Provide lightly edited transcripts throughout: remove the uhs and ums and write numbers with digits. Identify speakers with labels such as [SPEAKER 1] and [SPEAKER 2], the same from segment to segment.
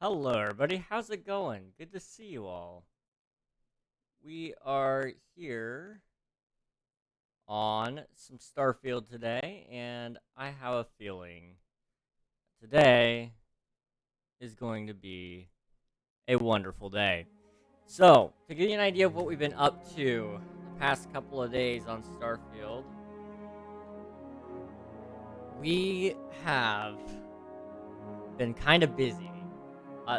[SPEAKER 1] Hello, everybody. How's it going? Good to see you all. We are here on some Starfield today, and I have a feeling today is going to be a wonderful day. So, to give you an idea of what we've been up to the past couple of days on Starfield, we have been kind of busy.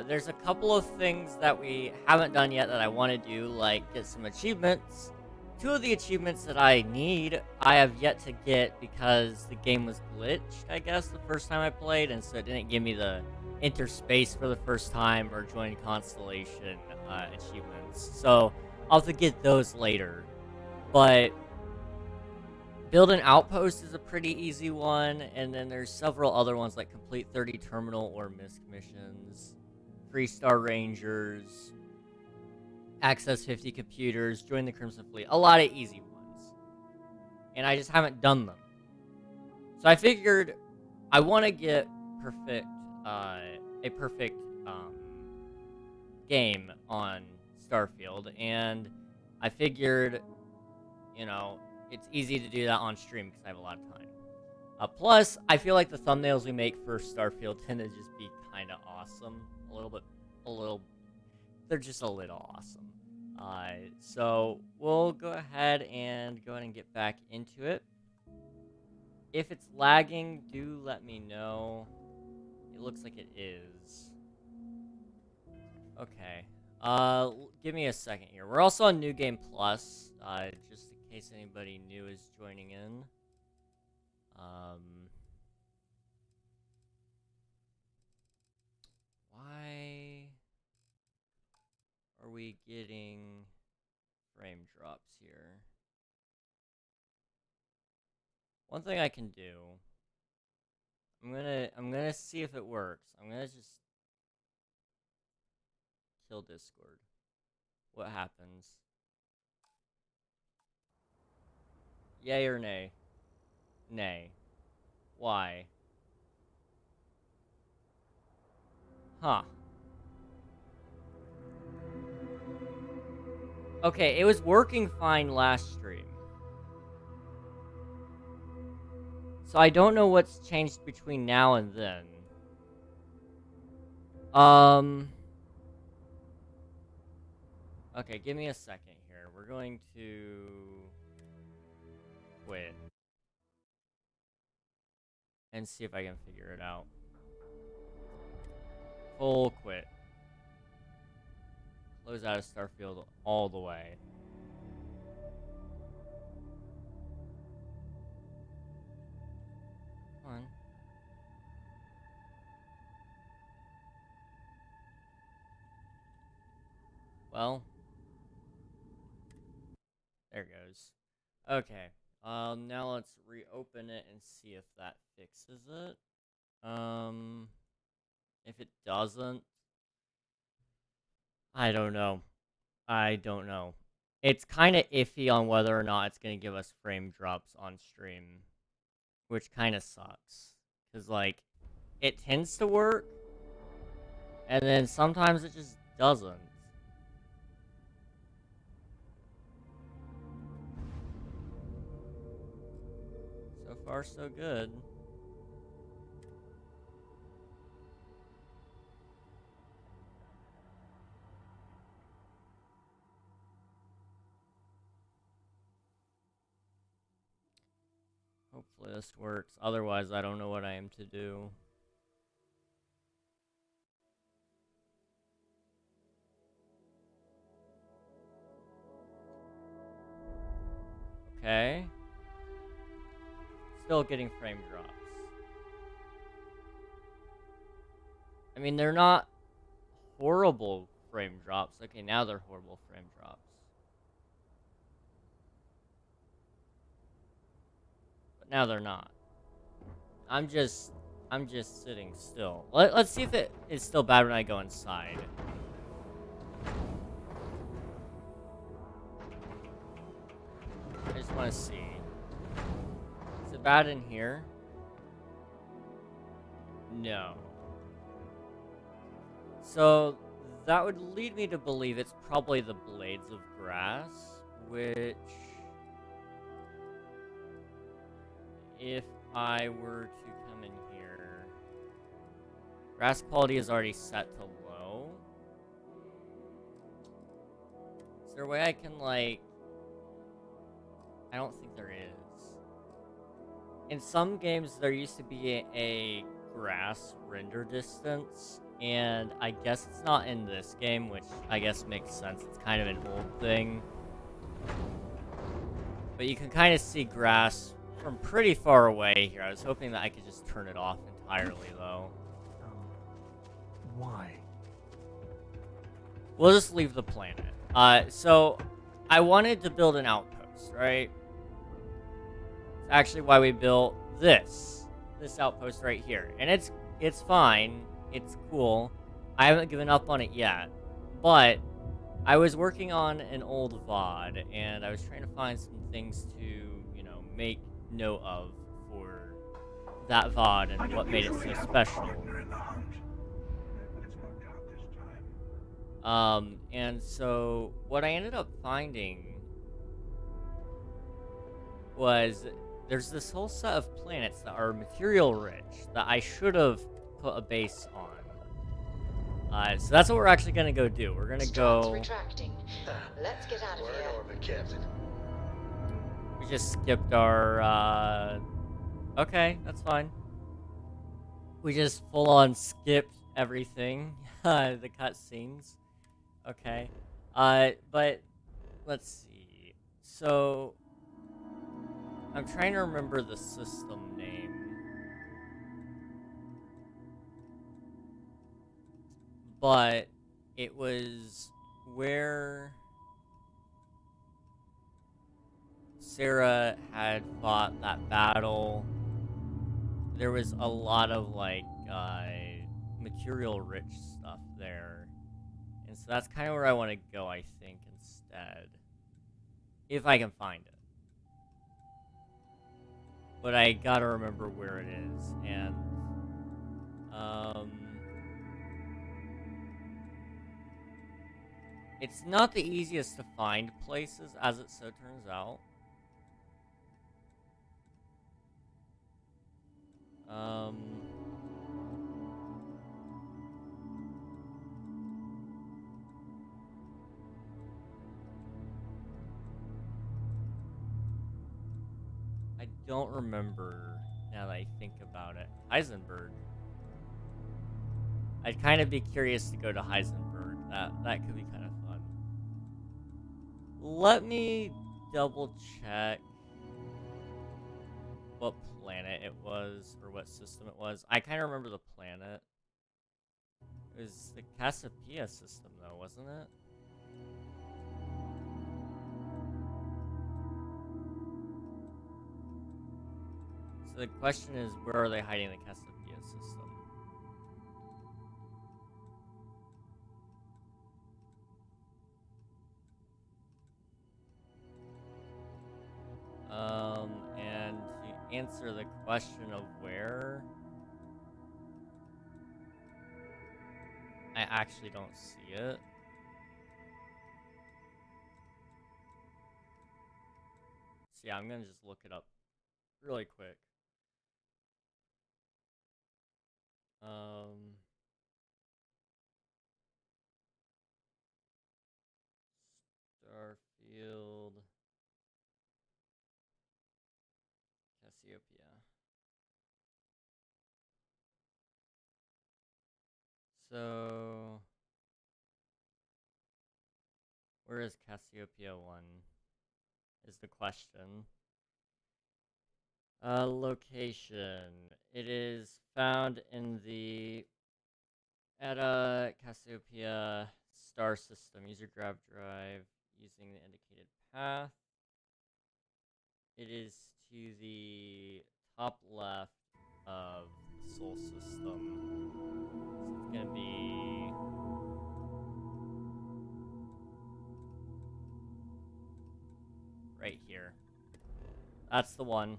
[SPEAKER 1] There's a couple of things that we haven't done yet that I want to do, like get some achievements. Two of the achievements that I need, I have yet to get because the game was glitched, I guess, the first time I played, and so it didn't give me the enter space for the first time or join Constellation achievements. So I'll have to get those later. But build an outpost is a pretty easy one, and then there's several other ones like complete 30 terminal or misc missions. 3-star Rangers, access 50 computers, join the Crimson Fleet. A lot of easy ones. And I just haven't done them. So I figured I want to get a perfect game on Starfield. And I figured, it's easy to do that on stream because I have a lot of time. Plus, I feel like the thumbnails we make for Starfield tend to just be kind of awesome. They're just a little awesome. So we'll go ahead and get back into it. If it's lagging, do let me know. It looks like it is. Okay. Give me a second here. We're also on New Game Plus, just in case anybody new is joining in. Why are we getting frame drops here? One thing I can do, I'm gonna see if it works. I'm gonna just kill Discord. What happens? Yay or nay? Nay. Why? Huh. Okay, it was working fine last stream. So I don't know what's changed between now and then. Okay, give me a second here. We're going to quit and see if I can figure it out. Full quit. Close out of Starfield all the way. Come on. Well, there it goes. Okay. Now let's reopen it and see if that fixes it. If it doesn't, I don't know. It's kind of iffy on whether or not it's going to give us frame drops on stream, which kind of sucks. Because, like, it tends to work, and then sometimes it just doesn't. So far, so good. Hopefully this works. Otherwise, I don't know what I am to do. Okay. Still getting frame drops. I mean, they're not horrible frame drops. Okay, now they're horrible frame drops. But now they're not. I'm just sitting still. Let's see if it is still bad when I go inside. I just want to see. Is it bad in here? No. So that would lead me to believe it's probably the blades of grass, which, if I were to come in here, grass quality is already set to low. Is there a way I can, like, I don't think there is. In some games, there used to be a grass render distance, and I guess it's not in this game, which I guess makes sense. It's kind of an old thing. But you can kind of see grass from pretty far away here. I was hoping that I could just turn it off entirely, though.
[SPEAKER 2] Why?
[SPEAKER 1] We'll just leave the planet. So I wanted to build an outpost, right? It's actually why we built this outpost right here. And it's fine. It's cool. I haven't given up on it yet. But I was working on an old VOD, and I was trying to find some things to, you know, make note of for that VOD and what made it so special. And so what I ended up finding was there's this whole set of planets that are material rich that I should have put a base on. So that's what we're actually gonna go do. We're gonna go.
[SPEAKER 3] Retracting. Let's get out of here.
[SPEAKER 2] Orbit, Captain.
[SPEAKER 1] We just skipped our. Okay, that's fine. We just full on skipped everything, the cutscenes. Okay, but let's see. So I'm trying to remember the system name. But it was where Sarah had fought that battle. There was a lot of, like, material-rich stuff there. And so that's kind of where I want to go, I think, instead. If I can find it. But I gotta remember where it is. And, it's not the easiest to find places, as it so turns out. I don't remember now that I think about it. Heisenberg. I'd kind of be curious to go to Heisenberg. That could be kind of fun. Let me double check what planet it was, or what system it was. I kind of remember the planet. It was the Cassiopeia system, though, wasn't it? So the question is, where are they hiding the Cassiopeia system? And to answer the question of where, I actually don't see it. So yeah, I'm gonna just look it up really quick. Starfield Cassiopeia. So where is Cassiopeia 1 is the question. Location. It is found in the Eta Cassiopeia star system. Use your grav drive using the indicated path. It is to the top left of the Sol system. So it's gonna be right here. That's the one.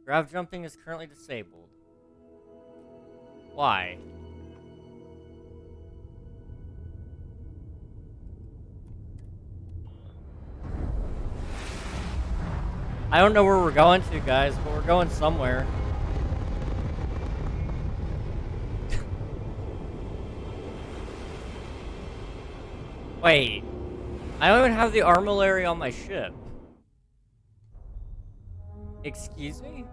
[SPEAKER 1] Grav jumping is currently disabled. Why? I don't know where we're going to, guys, but we're going somewhere. Wait. I don't even have the armillary on my ship. Excuse me?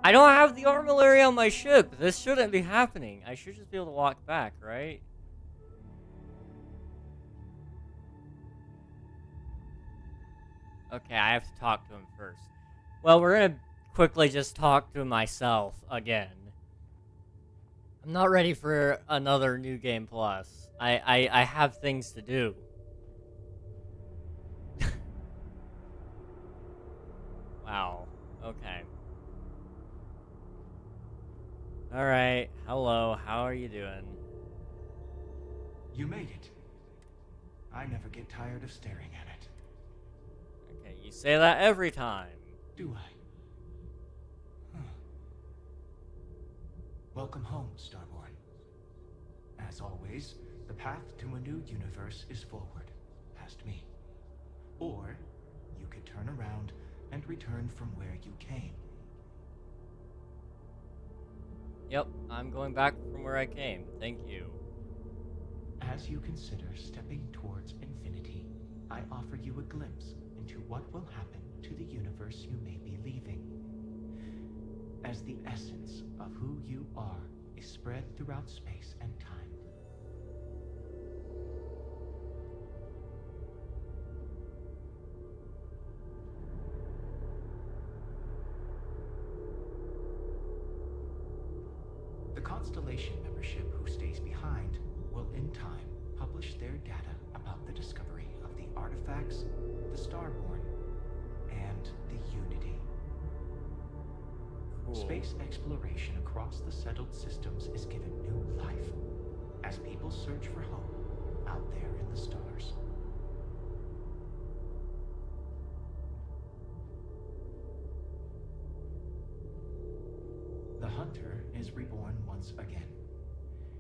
[SPEAKER 1] I don't have the armillary on my ship. This shouldn't be happening. I should just be able to walk back, right? Okay, I have to talk to him first. Well, we're gonna quickly just talk to myself again. I'm not ready for another New Game Plus. I have things to do. Wow. Okay. Alright. Hello. How are you doing?
[SPEAKER 2] You made it. I never get tired of staring at it.
[SPEAKER 1] Okay, you say that every time.
[SPEAKER 2] Do I? Huh. Welcome home, Starborn. As always, the path to a new universe is forward, past me. Or, you could turn around and return from where you came.
[SPEAKER 1] Yep, I'm going back from where I came. Thank you.
[SPEAKER 2] As you consider stepping towards infinity, I offer you a glimpse into what will happen to the universe you may be leaving. As the essence of who you are is spread throughout space and time. The Constellation membership who stays behind will in time publish their data about the discovery of the artifacts, the Starborn, and the Unity.
[SPEAKER 1] Cool.
[SPEAKER 2] Space exploration across the settled systems is given new life as people search for home out there in the stars. The Hunter is reborn once again.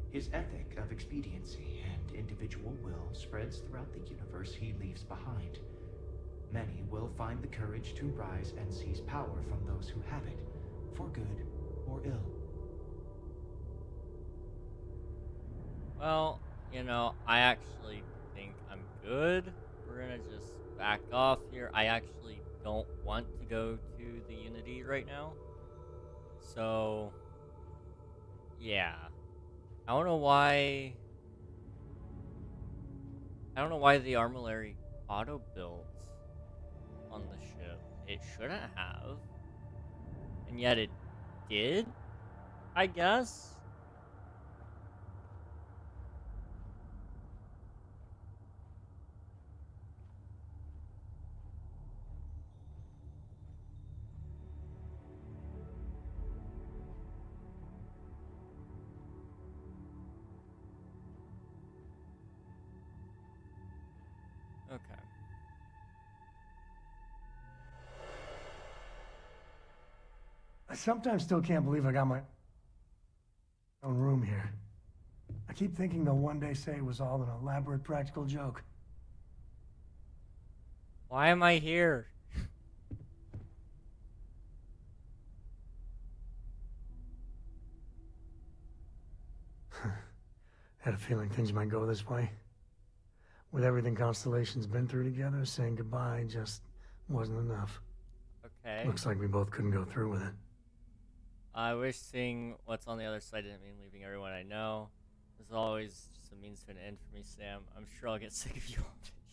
[SPEAKER 2] His ethic of expediency and individual will spreads throughout the universe he leaves behind. Many will find the courage to rise and seize power from those who have it, for good or ill.
[SPEAKER 1] Well, you know, I actually think I'm good. We're gonna just back off here. I actually don't want to go to the Unity right now. So, yeah. I don't know why... I don't know why the armillary auto-built on the ship. It shouldn't have. And yet it did, I guess? Okay.
[SPEAKER 4] I sometimes still can't believe I got my own room here. I keep thinking they'll one day say it was all an elaborate practical joke.
[SPEAKER 1] Why am I here?
[SPEAKER 4] Had a feeling things might go this way. With everything Constellation's been through together, saying goodbye just wasn't enough.
[SPEAKER 1] Okay.
[SPEAKER 4] Looks like we both couldn't go through with it.
[SPEAKER 1] I wish seeing what's on the other side didn't mean leaving everyone I know. This is always just a means to an end for me, Sam. I'm sure I'll get sick of you all eventually.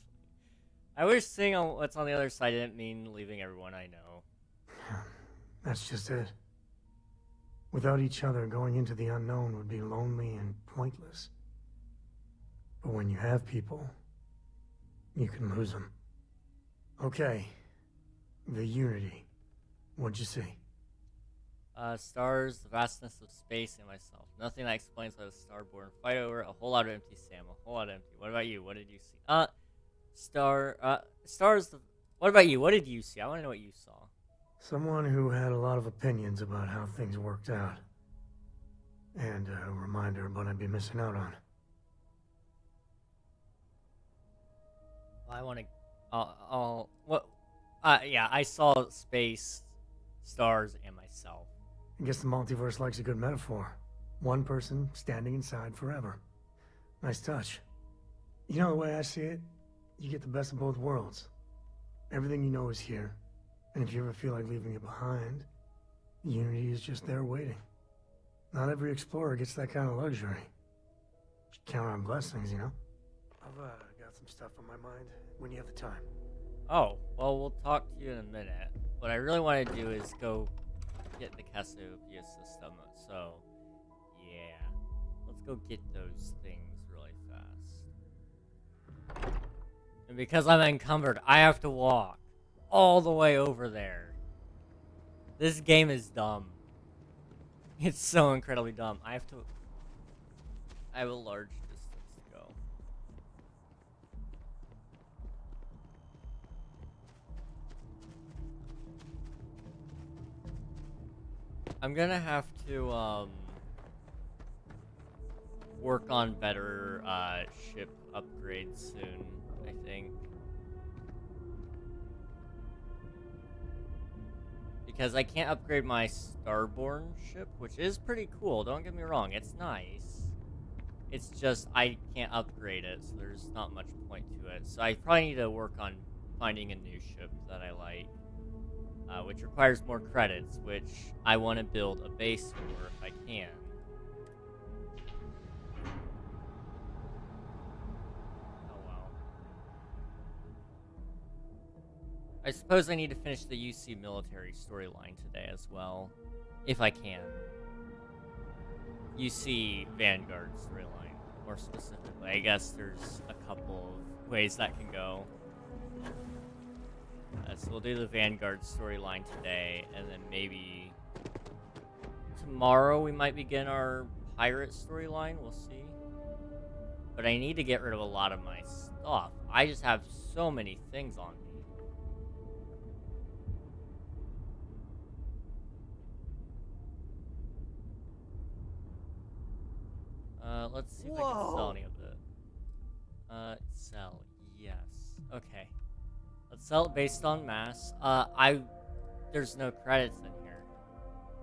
[SPEAKER 1] I wish seeing what's on the other side didn't mean leaving everyone I know.
[SPEAKER 4] That's just it. Without each other, going into the unknown would be lonely and pointless. But when you have people, you can lose them. Okay. The Unity. What'd you see?
[SPEAKER 1] Stars, the vastness of space, and myself. Nothing that explains why the Starborn fight over. A whole lot of empty, Sam. A whole lot of empty. What about you? What did you see? Stars. What about you? What did you see? I want to know what you saw.
[SPEAKER 4] Someone who had a lot of opinions about how things worked out. And a reminder of what I'd be missing out on.
[SPEAKER 1] I want to. What? Yeah, I saw space, stars, and myself.
[SPEAKER 4] I guess the multiverse likes a good metaphor. One person standing inside forever. Nice touch. You know the way I see it? You get the best of both worlds. Everything you know is here. And if you ever feel like leaving it behind, Unity is just there waiting. Not every explorer gets that kind of luxury. Just count on blessings, you know? I've got some stuff on my mind when you have the time.
[SPEAKER 1] Oh, well, we'll talk to you in a minute. What I really want to do is go get the Cassiopeia system, so yeah. Let's go get those things really fast. And because I'm encumbered, I have to walk all the way over there. This game is dumb. It's so incredibly dumb. I have a large distance to go. I'm gonna have to work on better ship upgrades soon, I think. Because I can't upgrade my Starborn ship, which is pretty cool, don't get me wrong, it's nice. It's just, I can't upgrade it, so there's not much point to it. So I probably need to work on finding a new ship that I like. Which requires more credits, which I want to build a base for if I can. Oh well. I suppose I need to finish the UC military storyline today as well, if I can. UC Vanguard storyline, more specifically. I guess there's a couple of ways that can go. So we'll do the Vanguard storyline today, and then maybe tomorrow we might begin our pirate storyline. We'll see. But I need to get rid of a lot of my stuff. I just have so many things on me. Let's see if I can sell any of it. Sell. Yes. Okay. Let's sell it based on mass. There's no credits in here.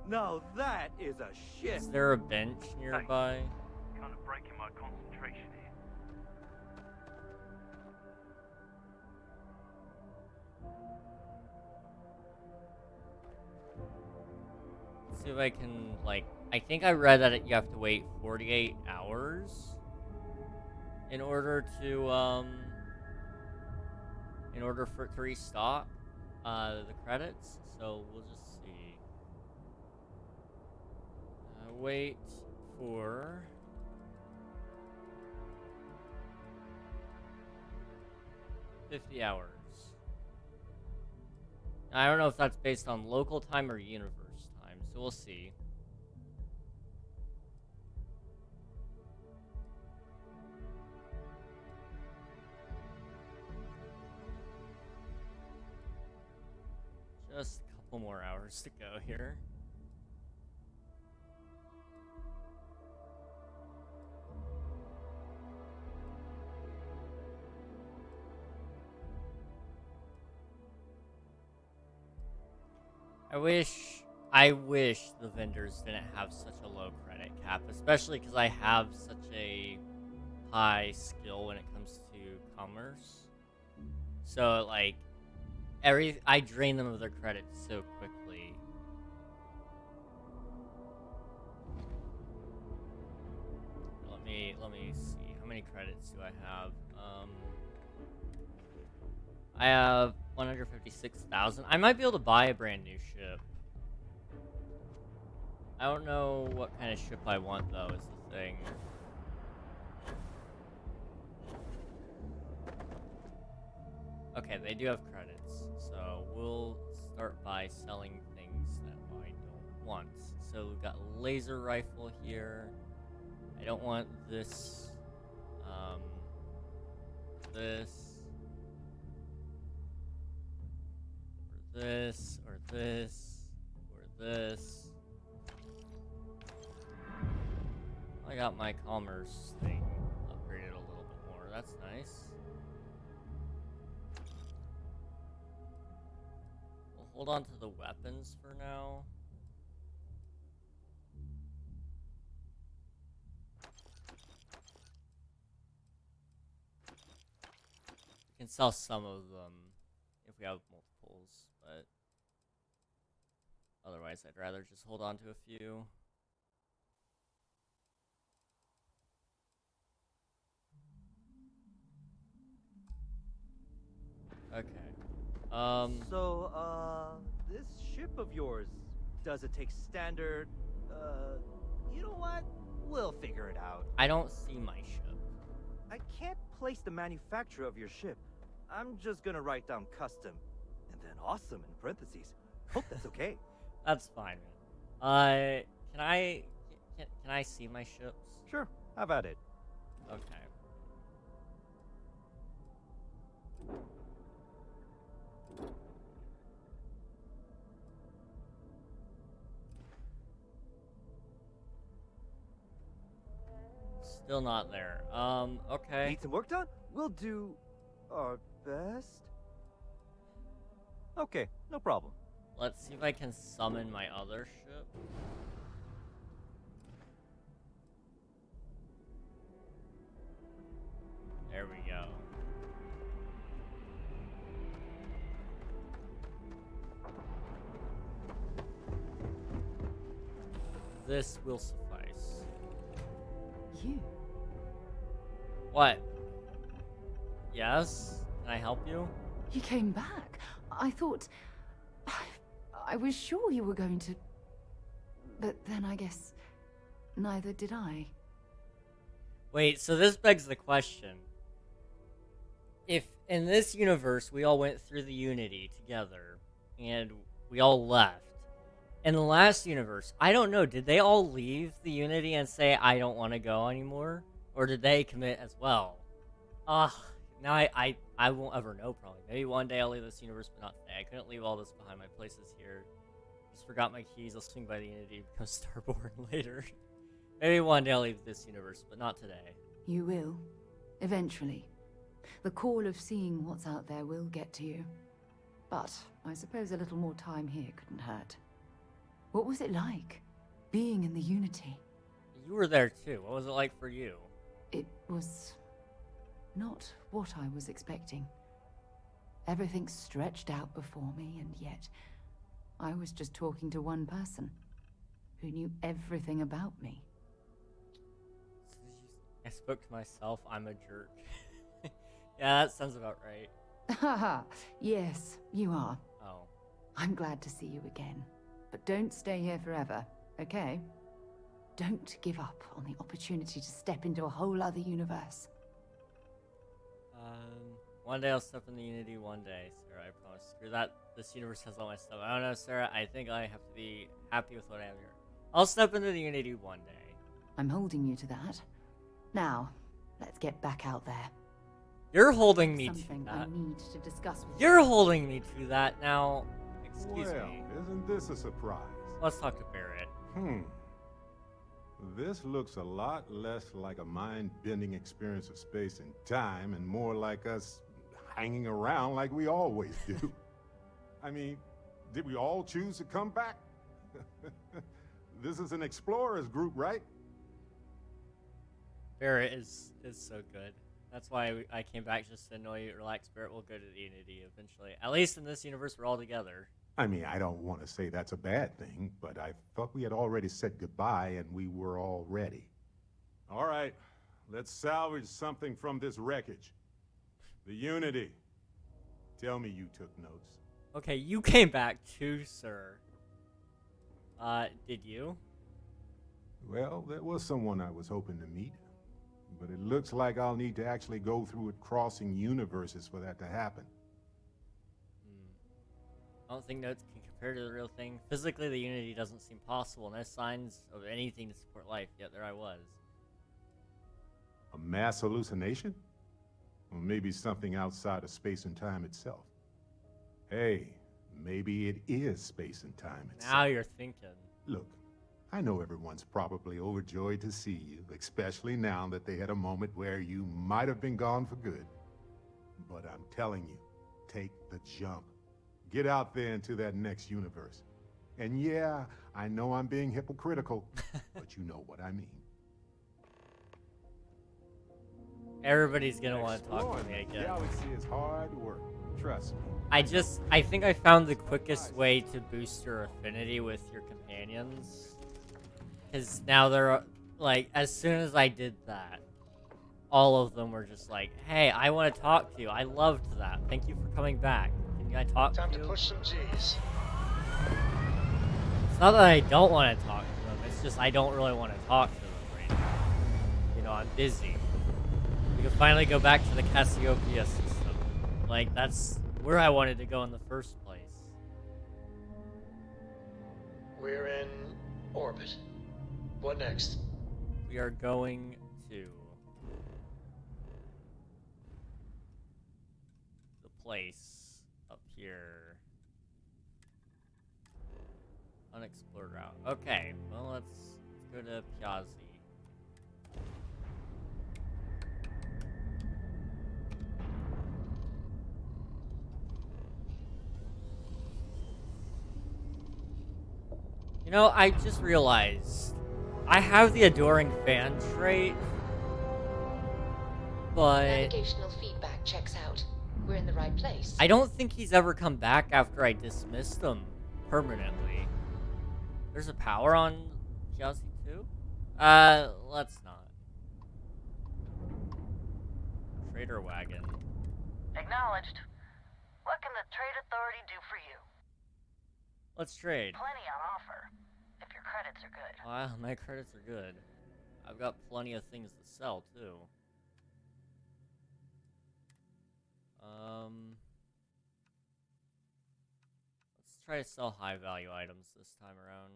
[SPEAKER 5] Now that is a shit.
[SPEAKER 1] Is there a bench nearby?
[SPEAKER 5] Kind of breaking my concentration here.
[SPEAKER 1] Let's see if I can, like, I think I read that you have to wait 48 hours in order for it to restock the credits, so we'll just see. Wait for 50 hours. I don't know if that's based on local time or universe time, so we'll see. Just a couple more hours to go here. I wish the vendors didn't have such a low credit cap, especially because I have such a high skill when it comes to commerce. So, like, I drain them of their credits so quickly. Let me see. How many credits do I have? I have 156,000. I might be able to buy a brand new ship. I don't know what kind of ship I want, though, is the thing. Okay, they do have credits, so we'll start by selling things that I don't want. So we've got a laser rifle here. I don't want this, this, or this, or this, or this. I got my commerce thing upgraded a little bit more. That's nice. hold on to the weapons for now. We can sell some of them if we have multiples, but otherwise I'd rather just hold on to a few. Okay.
[SPEAKER 5] This ship of yours, does it take standard, you know what? We'll figure it out.
[SPEAKER 1] I don't see my ship.
[SPEAKER 5] I can't place the manufacturer of your ship. I'm just gonna write down custom, and then awesome in parentheses. Hope that's okay.
[SPEAKER 1] That's fine, man. Can I see my ships?
[SPEAKER 5] Sure, have at it.
[SPEAKER 1] Okay. Still not there. Okay.
[SPEAKER 5] Need some work done? We'll do our best. Okay, no problem.
[SPEAKER 1] Let's see if I can summon my other ship. There we go. This will suffice.
[SPEAKER 6] You?
[SPEAKER 1] What? Yes? Can I help you?
[SPEAKER 6] You came back. I thought... I was sure you were going to... But then I guess... neither did I.
[SPEAKER 1] Wait, so this begs the question. If in this universe we all went through the Unity together, and we all left, in the last universe, I don't know, did they all leave the Unity and say, I don't want to go anymore? Or did they commit as well? Now I won't ever know, probably. Maybe one day I'll leave this universe, but not today. I couldn't leave all this behind. My place is here. Just forgot my keys. I'll swing by the Unity and become Starborn later. Maybe one day I'll leave this universe, but not today.
[SPEAKER 6] You will. Eventually. The call of seeing what's out there will get to you. But I suppose a little more time here couldn't hurt. What was it like, being in the Unity?
[SPEAKER 1] You were there too. What was it like for you?
[SPEAKER 6] It was... not what I was expecting. Everything stretched out before me, and yet I was just talking to one person who knew everything about me.
[SPEAKER 1] I spoke to myself. I'm a jerk. Yeah, that sounds about right.
[SPEAKER 6] Haha, yes, you are.
[SPEAKER 1] Oh.
[SPEAKER 6] I'm glad to see you again. But don't stay here forever, okay? Don't give up on the opportunity to step into a whole other universe.
[SPEAKER 1] One day I'll step in the Unity, one day, Sarah, I promise. Screw that, this universe has all my stuff. I don't know, Sarah, I think I have to be happy with what I have here. I'll step into the Unity one day.
[SPEAKER 6] I'm holding you to that. Now, let's get back out there.
[SPEAKER 1] You're holding me
[SPEAKER 6] Something
[SPEAKER 1] to
[SPEAKER 6] I
[SPEAKER 1] that.
[SPEAKER 6] need to discuss with
[SPEAKER 1] You're holding me to that now. Excuse
[SPEAKER 7] Well,
[SPEAKER 1] me.
[SPEAKER 7] isn't this a surprise?
[SPEAKER 1] Let's talk to Barrett.
[SPEAKER 7] This looks a lot less like a mind-bending experience of space and time and more like us hanging around like we always do. I mean, did we all choose to come back? This is an explorers group, right?
[SPEAKER 1] Barrett is so good. That's why I came back, just to annoy you. Relax, Barrett. We'll go to the Unity eventually. At least in this universe, we're all together.
[SPEAKER 7] I mean, I don't want to say that's a bad thing, but I thought we had already said goodbye and we were all ready. All right, let's salvage something from this wreckage. The Unity. Tell me you took notes.
[SPEAKER 1] Okay, you came back too, sir. Did you?
[SPEAKER 7] Well, there was someone I was hoping to meet, but it looks like I'll need to actually go through it crossing universes for that to happen.
[SPEAKER 1] I don't think notes can compare to the real thing. Physically, the Unity doesn't seem possible. No signs of anything to support life, yet there I was.
[SPEAKER 7] A mass hallucination? Or maybe something outside of space and time itself. Hey, maybe it is space and time itself.
[SPEAKER 1] Now you're thinking.
[SPEAKER 7] Look, I know everyone's probably overjoyed to see you, especially now that they had a moment where you might have been gone for good. But I'm telling you, take the jump. Get out there into that next universe. And yeah, I know I'm being hypocritical, but you know what I mean.
[SPEAKER 1] Everybody's gonna want to talk to
[SPEAKER 7] Exploring
[SPEAKER 1] me
[SPEAKER 7] the
[SPEAKER 1] again.
[SPEAKER 7] galaxy is hard work. Trust me.
[SPEAKER 1] I think I found the quickest way to boost your affinity with your companions. Because now they're, like, as soon as I did that, all of them were just like, hey, I want to talk to you. I loved that. Thank you for coming back. Can I talk
[SPEAKER 8] Time
[SPEAKER 1] to
[SPEAKER 8] to
[SPEAKER 1] you?
[SPEAKER 8] push some G's.
[SPEAKER 1] It's not that I don't want to talk to them. It's just I don't really want to talk to them right now. You know, I'm busy. We can finally go back to the Cassiopeia system. Like, that's where I wanted to go in the first place.
[SPEAKER 8] We're in orbit. What next?
[SPEAKER 1] We are going to the place up here. Unexplored route. Okay, well, let's go to Piazzi. You know, I just realized I have the adoring fan trait, but
[SPEAKER 3] Navigational feedback checks out. We're in the right place.
[SPEAKER 1] I don't think he's ever come back after I dismissed him permanently. There's a power on Piazzi too? Let's not. Trader wagon.
[SPEAKER 9] Acknowledged. What can the Trade Authority do for you?
[SPEAKER 1] Let's trade.
[SPEAKER 9] Plenty on offer, if your credits are good.
[SPEAKER 1] Wow, my credits are good. I've got plenty of things to sell too. Let's try to sell high value items this time around.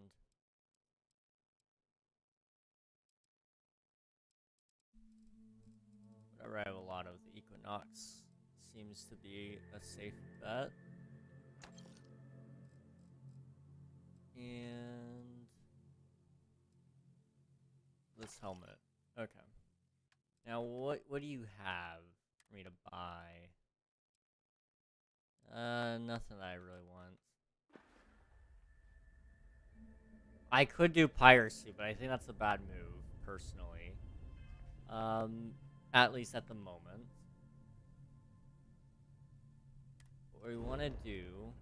[SPEAKER 1] Whenever I have a lot of the Equinox, seems to be a safe bet. And this helmet. Okay. Now what do you have for me to buy? Nothing that I really want. I could do piracy, but I think that's a bad move, personally. At least at the moment. What we want to do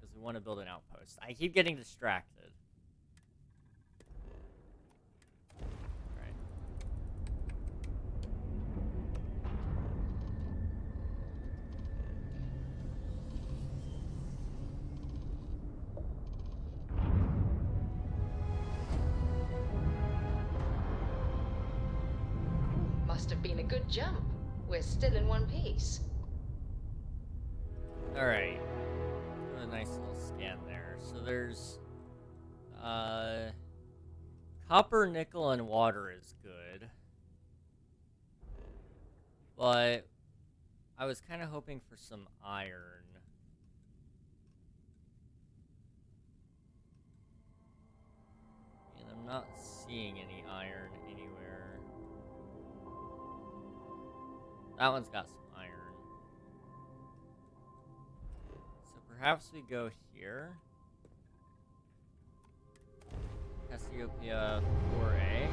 [SPEAKER 1] is we want to build an outpost. I keep getting distracted. Alright.
[SPEAKER 3] Must have been a good jump. We're still in one piece.
[SPEAKER 1] Alright. A nice little scan there. So there's copper, nickel, and water is good. But I was kind of hoping for some iron. And I'm not seeing any iron anywhere. That one's got some iron. So perhaps we go here. Cassiopeia 4A.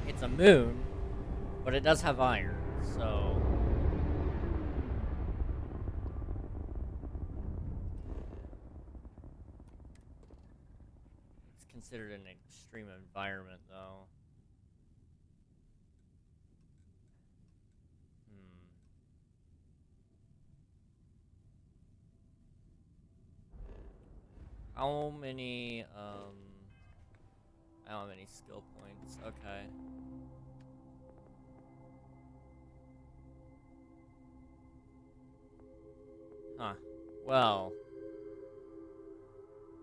[SPEAKER 1] It's a moon, but it does have iron, so... It's considered an extreme environment, though. How many, I don't have any skill points. Okay. Huh. Well,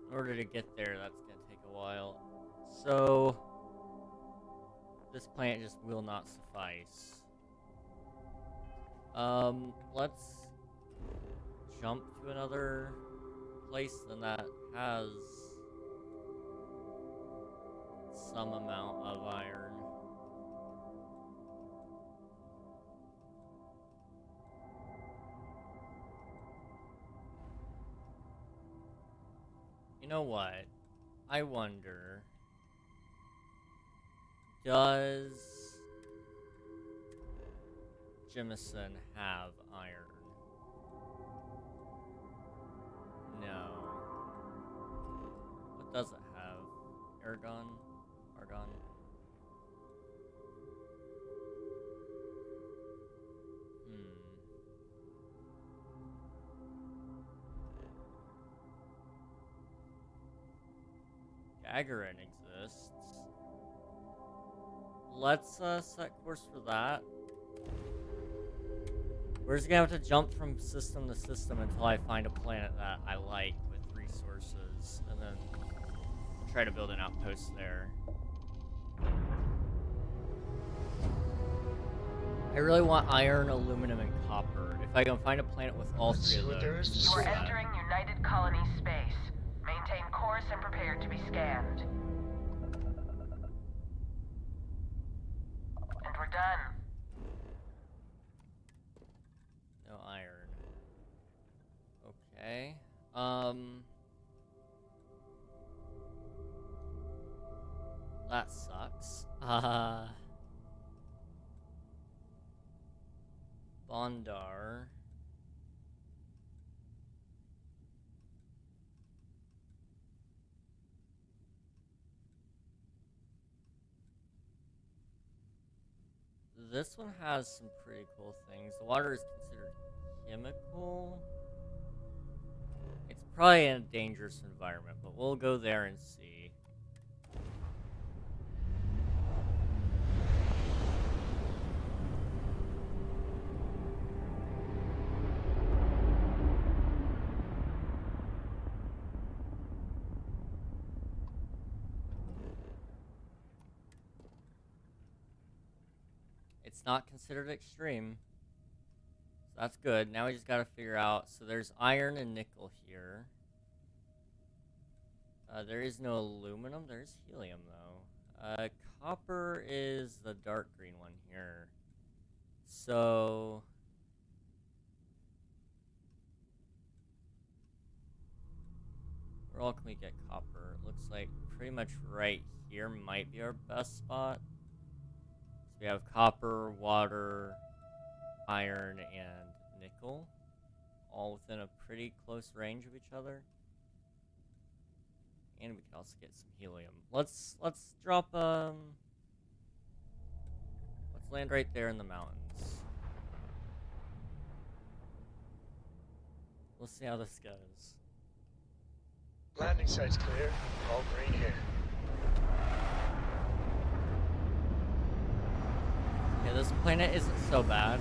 [SPEAKER 1] in order to get there, that's gonna take a while. So, this plant just will not suffice. Let's jump to another place than that has some amount of iron. You know what? I wonder... Does... Jemison have iron? No. What does it have? Argon? Argon? Gagarin exists. Let's set course for that. We're just gonna have to jump from system to system until I find a planet that I like with resources, and then try to build an outpost there. I really want iron, aluminum, and copper. If I can find a planet with all
[SPEAKER 8] Let's
[SPEAKER 1] three
[SPEAKER 8] see
[SPEAKER 1] of
[SPEAKER 8] what there is
[SPEAKER 1] those.
[SPEAKER 8] to
[SPEAKER 9] You are
[SPEAKER 8] see.
[SPEAKER 9] entering United Colony space. Maintain course and prepare to be scanned. And we're done.
[SPEAKER 1] No iron. Okay. That sucks. Bondar. This one has some pretty cool things. The water is considered chemical. It's probably in a dangerous environment, but we'll go there and see. It's not considered extreme. So that's good. Now we just gotta figure out. So there's iron and nickel here. There is no aluminum. There's helium, though. Copper is the dark green one here. So... where all can we get copper? It looks like pretty much right here might be our best spot. So we have copper, water, iron, and nickel, all within a pretty close range of each other. And we can also get some helium. Let's drop let's land right there in the mountains. We'll see how this goes.
[SPEAKER 8] Landing site's clear. All green here.
[SPEAKER 1] Okay, this planet isn't so bad.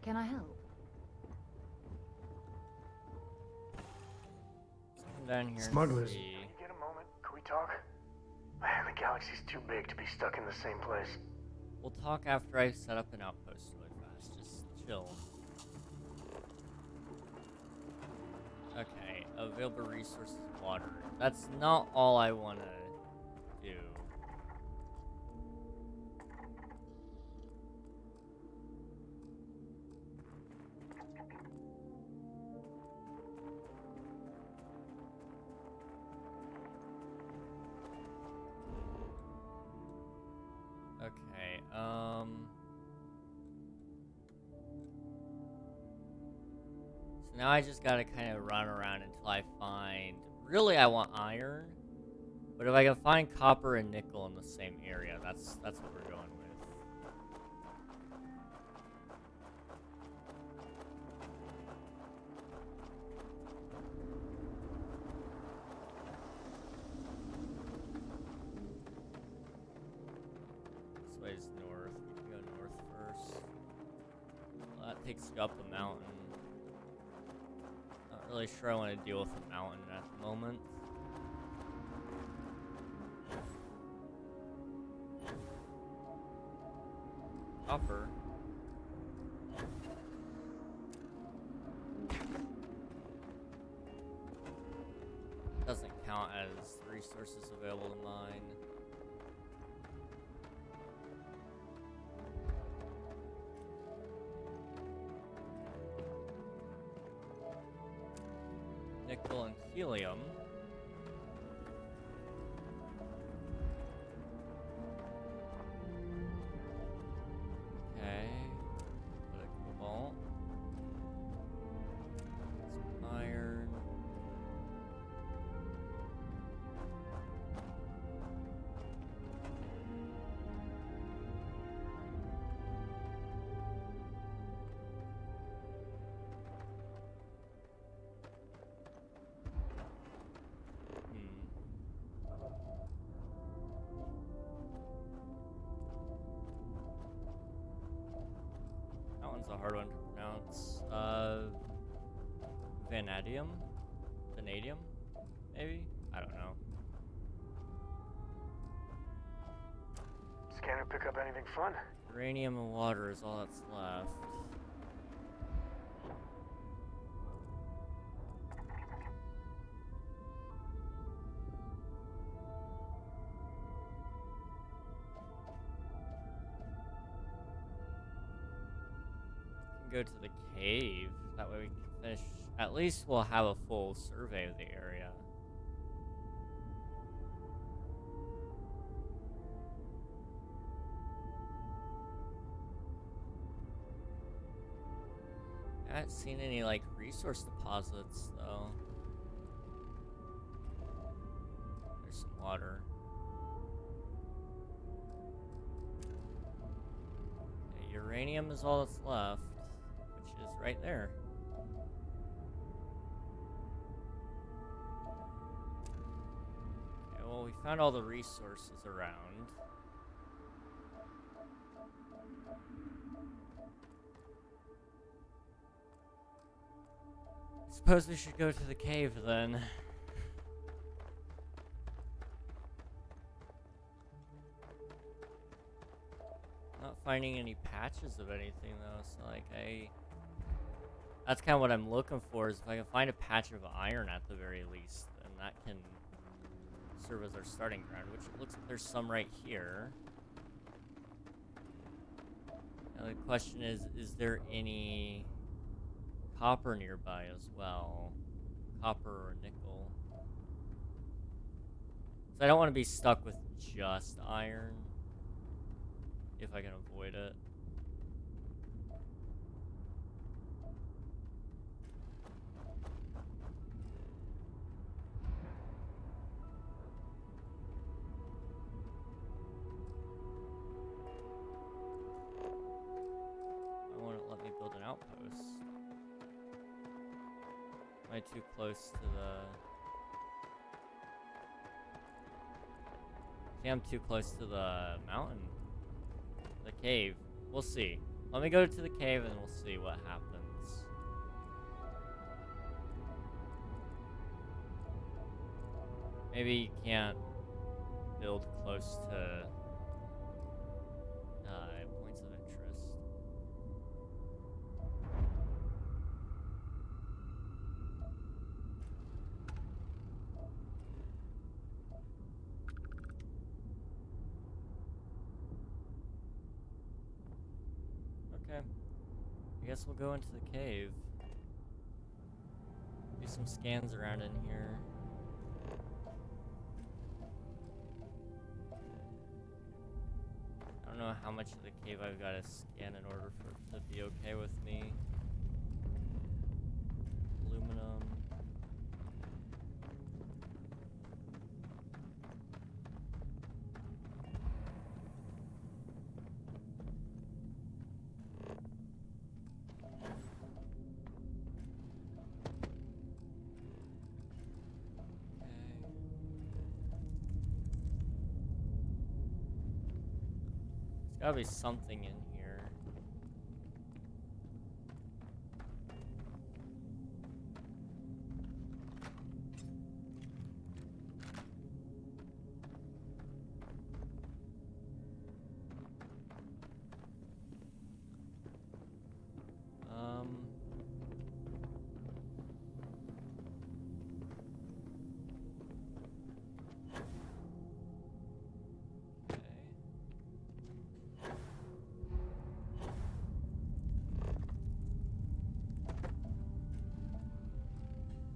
[SPEAKER 6] Can I help?
[SPEAKER 1] Let's come down here
[SPEAKER 4] Smugglers.
[SPEAKER 1] and see.
[SPEAKER 10] Can you get a moment? Can we talk? Man, the galaxy's too big to be stuck in the same place.
[SPEAKER 1] We'll talk after I set up an outpost really fast. Just chill. Okay, available resources, water. That's not all I want to do. Okay, so now I just gotta kind of run around until I find... Really, I want iron, but if I can find copper and nickel in the same area, that's what we're going with. This way's north. We can go north first. Well, that takes you up a mountain. Not really sure I want to deal with a mountain at the moment. Copper. Doesn't count has resources available to mine. Nickel and helium. Okay. Put a cobalt. Some iron. That one's a hard one to pronounce. Vanadium? Vanadium? Maybe? I don't know.
[SPEAKER 10] Scanner pick up anything fun?
[SPEAKER 1] Uranium and water is all that's left. Go to the cave. That way we can finish. At least we'll have a full survey of the area. I haven't seen any like resource deposits though. There's some water. Okay, uranium is all that's left. Which is right there. Okay, well, we found all the resources around. Suppose we should go to the cave then. Not finding any patches of anything though, so like that's kind of what I'm looking for, is if I can find a patch of iron at the very least, then that can serve as our starting ground, which it looks like there's some right here. Now the question is there any copper nearby as well? Copper or nickel? So I don't want to be stuck with just iron, if I can avoid it. Outpost. Am I too close to the... I think I'm too close to the mountain. The cave. We'll see. Let me go to the cave and we'll see what happens. Maybe you can't build close to points of interest. Okay. I guess we'll go into the cave. Do some scans around in here. I don't know how much of the cave I've got to scan in order for it to be okay with me. Aluminum. Gotta be something in here.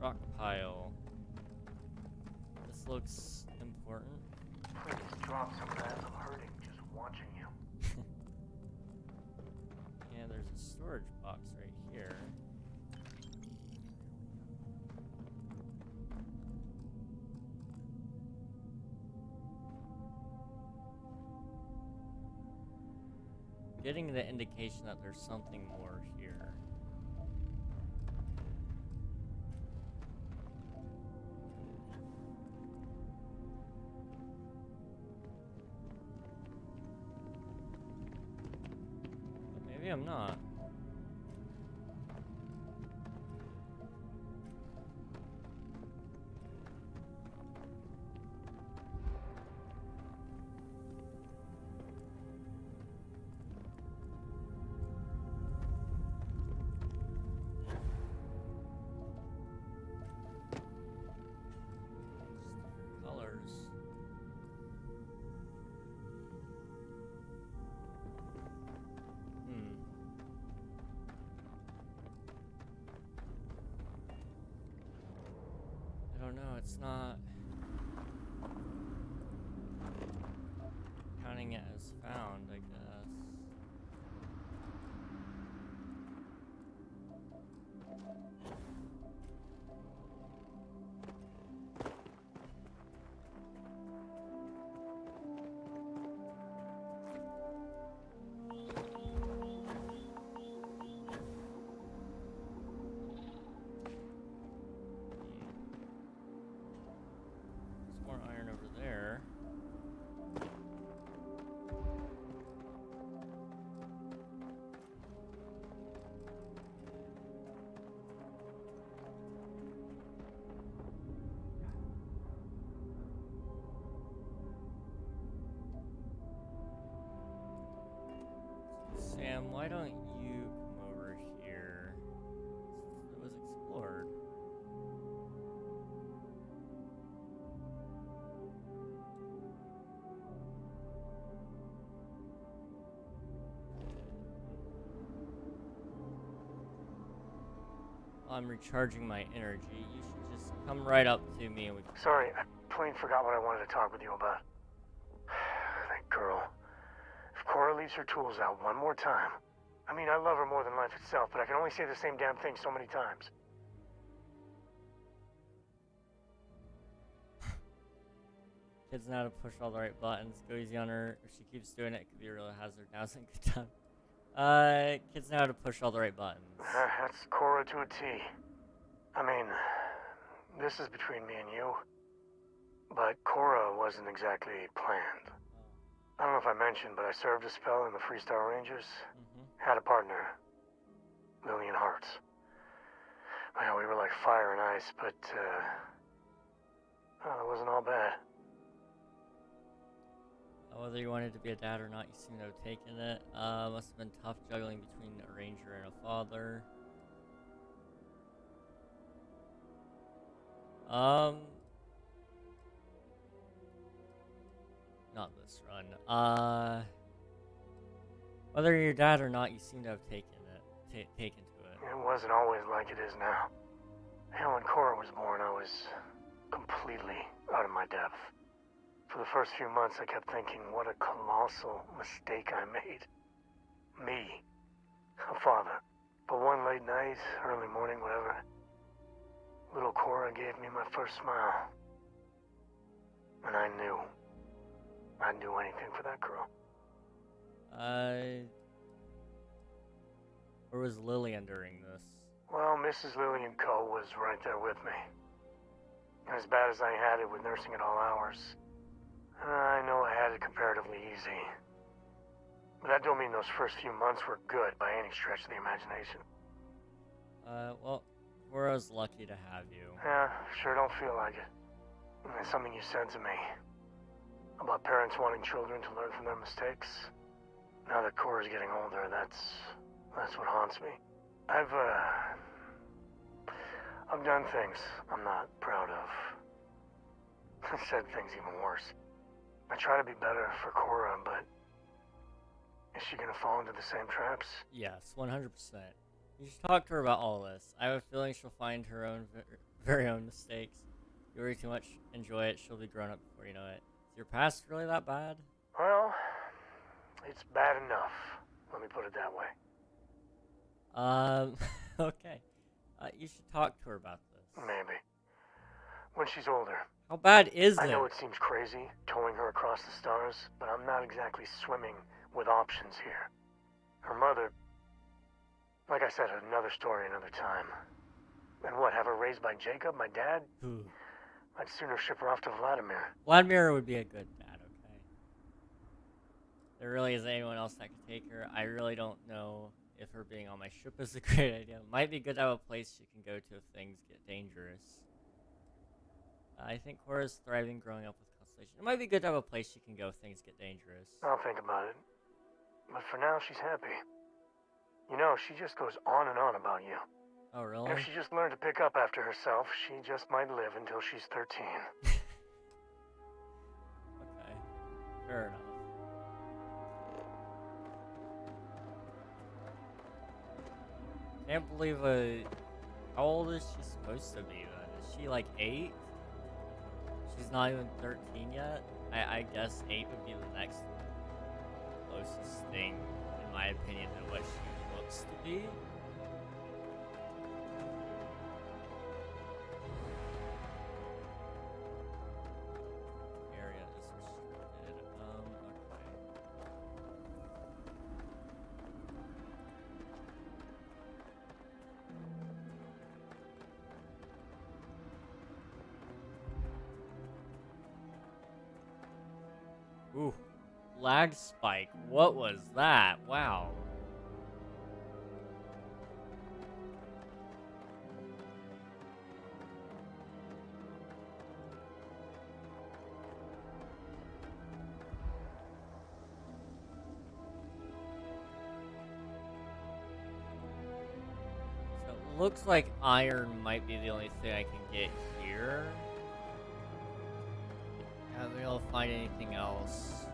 [SPEAKER 1] rock pile. This looks important.
[SPEAKER 10] Please drop some of that. I'm hurting just watching you.
[SPEAKER 1] And there's a storage box right here. Getting the indication that there's something more here. But maybe I'm not. Colors. I don't know, it's not counting it as found, I guess. There's more iron over there. Sam, why don't you come over here? It was explored. I'm recharging my energy. You should just come right up to me and we can...
[SPEAKER 10] Sorry, I plain forgot what I wanted to talk with you about. That girl. If Cora leaves her tools out one more time... I mean, I love her more than life itself, but I can only say the same damn thing so many times.
[SPEAKER 1] Kids know how to push all the right buttons. Go easy on her. If she keeps doing it, it could be a real hazard. Now's a good time. Kids know how to push all the right buttons.
[SPEAKER 10] That's Cora to a T. I mean, this is between me and you, but Cora wasn't exactly planned. I don't know if I mentioned, but I served a spell in the Freestar Rangers. Had a partner, Lillian Hartz. Well, we were like fire and ice, but it wasn't all bad.
[SPEAKER 1] Whether you wanted to be a dad or not, you seem to have taken it. Must have been tough juggling between a ranger and a father. Not this run. Whether you're your dad or not, you seem to have taken it. Taken to it.
[SPEAKER 10] It wasn't always like it is now. Hell, when Cora was born, I was completely out of my depth. For the first few months, I kept thinking, what a colossal mistake I made. Me. A father. But one late night, early morning, whatever, little Cora gave me my first smile. And I knew. I'd do anything for that girl.
[SPEAKER 1] Where was Lillian during this?
[SPEAKER 10] Well, Mrs. Lillian Coe was right there with me. As bad as I had it with nursing at all hours, I know I had it comparatively easy. But that don't mean those first few months were good by any stretch of the imagination.
[SPEAKER 1] Well, Cora's lucky to have you.
[SPEAKER 10] Yeah, sure don't feel like it. And there's something you said to me about parents wanting children to learn from their mistakes. Now that Cora's getting older, that's what haunts me. I've done things I'm not proud of. I said things even worse. I try to be better for Cora, but is she gonna fall into the same traps?
[SPEAKER 1] Yes, 100%. You should talk to her about all this. I have a feeling she'll find her own very own mistakes. You worry too much, enjoy it, she'll be grown up before you know it. Is your past really that bad?
[SPEAKER 10] Well, it's bad enough. Let me put it that way.
[SPEAKER 1] Okay. You should talk to her about this.
[SPEAKER 10] Maybe. When she's older.
[SPEAKER 1] How bad is it?
[SPEAKER 10] I know it seems crazy, towing her across the stars, but I'm not exactly swimming with options here. Her mother... Like I said, another story another time. And what, have her raised by Jacob, my dad? I'd sooner ship her off to Vladimir.
[SPEAKER 1] Vladimir would be a good dad, okay? There really isn't anyone else that could take her. I really don't know if her being on my ship is a great idea. Might be good to have a place she can go to if things get dangerous. I think Cora's thriving growing up with Constellation. It might be good to have a place she can go if things get dangerous.
[SPEAKER 10] I'll think about it. But for now, she's happy. You know, she just goes on and on about you.
[SPEAKER 1] Oh, really?
[SPEAKER 10] And if she just learned to pick up after herself, she just might live until she's 13.
[SPEAKER 1] Okay. Fair enough. Can't believe how old is she supposed to be then? Is she like 8? She's not even 13 yet? I guess 8 would be the next closest thing, in my opinion, to what she looks to be. Area is restricted. Okay. Ooh, lag spike. What was that? Wow. So it looks like iron might be the only thing I can get here. Haven't been able to find anything else.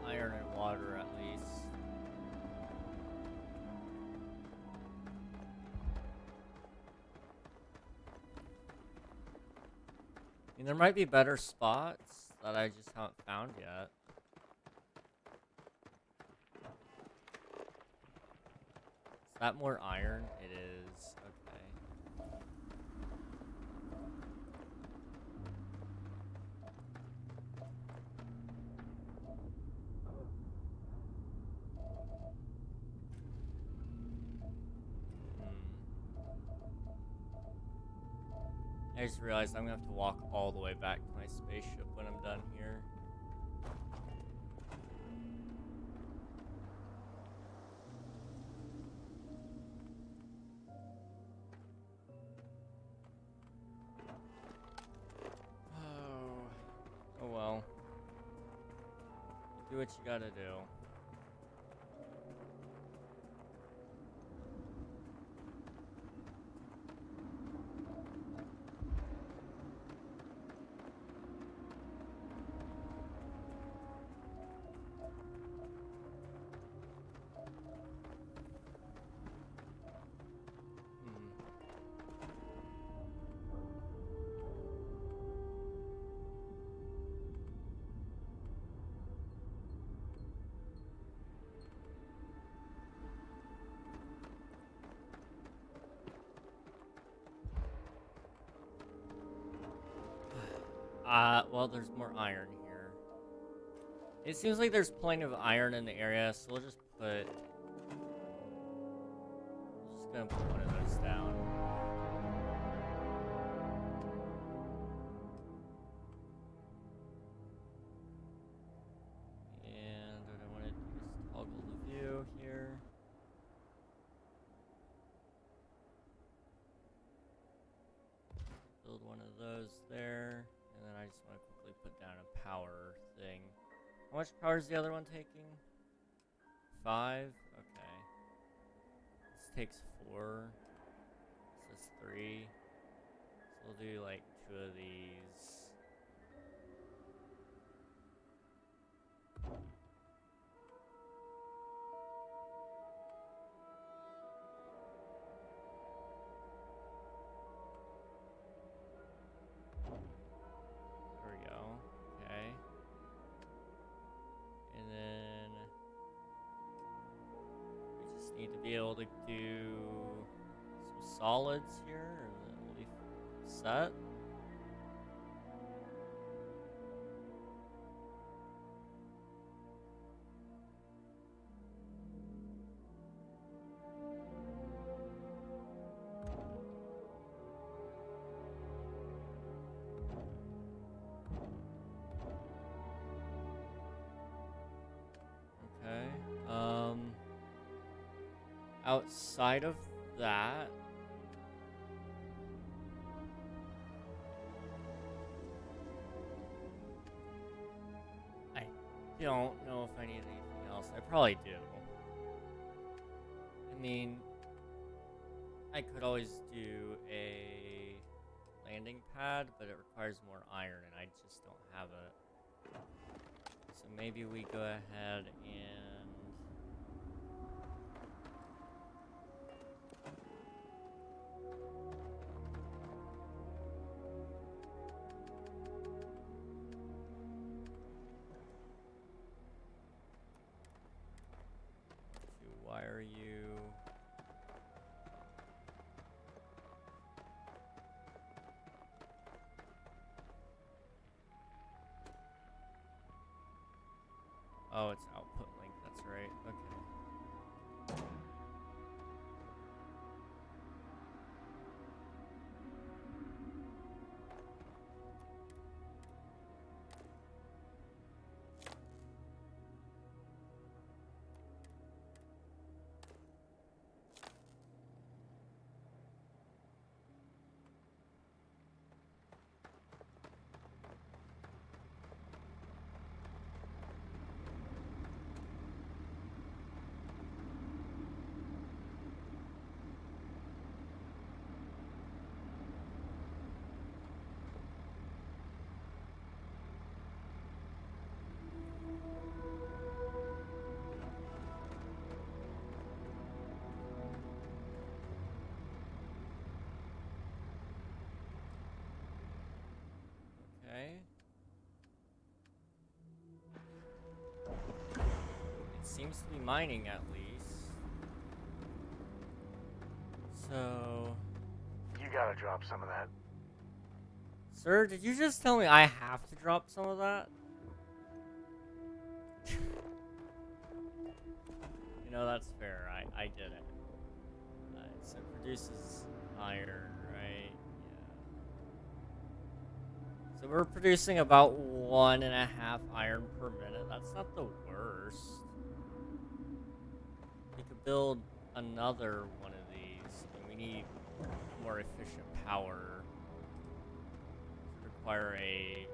[SPEAKER 1] Iron and water, at least. I mean, there might be better spots that I just haven't found yet. Is that more iron? It is. Okay. I just realized I'm gonna have to walk all the way back to my spaceship when I'm done here. Oh well. Do what you gotta do. Well, there's more iron here. It seems like there's plenty of iron in the area, so we'll just put... I'm just gonna put one of those down. And what I want to do is toggle the view here. Build one of those there. And then I just want to quickly put down a power thing. How much power is the other one taking? 5? Okay. This takes 4. This is 3. So we'll do like 2 of these. Just need to be able to do some solids here, and then we'll be set. Okay. Outside of that, I don't know if I need anything else. I probably do. I mean, I could always do a landing pad, but it requires more iron, and I just don't have it. So maybe we go ahead and... to wire you... Oh, it's output link, that's right. Okay. Okay. It seems to be mining at least. So...
[SPEAKER 10] You gotta drop some of that.
[SPEAKER 1] Sir, did you just tell me I have to drop some of that? You know, that's fair. I did it. So it produces iron, right? Yeah. So we're producing about 1.5 iron per minute. That's not the worst. We could build another one of these, and we need more efficient power. Require a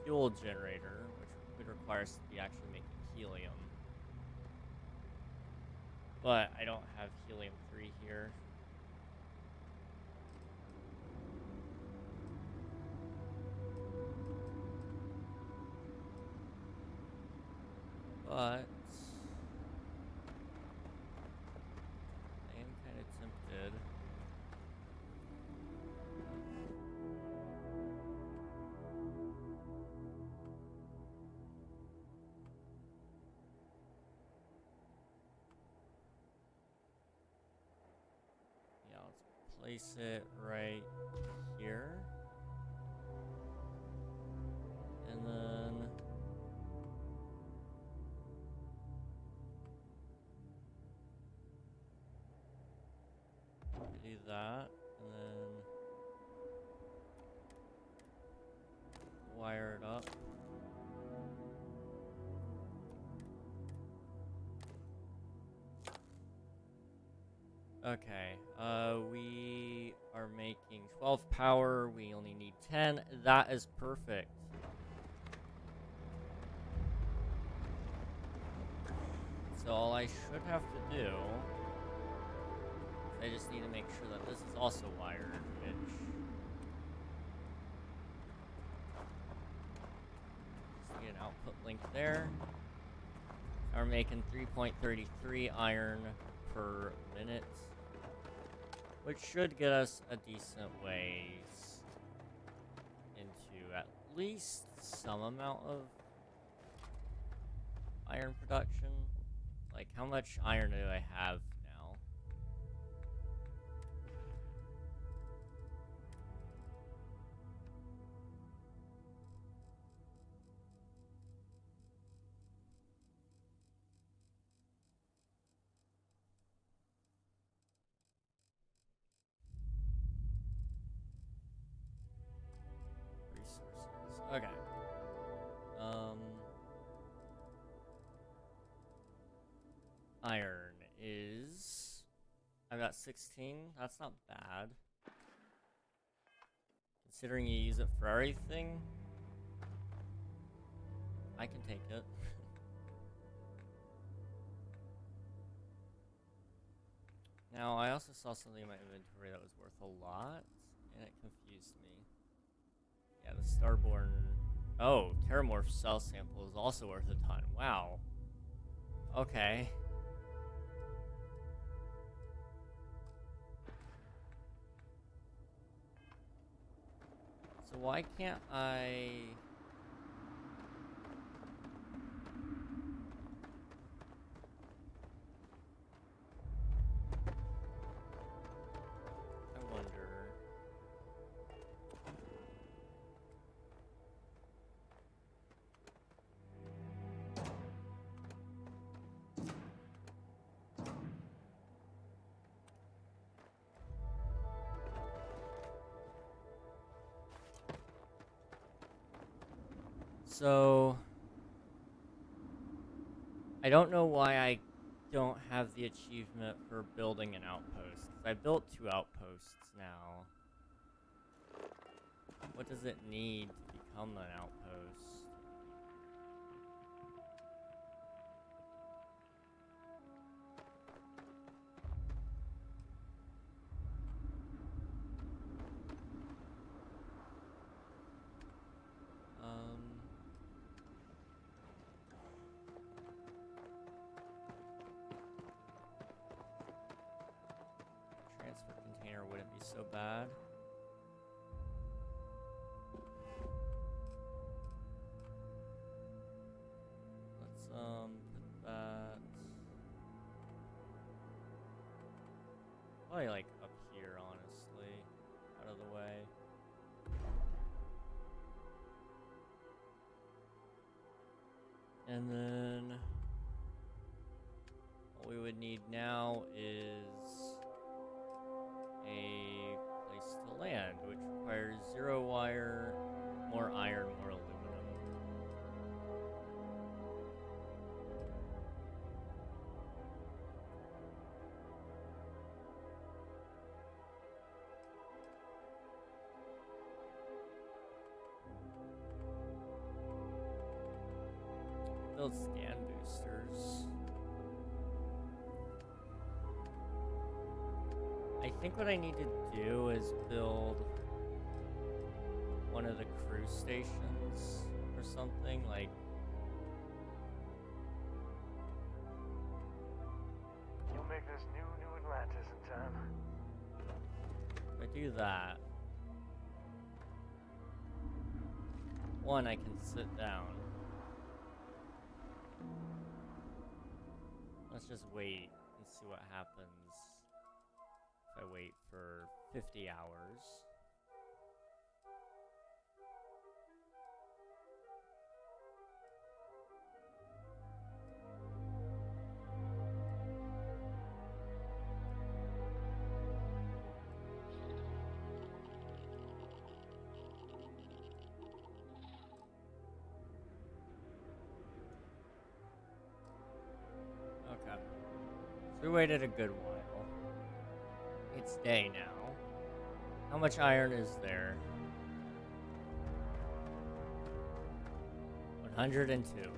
[SPEAKER 1] fuel generator, which would require us to be actually making helium. But I don't have helium-3 here. But I am kind of tempted. Yeah, let's place it right here. And then do that, and then wire it up. Okay, we are making 12 power, we only need 10, that is perfect. So all I should have to do, I just need to make sure that this is also wired, which... Just get an output link there. Now we're making 3.33 iron per minute, which should get us a decent ways into at least some amount of iron production. Like, how much iron do I have now? Okay. Iron is... I got 16. That's not bad. Considering you use it for everything, I can take it. Now, I also saw something in my inventory that was worth a lot, and it confused me. Yeah, the Starborn... Oh, Terrormorph cell sample is also worth a ton. Wow. Okay. So why can't I... I wonder... So, I don't know why I don't have the achievement for building an outpost, because I built 2 outposts now. What does it need to become an outpost? Transfer container wouldn't be so bad. Let's put that probably like up here, honestly, out of the way. And then what we would need now is a place to land, which requires 0 wire, more iron, more aluminum. Build scan boosters. I think what I need to do is build one of the crew stations or something, like...
[SPEAKER 10] You'll make this new Atlantis in time.
[SPEAKER 1] If I do that, one, I can sit down. Let's just wait and see what happens if I wait for 50 hours. Okay. So we waited a good while. It's day now. How much iron is there? 102.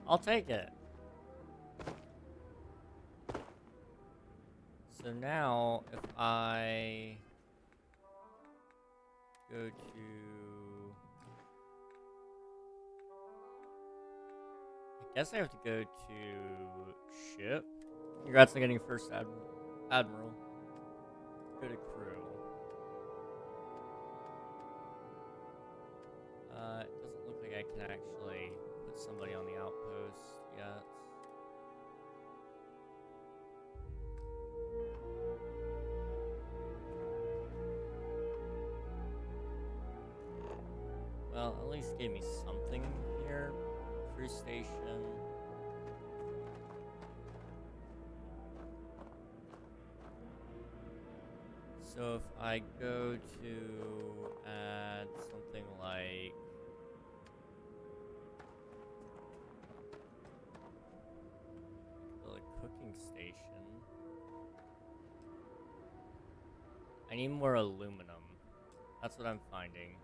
[SPEAKER 1] I'll take it. So now, if I go to... I guess I have to go to ship. Congrats on getting first admiral. Go to crew. It doesn't look like I can actually put somebody on the outpost yet. Well, at least gave me something here. Crew station. So if I go to add something like the cooking station, I need more aluminum. That's what I'm finding.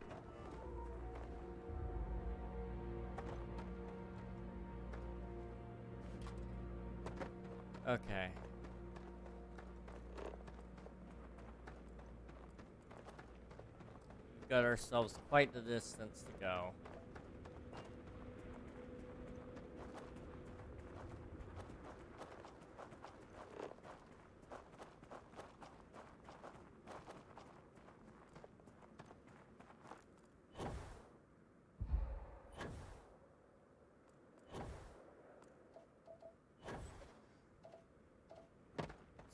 [SPEAKER 1] Okay. We've got ourselves quite the distance to go.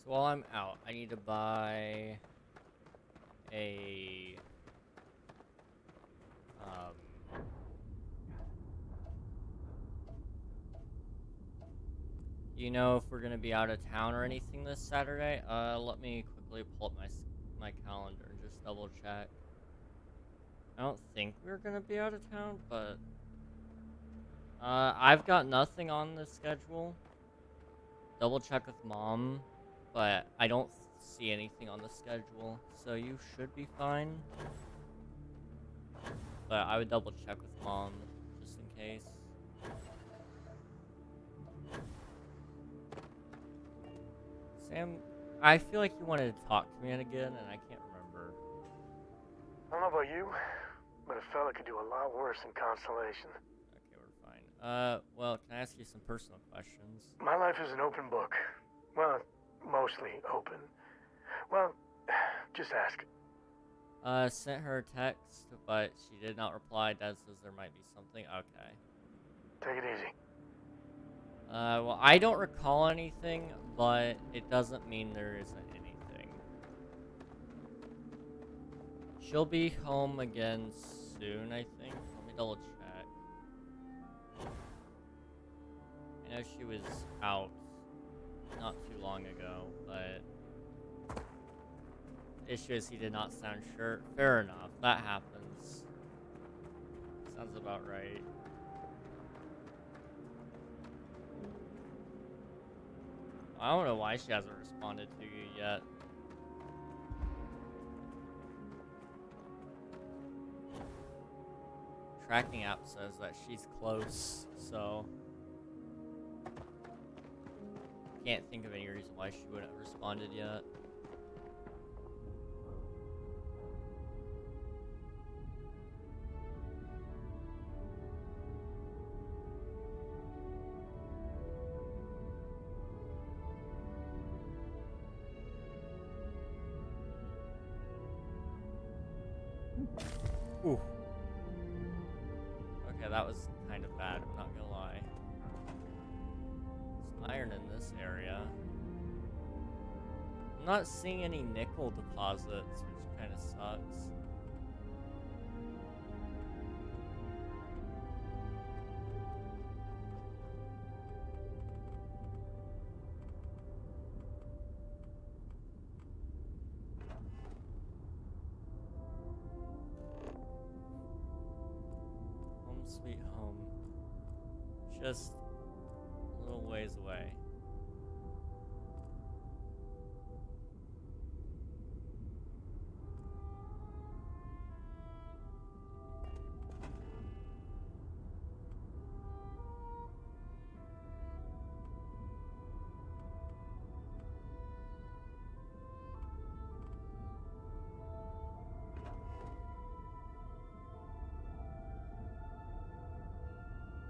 [SPEAKER 1] So while I'm out, I need to buy a you know if we're gonna be out of town or anything this Saturday? Let me quickly pull up my calendar and just double check. I don't think we're gonna be out of town, but I've got nothing on the schedule. Double check with Mom, but I don't see anything on the schedule, so you should be fine. But I would double check with Mom, just in case. Sam, I feel like you wanted to talk to me again, and I can't remember.
[SPEAKER 10] I don't know about you, but a fella could do a lot worse in Constellation.
[SPEAKER 1] Okay, we're fine. Well, can I ask you some personal questions?
[SPEAKER 10] My life is an open book. Well, mostly open. Well, just ask.
[SPEAKER 1] Sent her a text, but she did not reply. Dad says there might be something. Okay.
[SPEAKER 10] Take it easy.
[SPEAKER 1] Well, I don't recall anything, but it doesn't mean there isn't anything. She'll be home again soon, I think. Let me double check. I know she was out not too long ago, but the issue is he did not sound sure. Fair enough, that happens. Sounds about right. I don't know why she hasn't responded to you yet. Tracking app says that she's close, so can't think of any reason why she wouldn't have responded yet. Ooh. Okay, that was kind of bad, I'm not gonna lie. There's iron in this area. I'm not seeing any nickel deposits, which kind of sucks. Sweet home. Just a little ways away.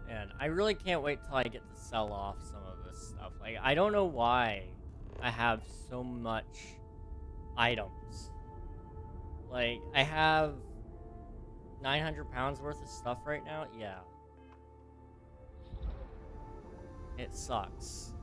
[SPEAKER 1] And I really can't wait till I get to sell off some of this stuff. Like, I don't know why I have so much items. Like, I have 900 pounds worth of stuff right now. Yeah. It sucks.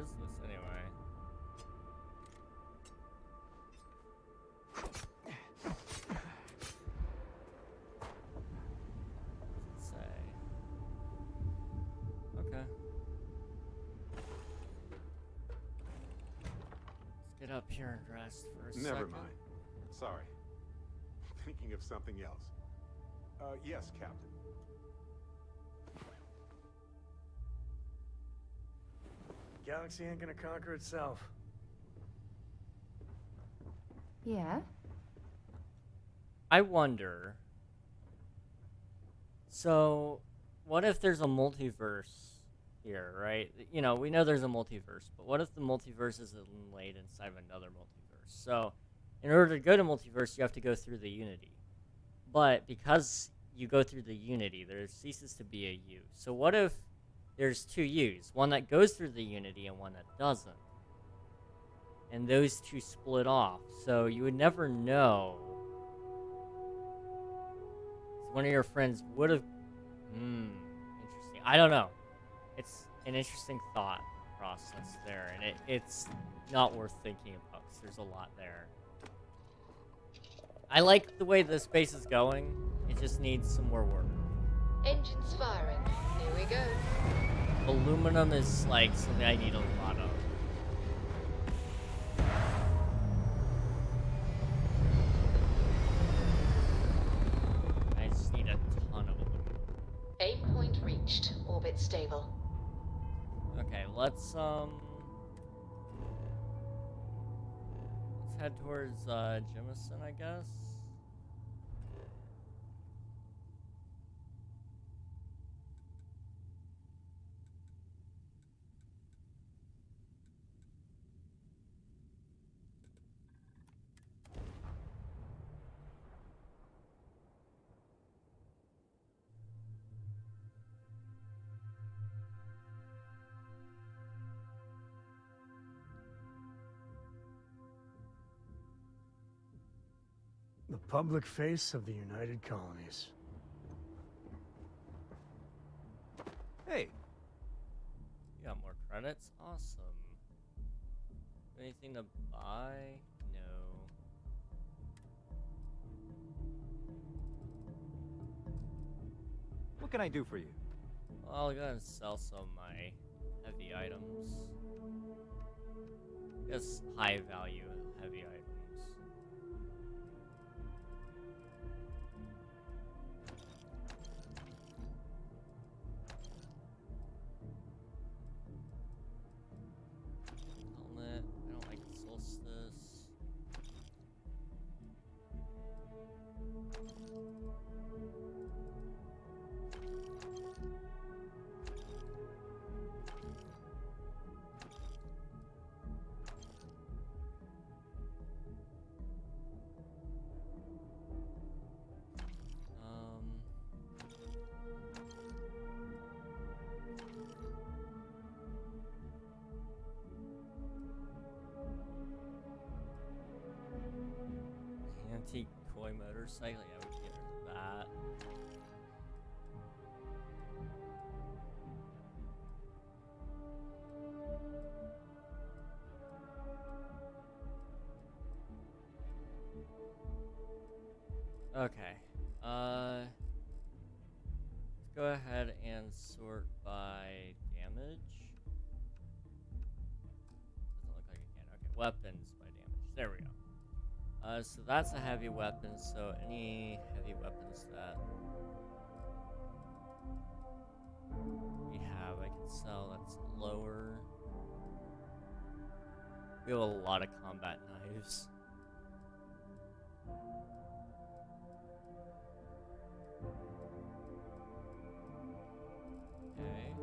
[SPEAKER 1] is this anyway? What does it say? Okay. Let's get up here and rest for a second.
[SPEAKER 7] Never mind. Sorry. Thinking of something else. Yes, Captain.
[SPEAKER 4] Galaxy ain't gonna conquer itself.
[SPEAKER 6] Yeah?
[SPEAKER 1] I wonder. So, what if there's a multiverse here, right? You know, we know there's a multiverse, but what if the multiverse is laid inside of another multiverse? So, in order to go to multiverse, you have to go through the Unity. But because you go through the Unity, there ceases to be a U. So what if there's two U's? One that goes through the Unity and one that doesn't. And those two split off. So you would never know. So one of your friends would have... interesting. I don't know. It's an interesting thought process there. And it's not worth thinking about because there's a lot there. I like the way the space is going. It just needs some more work.
[SPEAKER 3] Engines firing. Here we go.
[SPEAKER 1] Aluminum is like something I need a lot of. I just need a ton of aluminum.
[SPEAKER 3] Aim point reached. Orbit stable.
[SPEAKER 1] Okay, let's head towards Jemison, I guess.
[SPEAKER 4] The public face of the United Colonies.
[SPEAKER 5] Hey,
[SPEAKER 1] You got more credits? Awesome. Anything to buy? No.
[SPEAKER 5] what can I do for you?
[SPEAKER 1] Well, I'll go ahead and sell some of my heavy items. Just high value heavy items. Helmet. I don't like the solstice. Antique toy motorcycle, yeah, we can get rid of that. Okay, let's go ahead and sort by damage. Doesn't look like it can. Okay, weapons by damage. There we go. So that's a heavy weapon, so any heavy weapons that we have, I can sell. That's lower. We have a lot of combat knives. Okay.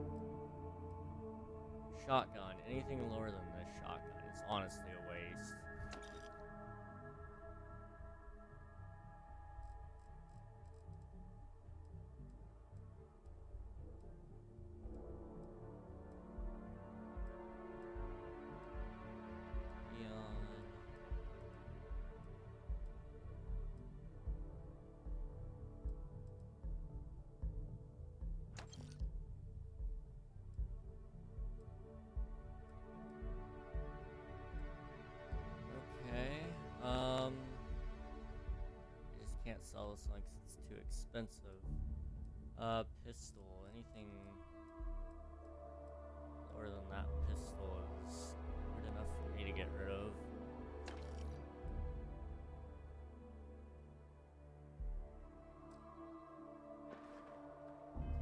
[SPEAKER 1] Shotgun. Anything lower than this shotgun is honestly a waste. sell this one because it's too expensive. Pistol. Anything lower than that pistol is good enough for me to get rid of.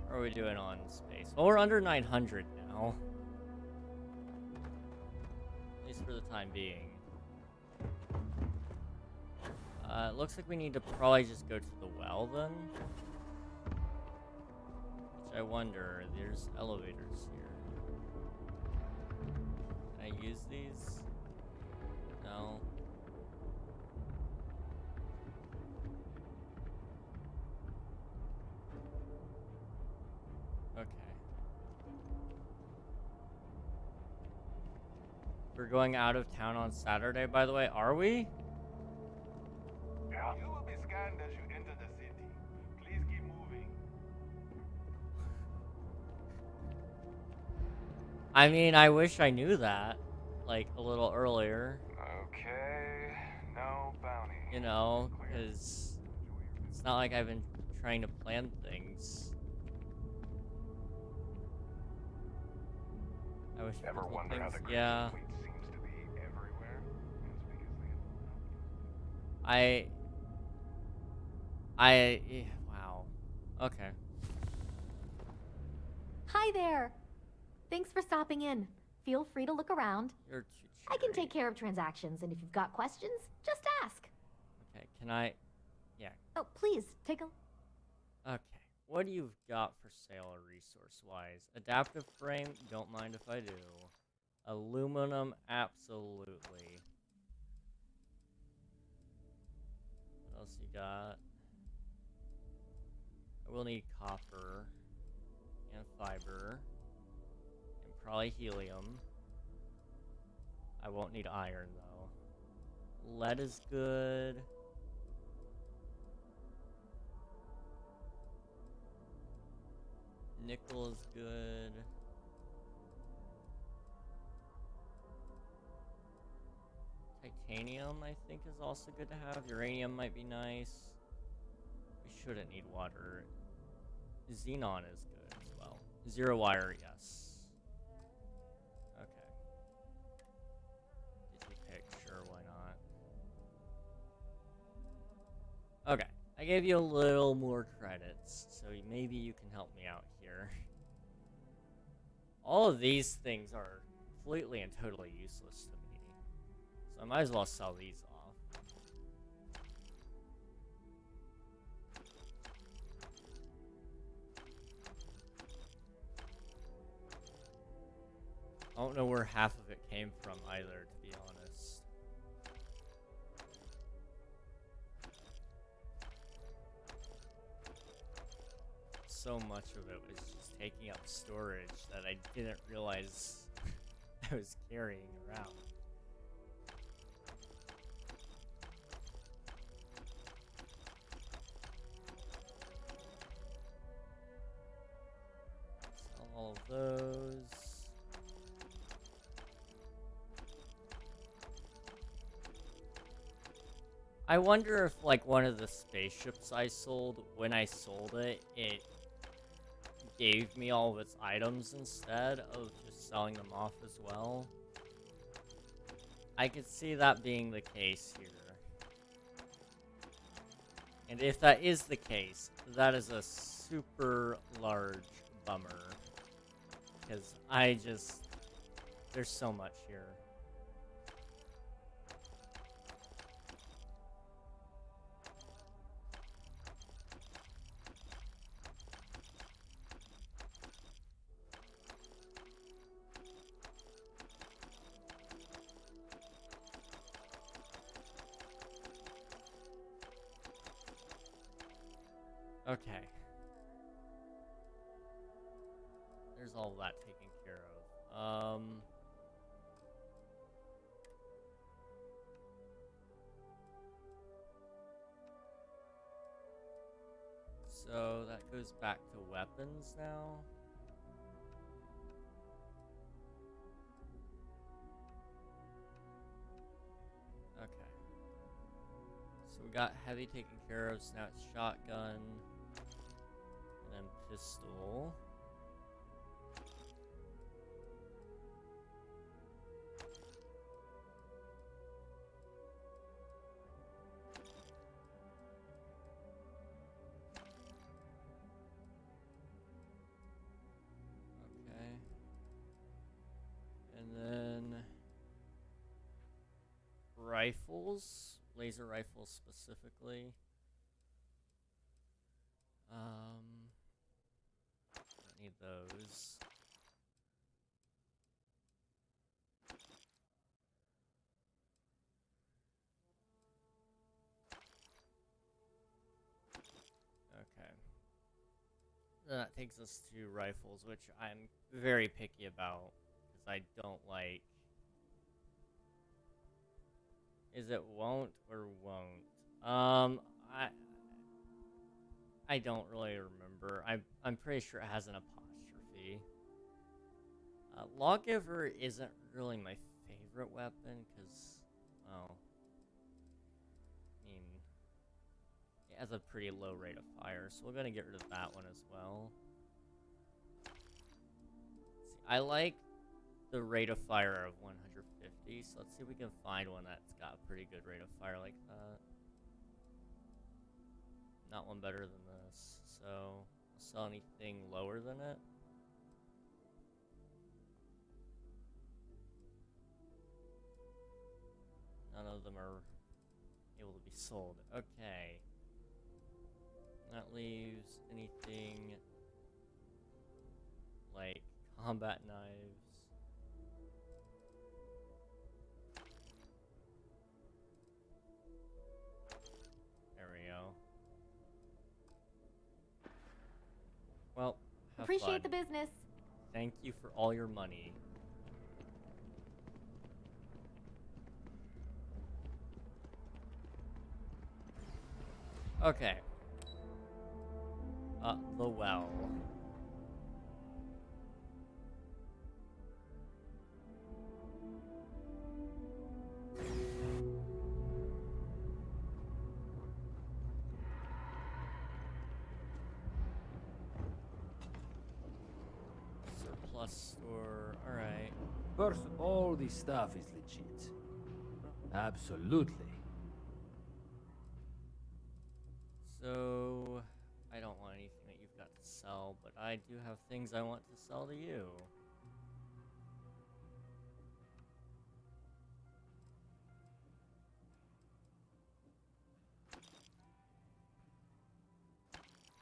[SPEAKER 1] What are we doing on space? Well, we're under 900 now. At least for the time being. It looks like we need to probably just go to the well then. Which I wonder, there's elevators here. Can I use these? No. Okay. We're going out of town on Saturday, by the way, are we?
[SPEAKER 7] Yeah. You will be scanned as you enter the city. Please keep moving.
[SPEAKER 1] I mean, I wish I knew that, like, a little earlier.
[SPEAKER 7] Okay, no bounty.
[SPEAKER 1] You know, because it's not like I've been trying to plan things. I wish
[SPEAKER 7] Ever
[SPEAKER 1] people
[SPEAKER 7] wonder how
[SPEAKER 1] things,
[SPEAKER 7] the cruise
[SPEAKER 1] yeah.
[SPEAKER 7] fleet seems to be everywhere?
[SPEAKER 1] Wow. Okay.
[SPEAKER 11] Hi there. Thanks for stopping in. Feel free to look around.
[SPEAKER 1] You're too
[SPEAKER 11] I can
[SPEAKER 1] cheery.
[SPEAKER 11] take care of transactions, and if you've got questions, just ask.
[SPEAKER 1] Okay, can I? Yeah.
[SPEAKER 11] Oh, please, take a...
[SPEAKER 1] Okay. What do you've got for sale resource-wise? Adaptive frame? Don't mind if I do. Aluminum? Absolutely. What else you got? I will need copper and fiber and probably helium. I won't need iron though. Lead is good. Nickel is good. Titanium, I think, is also good to have. Uranium might be nice. We shouldn't need water. Xenon is good as well. Zero wire, yes. Okay. Did you pick? Sure, why not? Okay. I gave you a little more credits, so maybe you can help me out here. All of these things are completely and totally useless to me. So I might as well sell these off. I don't know where half of it came from either, to be honest. So much of it was just taking up storage that I didn't realize I was carrying around. Sell all of those. I wonder if, like, one of the spaceships I sold, when I sold it, it gave me all of its items instead of just selling them off as well. I could see that being the case here. And if that is the case, that is a super large bummer. Because there's so much here. Okay. There's all that taken care of. So that goes back to weapons now. Okay. So we got heavy taken care of, so now it's shotgun, and then pistol. Okay. And then rifles, laser rifles specifically. Don't need those. Okay. Then that takes us to rifles, which I'm very picky about, because I don't like... Is it won't or won't? I don't really remember. I'm pretty sure it has an apostrophe. Lawgiver isn't really my favorite weapon, because, well, I mean, it has a pretty low rate of fire, so we're gonna get rid of that one as well. See, I like the rate of fire of 150, so let's see if we can find one that's got a pretty good rate of fire like that. Not one better than this, so I'll sell anything lower than it. None of them are able to be sold. Okay. That leaves anything like combat knives. There we go. Well, have
[SPEAKER 11] Appreciate
[SPEAKER 1] fun.
[SPEAKER 11] the business.
[SPEAKER 1] Thank you for all your money. Okay. The well. Surplus store, alright.
[SPEAKER 12] First, all this stuff is legit. Absolutely.
[SPEAKER 1] So, I don't want anything that you've got to sell, but I do have things I want to sell to you.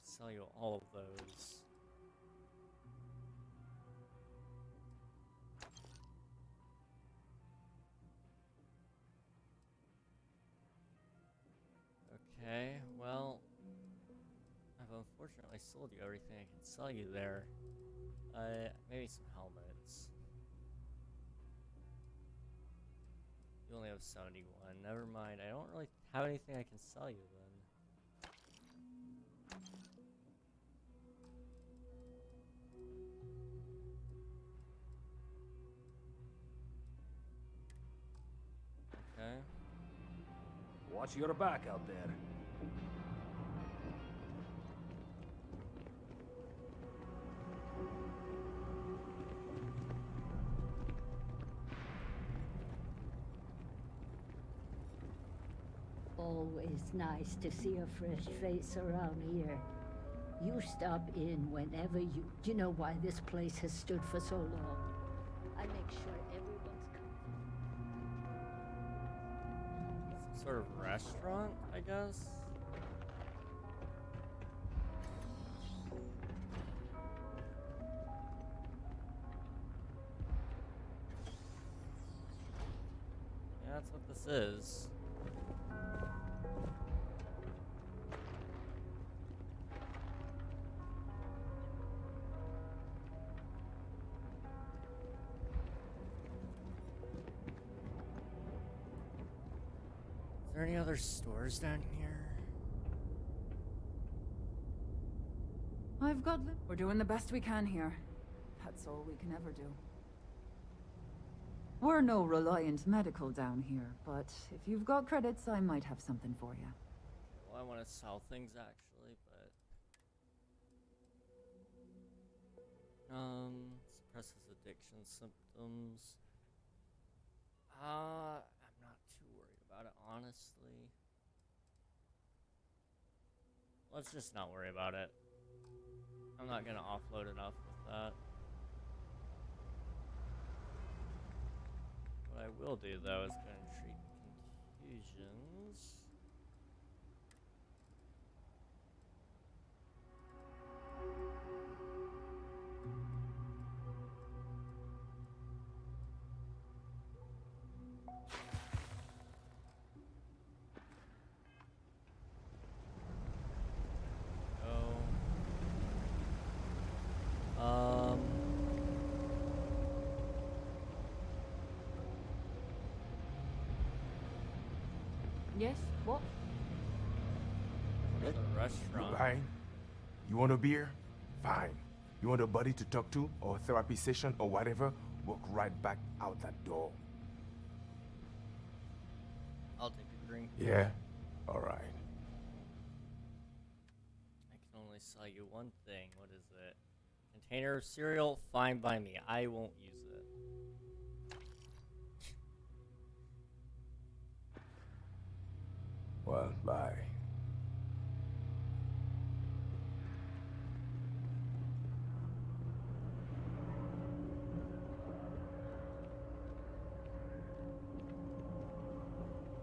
[SPEAKER 1] Sell you all of those. Okay, well, I've unfortunately sold you everything I can sell you there. Maybe some helmets. You only have 71. Never mind. I don't really have anything I can sell you then. Okay.
[SPEAKER 12] Watch your back out there.
[SPEAKER 13] Always nice to see a fresh face around here. You stop in whenever you... Do you know why this place has stood for so long? I make sure everyone's comfortable.
[SPEAKER 1] Some sort of restaurant, I guess? Yeah, that's what this is. Is there any other stores down here?
[SPEAKER 6] I've got... We're doing the best we can here. That's all we can ever do. We're no Reliant Medical down here, but if you've got credits, I might have something for you.
[SPEAKER 1] I want to sell things actually, but suppresses addiction symptoms. I'm not too worried about it, honestly. Let's just not worry about it. I'm not gonna offload enough with that. What I will do though is go and treat contusions.
[SPEAKER 6] Yes? What?
[SPEAKER 1] The restaurant.
[SPEAKER 14] Fine. You want a beer? Fine. You want a buddy to talk to, or a therapy session, or whatever? Walk right back out that door.
[SPEAKER 1] I'll take a drink.
[SPEAKER 14] Yeah? Alright.
[SPEAKER 1] I can only sell you one thing. What is it? Container of cereal? Fine by me. I won't use it.
[SPEAKER 14] Well, bye.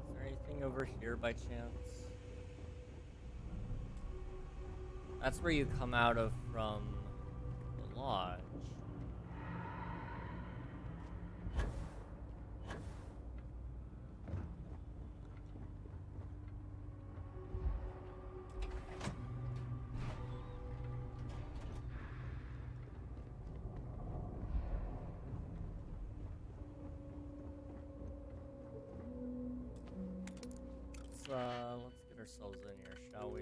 [SPEAKER 1] Is there anything over here by chance? That's where you come out of from the lodge. Let's get ourselves in here, shall we?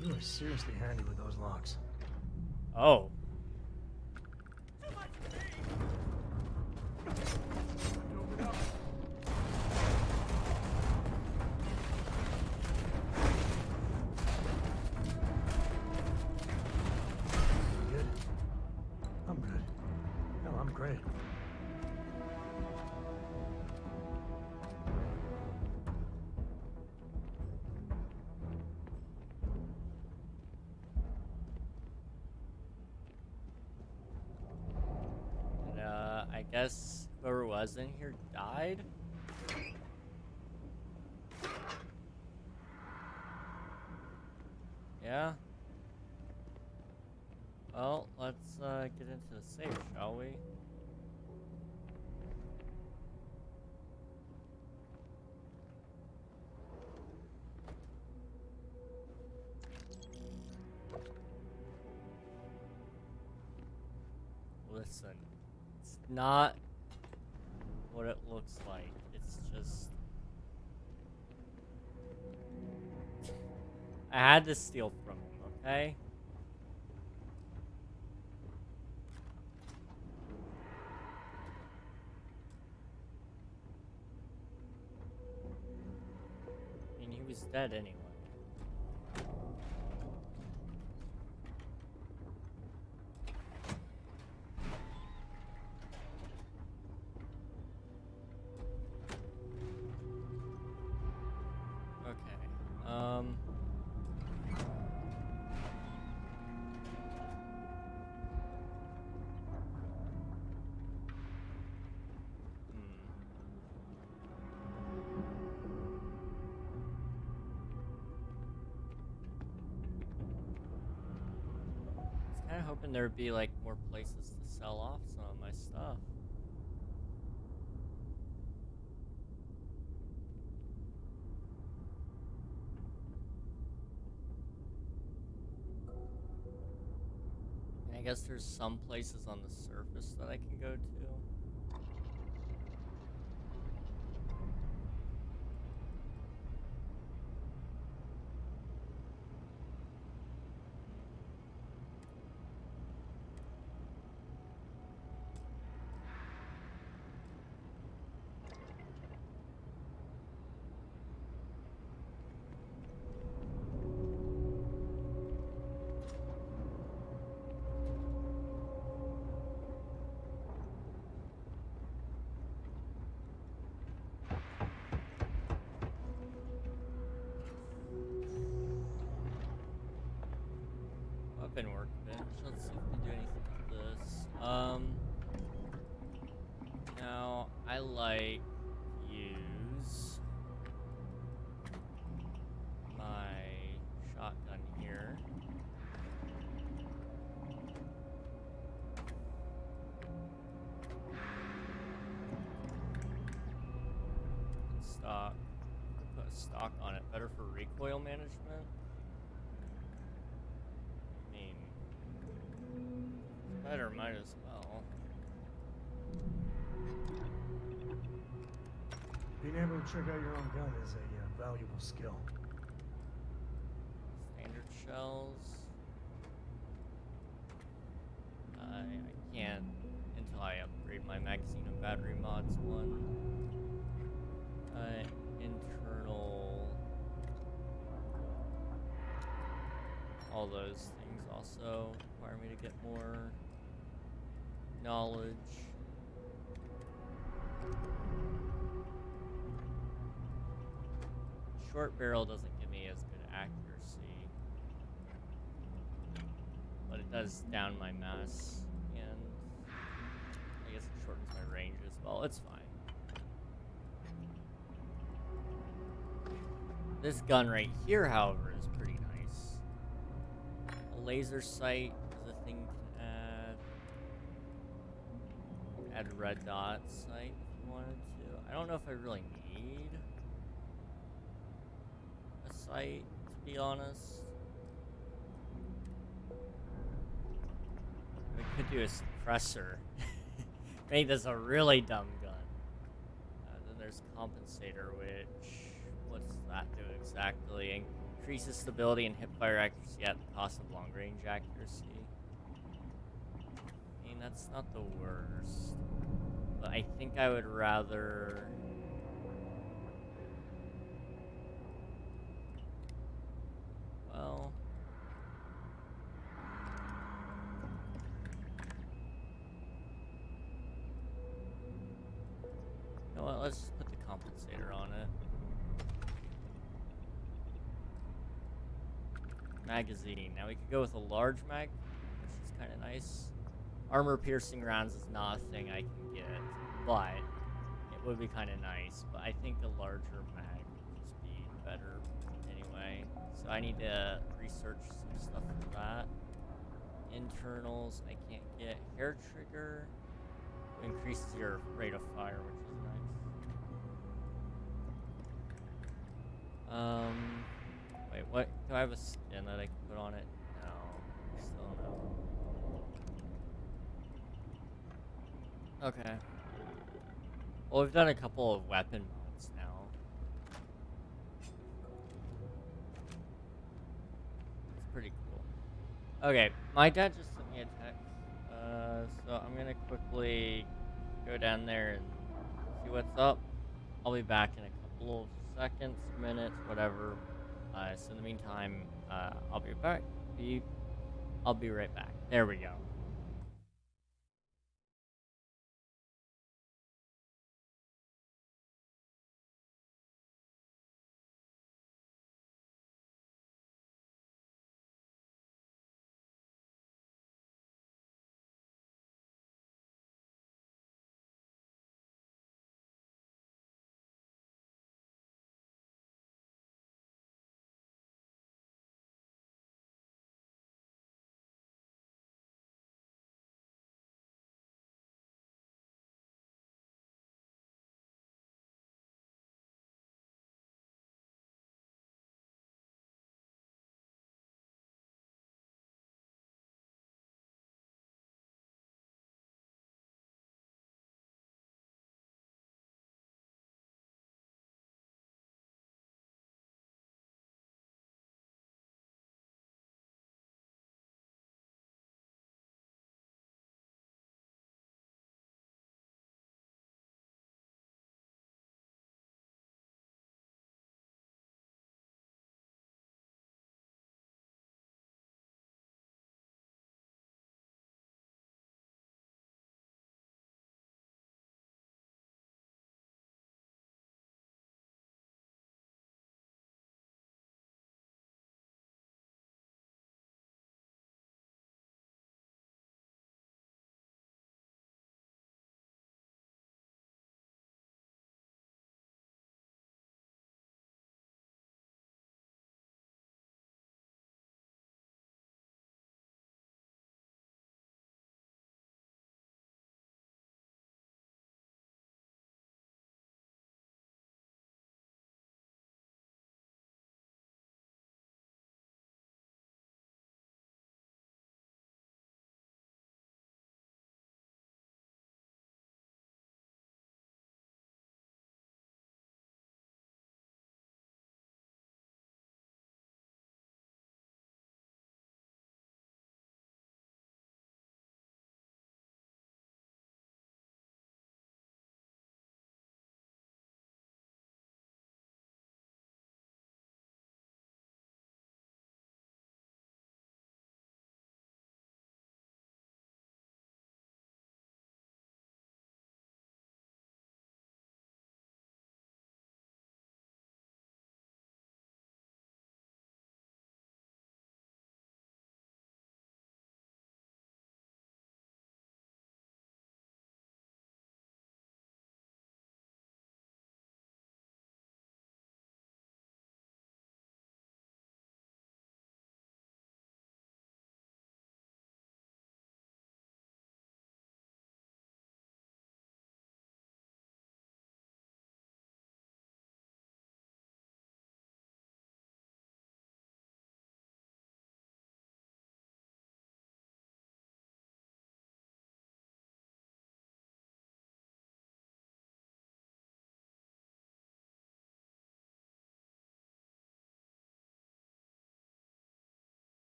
[SPEAKER 4] You are seriously handy with those locks.
[SPEAKER 1] Oh.
[SPEAKER 4] Good? I'm good. No, I'm great.
[SPEAKER 1] I guess whoever was in here died. Yeah. Well, let's get into the safe, shall we? Listen, it's not what it looks like. It's just... I had to steal from him, okay? I mean, he was dead anyway. I was kinda hoping there'd be like more places to sell off some of my stuff. And I guess there's some places on the surface that I can go to. weapon workbench. Let's see if we can do anything with this. Now I like to use my shotgun here. Stock. Put a stock on it. Better for recoil management. I mean, better, might as well.
[SPEAKER 4] Being able to trick out your own gun is a valuable skill.
[SPEAKER 1] Standard shells. I can't until I upgrade my magazine and battery mods one. Internal. All those things also require me to get more knowledge. Short barrel doesn't give me as good accuracy, but it does down my mass, and I guess it shortens my range as well. It's fine. This gun right here, however, is pretty nice. A laser sight is a thing you can add. Add a red dot sight if you wanted to. I don't know if I really need a sight, to be honest. We could do a suppressor. Make this a really dumb gun. Then there's compensator, which, what's that do exactly? Increases stability and hipfire accuracy at the cost of long-range accuracy. I mean, that's not the worst. But I think I would rather... Well... You know what, let's just put the compensator on it. Magazine. Now we could go with a large mag, which is kind of nice. Armor-piercing rounds is not a thing I can get, but it would be kind of nice. But I think a larger mag would just be better anyway. So I need to research some stuff for that. Internals, I can't get. Hair trigger increases your rate of fire, which is nice. Wait, what? Do I have a skin that I can put on it? No. Still no. Okay. Well, we've done a couple of weapon mods now. It's pretty cool. Okay, my dad just sent me a text. So I'm gonna quickly go down there and see what's up. I'll be back in a couple of seconds, minutes, whatever. So in the meantime, I'll be back. I'll be right back. There we go.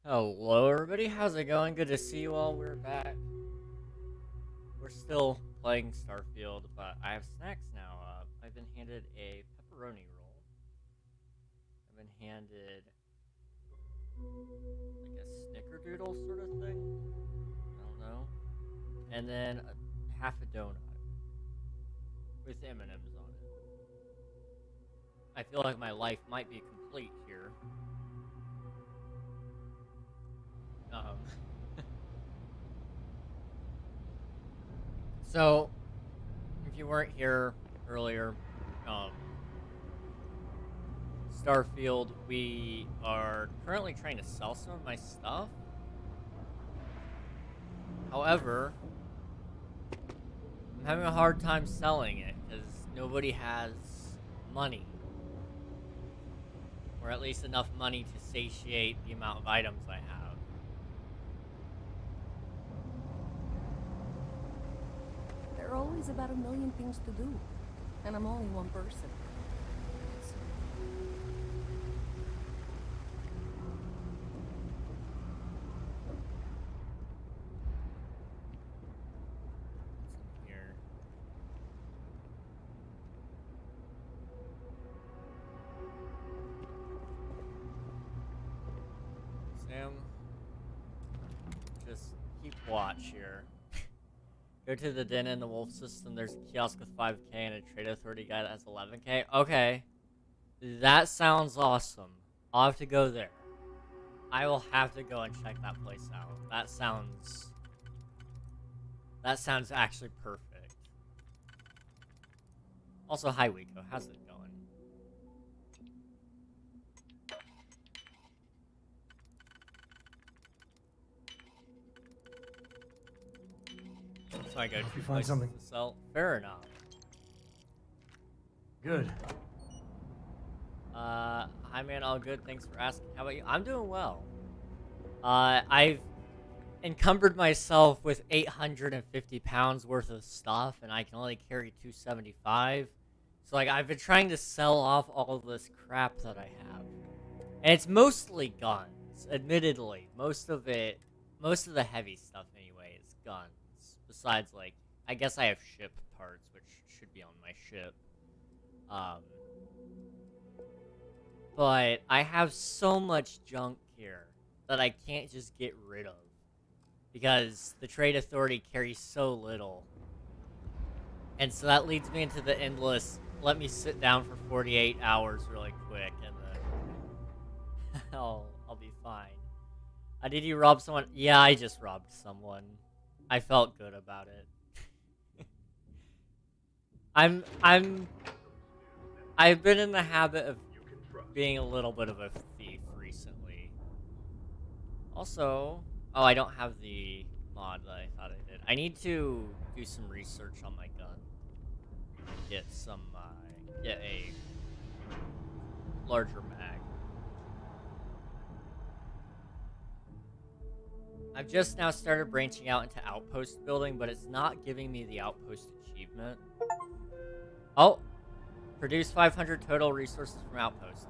[SPEAKER 1] Hello everybody, how's it going? Good to see you all. We're back. We're still playing Starfield, but I have snacks now. I've been handed a pepperoni roll. I've been handed like a snickerdoodle sort of thing. I don't know. And then half a donut with M&Ms on it. I feel like my life might be complete here. So, if you weren't here earlier, Starfield, we are currently trying to sell some of my stuff. However, I'm having a hard time selling it because nobody has money. Or at least enough money to satiate the amount of items I have.
[SPEAKER 15] There are always about a million things to do, and I'm only one person.
[SPEAKER 1] Here. Sam, just keep watch here. Go to the den in the wolf system. There's a kiosk with 5k and a trade authority guy that has 11k. Okay. That sounds awesome. I'll have to go there. I will have to go and check that place out. That sounds actually perfect. Also, hi Wiko. How's it going? So I go
[SPEAKER 4] Hope
[SPEAKER 1] to
[SPEAKER 4] you find
[SPEAKER 1] places
[SPEAKER 4] something.
[SPEAKER 1] to sell. Fair enough.
[SPEAKER 4] Good.
[SPEAKER 1] Hi man, all good. Thanks for asking. How about you? I'm doing well. I've encumbered myself with 850 pounds worth of stuff, and I can only carry 275. So like, I've been trying to sell off all of this crap that I have, and it's mostly guns. Admittedly, most of the heavy stuff anyway is guns. Besides, like, I guess I have ship parts, which should be on my ship. But I have so much junk here that I can't just get rid of. Because the trade authority carries so little. And so that leads me into the endless, let me sit down for 48 hours really quick, and then I'll be fine. Did you rob someone? Yeah, I just robbed someone. I felt good about it. I've been in the habit of being a little bit of a thief recently. Also, oh, I don't have the mod that I thought I did. I need to do some research on my gun. Get some, get a larger mag. I've just now started branching out into outpost building, but it's not giving me the outpost achievement. Oh, produce 500 total resources from outposts.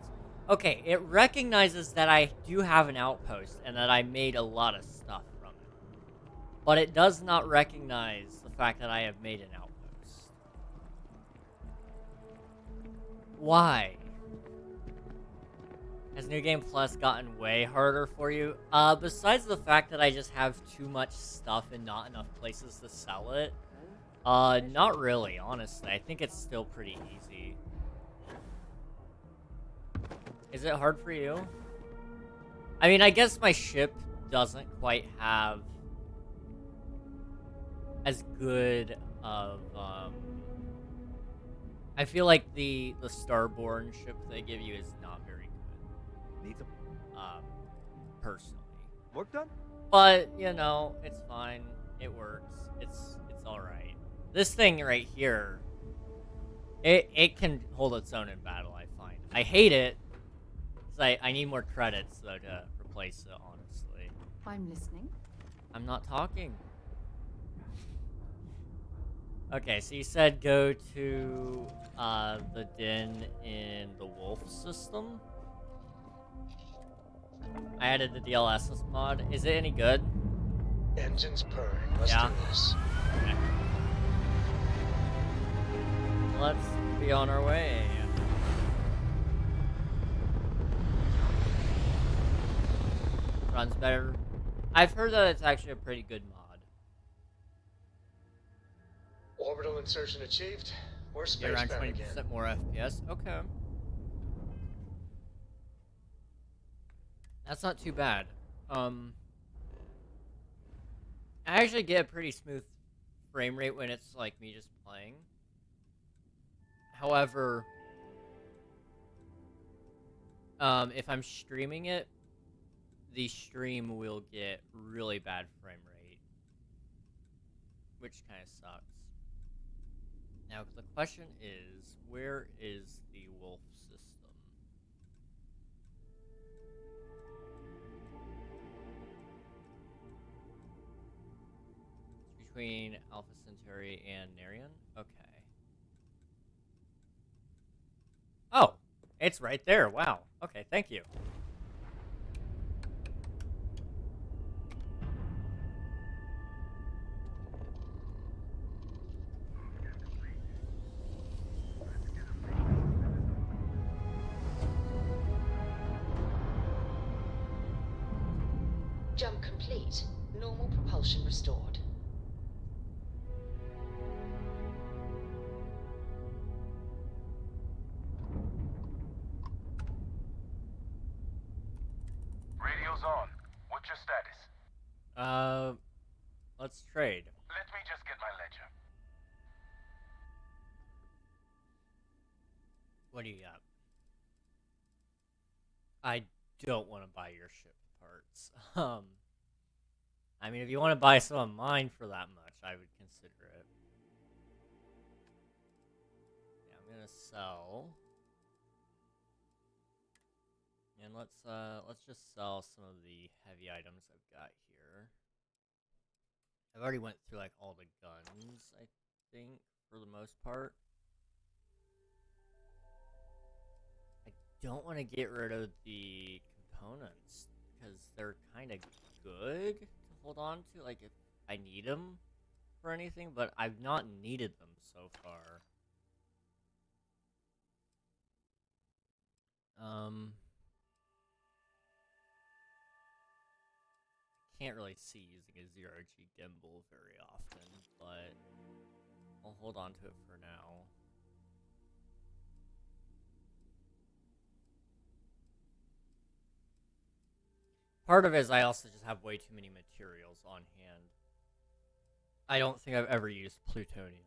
[SPEAKER 1] Okay, it recognizes that I do have an outpost and that I made a lot of stuff from it. But it does not recognize the fact that I have made an outpost. Why? Has New Game Plus gotten way harder for you? Besides the fact that I just have too much stuff and not enough places to sell it, not really, honestly. I think it's still pretty easy. Is it hard for you? I mean, I guess my ship doesn't quite have as good of, I feel like the Starborn ship they give you is not very good.
[SPEAKER 5] Need some
[SPEAKER 1] personally.
[SPEAKER 5] work done?
[SPEAKER 1] But, you know, it's fine. It works. It's alright. This thing right here, it can hold its own in battle, I find. I hate it. I need more credits, though, to replace it, honestly.
[SPEAKER 6] I'm listening.
[SPEAKER 1] I'm not talking. Okay, so you said go to the den in the wolf system? I added the DLSS mod. Is it any good?
[SPEAKER 8] Engines purring. Let's do this.
[SPEAKER 1] Okay. Let's be on our way. Runs better. I've heard that it's actually a pretty good mod.
[SPEAKER 8] Orbital insertion achieved. We're
[SPEAKER 1] Get around
[SPEAKER 8] spacefaring
[SPEAKER 1] 20%
[SPEAKER 8] again.
[SPEAKER 1] more FPS. Okay. That's not too bad. I actually get a pretty smooth frame rate when it's like me just playing. However, if I'm streaming it, the stream will get really bad frame rate, which kind of sucks. Now, the question is, where is the wolf system? It's between Alpha Centauri and Narian? Okay. Oh, it's right there. Wow. Okay, thank you.
[SPEAKER 3] Jump complete. Normal propulsion restored.
[SPEAKER 16] Radio's on. What's your status?
[SPEAKER 1] Let's trade.
[SPEAKER 16] Let me just get my ledger.
[SPEAKER 1] What do you got? I don't want to buy your ship parts. I mean, if you want to buy some of mine for that much, I would consider it. Yeah, I'm gonna sell. And let's just sell some of the heavy items I've got here. I've already went through like all the guns, I think, for the most part. I don't want to get rid of the components because they're kind of good to hold on to, like if I need them for anything, but I've not needed them so far. Can't really see using a zero-G gimbal very often, but I'll hold on to it for now. Part of it is I also just have way too many materials on hand. I don't think I've ever used plutonium,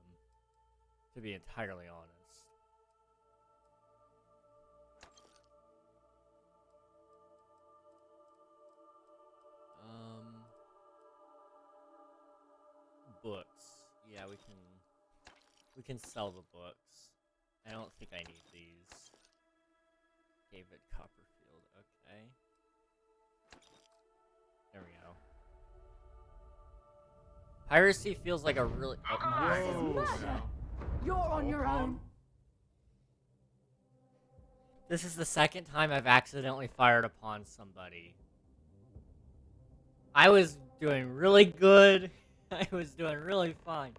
[SPEAKER 1] to be entirely honest. Books. Yeah, we can sell the books. I don't think I need these. David Copperfield, okay. There we go. Piracy feels like a really...
[SPEAKER 6] Whoa. You're on your own.
[SPEAKER 1] This is the second time I've accidentally fired upon somebody. I was doing really good. I was doing really fine.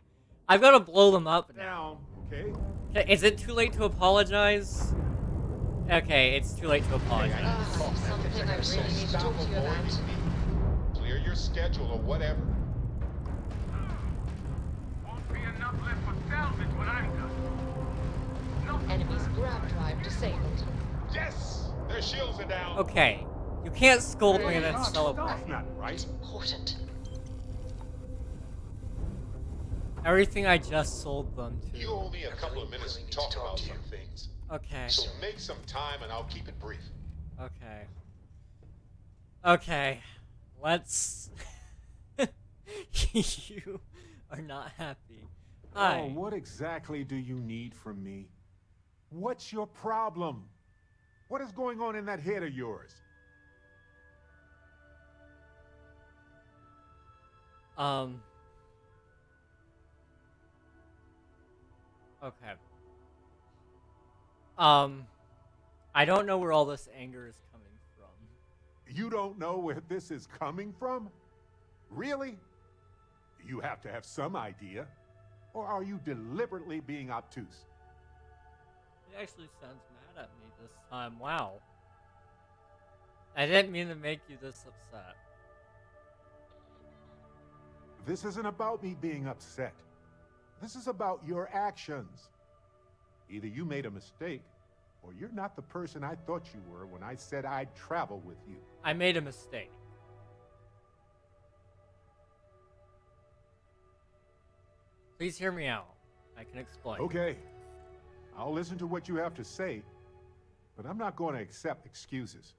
[SPEAKER 1] I've got to blow them up now.
[SPEAKER 7] Okay.
[SPEAKER 1] Is it too late to apologize? Okay, it's too late to apologize.
[SPEAKER 3] Something I really need to talk to you about.
[SPEAKER 7] Clear your schedule or whatever.
[SPEAKER 16] Won't be enough left for salvage when I'm done.
[SPEAKER 3] Enemy's grab drive disabled.
[SPEAKER 7] Yes! Their shields are down.
[SPEAKER 1] Okay, you can't scold me and then celebrate.
[SPEAKER 7] That's not right.
[SPEAKER 3] Important.
[SPEAKER 1] Everything I just sold them to.
[SPEAKER 7] You owe me a couple of minutes to talk about some things.
[SPEAKER 1] Okay.
[SPEAKER 7] So make some time and I'll keep it brief.
[SPEAKER 1] Okay. Okay. Let's... You are not happy. Hi.
[SPEAKER 7] Oh, what exactly do you need from me? What's your problem? What is going on in that head of yours?
[SPEAKER 1] Okay. I don't know where all this anger is coming from.
[SPEAKER 7] You don't know where this is coming from? Really? You have to have some idea. Or are you deliberately being obtuse?
[SPEAKER 1] He actually sounds mad at me this time. Wow. I didn't mean to make you this upset.
[SPEAKER 7] This isn't about me being upset. This is about your actions. Either you made a mistake, or you're not the person I thought you were when I said I'd travel with you.
[SPEAKER 1] I made a mistake. Please hear me out. I can explain.
[SPEAKER 7] Okay. I'll listen to what you have to say, but I'm not going to accept excuses.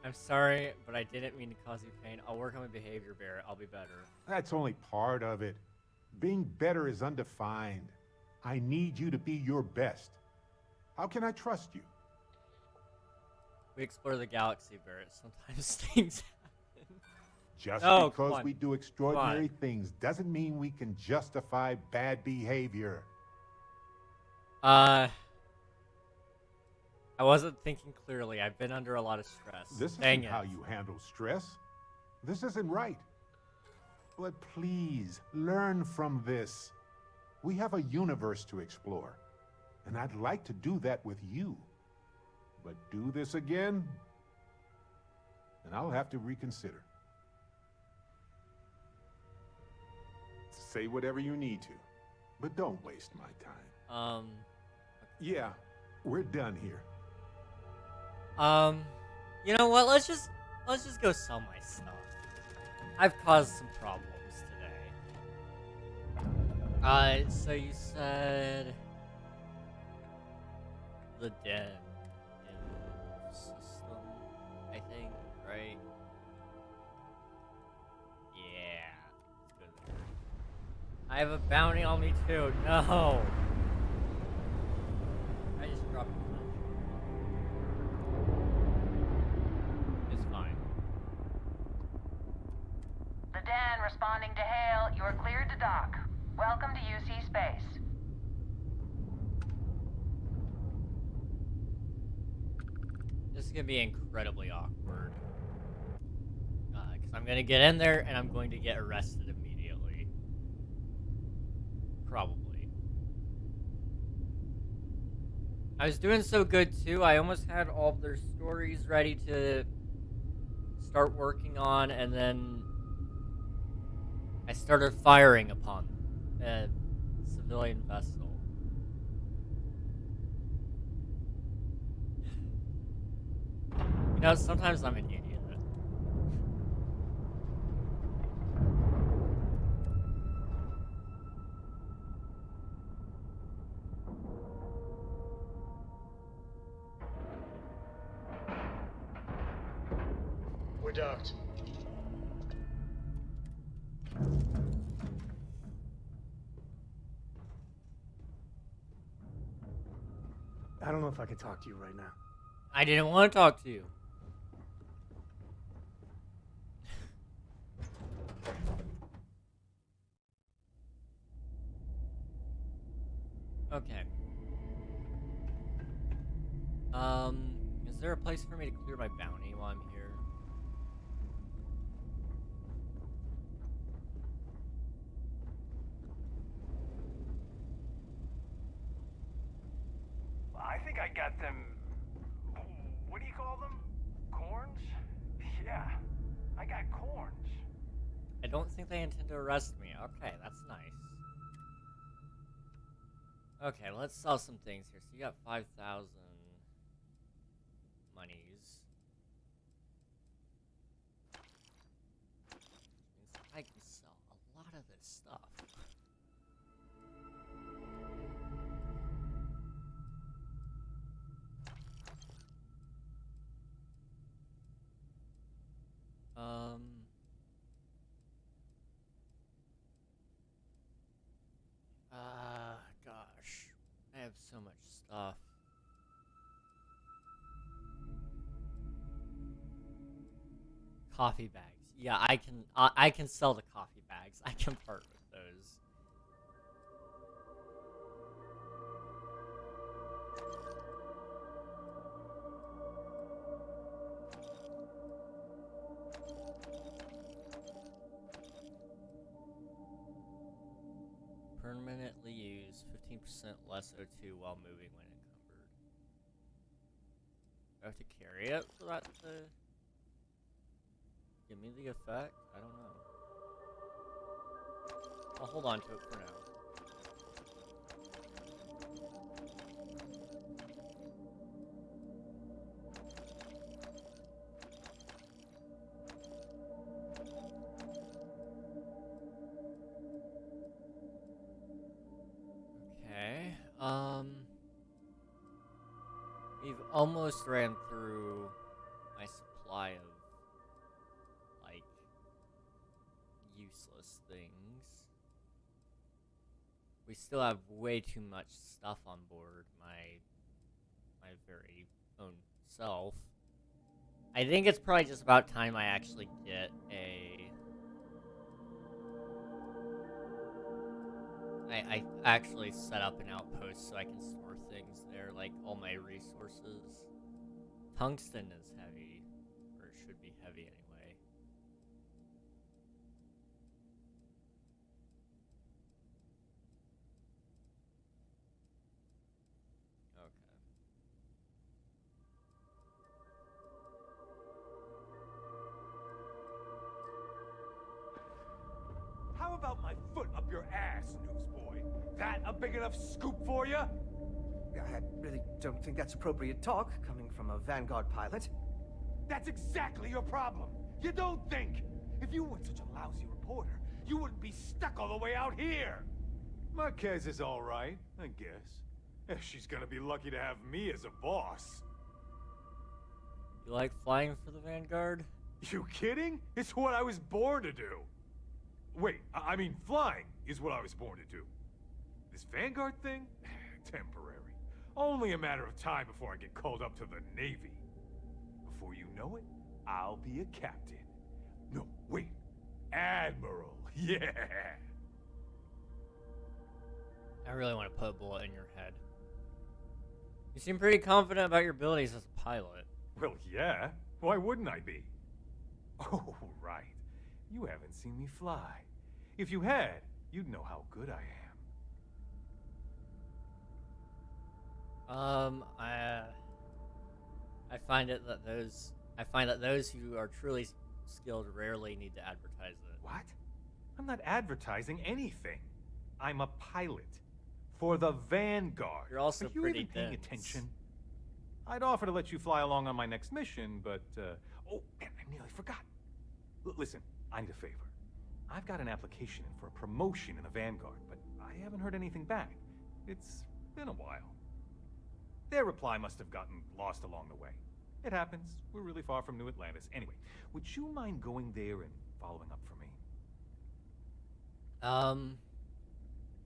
[SPEAKER 1] I'm sorry, but I didn't mean to cause you pain. I'll work on my behavior, Barrett. I'll be better.
[SPEAKER 7] That's only part of it. Being better is undefined. I need you to be your best. How can I trust you?
[SPEAKER 1] We explore the galaxy, Barrett. Sometimes things happen.
[SPEAKER 7] Just
[SPEAKER 1] No,
[SPEAKER 7] because we do extraordinary things doesn't mean we can justify bad behavior.
[SPEAKER 1] I wasn't thinking clearly. I've been under a lot of stress.
[SPEAKER 7] This isn't how you handle stress. This isn't right. But please, learn from this. We have a universe to explore, and I'd like to do that with you. But do this again, and I'll have to reconsider. Say whatever you need to, but don't waste my time. Yeah, we're done here.
[SPEAKER 1] You know what? Let's just go sell my stuff. I've caused some problems today. So you said the den in system, I think, right? Yeah, let's go there. I have a bounty on me too. No. I just dropped it. It's fine.
[SPEAKER 9] The Den responding to hail. You are cleared to dock. Welcome to UC space.
[SPEAKER 1] This is gonna be incredibly awkward. Because I'm gonna get in there and I'm going to get arrested immediately. Probably. I was doing so good too. I almost had all of their stories ready to start working on, and then I started firing upon a civilian vessel. You know, sometimes I'm an idiot.
[SPEAKER 8] We're docked.
[SPEAKER 4] I don't know if I can talk to you right now.
[SPEAKER 1] I didn't want to talk to you. Okay. Is there a place for me to clear my bounty while I'm here?
[SPEAKER 10] I think I got them. What do you call them? Corns? Yeah, I got corns.
[SPEAKER 1] I don't think they intend to arrest me. Okay, that's nice. Okay, let's sell some things here. So you got 5,000 monies. Means I can sell a lot of this stuff. Gosh, I have so much stuff. Coffee bags. Yeah, I can sell the coffee bags. I can part with those. Permanently use 15% less O2 while moving when encumbered. Do I have to carry it for that to give me the effect? I don't know. I'll hold on to it for now. We've almost ran through my supply of, like, useless things. We still have way too much stuff on board, my very own self. I think it's probably just about time I actually get I actually set up an outpost so I can store things there, like all my resources. Tungsten is heavy, or it should be heavy anyway. Okay.
[SPEAKER 17] How about my foot up your ass, newsboy? That a big enough scoop for you?
[SPEAKER 5] I really don't think that's appropriate talk, coming from a Vanguard pilot.
[SPEAKER 17] That's exactly your problem. You don't think. If you weren't such a lousy reporter, you wouldn't be stuck all the way out here. Marquez is all right, I guess. She's gonna be lucky to have me as a boss.
[SPEAKER 1] You like flying for the Vanguard?
[SPEAKER 17] You kidding? It's what I was born to do. Wait, I mean flying is what I was born to do. This Vanguard thing? Temporary. Only a matter of time before I get called up to the Navy. Before you know it, I'll be a captain. No, wait. Admiral. Yeah.
[SPEAKER 1] I really want to put a bullet in your head. You seem pretty confident about your abilities as a pilot.
[SPEAKER 17] Well, yeah. Why wouldn't I be? Oh, right. You haven't seen me fly. If you had, you'd know how good I am.
[SPEAKER 1] I find that those who are truly skilled rarely need to advertise it.
[SPEAKER 17] What? I'm not advertising anything. I'm a pilot for the Vanguard.
[SPEAKER 1] You're also
[SPEAKER 17] Are you
[SPEAKER 1] pretty
[SPEAKER 17] even paying
[SPEAKER 1] dense.
[SPEAKER 17] attention? I'd offer to let you fly along on my next mission, but oh, man, I nearly forgot. Listen, I need a favor. I've got an application in for a promotion in the Vanguard, but I haven't heard anything back. It's been a while. Their reply must have gotten lost along the way. It happens. We're really far from New Atlantis. Anyway, would you mind going there and following up for me?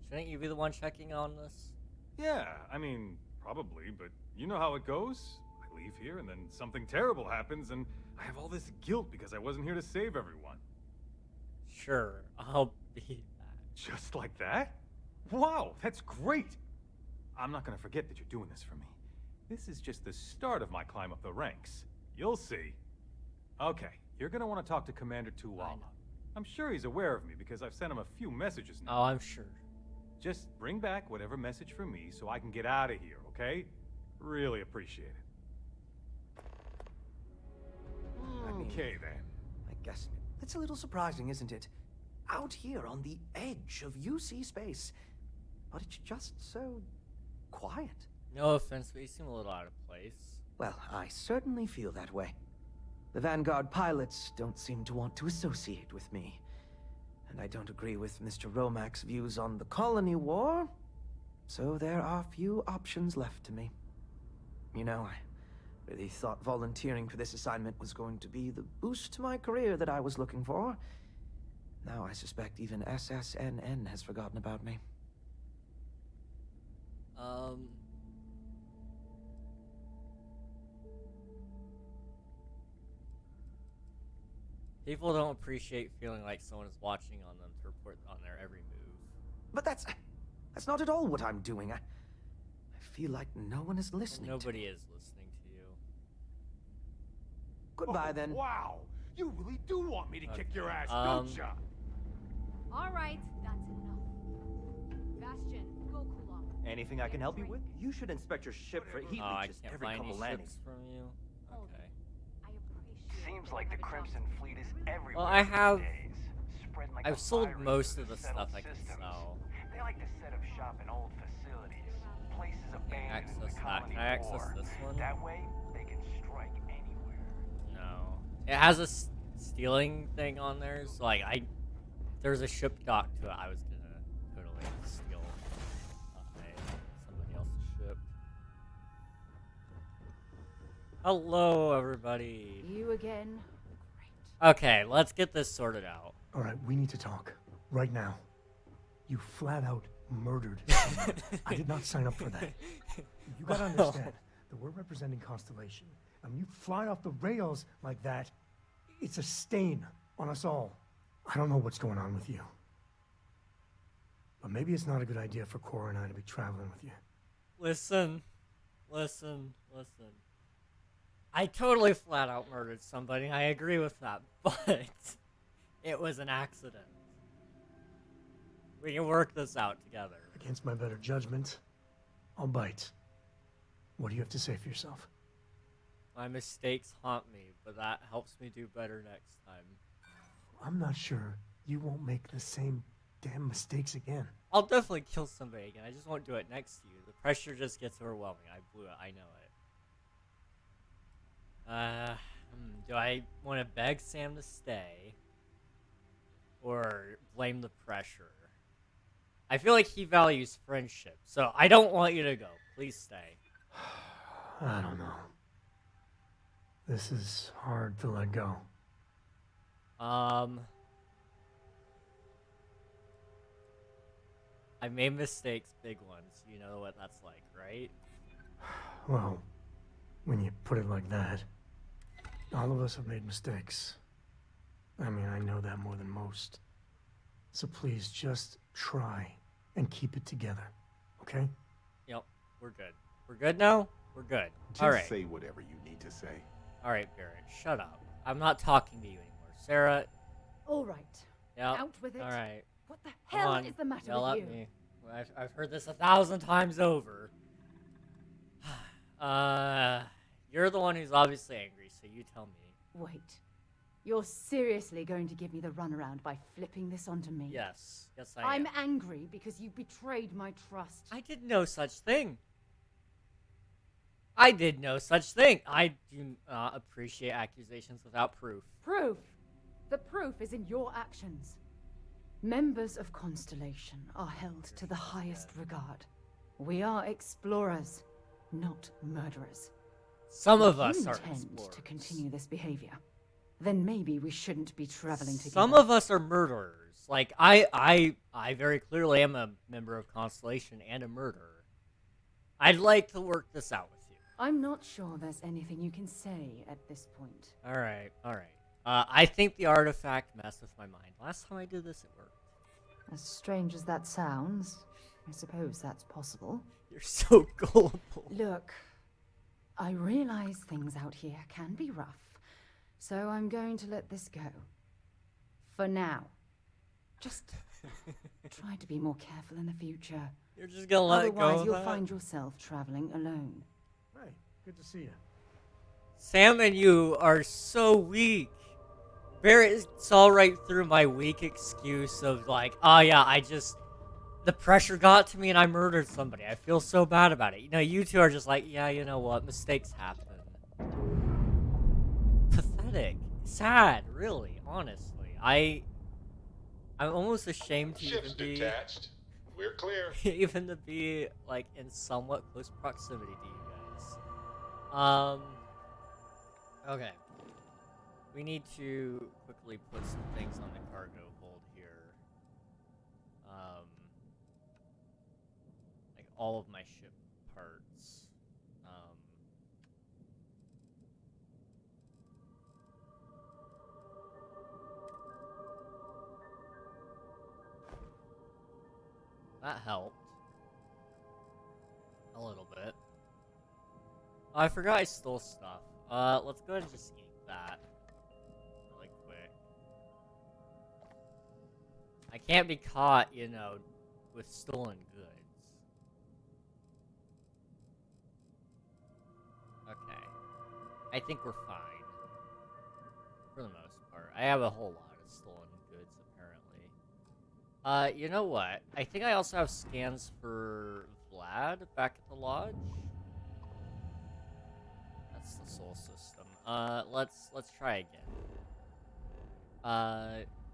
[SPEAKER 1] Shouldn't you be the one checking on this?
[SPEAKER 17] Yeah, I mean, probably, but you know how it goes. I leave here and then something terrible happens and I have all this guilt because I wasn't here to save everyone.
[SPEAKER 1] Sure, I'll be back.
[SPEAKER 17] Just like that? Wow, that's great! I'm not gonna forget that you're doing this for me. This is just the start of my climb up the ranks. You'll see. Okay, you're gonna want to talk to Commander Tuwala. I'm sure he's aware of me because I've sent him a few messages now.
[SPEAKER 1] Oh, I'm sure.
[SPEAKER 17] Just bring back whatever message for me so I can get out of here, okay? Really appreciate it. Okay, then.
[SPEAKER 5] I guess it's a little surprising, isn't it? Out here on the edge of UC space. But it's just so quiet.
[SPEAKER 1] No offense, but you seem a little out of place.
[SPEAKER 5] Well, I certainly feel that way. The Vanguard pilots don't seem to want to associate with me. And I don't agree with Mr. Romack's views on the colony war. So there are few options left to me. You know, I really thought volunteering for this assignment was going to be the boost to my career that I was looking for. Now I suspect even SSNN has forgotten about me.
[SPEAKER 1] People don't appreciate feeling like someone is watching on them to report on their every move.
[SPEAKER 5] But that's not at all what I'm doing. I feel like no one is listening.
[SPEAKER 1] Nobody is listening to you.
[SPEAKER 5] Goodbye, then.
[SPEAKER 17] Wow! You really do want me to kick your ass, don't ya?
[SPEAKER 11] All right, that's enough.
[SPEAKER 6] Bastion, go cool off.
[SPEAKER 18] Anything I can help you with? You should inspect your ship for heat
[SPEAKER 1] I
[SPEAKER 18] leeches
[SPEAKER 1] can't
[SPEAKER 18] every
[SPEAKER 1] buy any
[SPEAKER 18] couple landings.
[SPEAKER 1] ships from you. Okay.
[SPEAKER 18] Seems like the Crimson Fleet is everywhere.
[SPEAKER 1] Well, I have.
[SPEAKER 18] these days. Spread like a
[SPEAKER 1] I've sold
[SPEAKER 18] virus
[SPEAKER 1] most
[SPEAKER 18] through
[SPEAKER 1] of the
[SPEAKER 18] settled
[SPEAKER 1] stuff I can
[SPEAKER 18] systems.
[SPEAKER 1] sell.
[SPEAKER 18] They like to set up shop in old facilities, places abandoned in the
[SPEAKER 1] Access that.
[SPEAKER 18] colony
[SPEAKER 1] Can I access
[SPEAKER 18] war.
[SPEAKER 1] this one?
[SPEAKER 18] That way, they can strike anywhere.
[SPEAKER 1] No. It has a stealing thing on there, so like there's a ship dock to it. I was gonna totally steal somebody else's ship. Hello, everybody.
[SPEAKER 6] You again?
[SPEAKER 1] Okay, let's get this sorted out.
[SPEAKER 4] All right, we need to talk right now. You flat out murdered someone. I did not sign up for that. You gotta understand that we're representing Constellation, and when you fly off the rails like that, it's a stain on us all. I don't know what's going on with you, but maybe it's not a good idea for Cora and I to be traveling with you.
[SPEAKER 1] Listen. I totally flat out murdered somebody. I agree with that, but it was an accident. We can work this out together.
[SPEAKER 4] Against my better judgment, I'll bite. What do you have to say for yourself?
[SPEAKER 1] My mistakes haunt me, but that helps me do better next time.
[SPEAKER 4] I'm not sure you won't make the same damn mistakes again.
[SPEAKER 1] I'll definitely kill somebody again. I just won't do it next to you. The pressure just gets overwhelming. I blew it. I know it. Do I want to beg Sam to stay? Or blame the pressure? I feel like he values friendship, so I don't want you to go. Please stay.
[SPEAKER 4] I don't know. This is hard to let go.
[SPEAKER 1] I made mistakes, big ones. You know what that's like, right?
[SPEAKER 4] Well, when you put it like that, all of us have made mistakes. I mean, I know that more than most. So please, just try and keep it together, okay?
[SPEAKER 1] Yep, we're good. We're good now? We're good.
[SPEAKER 7] Just
[SPEAKER 1] All right.
[SPEAKER 7] say whatever you need to say.
[SPEAKER 1] All right, Barrett, shut up. I'm not talking to you anymore. Sarah.
[SPEAKER 6] All right.
[SPEAKER 1] Yep.
[SPEAKER 6] Out with it.
[SPEAKER 1] All right.
[SPEAKER 6] What the
[SPEAKER 1] Come
[SPEAKER 6] hell
[SPEAKER 1] on,
[SPEAKER 6] is the matter
[SPEAKER 1] yell
[SPEAKER 6] with
[SPEAKER 1] at
[SPEAKER 6] you?
[SPEAKER 1] me. I've heard this 1,000 times over. You're the one who's obviously angry, so you tell me.
[SPEAKER 6] Wait. You're seriously going to give me the runaround by flipping this onto me?
[SPEAKER 1] Yes. Yes, I
[SPEAKER 6] I'm
[SPEAKER 1] am.
[SPEAKER 6] angry because you betrayed my trust.
[SPEAKER 1] I did no such thing. I did no such thing. I do not appreciate accusations without proof.
[SPEAKER 6] Proof? The proof is in your actions. Members of Constellation are held to the highest regard. We are explorers, not murderers.
[SPEAKER 1] Some
[SPEAKER 6] If
[SPEAKER 1] of us
[SPEAKER 6] you
[SPEAKER 1] are
[SPEAKER 6] intend
[SPEAKER 1] explorers.
[SPEAKER 6] to continue this behavior, then maybe we shouldn't be traveling together.
[SPEAKER 1] Some of us are murderers. Like, I very clearly am a member of Constellation and a murderer. I'd like to work this out with you.
[SPEAKER 6] I'm not sure there's anything you can say at this point.
[SPEAKER 1] All right. I think the artifact messed with my mind. Last time I did this, it worked.
[SPEAKER 6] As strange as that sounds, I suppose that's possible.
[SPEAKER 1] You're so gullible.
[SPEAKER 6] Look, I realize things out here can be rough, so I'm going to let this go. For now. Just try to be more careful in the future.
[SPEAKER 1] You're just gonna let it go
[SPEAKER 6] Otherwise,
[SPEAKER 1] with
[SPEAKER 6] you'll
[SPEAKER 1] that?
[SPEAKER 6] find yourself traveling alone.
[SPEAKER 4] Hey, good to see you.
[SPEAKER 1] Sam and you are so weak. Barrett saw right through my weak excuse of like, oh yeah, the pressure got to me and I murdered somebody. I feel so bad about it. You know, you two are just like, yeah, you know what, mistakes happen. Pathetic. Sad, really, honestly. I'm almost ashamed to
[SPEAKER 16] Ship's
[SPEAKER 1] even be
[SPEAKER 16] detached. We're clear.
[SPEAKER 1] even to be like in somewhat close proximity to you guys. Okay. We need to quickly put some things on the cargo hold here. Like all of my ship parts. That helped. A little bit. Oh, I forgot I stole stuff. Let's go ahead and just ink that. Really quick. I can't be caught, you know, with stolen goods. Okay. I think we're fine. For the most part. I have a whole lot of stolen goods, apparently. You know what? I think I also have scans for Vlad back at the lodge. That's the soul system. Let's try again.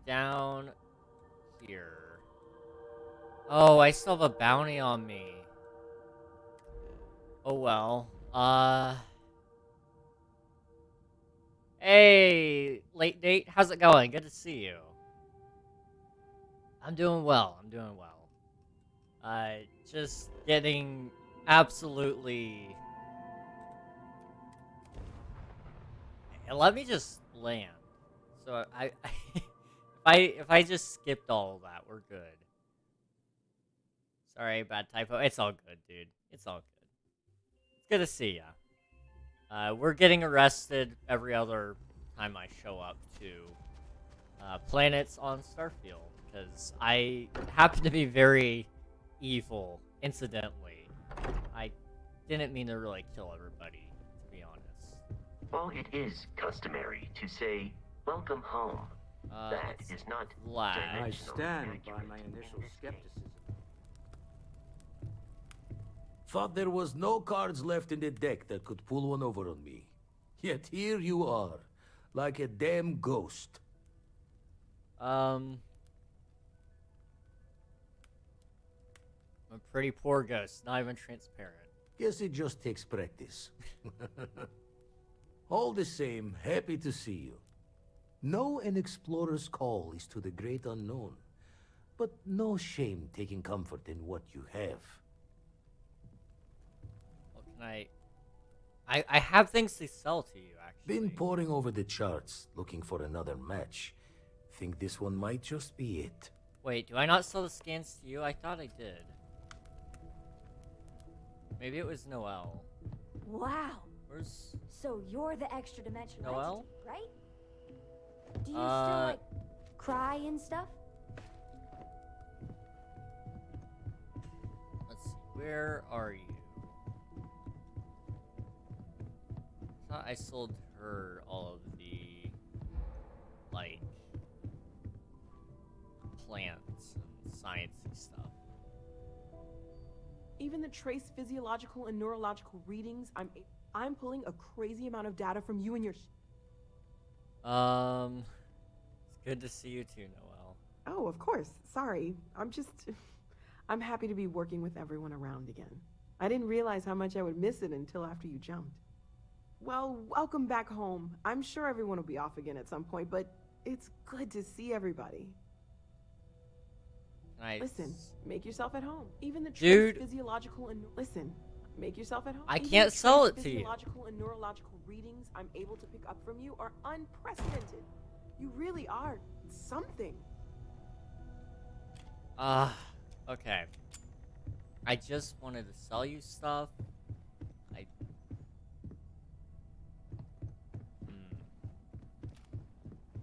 [SPEAKER 1] Down here. Oh, I still have a bounty on me. Oh well. Hey, late date. How's it going? Good to see you. I'm doing well. I'm doing well. Just getting absolutely. Let me just land. So if I just skipped all of that, we're good. Sorry, bad typo. It's all good, dude. It's all good. It's good to see ya. We're getting arrested every other time I show up to planets on Starfield because I happen to be very evil, incidentally. I didn't mean to really kill everybody, to be honest.
[SPEAKER 19] While it is customary to say, welcome home, that is not
[SPEAKER 12] I stand by my initial skepticism. Thought there was no cards left in the deck that could pull one over on me. Yet here you are, like a damn ghost.
[SPEAKER 1] I'm a pretty poor ghost, not even transparent.
[SPEAKER 12] Guess it just takes practice. All the same, happy to see you. Know an explorer's call is to the great unknown, but no shame taking comfort in what you have.
[SPEAKER 1] What can I have things to sell to you, actually.
[SPEAKER 12] Been poring over the charts, looking for another match. Think this one might just be it.
[SPEAKER 1] Wait, do I not sell the scans to you? I thought I did. Maybe it was Noel.
[SPEAKER 11] Wow.
[SPEAKER 1] Where's...
[SPEAKER 11] So you're the extra dimensional
[SPEAKER 1] Noel?
[SPEAKER 11] entity, right? Do you still, like, cry and stuff?
[SPEAKER 1] Let's see, where are you? I thought I sold her all of the, like, plants and sciencey stuff.
[SPEAKER 20] Even the trace physiological and neurological readings, I'm pulling a crazy amount of data from you and your
[SPEAKER 1] It's good to see you too, Noel.
[SPEAKER 20] Oh, of course. Sorry. I'm happy to be working with everyone around again. I didn't realize how much I would miss it until after you jumped. Well, welcome back home. I'm sure everyone will be off again at some point, but it's good to see everybody.
[SPEAKER 1] Nice.
[SPEAKER 20] Listen, make yourself at home. Even the
[SPEAKER 1] Dude.
[SPEAKER 20] physiological and make yourself at home.
[SPEAKER 1] I
[SPEAKER 20] Even
[SPEAKER 1] can't
[SPEAKER 20] the
[SPEAKER 1] sell it to you.
[SPEAKER 20] Physiological and neurological readings I'm able to pick up from you are unprecedented. You really are something.
[SPEAKER 1] Okay. I just wanted to sell you stuff.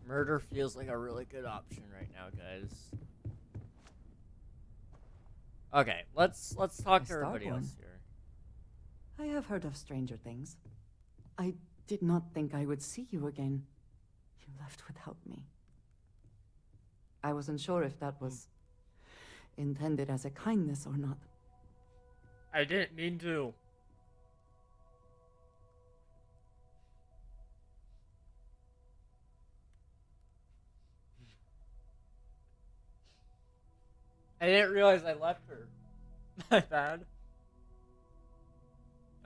[SPEAKER 1] Murder feels like a really good option right now, guys. Okay, let's talk to everybody else here.
[SPEAKER 6] I have heard of stranger things. I did not think I would see you again. You left without me. I wasn't sure if that was intended as a kindness or not.
[SPEAKER 1] I didn't mean to. I didn't realize I left her. My bad.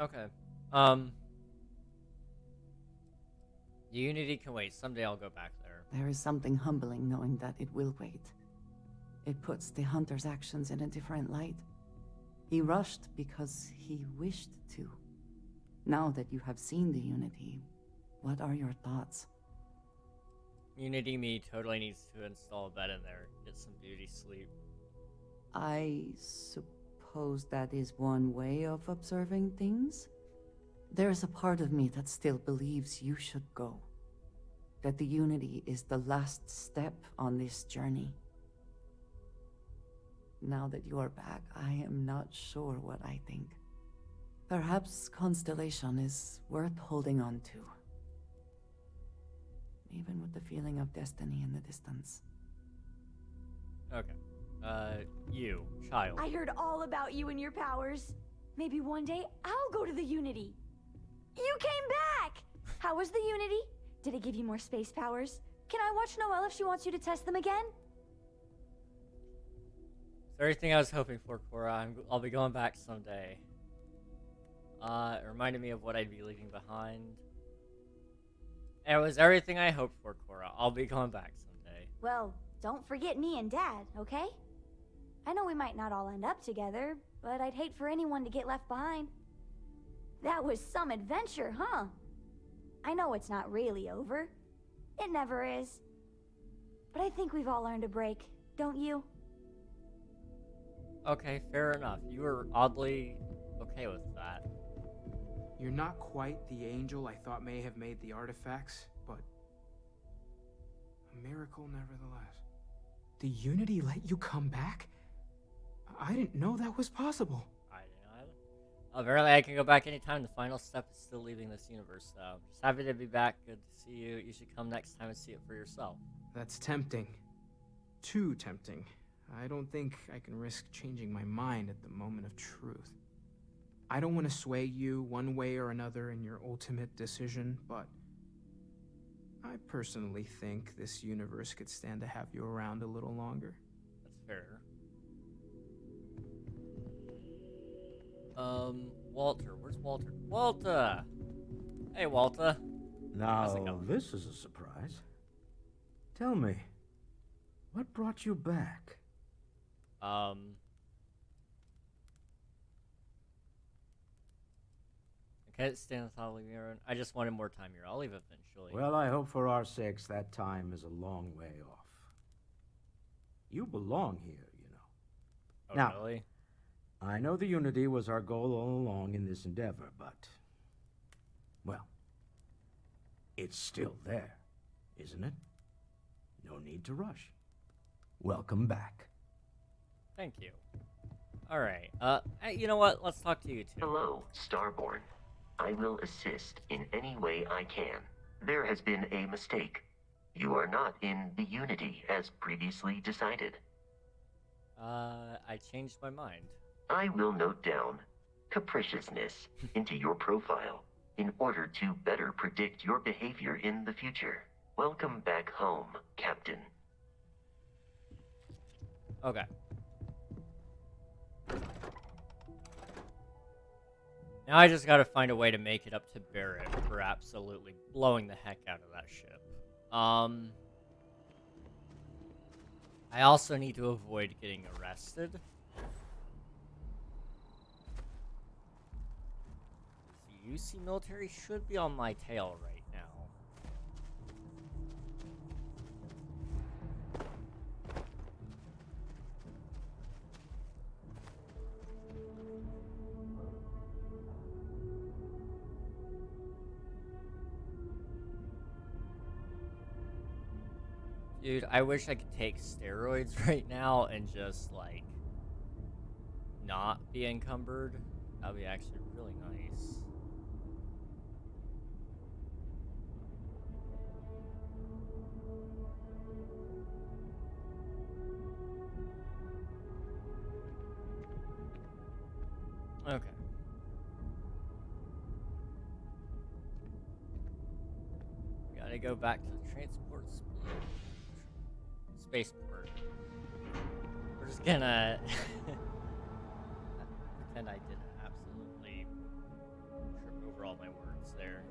[SPEAKER 1] Okay. Unity can wait. Someday I'll go back there.
[SPEAKER 6] There is something humbling knowing that it will wait. It puts the hunter's actions in a different light. He rushed because he wished to. Now that you have seen the Unity, what are your thoughts?
[SPEAKER 1] Unity me totally needs to install a bed in there. Get some beauty sleep.
[SPEAKER 6] I suppose that is one way of observing things. There's a part of me that still believes you should go. That the Unity is the last step on this journey. now that you're back, I am not sure what I think. Perhaps Constellation is worth holding on to. Even with the feeling of destiny in the distance.
[SPEAKER 1] Okay. You, child.
[SPEAKER 21] I heard all about you and your powers. Maybe one day I'll go to the Unity. You came back! How was the Unity? Did it give you more space powers? Can I watch Noelle if she wants you to test them again?
[SPEAKER 1] It's everything I was hoping for, Cora. I'll be going back someday. It reminded me of what I'd be leaving behind. It was everything I hoped for, Cora. I'll be going back someday.
[SPEAKER 21] Well, don't forget me and Dad, okay? I know we might not all end up together, but I'd hate for anyone to get left behind. That was some adventure, huh? I know it's not really over. It never is. But I think we've all earned a break, don't you?
[SPEAKER 1] Okay, fair enough. You were oddly okay with that.
[SPEAKER 22] You're not quite the angel I thought may have made the artifacts, but a miracle nevertheless. The Unity let you come back? I didn't know that was possible.
[SPEAKER 1] I didn't either. Apparently I can go back anytime. The final step is still leaving this universe, though. Just happy to be back. Good to see you. You should come next time and see it for yourself.
[SPEAKER 22] That's tempting. Too tempting. I don't think I can risk changing my mind at the moment of truth. I don't want to sway you one way or another in your ultimate decision, but I personally think this universe could stand to have you around a little longer.
[SPEAKER 1] That's fair. Walter. Where's Walter? Walter! Hey, Walter.
[SPEAKER 23] Now, this is a surprise. Tell me, what brought you back?
[SPEAKER 1] I can't stand the thought of leaving everyone. I just wanted more time here. I'll leave eventually.
[SPEAKER 23] Well, I hope for our sakes that time is a long way off. You belong here, you know.
[SPEAKER 1] Oh,
[SPEAKER 23] now,
[SPEAKER 1] really?
[SPEAKER 23] I know the Unity was our goal all along in this endeavor, but... well, it's still there, isn't it? No need to rush. Welcome back.
[SPEAKER 1] Thank you. Alright, you know what? Let's talk to you two.
[SPEAKER 19] Hello, Starborn. I will assist in any way I can. There has been a mistake. You are not in the Unity as previously decided.
[SPEAKER 1] I changed my mind.
[SPEAKER 19] I will note down capriciousness into your profile in order to better predict your behavior in the future. Welcome back home, Captain.
[SPEAKER 1] Okay. Now I just gotta find a way to make it up to Barrett for absolutely blowing the heck out of that ship. I also need to avoid getting arrested. The UC military should be on my tail right now. Dude, I wish I could take steroids right now and just, like, not be encumbered. That would be actually really nice. Okay. Gotta go back to the transport spaceport. We're just gonna pretend I didn't absolutely trip over all my words there.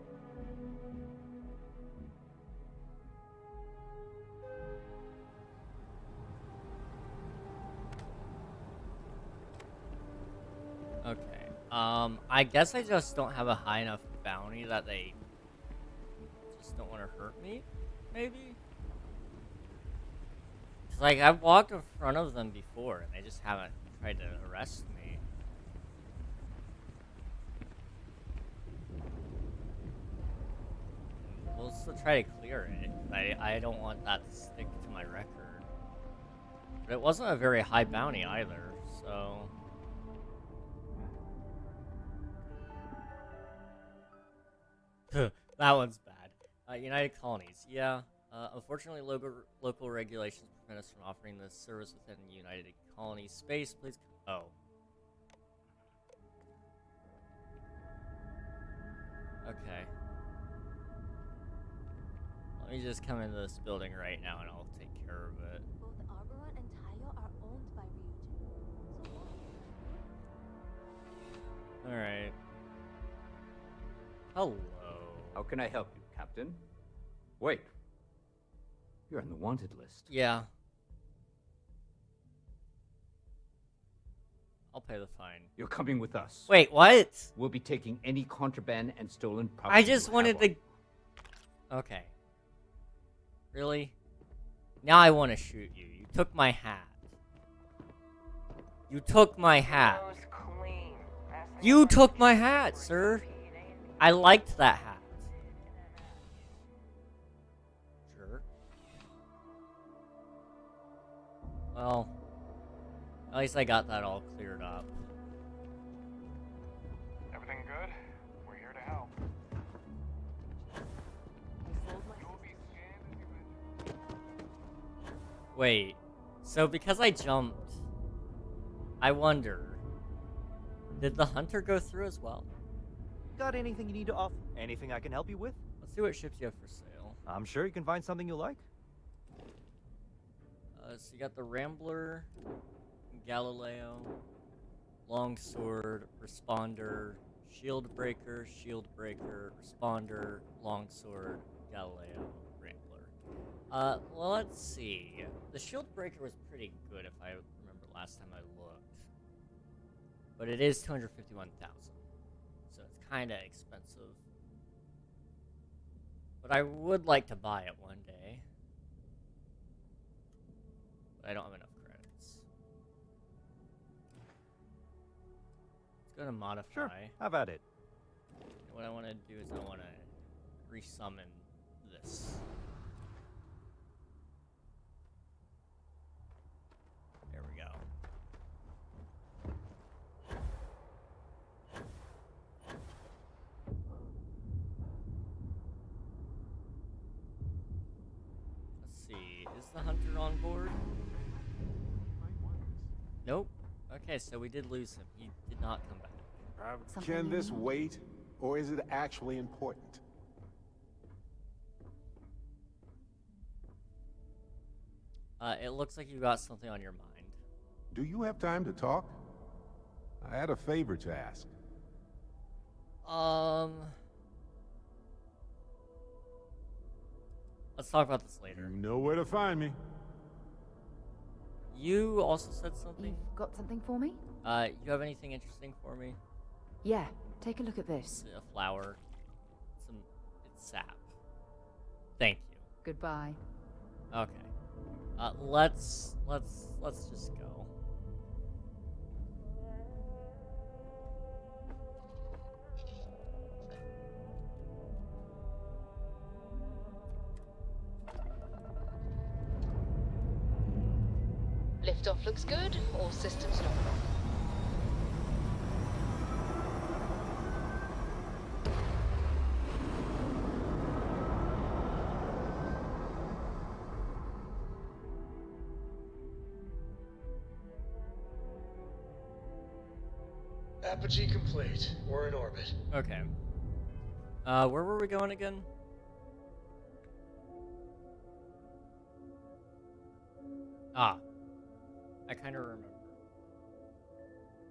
[SPEAKER 1] Okay. I guess I just don't have a high enough bounty that they just don't want to hurt me, maybe? Cause, like, I've walked in front of them before, and they just haven't tried to arrest me. We'll still try to clear it. I don't want that to stick to my record. But it wasn't a very high bounty either, so... That one's bad. United Colonies. Yeah. Unfortunately, local regulations prevent us from offering this service within United Colony space. Please... Oh. Okay. Let me just come into this building right now and I'll take care of it.
[SPEAKER 11] Both Arboron and Tayo are owned by Ryujin. So
[SPEAKER 1] Alright. Hello.
[SPEAKER 2] How can I help you, Captain? Wait. You're on the wanted list.
[SPEAKER 1] Yeah. I'll pay the fine.
[SPEAKER 2] You're coming with us.
[SPEAKER 1] Wait, what?
[SPEAKER 2] We'll be taking any contraband and stolen property.
[SPEAKER 1] I just wanted to... Okay. Really? Now I want to shoot you. You took my hat. You took my hat. You took my hat, sir. I liked that hat. Sure. Well, at least I got that all cleared up.
[SPEAKER 8] Everything good? We're here to help.
[SPEAKER 1] Wait, so because I jumped, I wonder, did the hunter go through as well?
[SPEAKER 13] Got anything you need to offer? Anything I can help you with?
[SPEAKER 1] Let's see what ships you have for sale.
[SPEAKER 13] I'm sure you can find something you like.
[SPEAKER 1] So you got the Rambler, Galileo, Longsword, Responder, Shield Breaker, Responder, Longsword, Galileo, Rambler. Well, let's see. The Shield Breaker was pretty good if I remember last time I looked. But it is 251,000. So it's kind of expensive. But I would like to buy it one day. But I don't have enough credits. Let's go to modify.
[SPEAKER 13] Sure, have at it.
[SPEAKER 1] And what I want to do is I want to resummon this. There we go. Let's see, is the hunter on board? Nope. Okay, so we did lose him. He did not come back.
[SPEAKER 7] Can this wait, or is it actually important?
[SPEAKER 1] It looks like you got something on your mind.
[SPEAKER 7] Do you have time to talk? I had a favor to ask.
[SPEAKER 1] Let's talk about this later.
[SPEAKER 7] You know where to find me.
[SPEAKER 1] You also said something?
[SPEAKER 6] You've got something for me?
[SPEAKER 1] You have anything interesting for me?
[SPEAKER 6] Yeah, take a look at this.
[SPEAKER 1] A flower. It's sap. Thank you.
[SPEAKER 6] Goodbye.
[SPEAKER 1] Okay. Let's just go.
[SPEAKER 3] Liftoff looks good. All systems nominal.
[SPEAKER 8] Apogee complete. We're in orbit.
[SPEAKER 1] Okay. Where were we going again? Ah. I kind of remember.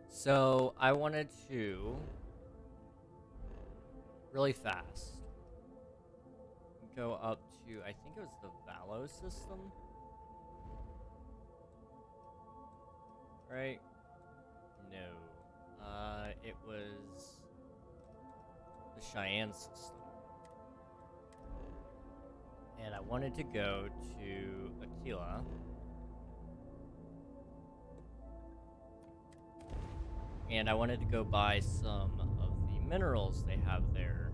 [SPEAKER 1] So, I wanted to... really fast. Go up to... I think it was the Valo system? Right? No. It was the Cheyenne system. And I wanted to go to Aquila. And I wanted to go buy some of the minerals they have there.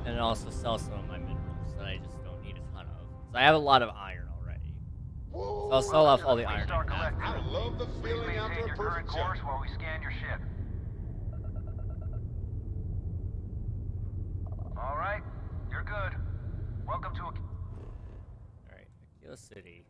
[SPEAKER 1] And also sell some of my minerals that I just don't need a ton I have a lot of iron already. So I'll sell off all the iron.
[SPEAKER 16] I love the feeling after a perfect jump.
[SPEAKER 18] While we scan your ship. All right, you're good. Welcome to a...
[SPEAKER 1] Alright, Aquila City.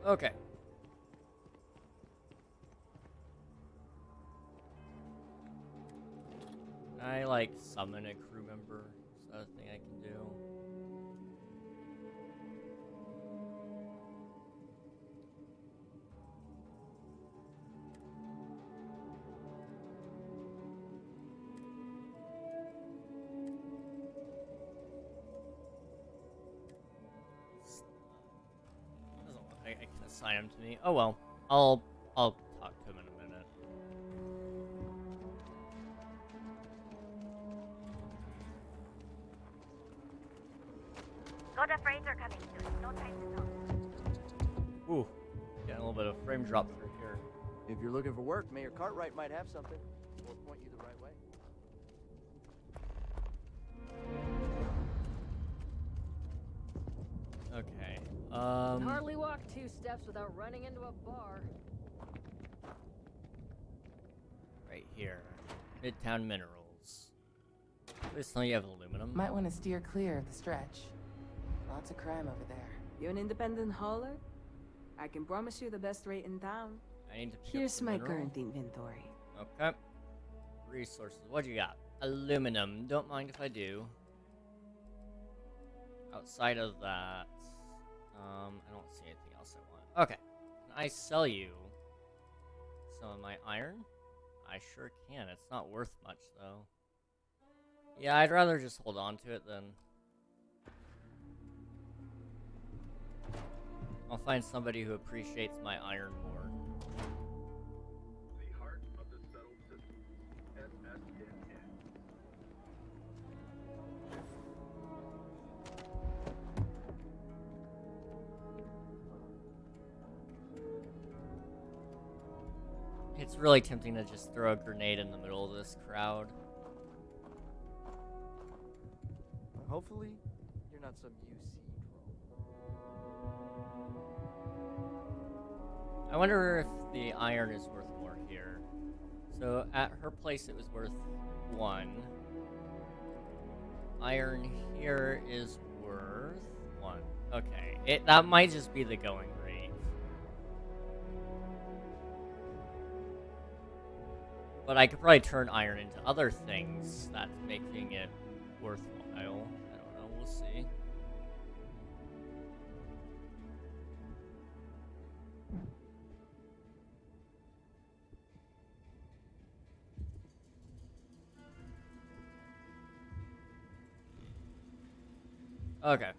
[SPEAKER 1] Okay. Can I, like, summon a crew member? Is that a thing I can do? I can assign him to me. Oh well. I'll talk to him in a minute.
[SPEAKER 11] Got a freighter coming soon. No time to talk.
[SPEAKER 1] Ooh, getting a little bit of frame drop through here.
[SPEAKER 13] If you're looking for work, Mayor Cartwright might have something. Or point you the right way.
[SPEAKER 1] Okay.
[SPEAKER 9] Can hardly walk 2 steps without running into a bar.
[SPEAKER 1] Right here. Midtown Minerals. Please tell me you have aluminum.
[SPEAKER 14] Might want to steer clear of the stretch. Lots of crime over there.
[SPEAKER 15] You an independent hauler? I can promise you the best rate in town.
[SPEAKER 1] I need to pick up
[SPEAKER 15] Here's
[SPEAKER 1] some
[SPEAKER 15] my
[SPEAKER 1] mineral.
[SPEAKER 15] current inventory.
[SPEAKER 1] Okay. Resources. What do you got? Aluminum. Don't mind if I do. Outside of that, I don't see anything else I want. Okay. Can I sell you some of my iron? I sure can. It's not worth much, though. Yeah, I'd rather just hold on to it than... I'll find somebody who appreciates my iron more.
[SPEAKER 16] The heart of the settled system. SSNN.
[SPEAKER 1] It's really tempting to just throw a grenade in the middle of this crowd.
[SPEAKER 13] Hopefully, you're not some UC
[SPEAKER 1] I wonder if the iron is worth more here. So at her place it was worth 1. Iron here is worth 1. Okay, that might just be the going rate. But I could probably turn iron into other things that's making it worthwhile. I don't know, we'll see. Okay.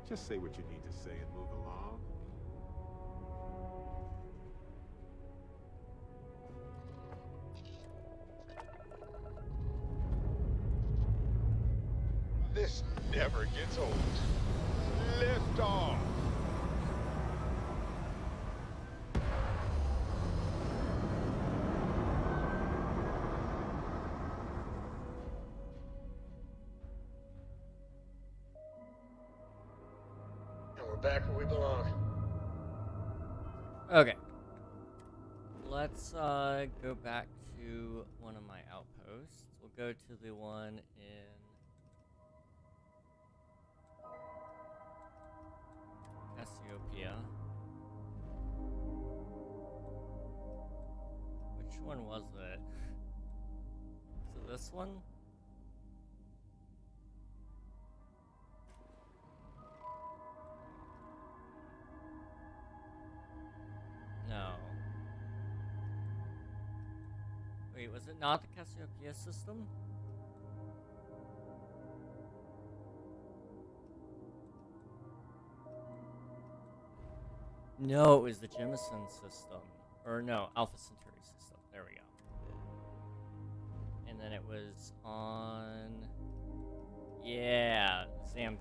[SPEAKER 7] Just say what you need to say and move along.
[SPEAKER 16] This never gets old. Lift off. And we're back where we belong.
[SPEAKER 1] Okay. Let's go back to one of my outposts. We'll go to the one in Cassiopeia. Which one was it? Is it this one? No. Wait, was it not the Cassiopeia system? No, it was the Jemison system. Or no, Alpha Centauri system. There we go. And then it was on... Yeah, Zamka.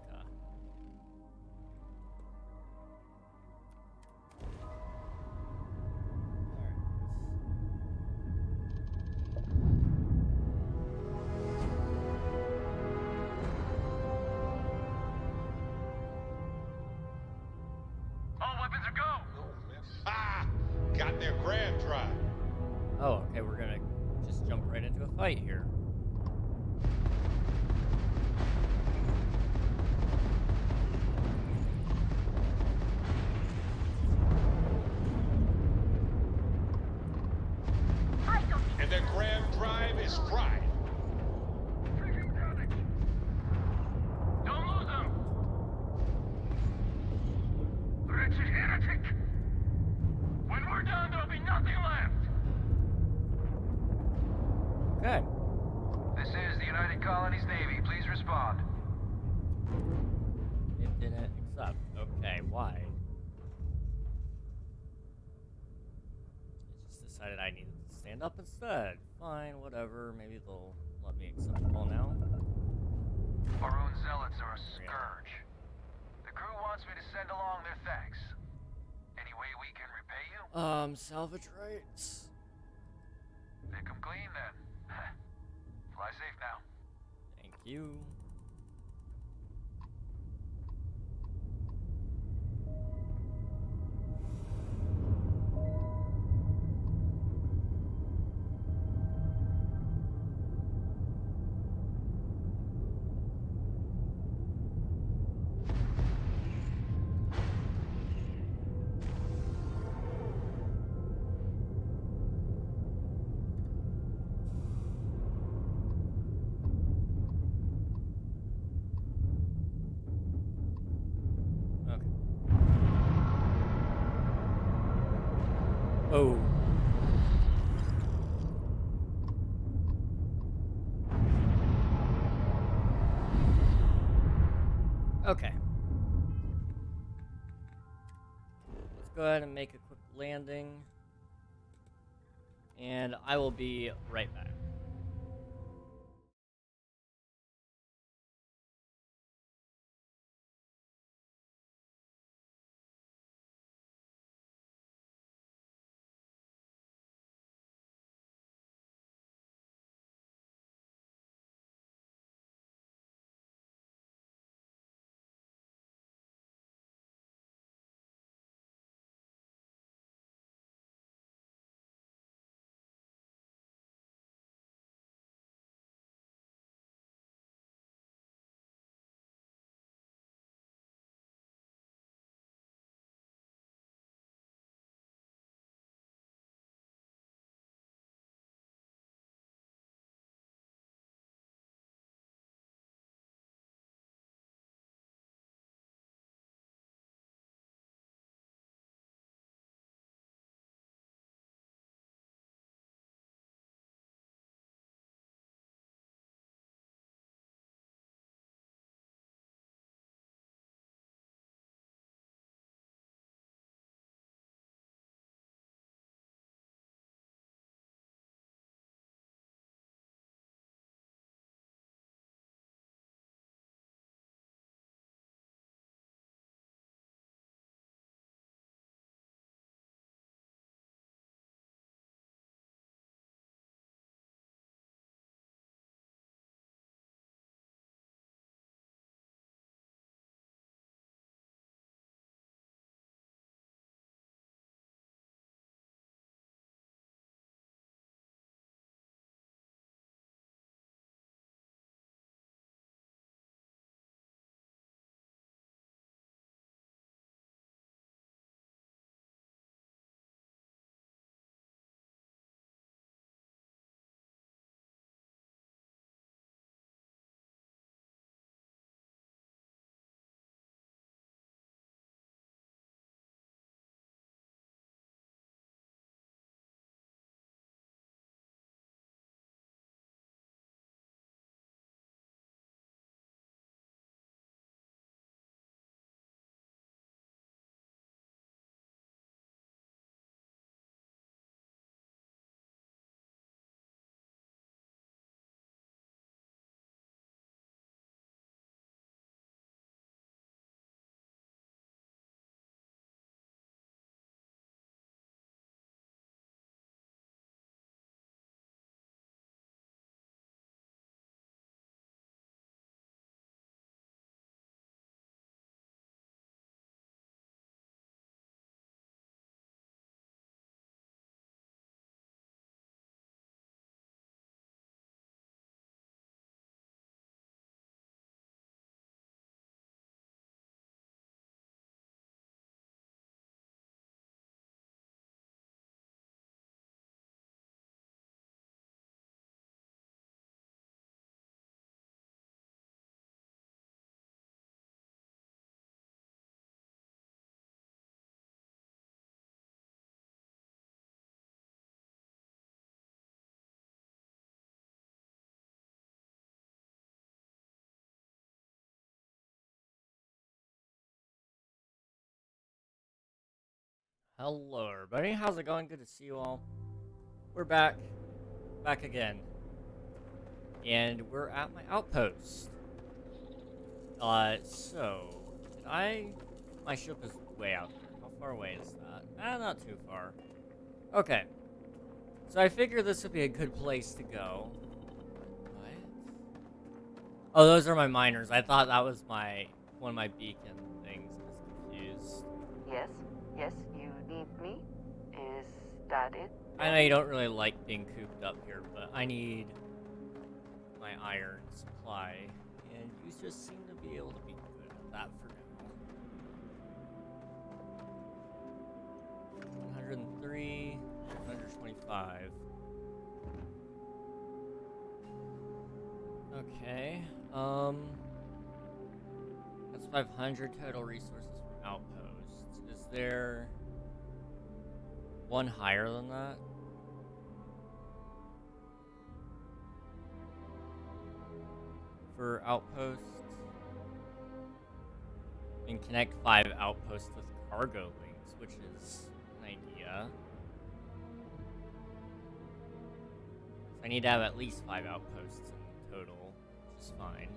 [SPEAKER 7] Got their grab drive.
[SPEAKER 1] Oh, okay, we're gonna just jump right into a fight here.
[SPEAKER 7] And their grab drive is fried.
[SPEAKER 16] Don't lose them! Wretched heretic! When we're done, there'll be nothing left!
[SPEAKER 1] Okay.
[SPEAKER 18] This is the United Colonies Navy. Please respond.
[SPEAKER 1] It didn't accept. Okay, why? It just decided I needed to stand up instead. Fine, whatever. Maybe they'll let me accept the call now.
[SPEAKER 18] Our own zealots are a scourge. The crew wants me to send along their thanks. Any way we can repay you?
[SPEAKER 1] Salvage rights.
[SPEAKER 18] Pick 'em clean then. Fly safe now.
[SPEAKER 1] Thank you. Oh. Okay. Let's go ahead and make a quick landing. And I will be right back. Hello, everybody. How's it going? Good to see you all. We're back again, and we're at my outpost. My ship is way out there. How far away is that? Not too far. Okay. So I figured this would be a good place to go. What? Oh, those are my miners. I thought that was one of my beacon things. I was confused.
[SPEAKER 14] Yes, you need me? Is that it?
[SPEAKER 1] I know you don't really like being cooped up here, but I need my iron supply, and you just seem to be able to be good at that for now. 103, 125. Okay, that's 500 total resources from outposts. Is there one higher than that? For outposts? And connect 5 outposts with cargo links, which is an idea. So I need to have at least 5 outposts in total, which is fine.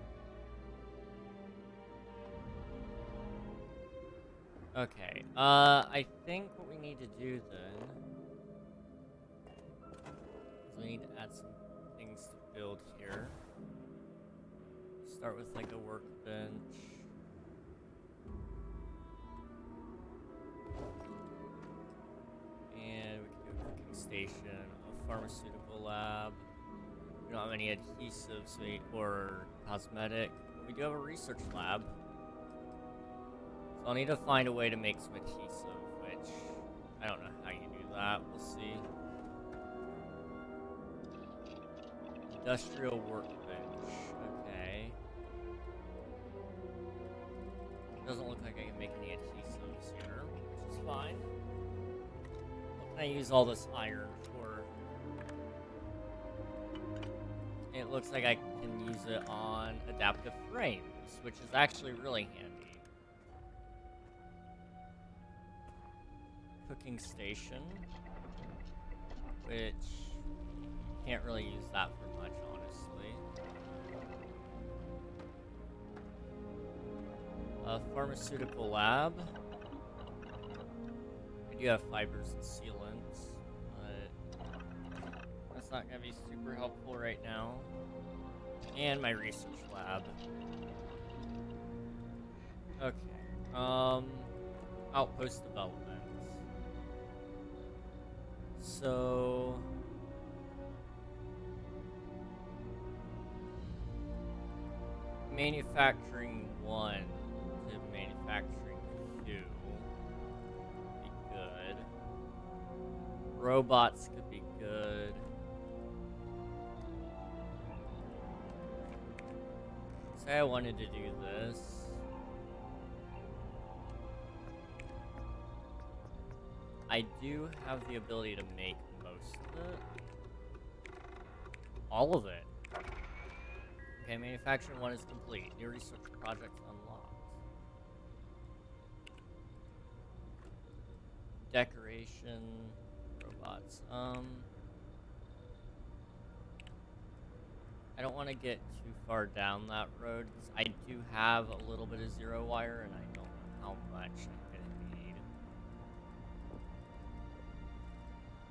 [SPEAKER 1] Okay, I think what we need to do then is we need to add some things to build here. Start with like a workbench. And we can do a cooking station, a pharmaceutical lab. We don't have any adhesives or cosmetic, but we do have a research lab. So I'll need to find a way to make some adhesive, which I don't know how you do that. We'll see. Industrial workbench. Okay. Doesn't look like I can make any adhesives here, which is fine. What can I use all this iron for? It looks like I can use it on adaptive frames, which is actually really handy. Cooking station, which can't really use that for much, honestly. A pharmaceutical lab. I do have fibers and sealants, but that's not gonna be super helpful right now. And my research lab. Okay. Outpost development. So manufacturing 1 to manufacturing 2 would be good. Robots could be good. Say I wanted to do this. I do have the ability to make most of it. All of it. Okay, manufacturing 1 is complete. New research project unlocked. Decoration, robots. I don't want to get too far down that road because I do have a little bit of zero wire and I don't know how much I'm gonna need.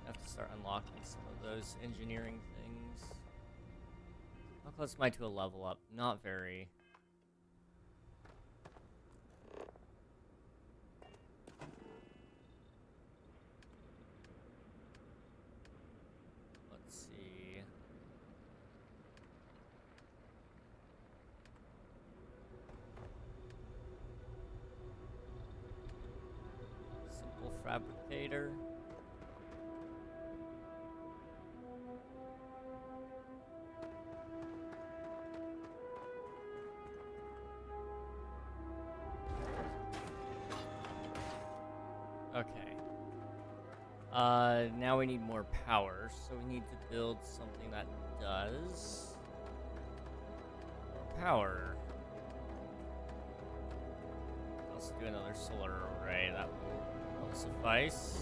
[SPEAKER 1] I have to start unlocking some of those engineering things. How close am I to a level up? Not very. Let's see. Simple fabricator. Okay. Now we need more power, so we need to build something that does more power. Let's do another solar array. That will suffice.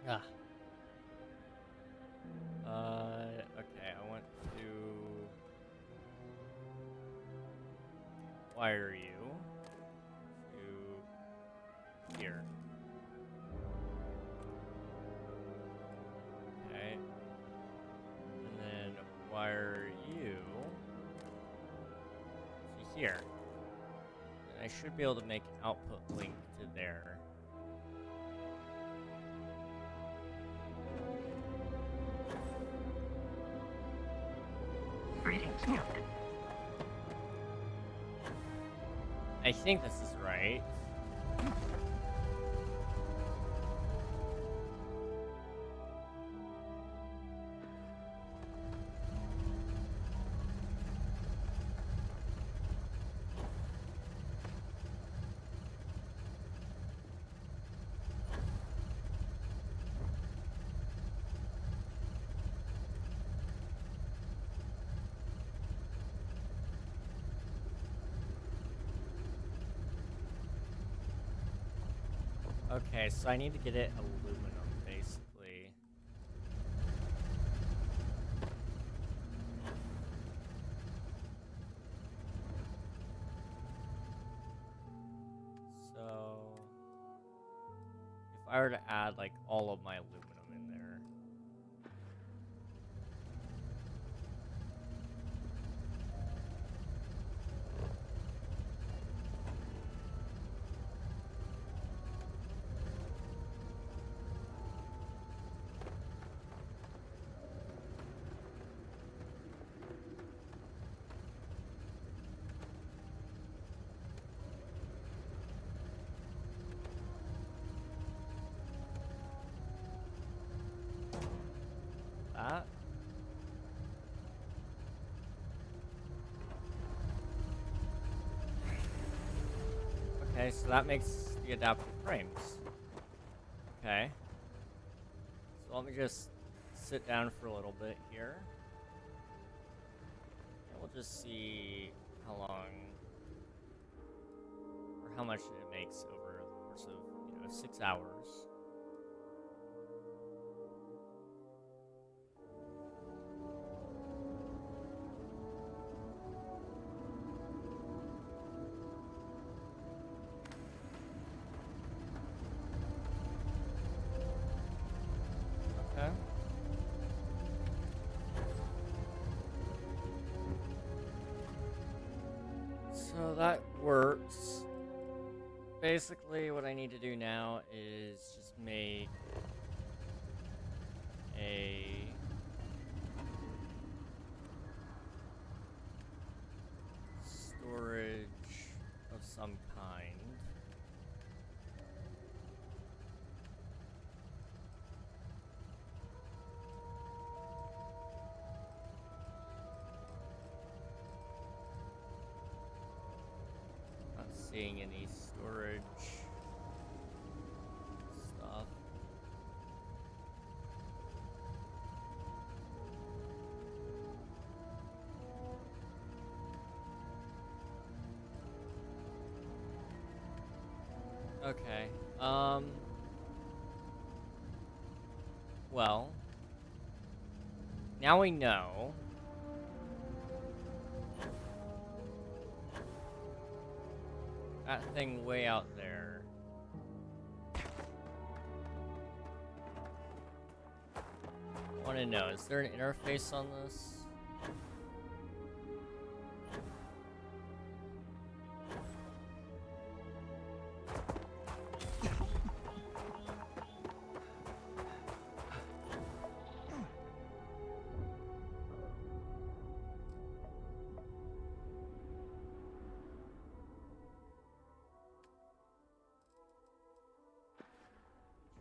[SPEAKER 1] Ah. Okay, I want to wire you to here. Okay. And then wire you to here. And I should be able to make an output link to there.
[SPEAKER 19] Greetings, Captain.
[SPEAKER 1] I think this is right. Okay, so I need to get it aluminum, basically. So, if I were to add, like, all of my aluminum in there. That. Okay, so that makes the adaptive frames. Okay. So let me just sit down for a little bit here. And we'll just see how long or how much it makes over the course of, 6 hours. Okay. So that works. Basically, what I need to do now is just make a storage of some kind. Not seeing any storage stuff. Okay. Well, now we know. That thing way out there. I want to know, is there an interface on this?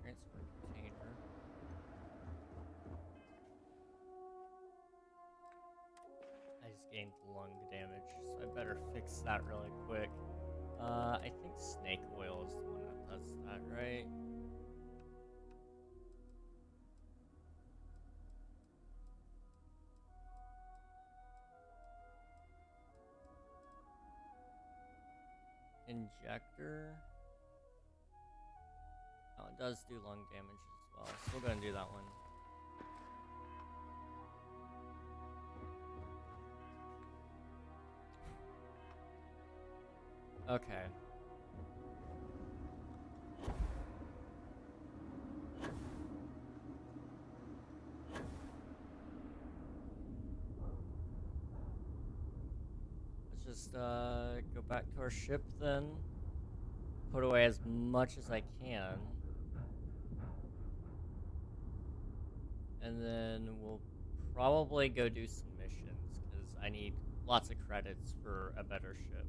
[SPEAKER 1] Transfer container. I just gained lung damage, so I better fix that really quick. I think snake oil is the one that does that, right? Injector. Oh, it does do lung damage as well. Still gonna do that one. Okay. Let's just go back to our ship then. Put away as much as I can. And then we'll probably go do some missions, because I need lots of credits for a better ship.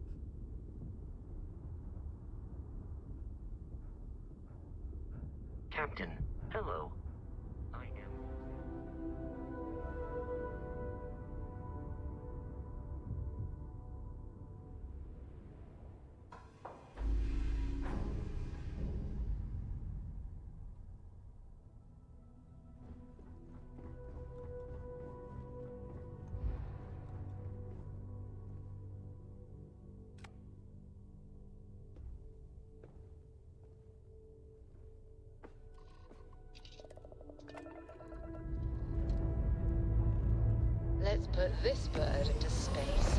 [SPEAKER 19] Captain, hello. I am...
[SPEAKER 3] Let's put this bird into space.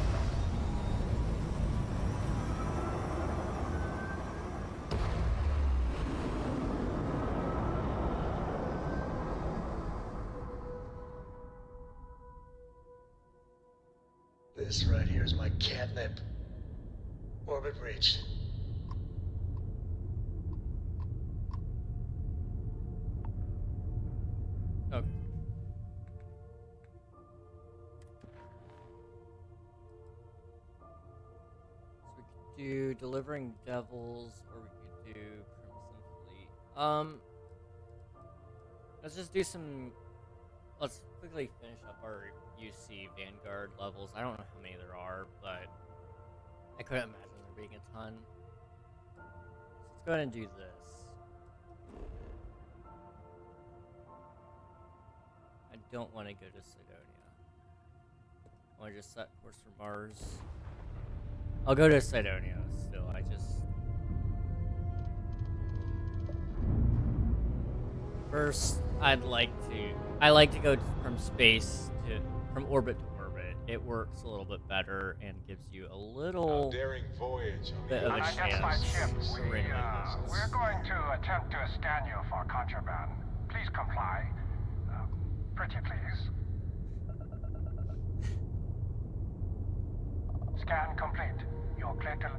[SPEAKER 8] This right here is my catnip. Orbit reached.
[SPEAKER 1] Okay. So we could do Delivering Devils, or we could do Crimson Fleet. Let's just do some... Let's quickly finish up our UC Vanguard levels. I don't know how many there are, but I couldn't imagine there being a ton. So let's go ahead and do this. I don't want to go to Sidonia. I want to just set course for Mars. I'll go to Sidonia still, First, I like to go from space from orbit to orbit. It works a little bit better and gives you a little bit of a chance to randomly lose.
[SPEAKER 18] We're going to attempt to scan you for contraband. Please comply. Pretty please. Scan complete. You're clear to...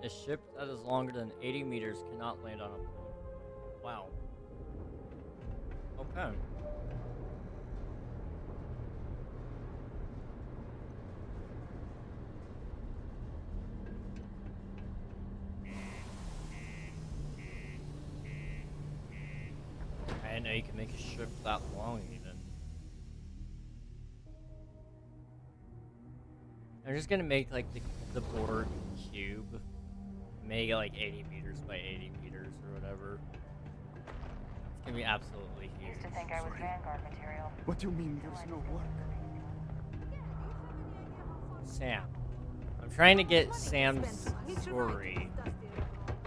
[SPEAKER 1] A ship that is longer than 80 meters cannot land on a planet. Wow. Okay. I didn't know you can make a ship that long even. I'm just gonna make like the board cube. Make it like 80 meters by 80 meters or whatever. It's gonna be absolutely huge.
[SPEAKER 14] Used to think I was Vanguard material.
[SPEAKER 5] What do you mean there's no work?
[SPEAKER 1] Sam. I'm trying to get Sam's story.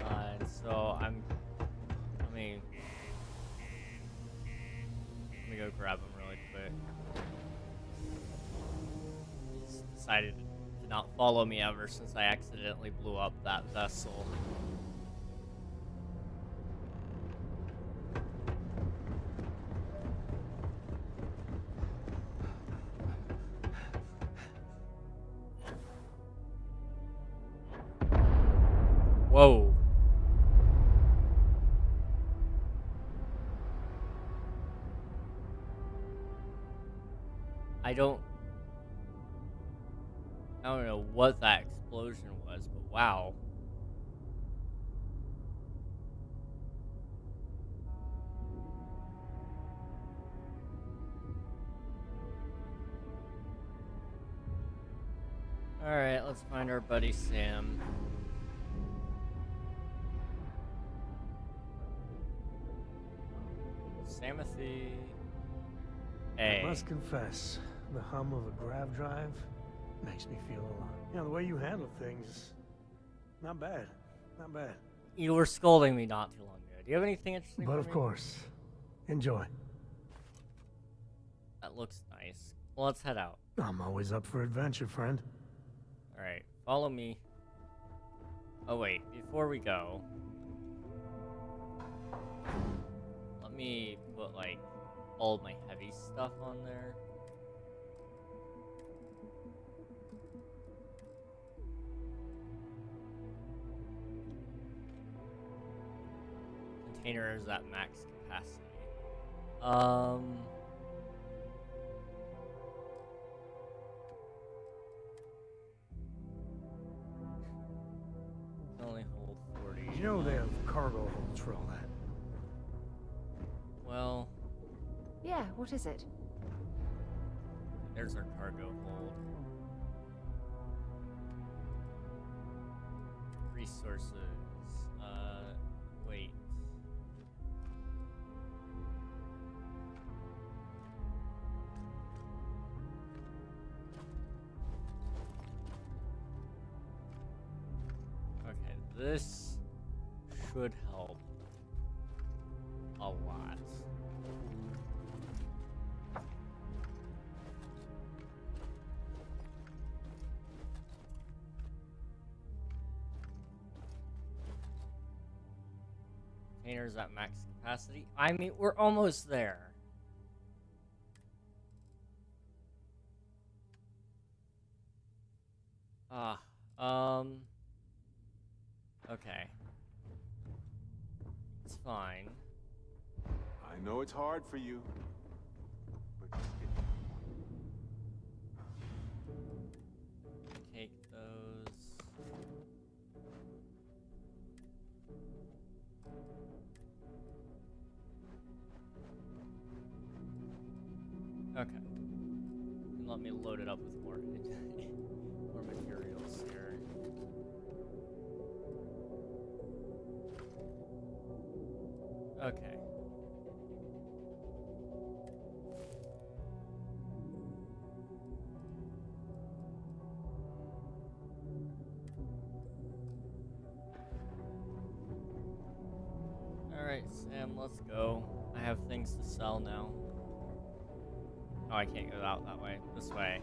[SPEAKER 1] And so let me go grab him really quick. He's decided to not follow me ever since I accidentally blew up that vessel. Whoa. I don't know what that explosion was, but wow. Alright, let's find our buddy Sam. Samothy.
[SPEAKER 4] I must confess, the hum of a grav drive makes me feel alive. You know, the way you handle things, not bad. Not bad.
[SPEAKER 1] You were scolding me not too long ago. Do you have anything interesting
[SPEAKER 4] But
[SPEAKER 1] for
[SPEAKER 4] of
[SPEAKER 1] me?
[SPEAKER 4] course, enjoy.
[SPEAKER 1] That looks nice. Well, let's head out.
[SPEAKER 4] I'm always up for adventure, friend.
[SPEAKER 1] Alright, follow me. Oh wait, before we go, let me put like all of my heavy stuff on there. Container is at max capacity. Only hold 40.
[SPEAKER 4] You know they have cargo holds for all that.
[SPEAKER 1] Well,
[SPEAKER 6] Yeah, what is it?
[SPEAKER 1] there's our cargo hold. Resources. Wait. Okay, this should help a lot. Containers at max capacity. I mean, we're almost there. Okay. It's fine.
[SPEAKER 7] I know it's hard for you, but
[SPEAKER 1] Take those. Okay. And let me load it up with more more materials here. Okay. Alright, Sam, let's go. I have things to sell now. Oh, I can't go out that way. This way.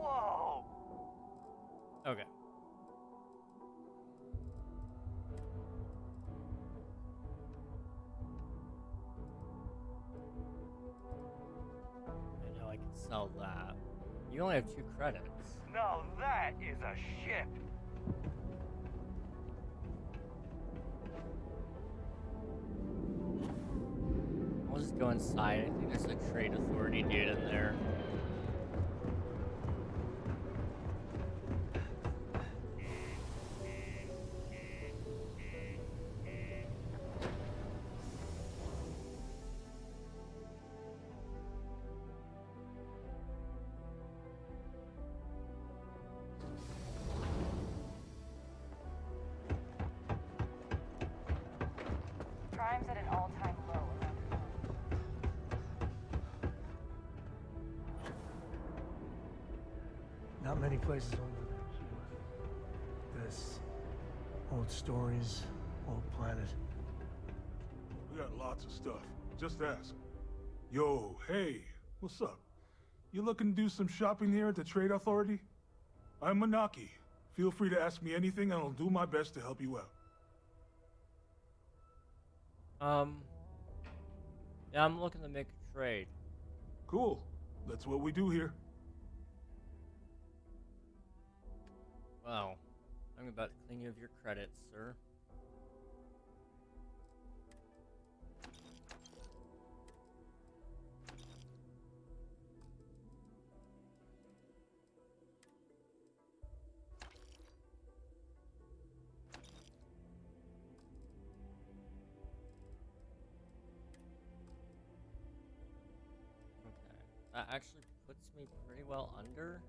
[SPEAKER 18] Whoa!
[SPEAKER 1] Okay. I know I can sell that. You only have 2 credits.
[SPEAKER 18] Now that is a ship.
[SPEAKER 1] I'll just go inside. I think there's a trade authority dude in there.
[SPEAKER 14] Crime's at an all-time low around
[SPEAKER 4] Not many places on this. Old stories, old planet.
[SPEAKER 5] We got lots of stuff. Just ask. Yo, hey, what's up? You looking to do some shopping here at the Trade Authority? I'm Manaki. Feel free to ask me anything and I'll do my best to help you out.
[SPEAKER 1] Yeah, I'm looking to make a trade.
[SPEAKER 5] Cool. That's what we do here.
[SPEAKER 1] Well, I'm about to clean you of your credits, sir. That actually puts me pretty well under.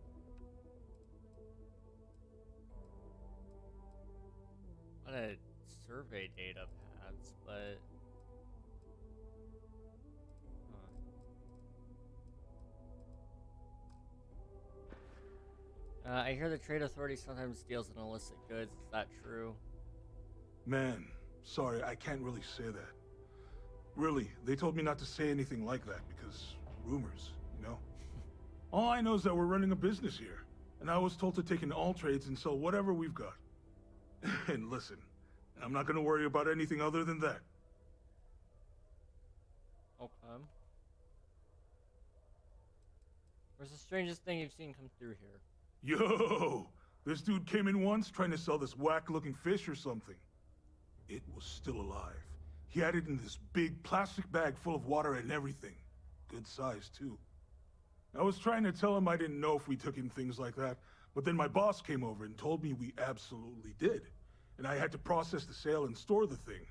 [SPEAKER 1] A lot of survey data pads, but I hear the trade authority sometimes deals in illicit goods. Is that true?
[SPEAKER 5] Man, sorry, I can't really say that. Really, they told me not to say anything like that because rumors, you know? All I know is that we're running a business here, and I was told to take in all trades and sell whatever we've got. And listen, I'm not gonna worry about anything other than that.
[SPEAKER 1] Okay. What's the strangest thing you've seen come through here?
[SPEAKER 5] Yo! This dude came in once trying to sell this whack-looking fish or something. It was still alive. He had it in this big plastic bag full of water and everything. Good size, too. I was trying to tell him I didn't know if we took in things like that, but then my boss came over and told me we absolutely did. And I had to process the sale and store the thing.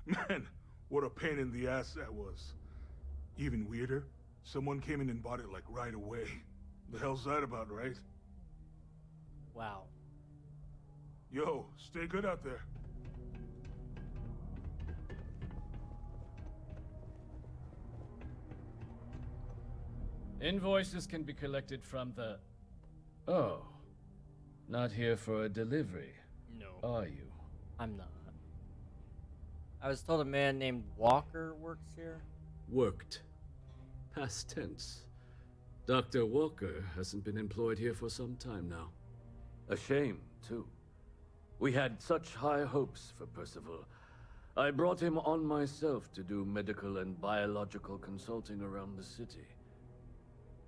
[SPEAKER 5] Man, what a pain in the ass that was. Even weirder, someone came in and bought it like right away. The hell's that about, right?
[SPEAKER 1] Wow.
[SPEAKER 5] Yo, stay good out there.
[SPEAKER 10] Invoices can be collected from the... Oh. Not here for a delivery.
[SPEAKER 1] No.
[SPEAKER 10] Are you?
[SPEAKER 1] I'm not. I was told a man named Walker works here.
[SPEAKER 12] Worked. Past tense. Dr. Walker hasn't been employed here for some time now.
[SPEAKER 2] A shame, too. We had such high hopes for Percival. I brought him on myself to do medical and biological consulting around the city.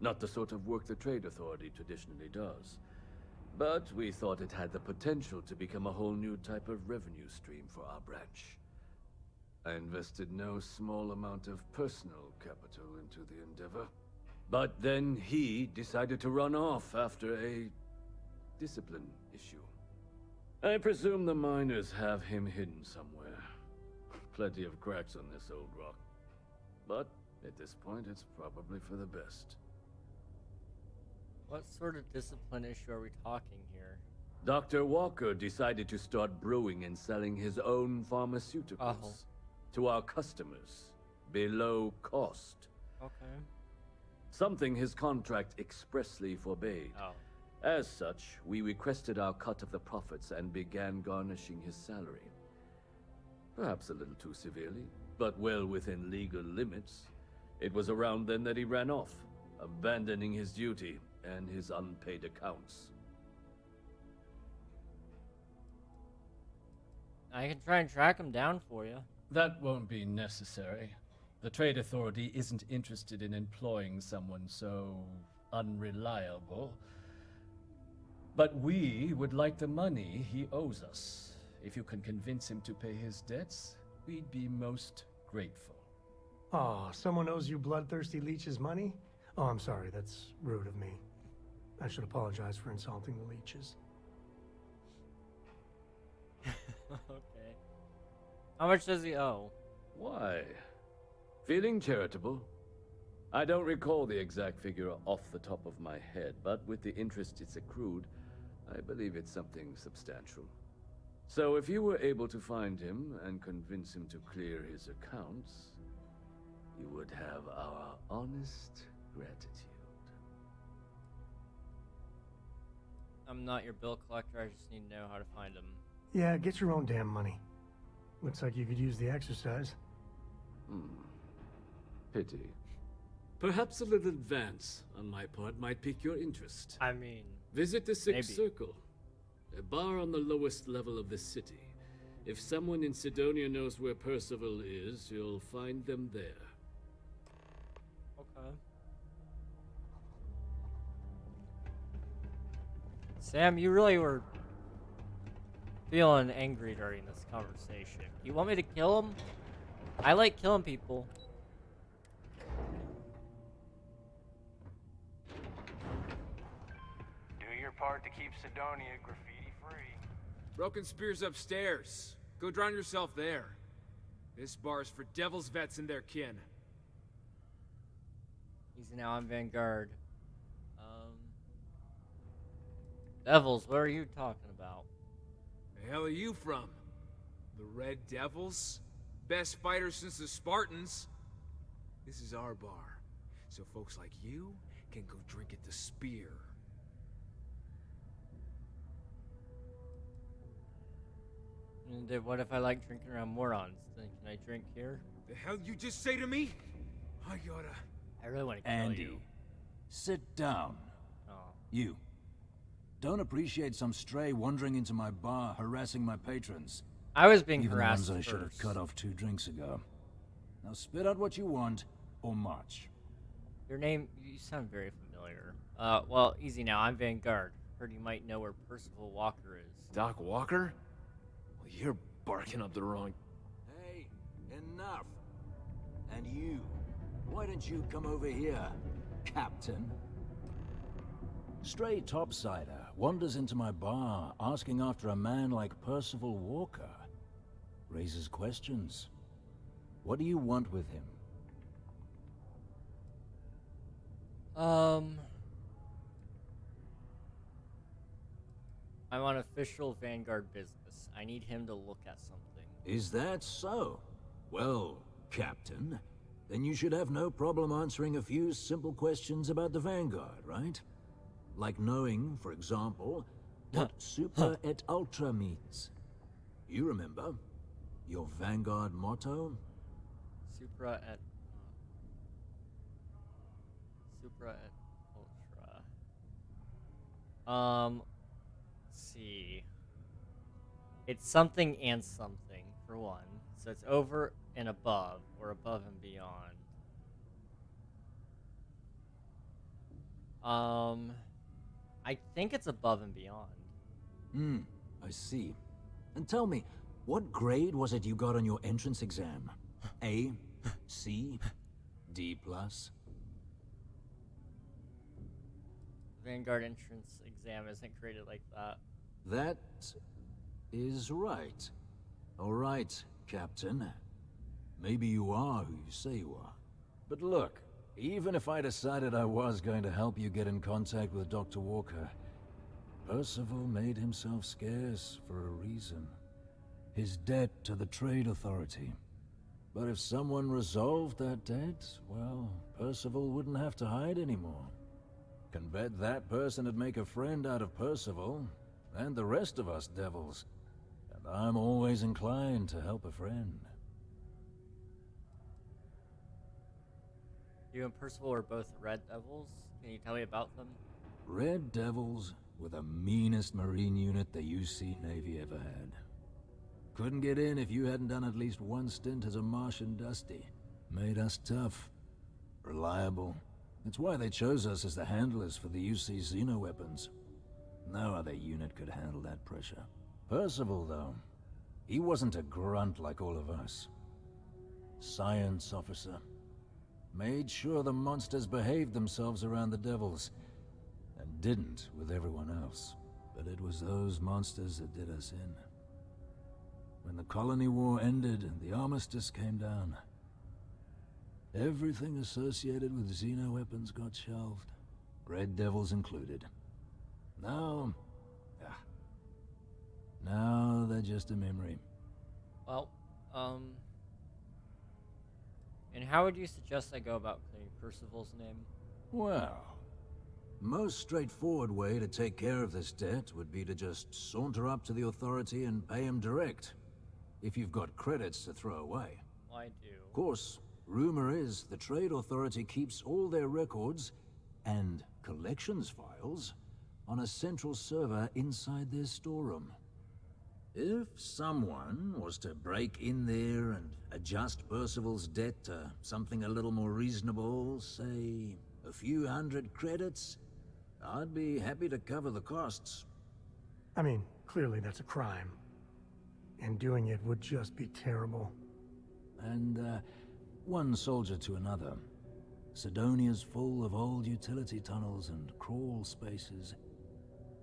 [SPEAKER 2] Not the sort of work the Trade Authority traditionally does. But we thought it had the potential to become a whole new type of revenue stream for our branch. I invested no small amount of personal capital into the endeavor. But then he decided to run off after a discipline issue. I presume the miners have him hidden somewhere. Plenty of cracks on this old rock. But at this point, it's probably for the best.
[SPEAKER 1] What sort of discipline issue are we talking here?
[SPEAKER 2] Dr. Walker decided to start brewing and selling his own pharmaceuticals to our customers below cost.
[SPEAKER 1] Okay.
[SPEAKER 2] Something his contract expressly forbade. As such, we requested our cut of the profits and began garnishing his salary. Perhaps a little too severely, but well within legal limits. It was around then that he ran off, abandoning his duty and his unpaid accounts.
[SPEAKER 1] I can try and track him down for you.
[SPEAKER 10] That won't be necessary. The Trade Authority isn't interested in employing someone so unreliable. But we would like the money he owes us. If you can convince him to pay his debts, we'd be most grateful.
[SPEAKER 4] Oh, someone owes you bloodthirsty leeches money? Oh, I'm sorry, that's rude of me. I should apologize for insulting the leeches.
[SPEAKER 1] Okay. How much does he owe?
[SPEAKER 2] Why? Feeling charitable? I don't recall the exact figure off the top of my head, but with the interest it's accrued, I believe it's something substantial. So if you were able to find him and convince him to clear his accounts, you would have our honest gratitude.
[SPEAKER 1] I'm not your bill collector, I just need to know how to find him.
[SPEAKER 4] Yeah, get your own damn money. Looks like you could use the exercise.
[SPEAKER 2] Pity.
[SPEAKER 12] Perhaps a little advance on my part might pique your interest.
[SPEAKER 1] I mean...
[SPEAKER 12] Visit the Sixth
[SPEAKER 1] maybe.
[SPEAKER 12] Circle, a bar on the lowest level of the city. If someone in Sidonia knows where Percival is, you'll find them there.
[SPEAKER 1] Okay. Sam, you really were feeling angry during this conversation. You want me to kill him? I like killing people.
[SPEAKER 17] Do your part to keep Sidonia graffiti-free.
[SPEAKER 22] Broken Spear's upstairs. Go drown yourself there. This bar's for Devil's vets and their kin.
[SPEAKER 1] He's now on Vanguard. Devils, what are you talking about?
[SPEAKER 22] The hell are you from? The Red Devils? Best fighters since the Spartans. This is our bar, so folks like you can go drink at the Spear.
[SPEAKER 1] And what if I like drinking around morons? Then can I drink here?
[SPEAKER 22] The hell you just say to me? I gotta...
[SPEAKER 1] I really want to kill
[SPEAKER 20] Andy,
[SPEAKER 1] you.
[SPEAKER 20] sit down.
[SPEAKER 1] Oh.
[SPEAKER 20] You. Don't appreciate some stray wandering into my bar, harassing my patrons.
[SPEAKER 1] I was being
[SPEAKER 20] Even
[SPEAKER 1] harassed
[SPEAKER 20] the ones I should have cut off 2 drinks ago. Now spit out what you want, or march.
[SPEAKER 1] Your name, you sound very familiar. Well, easy now, I'm Vanguard. Heard you might know where Percival Walker is.
[SPEAKER 2] Doc Walker? Well, you're barking up the wrong...
[SPEAKER 20] Hey, enough. And you, why don't you come over here, Captain? Stray topsider wanders into my bar asking after a man like Percival Walker. Raises questions. What do you want with him?
[SPEAKER 1] I'm on official Vanguard business. I need him to look at something.
[SPEAKER 20] Is that so? Well, Captain, then you should have no problem answering a few simple questions about the Vanguard, right? Like knowing, for example, what Super et Ultra means. You remember? Your Vanguard motto?
[SPEAKER 1] Supra et Ultra. Let's see. It's something and something, for one. So it's over and above, or above and beyond. I think it's above and beyond.
[SPEAKER 20] I see. And tell me, what grade was it you got on your entrance exam? A, C, D+?
[SPEAKER 1] Vanguard entrance exam isn't graded like that.
[SPEAKER 20] That is right. All right, Captain. Maybe you are who you say you are. But look, even if I decided I was going to help you get in contact with Dr. Walker, Percival made himself scarce for a reason. His debt to the Trade Authority. But if someone resolved that debt, well, Percival wouldn't have to hide anymore. Can bet that person would make a friend out of Percival, and the rest of us devils. And I'm always inclined to help a friend.
[SPEAKER 1] You and Percival are both Red Devils? Can you tell me about them?
[SPEAKER 20] Red Devils were the meanest Marine unit the UC Navy ever had. Couldn't get in if you hadn't done at least one stint as a Martian Dusty. Made us tough. Reliable. It's why they chose us as the handlers for the UC xeno-weapons. No other unit could handle that pressure. Percival, though, he wasn't a grunt like all of us. Science officer. Made sure the monsters behaved themselves around the Devils, and didn't with everyone else. But it was those monsters that did us in. When the colony war ended and the armistice came down, everything associated with xeno-weapons got shelved. Red Devils included. Now they're just a memory.
[SPEAKER 1] Well, and how would you suggest I go about clearing Percival's name?
[SPEAKER 20] Well, most straightforward way to take care of this debt would be to just saunter up to the authority and pay him direct. If you've got credits to throw away.
[SPEAKER 1] Well, I do.
[SPEAKER 20] Of course, rumor is the Trade Authority keeps all their records and collections files on a central server inside their storeroom. If someone was to break in there and adjust Percival's debt to something a little more reasonable, say a few hundred credits, I'd be happy to cover the costs.
[SPEAKER 4] I mean, clearly that's a crime. And doing it would just be terrible.
[SPEAKER 20] And, one soldier to another. Sidonia's full of old utility tunnels and crawl spaces.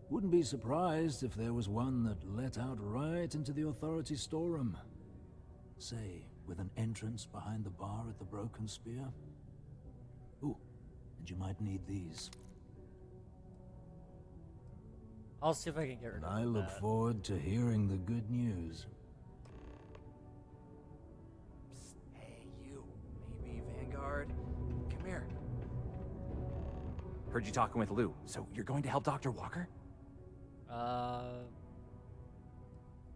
[SPEAKER 20] Wouldn't be surprised if there was one that let out right into the authority storeroom. Say, with an entrance behind the bar at the Broken Spear. Ooh, and you might need these.
[SPEAKER 1] I'll see if I can get rid of that.
[SPEAKER 20] I look forward to hearing the good news.
[SPEAKER 13] Psst, hey, you. Maybe Vanguard. Come here. Heard you talking with Lou, so you're going to help Dr. Walker?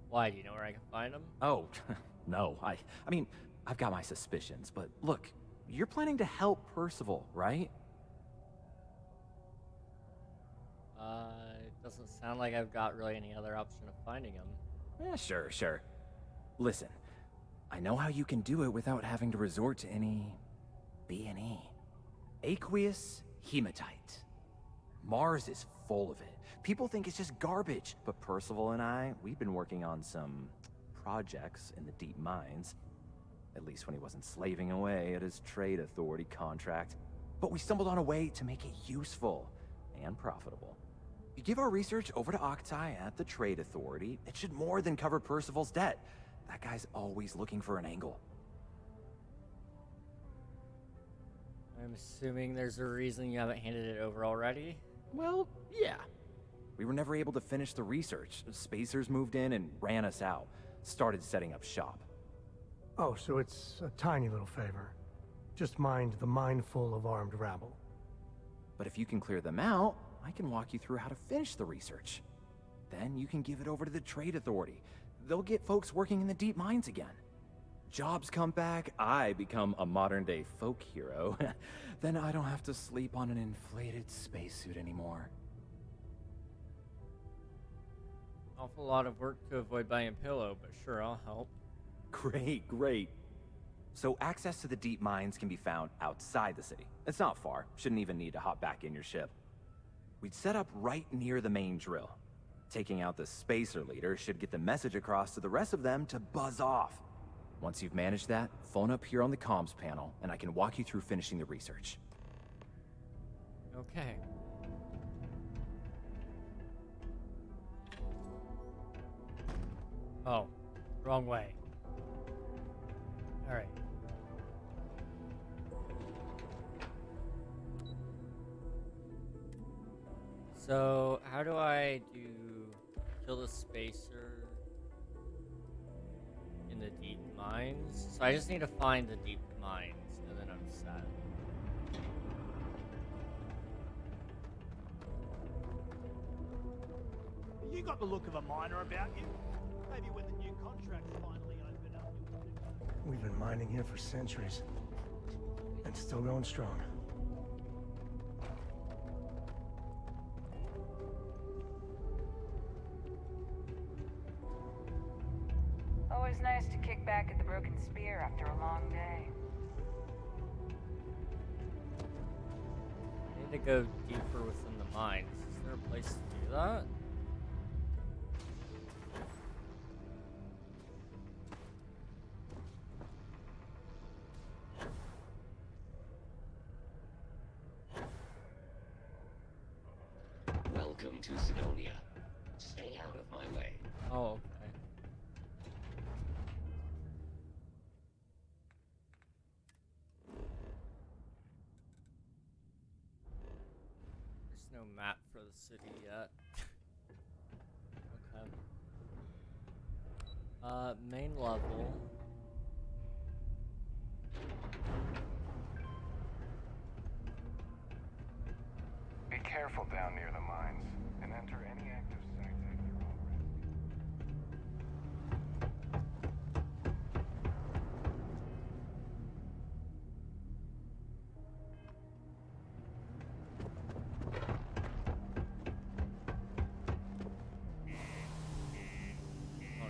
[SPEAKER 1] Why? Do you know where I can find him?
[SPEAKER 13] Oh, no. I mean, I've got my suspicions, but look, you're planning to help Percival, right?
[SPEAKER 1] It doesn't sound like I've got really any other option of finding him.
[SPEAKER 13] Yeah, sure. Listen, I know how you can do it without having to resort to any B&E. Aqueous hematite. Mars is full of it. People think it's just garbage, but Percival and I, we've been working on some projects in the deep mines. At least when he wasn't slaving away at his trade authority contract. But we stumbled on a way to make it useful and profitable. You give our research over to Octai at the trade authority, it should more than cover Percival's debt. That guy's always looking for an angle.
[SPEAKER 1] I'm assuming there's a reason you haven't handed it over already?
[SPEAKER 13] Well, yeah. We were never able to finish the research. Spacers moved in and ran us out. Started setting up shop.
[SPEAKER 4] Oh, so it's a tiny little favor. Just mind the mine full of armed rabble.
[SPEAKER 13] But if you can clear them out, I can walk you through how to finish the research. Then you can give it over to the trade authority. They'll get folks working in the deep mines again. Jobs come back, I become a modern-day folk hero. Then I don't have to sleep on an inflated spacesuit anymore.
[SPEAKER 1] Awful lot of work to avoid buying a pillow, but sure, I'll help.
[SPEAKER 13] Great. So access to the deep mines can be found outside the city. It's not far. Shouldn't even need to hop back in your ship. We'd set up right near the main drill. Taking out the spacer leader should get the message across to the rest of them to buzz off. Once you've managed that, phone up here on the comms panel, and I can walk you through finishing the research.
[SPEAKER 1] Okay. Oh, wrong way. Alright. So, how do I kill the spacer in the deep mines? So I just need to find the deep mines, and then I'm set.
[SPEAKER 11] You got the look of a miner about you. Maybe when the new contracts finally open up.
[SPEAKER 4] We've been mining here for centuries. And still going strong.
[SPEAKER 14] Always nice to kick back at the Broken Spear after a long day.
[SPEAKER 1] I need to go deeper within the mines. Is there a place to do that?
[SPEAKER 21] Welcome to Sidonia. Stay out of my way.
[SPEAKER 1] Oh, okay. There's no map for the city yet. Okay. Main level.
[SPEAKER 18] Be careful down near the mines, and enter any active sites at your own risk.
[SPEAKER 1] Oh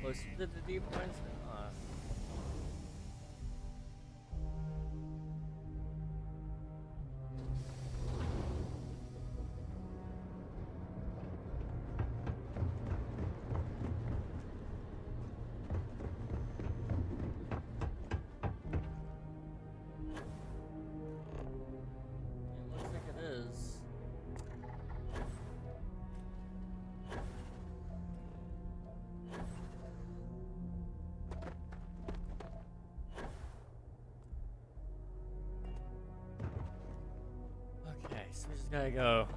[SPEAKER 1] closer to the deep points or not. It looks like it is. Okay, so we just gotta go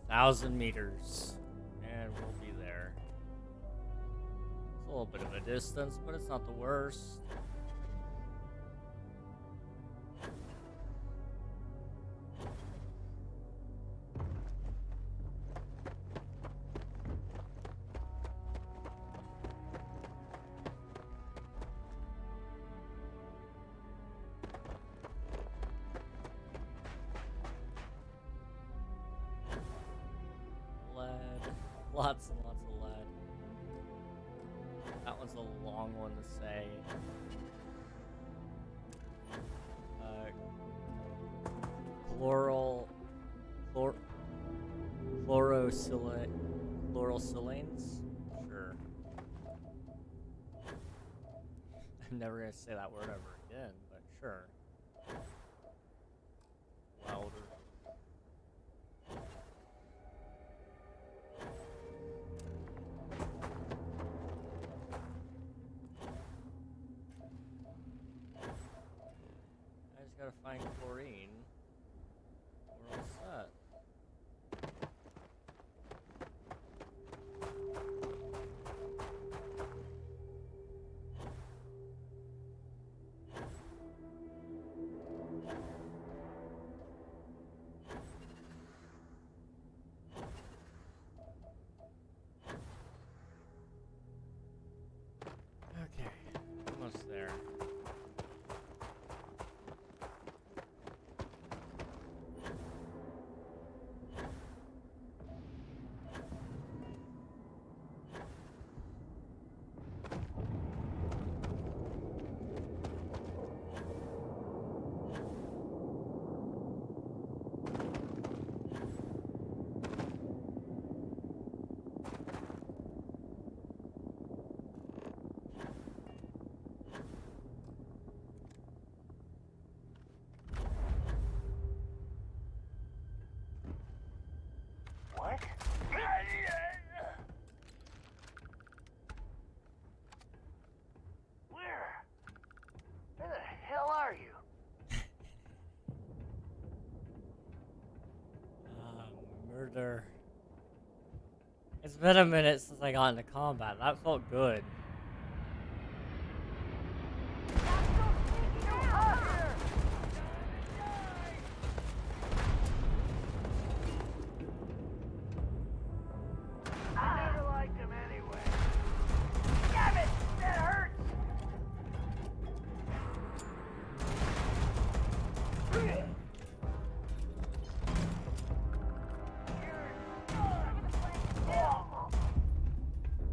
[SPEAKER 1] 1,000 meters, and we'll be there. It's a little bit of a distance, but it's not the worst. Lead. Lots and lots of lead. That one's a long one to say. Chlorosilanes? Sure. I'm never gonna say that word ever again, but sure. Louder. I just gotta find chlorine. We're all set. Okay, almost there.
[SPEAKER 8] What? Where? Where the hell are you?
[SPEAKER 1] Murder. It's been a minute since I got into combat. That felt good.
[SPEAKER 8] I never liked him anyway. Damn it! That hurts!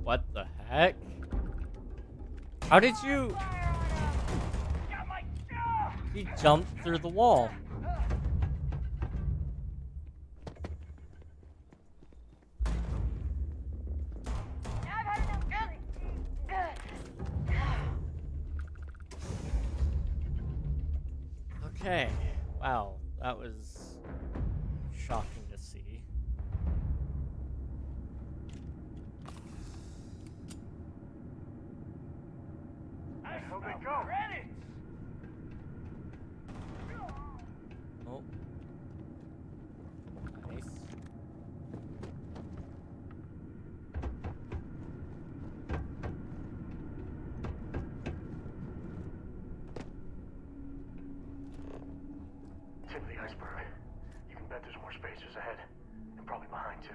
[SPEAKER 1] What the heck? How did you... He jumped through the wall. Okay. Wow, that was shocking to see.
[SPEAKER 8] I hope it goes. Credits!
[SPEAKER 1] Oh. Nice.
[SPEAKER 8] Tip of the iceberg. You can bet there's more spacers ahead. And probably behind, too.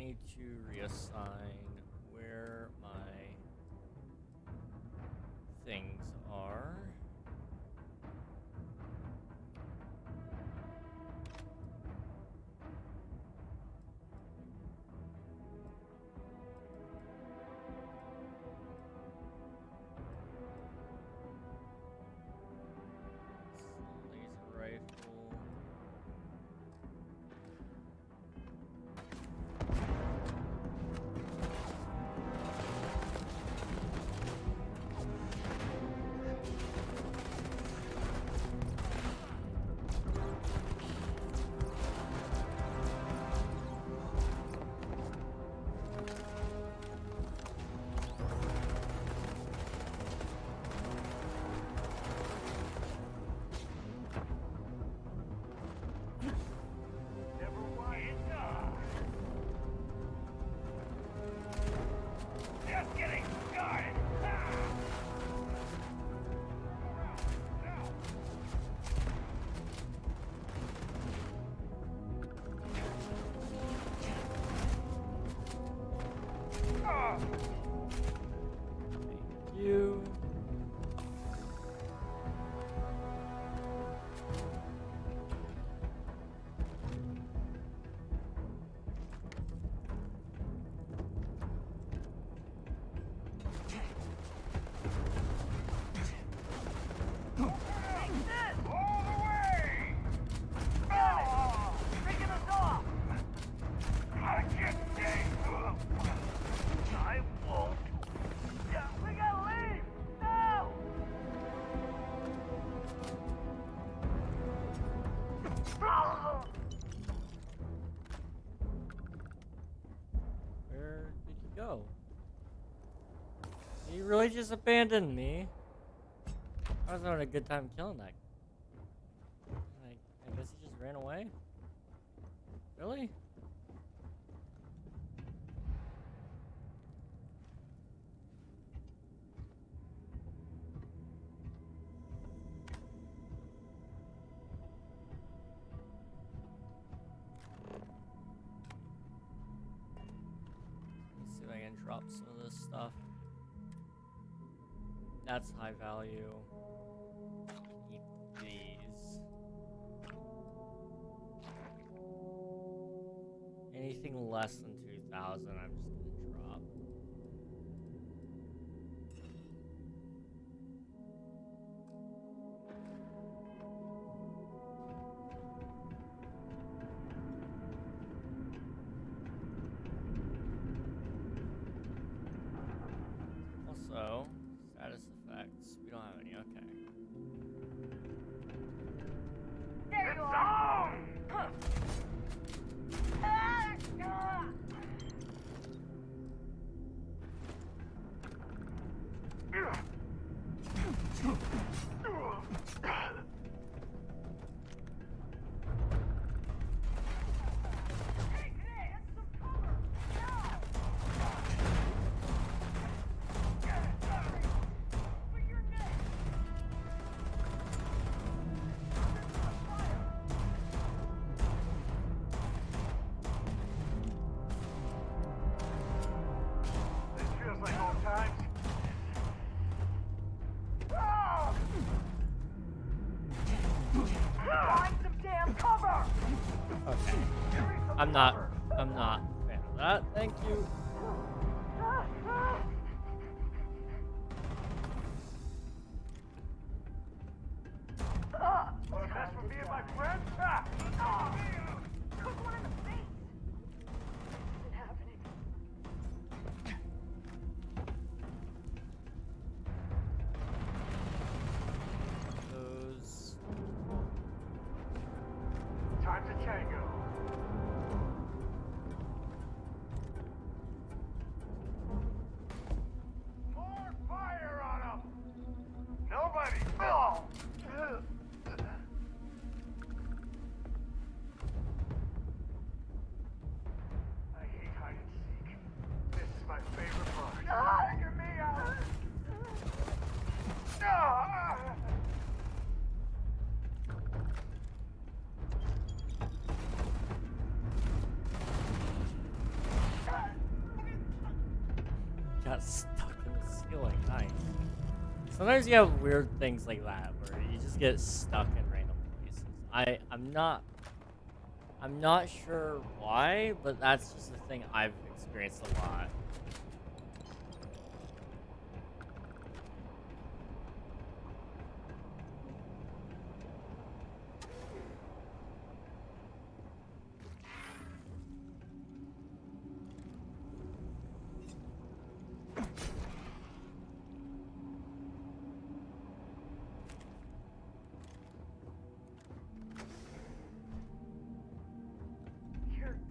[SPEAKER 1] need to reassign where my things are. Laser rifle.
[SPEAKER 16] Just getting started.
[SPEAKER 1] Thank you. Where did you go? He really just abandoned me. I was having a good time killing that. I guess he just ran away? Really? Let's see if I can drop some of this stuff. That's high value. Keep these. Anything less than 2,000, I'm just gonna drop. Also, status effects. We don't have any, okay.
[SPEAKER 16] There you are!
[SPEAKER 1] Okay. I'm not a fan of that. Thank you.
[SPEAKER 16] That's for me and my friend? Cook one in the face! What's happening?
[SPEAKER 1] Those.
[SPEAKER 16] Time to tango. More fire on him! Nobody! Oh!
[SPEAKER 1] got stuck in the ceiling. Nice. Sometimes you have weird things like that where you just get stuck in random places. I'm not sure why, but that's just a thing I've experienced a lot.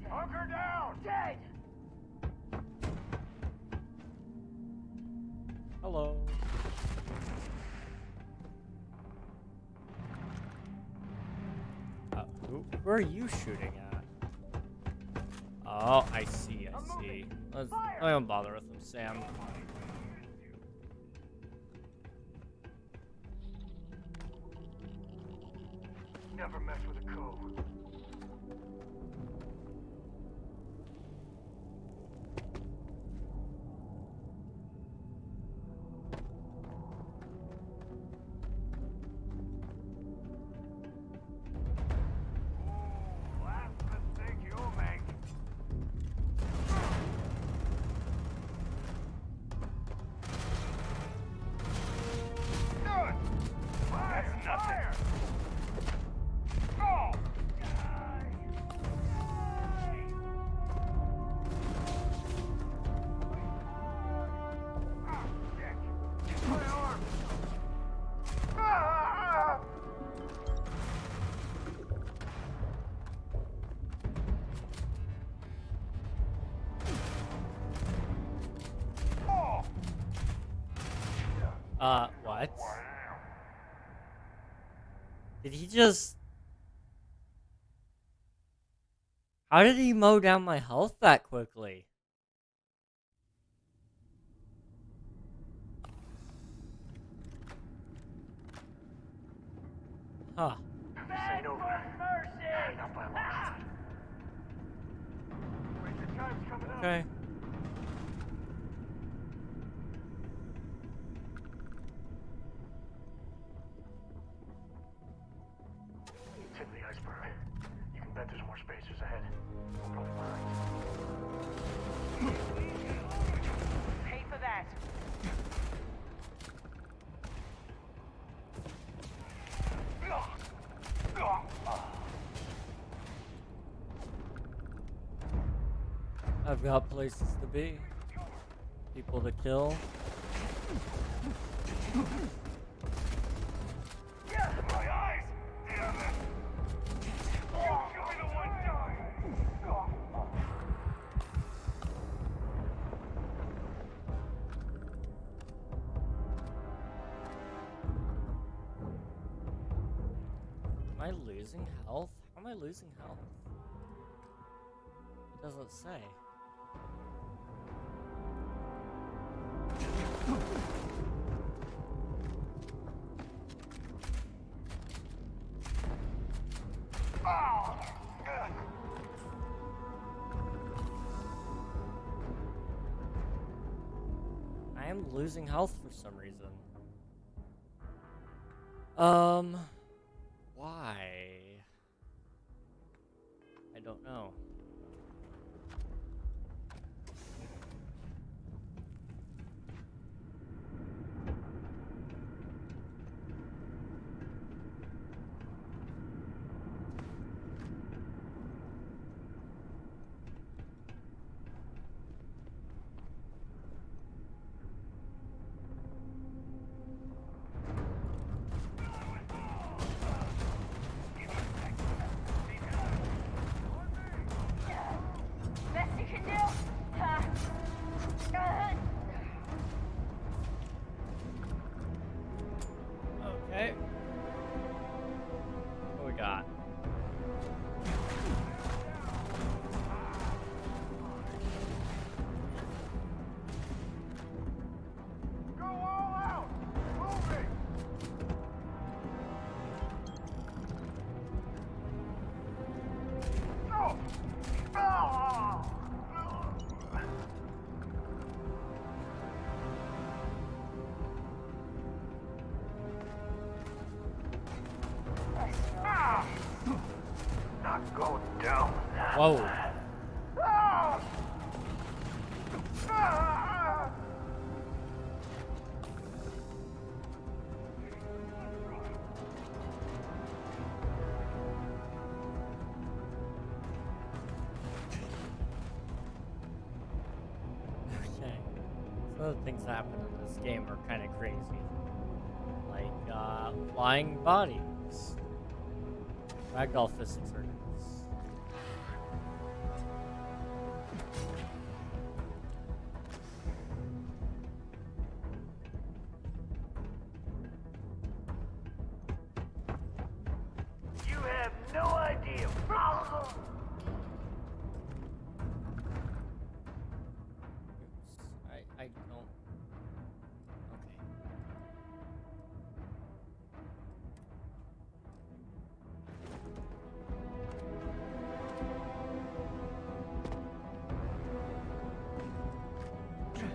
[SPEAKER 16] Hunker down! Dead!
[SPEAKER 1] Hello. Who are you shooting at? Oh, I see, I see. I don't bother with him, Sam.
[SPEAKER 16] Never mess with a coup.
[SPEAKER 1] What? Did he just... How did he mow down my health that quickly? Huh.
[SPEAKER 16] This ain't over. Not by a lot. Wait, your time's coming up.
[SPEAKER 1] Okay.
[SPEAKER 16] Tip of the iceberg. You can bet there's more spacers ahead. Probably mine.
[SPEAKER 9] Pay for that.
[SPEAKER 1] I've got places to be. People to kill.
[SPEAKER 16] My eyes! Damn it! You should be the one dying!
[SPEAKER 1] Am I losing health? How am I losing health? It doesn't say. I am losing health for some reason. Why? I don't know. Whoa. Okay. Some of the things that happen in this game are kind of crazy. Like, flying bodies. Ragdoll physics are nuts.
[SPEAKER 11] You have no idea.
[SPEAKER 1] I don't. Okay.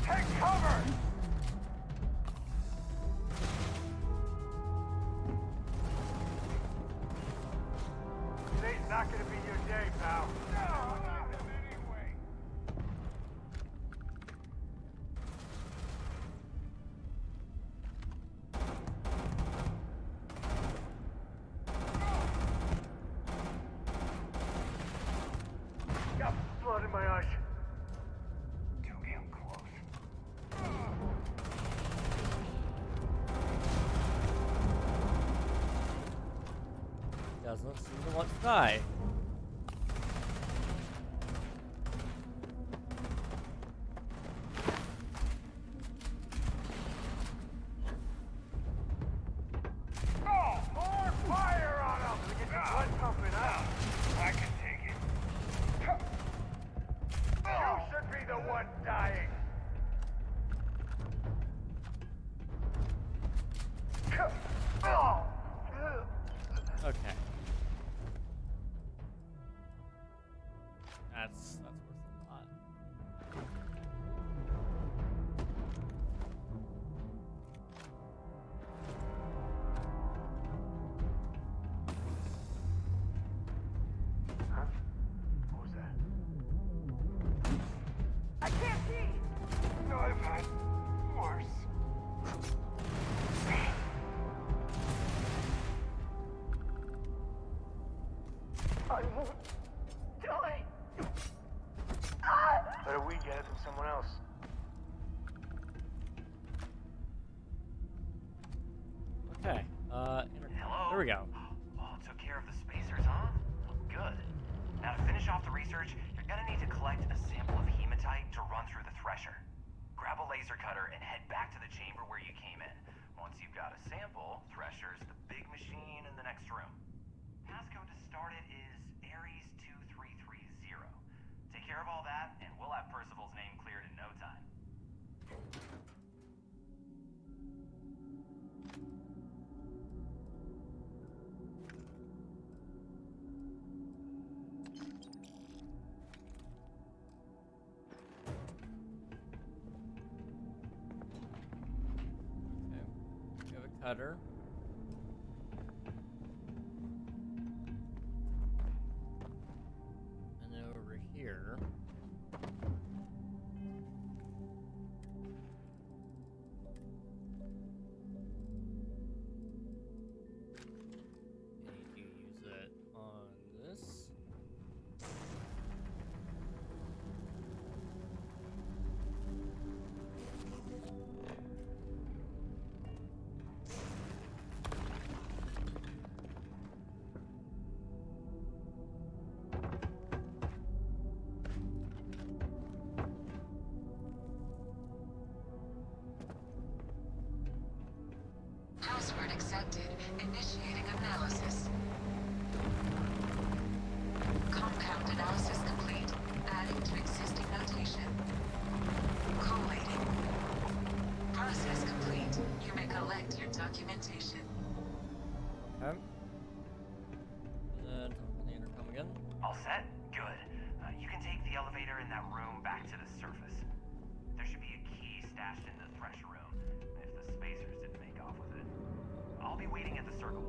[SPEAKER 11] Take cover! Today's not gonna be your day, pal. No, I'm not him anyway. Got blood in my eyes. Too damn close.
[SPEAKER 1] Doesn't seem to want to die.
[SPEAKER 11] Oh, more fire on him! Let me get your blood pumping out. I can take it. You should be the one dying.
[SPEAKER 1] Okay. That's worth a lot.
[SPEAKER 11] Huh? What was that? I can't see! No, I've had worse. I won't die. Better we get it from someone else.
[SPEAKER 1] Okay.
[SPEAKER 18] Hello?
[SPEAKER 1] There we go.
[SPEAKER 18] Oh, took care of the spacers, huh? Good. Now to finish off the research, you're gonna need to collect a sample of hematite to run through the thresher. Grab a laser cutter and head back to the chamber where you came in. Once you've got a sample, thresher's the big machine in the next room. Passcode to start it is Ares 2330. Take care of all that, and we'll have Percival's name cleared in no time.
[SPEAKER 1] Okay. We have a cutter. And then over here. I need to use it on this.
[SPEAKER 15] detected. Initiating analysis. Compound analysis complete. Adding to existing notation. Collating. Process complete. You may collect your documentation.
[SPEAKER 1] Okay. And open the intercom again.
[SPEAKER 18] All set? Good. You can take the elevator in that room back to the surface. There should be a key stashed in the thresher room, if the spacers didn't make off with it. I'll be waiting at the circle.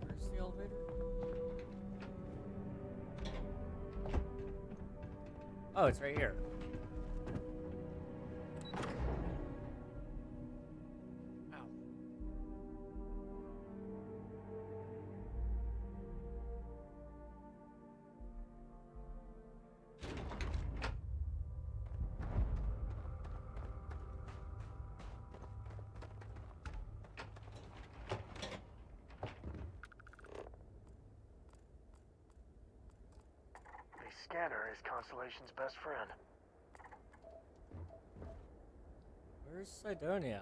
[SPEAKER 1] Where's the elevator? Oh, it's right here. Ow.
[SPEAKER 4] The scanner is Constellation's best friend.
[SPEAKER 1] Where's Sidonia?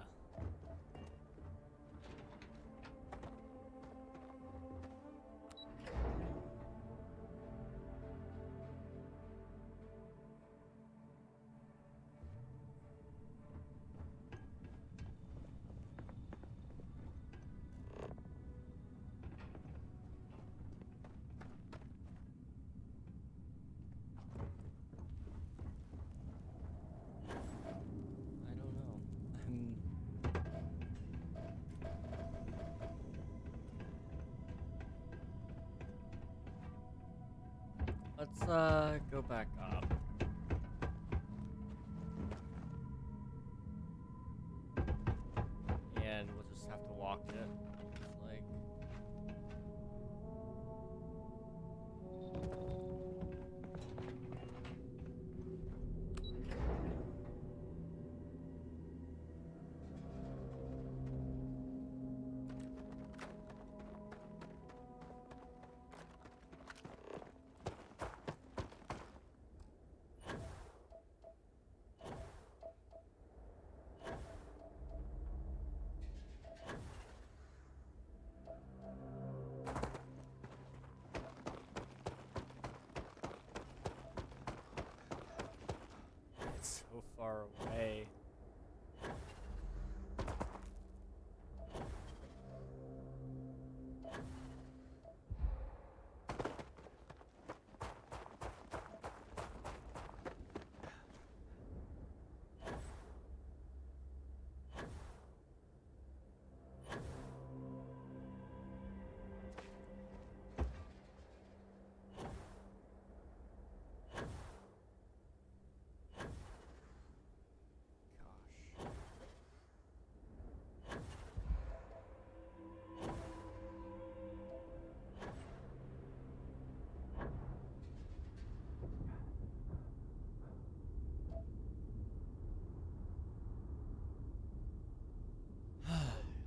[SPEAKER 1] I don't know. Let's go back up. And we'll just have to walk it. It's like it's so far away.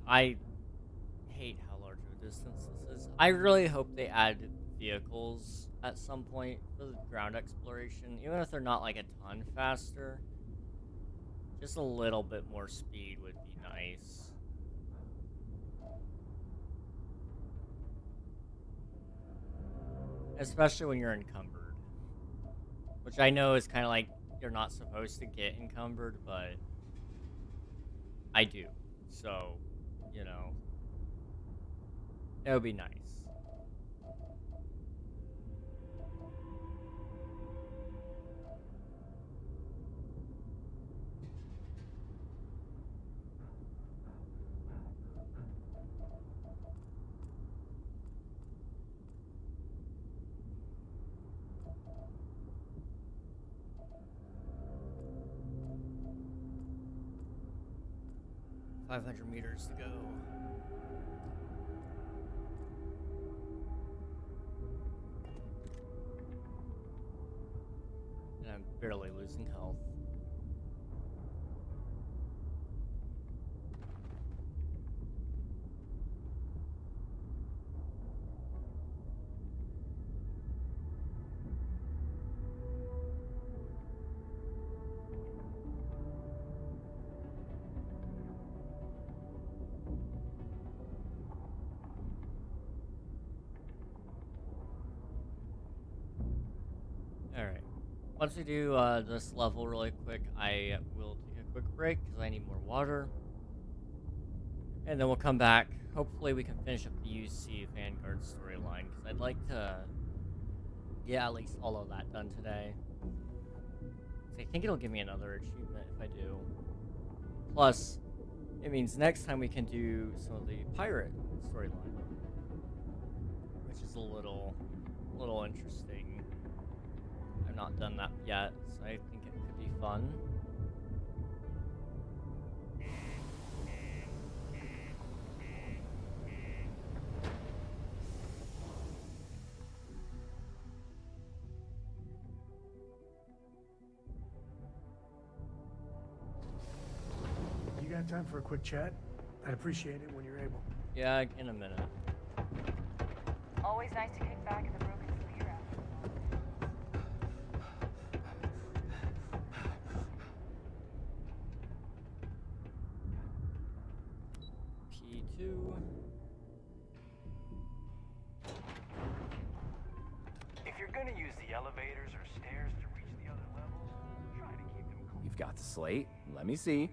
[SPEAKER 1] I hate how large of a distance this is. I really hope they add vehicles at some point for the ground exploration, even if they're not like a ton faster. Just a little bit more speed would be nice. Especially when you're encumbered. Which I know is kind of like you're not supposed to get encumbered, but I do. So, you know, it would be nice. $500 meters to go. And I'm barely losing health. once we do this level really quick, I will take a quick break because I need more water. And then we'll come back. Hopefully we can finish up the UC Vanguard storyline, because I'd like to get at least all of that done today. So I think it'll give me another achievement if I do. Plus, it means next time we can do some of the pirate storyline, which is a little interesting. I've not done that yet, so I think it could be fun.
[SPEAKER 4] You got time for a quick chat? I'd appreciate it when you're able.
[SPEAKER 1] Yeah, in a minute.
[SPEAKER 9] Always nice to kick back in the broken clear out.
[SPEAKER 1] P2.
[SPEAKER 17] If you're gonna use the elevators or stairs to reach the other levels, try to keep them cool.
[SPEAKER 13] You've got the slate. Let me see.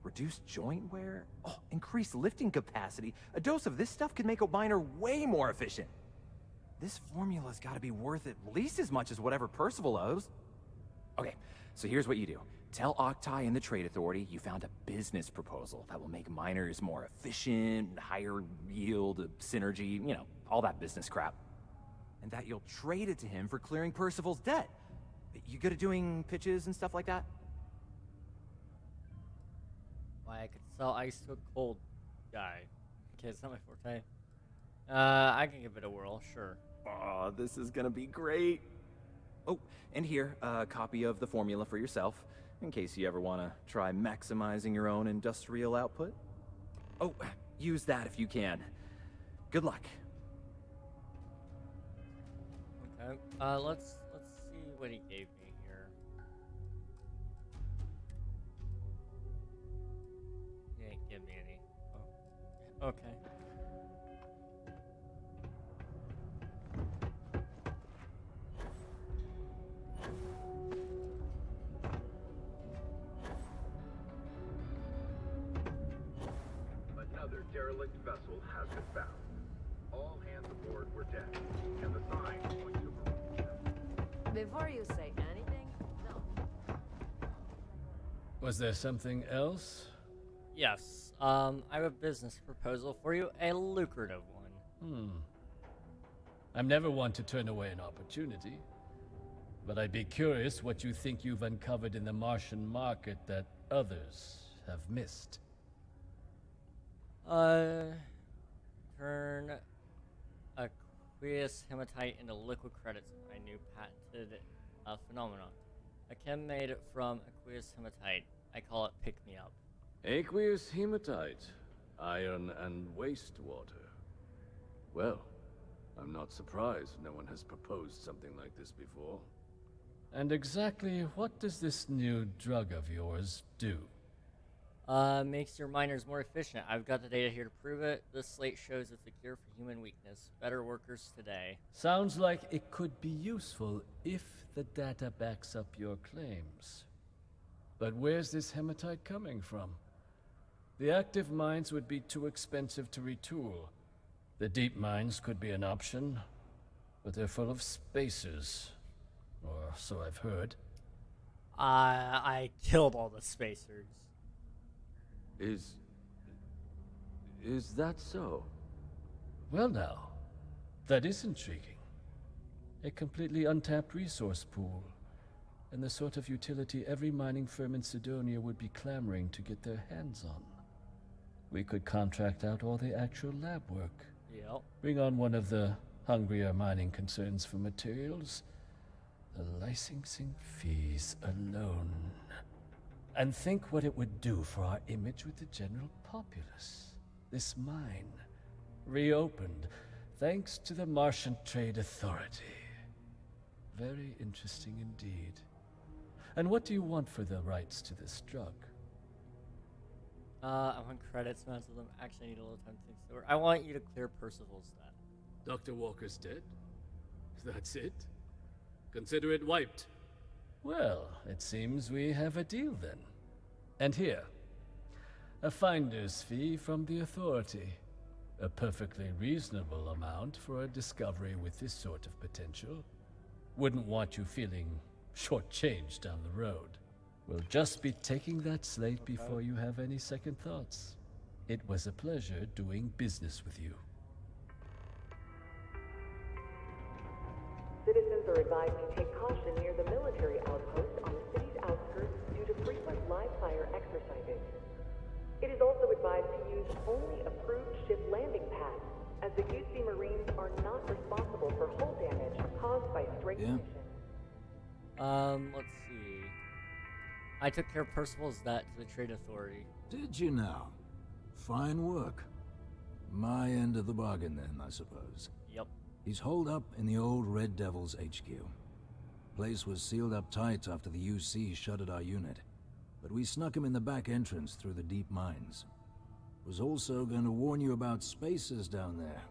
[SPEAKER 13] Reduced joint wear? Oh, increased lifting capacity. A dose of this stuff could make a miner way more efficient. This formula's gotta be worth at least as much as whatever Percival owes. Okay, so here's what you do. Tell Octai and the Trade Authority you found a business proposal that will make miners more efficient, higher yield, synergy, you know, all that business crap. And that you'll trade it to him for clearing Percival's debt. You good at doing pitches and stuff like that?
[SPEAKER 1] Why I could sell ice to a cold guy. Okay, it's not my forte. I can give it a whirl, sure.
[SPEAKER 13] Oh, this is gonna be great. Oh, and here, a copy of the formula for yourself, in case you ever want to try maximizing your own industrial output. Oh, use that if you can. Good luck.
[SPEAKER 1] Okay, let's see what he gave me here. He didn't give me any. Oh, okay.
[SPEAKER 11] Another derelict vessel has been found. All hands aboard were dead, and the signs point to Marine.
[SPEAKER 14] Before you say anything, no.
[SPEAKER 10] Was there something else?
[SPEAKER 1] Yes, I have a business proposal for you, a lucrative one.
[SPEAKER 10] I'm never one to turn away an opportunity, but I'd be curious what you think you've uncovered in the Martian market that others have missed.
[SPEAKER 1] Turn aqueous hematite into liquid credits with my new patented phenomenon. A chem made from aqueous hematite. I call it Pick Me Up.
[SPEAKER 2] Aqueous hematite, iron and wastewater. Well, I'm not surprised no one has proposed something like this before.
[SPEAKER 10] And exactly what does this new drug of yours do?
[SPEAKER 1] Makes your miners more efficient. I've got the data here to prove it. This slate shows it's a cure for human weakness. Better workers today.
[SPEAKER 10] Sounds like it could be useful if the data backs up your claims. But where's this hematite coming from? The active mines would be too expensive to retool. The deep mines could be an option, but they're full of spacers. Or so I've heard.
[SPEAKER 1] I killed all the spacers.
[SPEAKER 2] Is that so?
[SPEAKER 10] Well now, that is intriguing. A completely untapped resource pool, and the sort of utility every mining firm in Sidonia would be clamoring to get their hands on. We could contract out all the actual lab work.
[SPEAKER 1] Yep.
[SPEAKER 10] Bring on one of the hungrier mining concerns for materials. The licensing fees alone. And think what it would do for our image with the general populace. This mine, reopened, thanks to the Martian Trade Authority. Very interesting indeed. And what do you want for the rights to this drug?
[SPEAKER 1] I want credits, most of them. Actually, I need a little time to think over. I want you to clear Percival's debt.
[SPEAKER 12] Dr. Walker's dead? That's it? Consider it wiped.
[SPEAKER 10] Well, it seems we have a deal then. And here, a finder's fee from the Authority. A perfectly reasonable amount for a discovery with this sort of potential. Wouldn't want you feeling shortchanged down the road. We'll just be taking that slate before you have any second thoughts. It was a pleasure doing business with you.
[SPEAKER 3] Citizens are advised to take caution near the military outpost on the city's outskirts due to frequent live-fire exercises. It is also advised to use only approved ship landing pads, as the UC Marines are not responsible for hull damage caused by stray munitions.
[SPEAKER 1] Let's see. I took care of Percival's debt to the Trade Authority.
[SPEAKER 20] Did you now? Fine work. My end of the bargain then, I suppose.
[SPEAKER 1] Yep.
[SPEAKER 20] He's holed up in the old Red Devil's HQ. Place was sealed up tight after the UC shuttered our unit, but we snuck him in the back entrance through the deep mines. Was also going to warn you about spacers down there,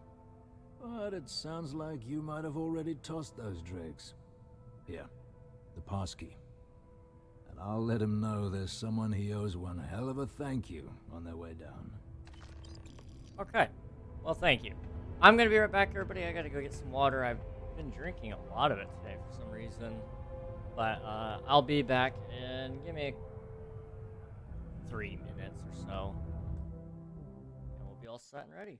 [SPEAKER 20] but it sounds like you might have already tossed those dregs. Here, the passkey. And I'll let him know there's someone he owes one hell of a thank you on their way down.
[SPEAKER 1] Okay. Well, thank you. I'm gonna be right back, everybody. I gotta go get some water. I've been drinking a lot of it today for some reason. But I'll be back in, give me 3 minutes or so. And we'll be all set and ready.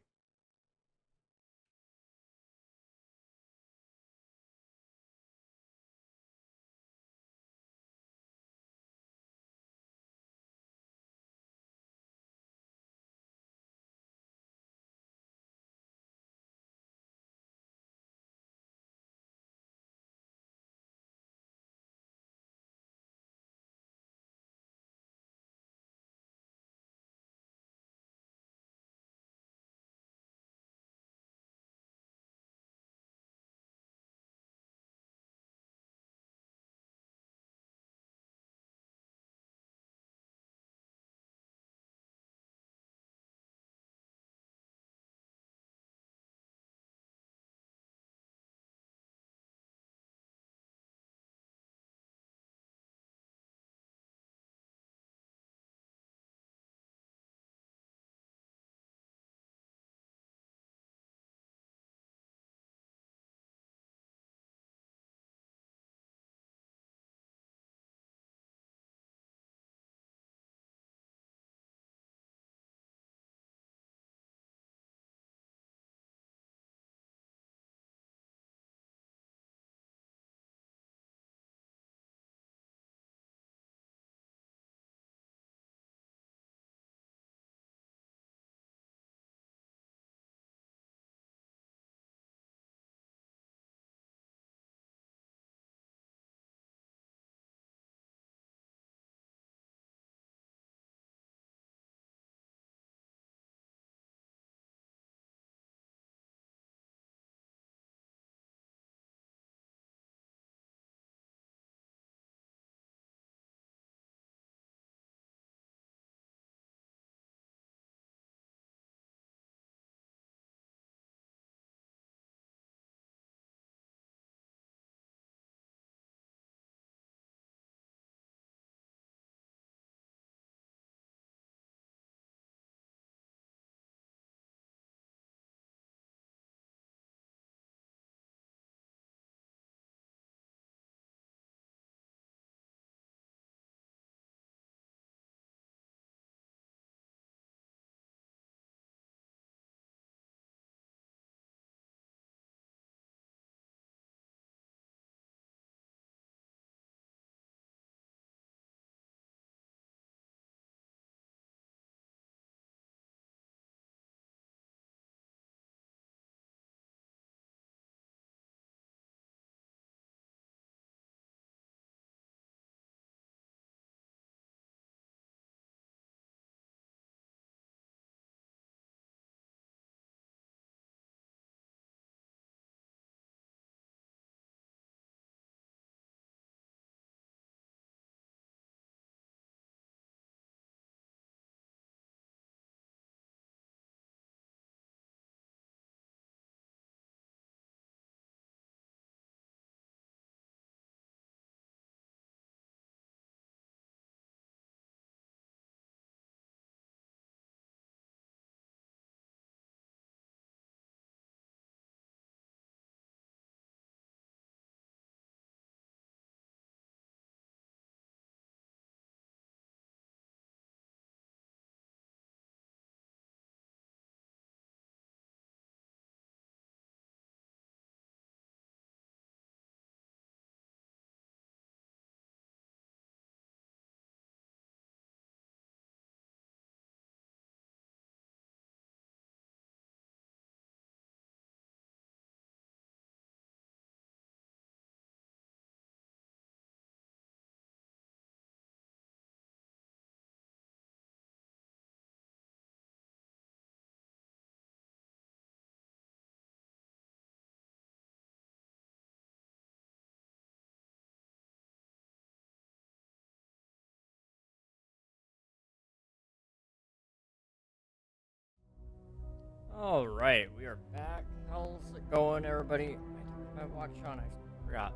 [SPEAKER 1] Alright, we are back. How's it going, everybody? I turned my watch on. I forgot.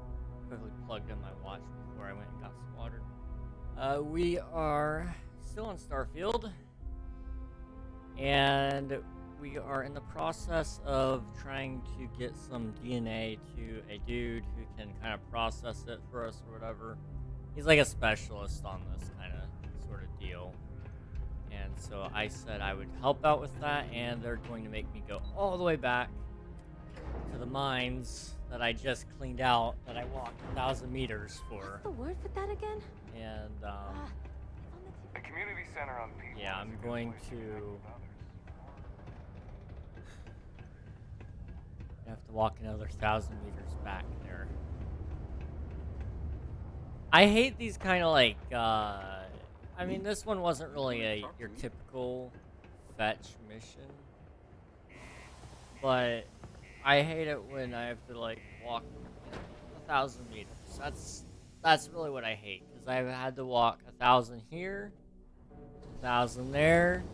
[SPEAKER 1] Quickly plugged in my watch before I went and got some water. We are still on Starfield. And we are in the process of trying to get some DNA to a dude who can kind of process it for us or whatever. He's like a specialist on this kind of sort of deal. And so I said I would help out with that, and they're going to make me go all the way back to the mines that I just cleaned out, that I walked 1,000 meters for.
[SPEAKER 6] What's the word for that again?
[SPEAKER 1] And,
[SPEAKER 17] The community center on P1.
[SPEAKER 1] yeah, I'm going to have to walk another 1,000 meters back there. I hate these kind of like, I mean, this one wasn't really your typical fetch mission, but I hate it when I have to like walk 1,000 meters. That's really what I hate, because I've had to walk 1,000 here, 1,000 there,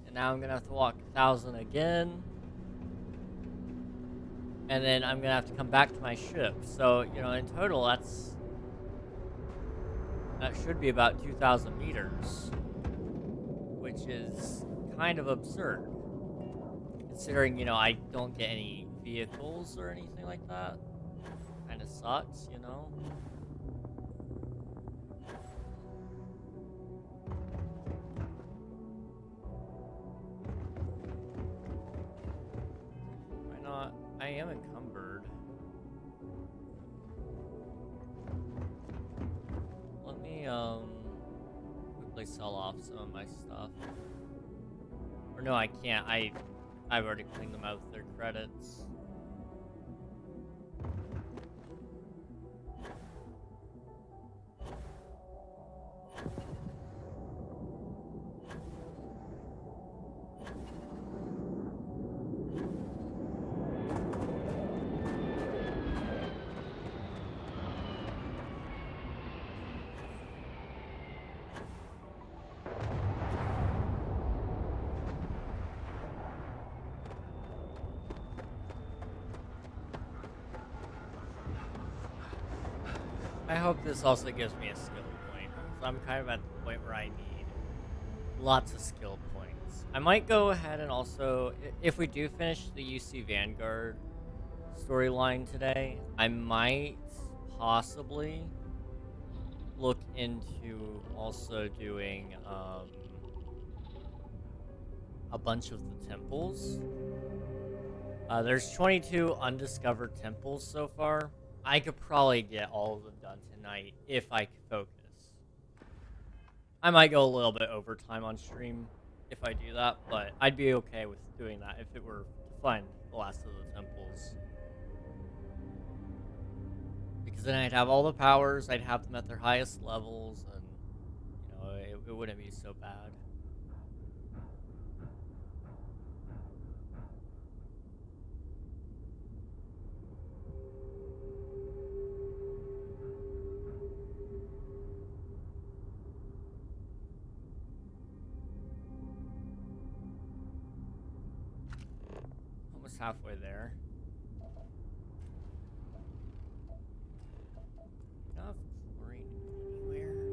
[SPEAKER 1] and now I'm gonna have to walk 1,000 again, and then I'm gonna have to come back to my ship. So, you know, in total, that should be about 2,000 meters, which is kind of absurd, considering, you know, I don't get any vehicles or anything like that. Kind of sucks, you know? Why not? I am encumbered. Let me, quickly sell off some of my stuff. Or no, I can't. I've already cleaned them out with their credits. I hope this also gives me a skill point, because I'm kind of at the point where I need lots of skill points. I might go ahead and also, if we do finish the UC Vanguard storyline today, I might possibly look into also doing a bunch of the temples. There's 22 undiscovered temples so far. I could probably get all of them done tonight if I could focus. I might go a little bit overtime on stream if I do that, but I'd be okay with doing that if it were to find the last of the temples. Because then I'd have all the powers, I'd have them at their highest levels, and, you know, it wouldn't be so bad. Halfway there. Not chlorine anywhere.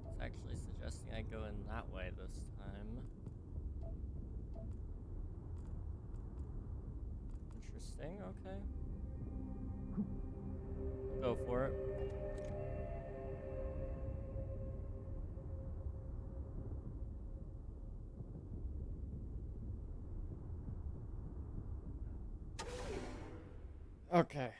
[SPEAKER 1] It's actually suggesting I go in that way this time. Interesting, okay. Go for it. Okay.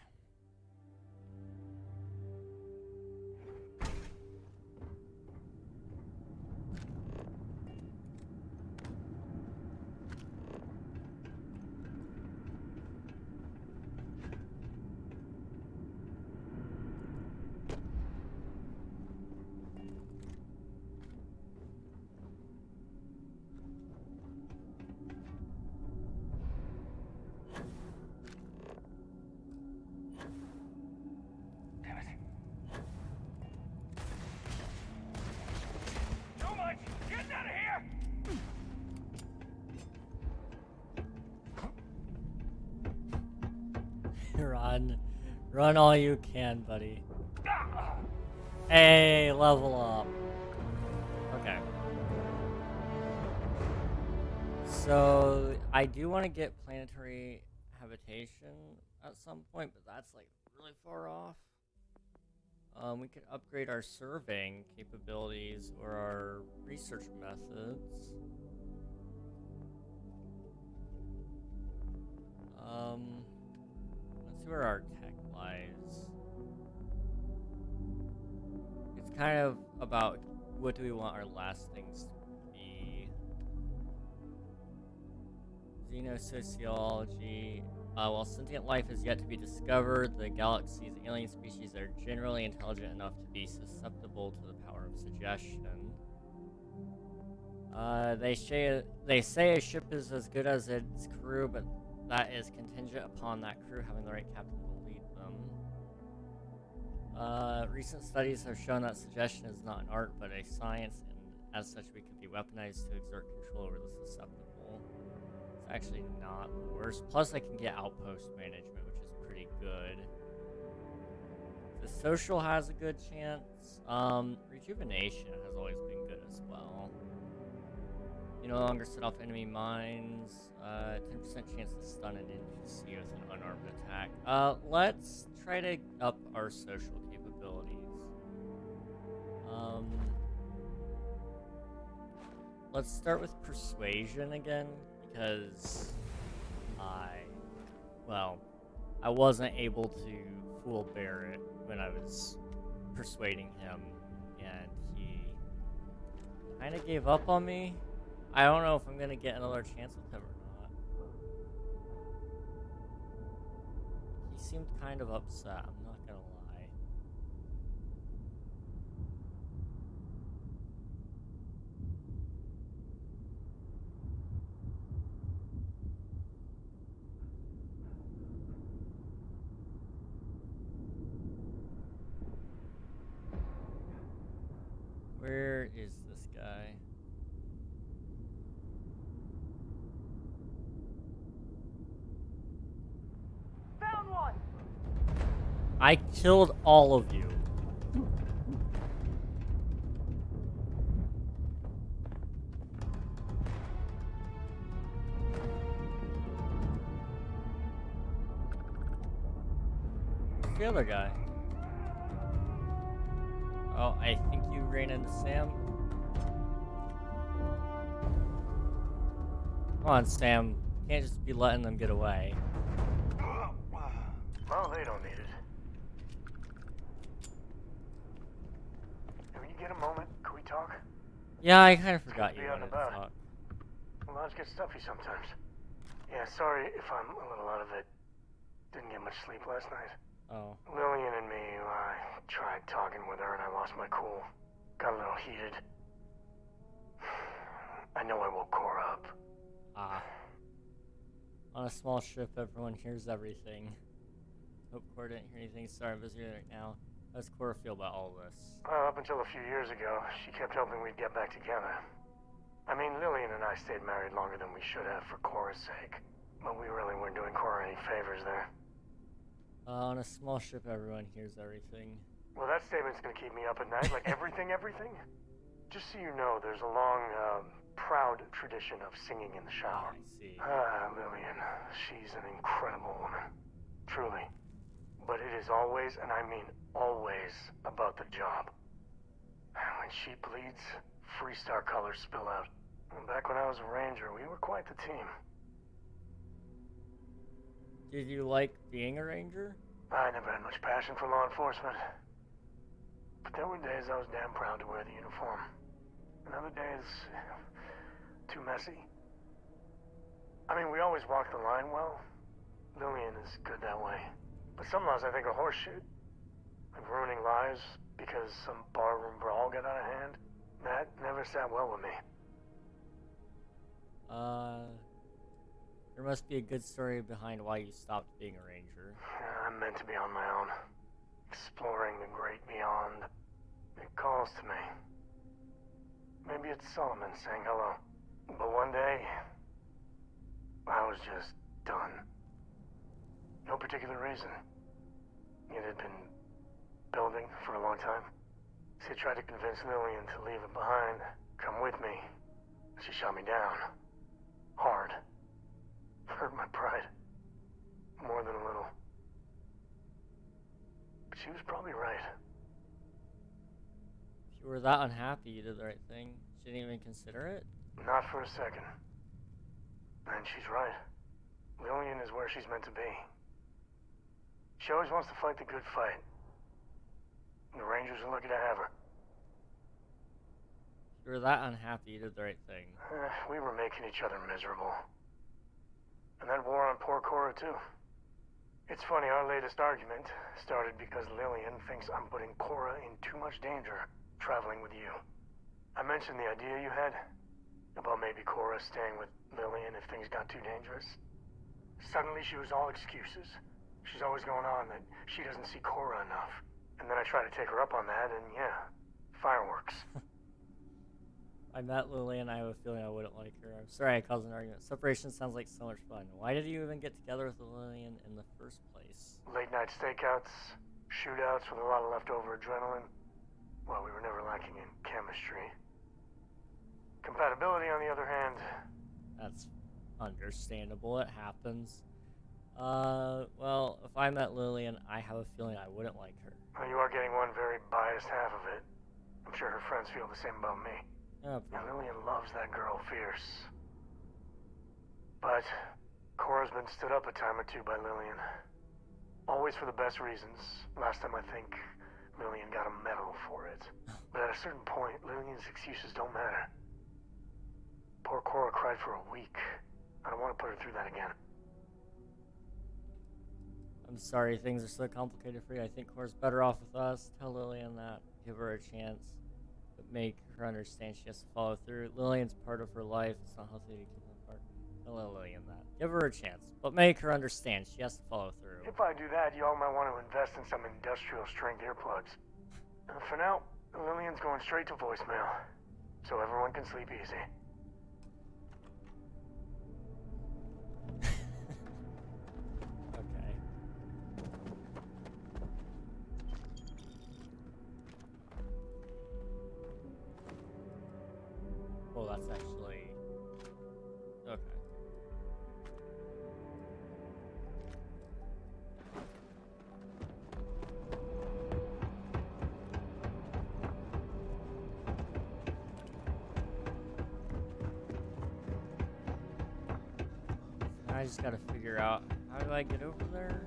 [SPEAKER 1] Run. Run all you can, buddy. Hey, level up. Okay. So, I do want to get planetary habitation at some point, but that's like really far off. We could upgrade our surveying capabilities or our research methods. Let's see where our tech lies. It's kind of about what do we want our last things to be. Xenosociology. While sentient life is yet to be discovered, the galaxy's alien species are generally intelligent enough to be susceptible to the power of suggestion. They say a ship is as good as its crew, but that is contingent upon that crew having the right captain to lead them. Recent studies have shown that suggestion is not an art, but a science, and as such we can be weaponized to exert control over the susceptible. It's actually not the worst. Plus I can get outpost management, which is pretty good. The social has a good chance. Rejuvenation has always been good as well. You no longer set off enemy mines. 10% chance to stun an NPC with an unarmed attack. Let's try to up our social capabilities. Let's start with persuasion again, because I wasn't able to fool Barrett when I was persuading him, and he kind of gave up on me. I don't know if I'm gonna get another chance with him or not. He seemed kind of upset, I'm not gonna lie. Where is this guy?
[SPEAKER 11] Found one!
[SPEAKER 1] I killed all of you. Where's the other guy? Oh, I think you ran into Sam. Come on, Sam. Can't just be letting them get away.
[SPEAKER 11] Well, they don't need it. When you get a moment, can we talk?
[SPEAKER 1] Yeah, I kind of forgot you
[SPEAKER 11] Be out
[SPEAKER 1] wanted
[SPEAKER 11] and
[SPEAKER 1] to
[SPEAKER 11] about.
[SPEAKER 1] talk.
[SPEAKER 11] Well, lives get stuffy sometimes. Yeah, sorry if I'm a little out of it. Didn't get much sleep last night.
[SPEAKER 1] Oh.
[SPEAKER 11] Lillian and me, I tried talking with her and I lost my cool. Got a little heated. I know I woke Cora up.
[SPEAKER 1] On a small ship, everyone hears everything. Hope Cora didn't hear anything. Sorry, I'm busy right now. How does Cora feel about all this?
[SPEAKER 11] Well, up until a few years ago, she kept hoping we'd get back together. I mean, Lillian and I stayed married longer than we should have for Cora's sake. But we really weren't doing Cora any favors there.
[SPEAKER 1] On a small ship, everyone hears everything.
[SPEAKER 11] Well, that statement's gonna keep me up at night, like everything? Just so you know, there's a long, proud tradition of singing in the shower.
[SPEAKER 1] I see.
[SPEAKER 11] Lillian, she's an incredible woman. Truly. But it is always, and I mean always, about the job. When she bleeds, Freestar colors spill out. And back when I was a ranger, we were quite the team.
[SPEAKER 1] Did you like being a ranger?
[SPEAKER 11] I never had much passion for law enforcement. But there were days I was damn proud to wear the uniform. And other days, too messy. I mean, we always walked the line well. Lillian is good that way. But some laws I think are horseshit. Like ruining lives because some barroom brawl got out of hand. That never sat well with me.
[SPEAKER 1] There must be a good story behind why you stopped being a ranger.
[SPEAKER 11] I'm meant to be on my own. Exploring the great beyond. It calls to me. Maybe it's Solomon saying hello. But one day, I was just done. No particular reason. it had been building for a long time. She tried to convince Lillian to leave it behind, come with me. She shot me down. Hard. Hurt my pride. More than a little. But she was probably right.
[SPEAKER 1] If you were that unhappy, you did the right thing. She didn't even consider it?
[SPEAKER 11] Not for a second. And she's right. Lillian is where she's meant to be. She always wants to fight the good fight. The Rangers are lucky to have her.
[SPEAKER 1] If you were that unhappy, you did the right thing.
[SPEAKER 11] We were making each other miserable. And that wore on poor Cora, too. It's funny, our latest argument started because Lillian thinks I'm putting Cora in too much danger traveling with you. I mentioned the idea you had about maybe Cora staying with Lillian if things got too dangerous. Suddenly she was all excuses. She's always going on that she doesn't see Cora enough. And then I try to take her up on that, and yeah, fireworks.
[SPEAKER 1] I met Lillian, I have a feeling I wouldn't like her. I'm sorry I caused an argument. Separation sounds like so much fun. Why did you even get together with Lillian in the first place?
[SPEAKER 11] Late night stakeouts, shootouts with a lot of leftover adrenaline. Well, we were never lacking in chemistry. Compatibility, on the other hand...
[SPEAKER 1] That's understandable, it happens. Well, if I met Lillian, I have a feeling I wouldn't like her.
[SPEAKER 11] Well, you are getting one very biased half of it. I'm sure her friends feel the same about me.
[SPEAKER 1] Oh,
[SPEAKER 11] and Lillian loves that girl fierce. But Cora's been stood up a time or two by Lillian. Always for the best reasons. Last time I think Lillian got a medal for it. But at a certain point, Lillian's excuses don't matter. Poor Cora cried for a week. I don't want to put her through that again.
[SPEAKER 1] I'm sorry things are so complicated for you. I think Cora's better off with us. Tell Lillian that. Give her a chance. But make her understand she has to follow through. Lillian's part of her life. It's not healthy to keep them apart. Tell Lillian that. Give her a chance. But make her understand she has to follow through.
[SPEAKER 11] If I do that, y'all might want to invest in some industrial strength earplugs. For now, Lillian's going straight to voicemail. So everyone can sleep easy.
[SPEAKER 1] Okay. Oh, that's actually... Okay. I just gotta figure out, how do I get over there?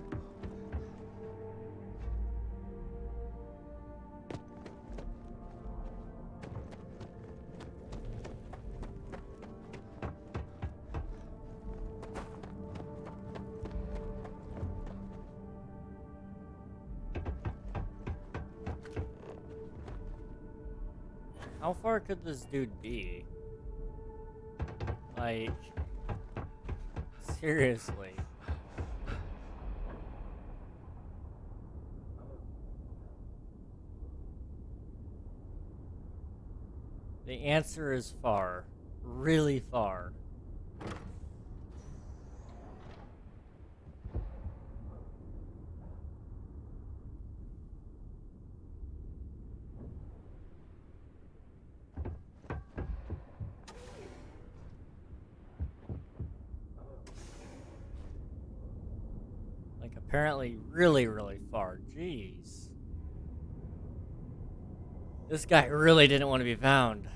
[SPEAKER 1] How far could this dude be? Like... Seriously. The answer is far. Really far. Apparently really, really far. Jeez. This guy really didn't want to be found.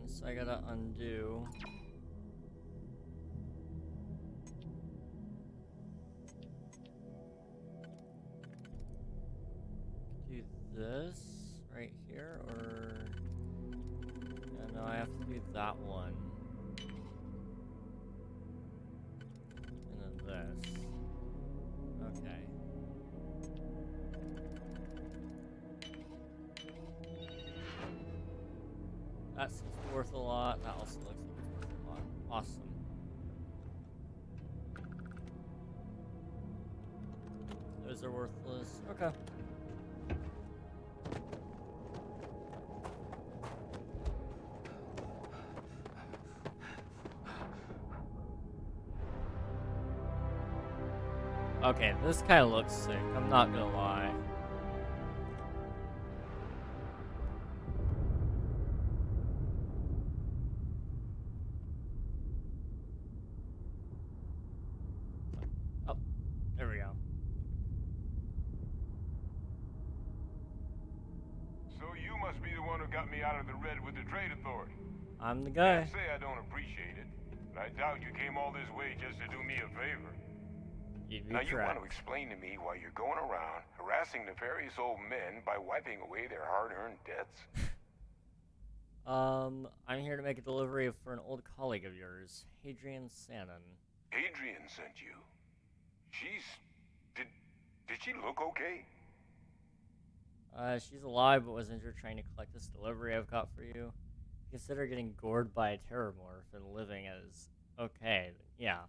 [SPEAKER 1] So I gotta undo. this right here, or... Yeah, no, I have to do that one. And then this. Okay. That seems worth a lot. That also looks like it's worth a lot. Awesome. Those are worthless. Okay. Okay, this kind of looks sick. I'm not gonna lie. Oh, there we go.
[SPEAKER 6] So you must be the one who got me out of the red with the Trade Authority.
[SPEAKER 1] I'm the guy.
[SPEAKER 6] Can't say I don't appreciate it, but I doubt you came all this way just to do me a favor. Now you want to explain to me why you're going around harassing nefarious old men by wiping away their hard-earned debts?
[SPEAKER 1] I'm here to make a delivery for an old colleague of yours, Hadrian Sannon.
[SPEAKER 6] Adrian sent you. Did she look okay?
[SPEAKER 1] She's alive but was injured trying to collect this delivery I've got for you. Consider getting gored by a terrormorph and living as okay, yeah.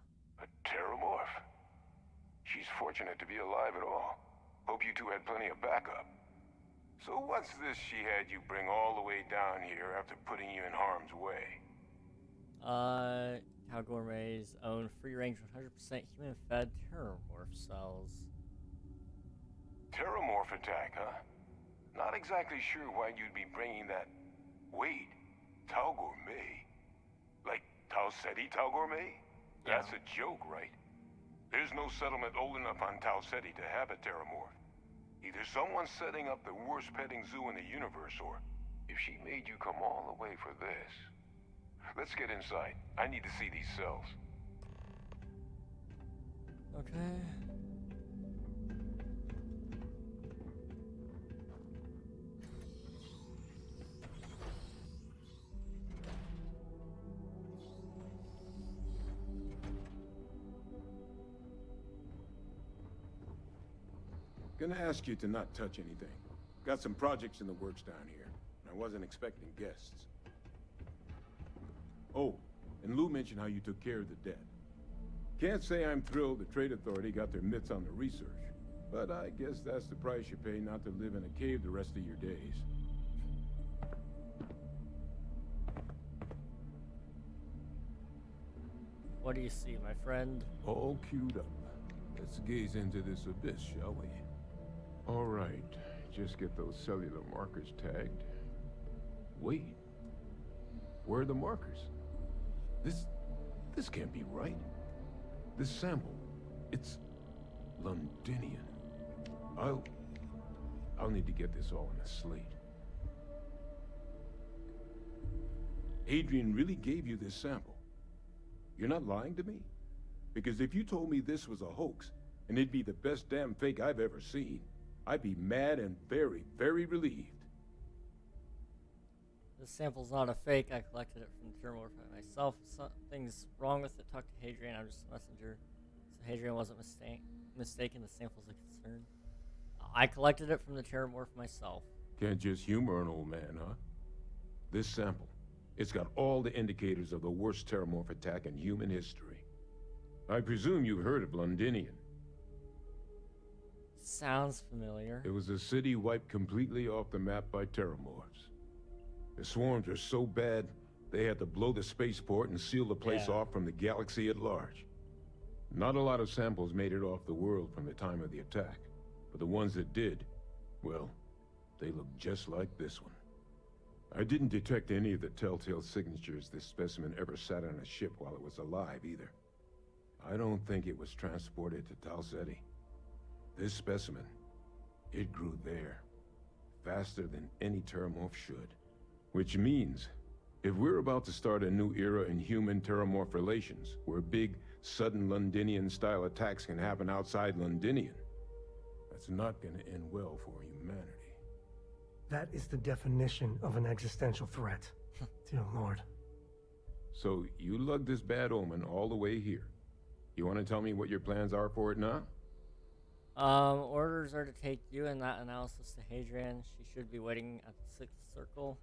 [SPEAKER 6] A terrormorph? She's fortunate to be alive at all. Hope you two had plenty of backup. So what's this she had you bring all the way down here after putting you in harm's way?
[SPEAKER 1] Cow Gourmet's own free-range 100% human-fed terrormorph cells.
[SPEAKER 6] Terrormorph attack, huh? Not exactly sure why you'd be bringing that... Wait, Tau Gourmet? Like Tau Ceti Tau Gourmet?
[SPEAKER 1] Yeah.
[SPEAKER 6] That's a joke, right? There's no settlement old enough on Tau Ceti to have a terrormorph. Either someone's setting up the worst petting zoo in the universe, or if she made you come all the way for this. Let's get inside. I need to see these cells.
[SPEAKER 1] Okay.
[SPEAKER 5] Gonna ask you to not touch anything. Got some projects in the works down here. I wasn't expecting guests. Oh, and Lou mentioned how you took care of the dead. Can't say I'm thrilled the Trade Authority got their mitts on the research, but I guess that's the price you pay not to live in a cave the rest of your days.
[SPEAKER 1] What do you see, my friend?
[SPEAKER 5] All queued up. Let's gaze into this abyss, shall we? All right, just get those cellular markers tagged. Wait, where are the markers? This can't be right. This sample, it's Londinian. I'll need to get this all in a slate. Adrian really gave you this sample. You're not lying to me? Because if you told me this was a hoax, and it'd be the best damn fake I've ever seen, I'd be mad and very, very relieved.
[SPEAKER 1] This sample's not a fake. I collected it from the terrormorph myself. If something's wrong with it, talk to Hadrian. I'm just a messenger. So Hadrian wasn't mistaken. The sample's a concern. I collected it from the terrormorph myself.
[SPEAKER 5] Can't just humor an old man, huh? This sample, it's got all the indicators of the worst terrormorph attack in human history. I presume you've heard of Londinian.
[SPEAKER 1] Sounds familiar.
[SPEAKER 5] It was a city wiped completely off the map by terrormorphs. The swarms were so bad, they had to blow the spaceport and seal the place off from the galaxy at large. Not a lot of samples made it off the world from the time of the attack, but the ones that did, well, they look just like this one. I didn't detect any of the telltale signatures this specimen ever sat on a ship while it was alive, either. I don't think it was transported to Tau Ceti. This specimen, it grew there, faster than any terrormorph should. Which means, if we're about to start a new era in human-terrormorph relations, where big, sudden Londinian-style attacks can happen outside Londinian, that's not gonna end well for humanity.
[SPEAKER 4] That is the definition of an existential threat. Dear Lord.
[SPEAKER 7] So you lugged this bad omen all the way here. You want to tell me what your plans are for it now?
[SPEAKER 1] Orders are to take you and that analysis to Hadrian. She should be waiting at the 6th circle.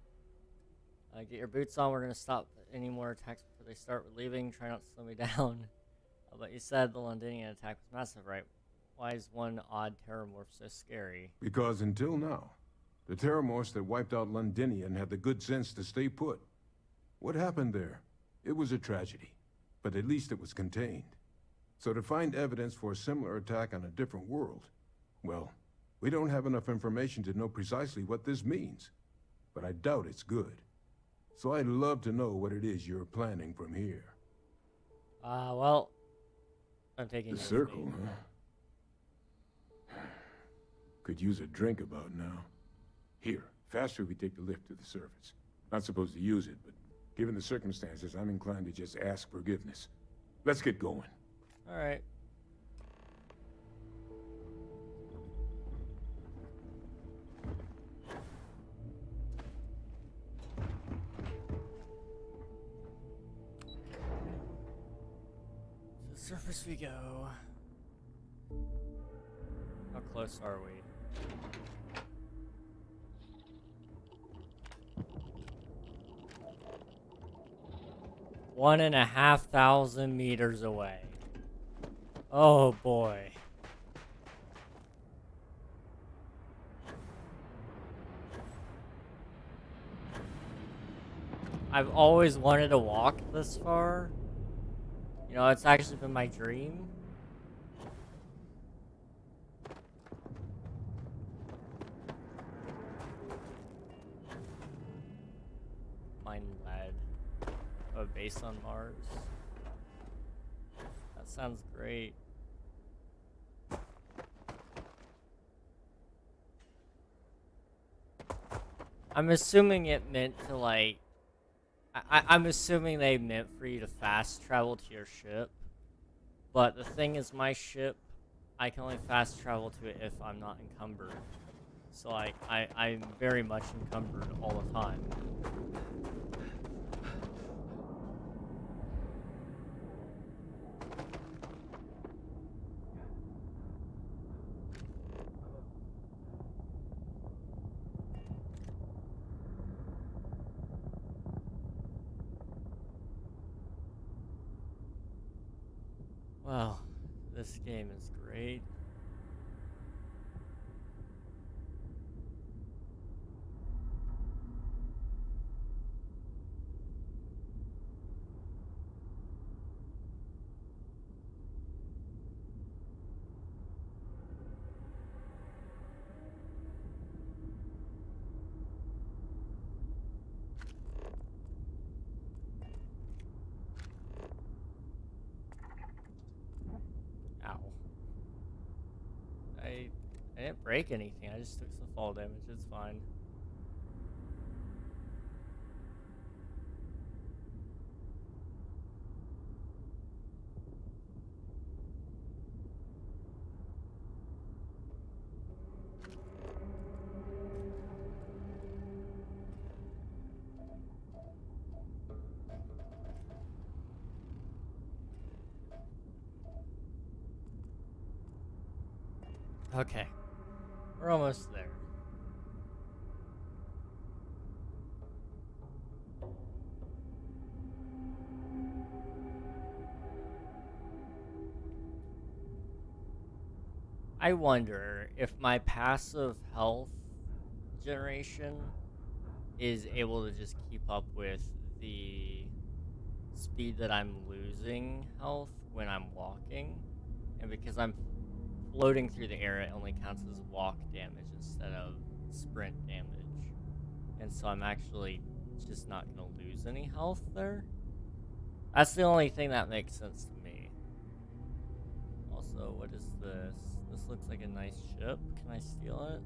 [SPEAKER 1] Get your boots on. We're going to stop any more attacks before they start. We're leaving. Try not to slow me down. But you said the Londinian attack was massive, right? Why is one odd terrormorph so scary?
[SPEAKER 7] Because until now, the terrormorphs that wiped out Londinian had the good sense to stay put. What happened there? It was a tragedy, but at least it was contained. So to find evidence for a similar attack on a different world, well, we don't have enough information to know precisely what this means. But I doubt it's good. So I'd love to know what it is you're planning from here.
[SPEAKER 1] Well, I'm taking
[SPEAKER 7] the circle, huh? Could use a drink about now. Here, faster we take the lift to the surface. Not supposed to use it, but given the circumstances, I'm inclined to just ask forgiveness. Let's get going.
[SPEAKER 1] All right. To the surface we go. How close are we? One and a half thousand meters away. Oh boy. I've always wanted to walk this far. You know, it's actually been my dream. Mine lead. A base on Mars. That sounds great. I'm assuming it meant to, like... I'm assuming they meant for you to fast travel to your ship. But the thing is, my ship, I can only fast travel to it if I'm not encumbered. So, like, I'm very much encumbered all the time. Wow, this game is great. Ow. I didn't break anything, I just took some fall damage, it's fine. Okay, we're almost there. I wonder if my passive health generation is able to just keep up with the speed that I'm losing health when I'm walking, and because I'm floating through the air, it only counts as walk damage instead of sprint damage. And so I'm actually just not going to lose any health there. That's the only thing that makes sense to me. Also, what is this? This looks like a nice ship. Can I steal it?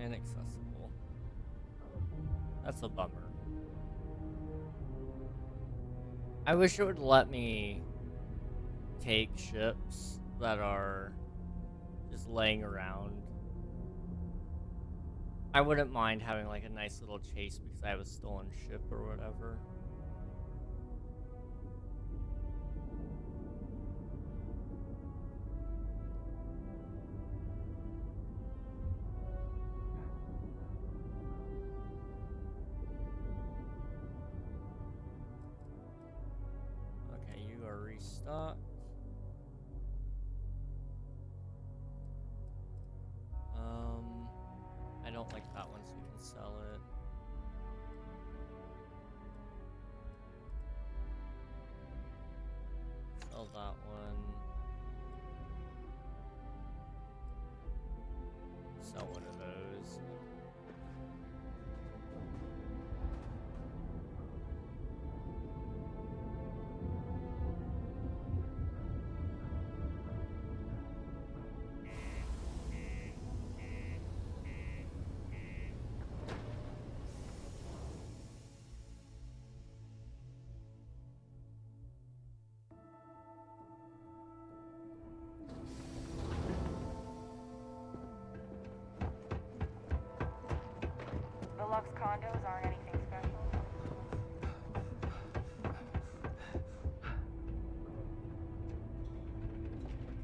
[SPEAKER 1] Inaccessible. That's a bummer. I wish it would let me take ships that are just laying around. I wouldn't mind having like a nice little chase because I have a stolen ship or whatever. Okay, you are restocked. I don't like that one, so we can sell it. Sell that one. Sell one of those.
[SPEAKER 9] The Lux condos aren't anything special.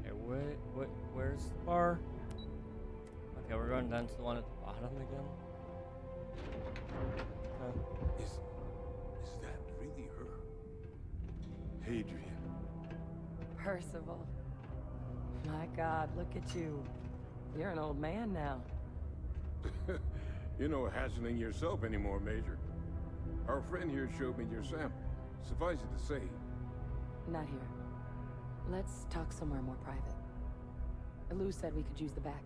[SPEAKER 1] Okay, where's the bar? Okay, we're going down to the one at the bottom again. Okay.
[SPEAKER 7] Is that really her? Hadrian.
[SPEAKER 19] Percival. My God, look at you. You're an old man now.
[SPEAKER 7] You're no hassling yourself anymore, Major. Our friend here showed me your sample. Suffice it to say.
[SPEAKER 19] Not here. Let's talk somewhere more private. Lou said we could use the back.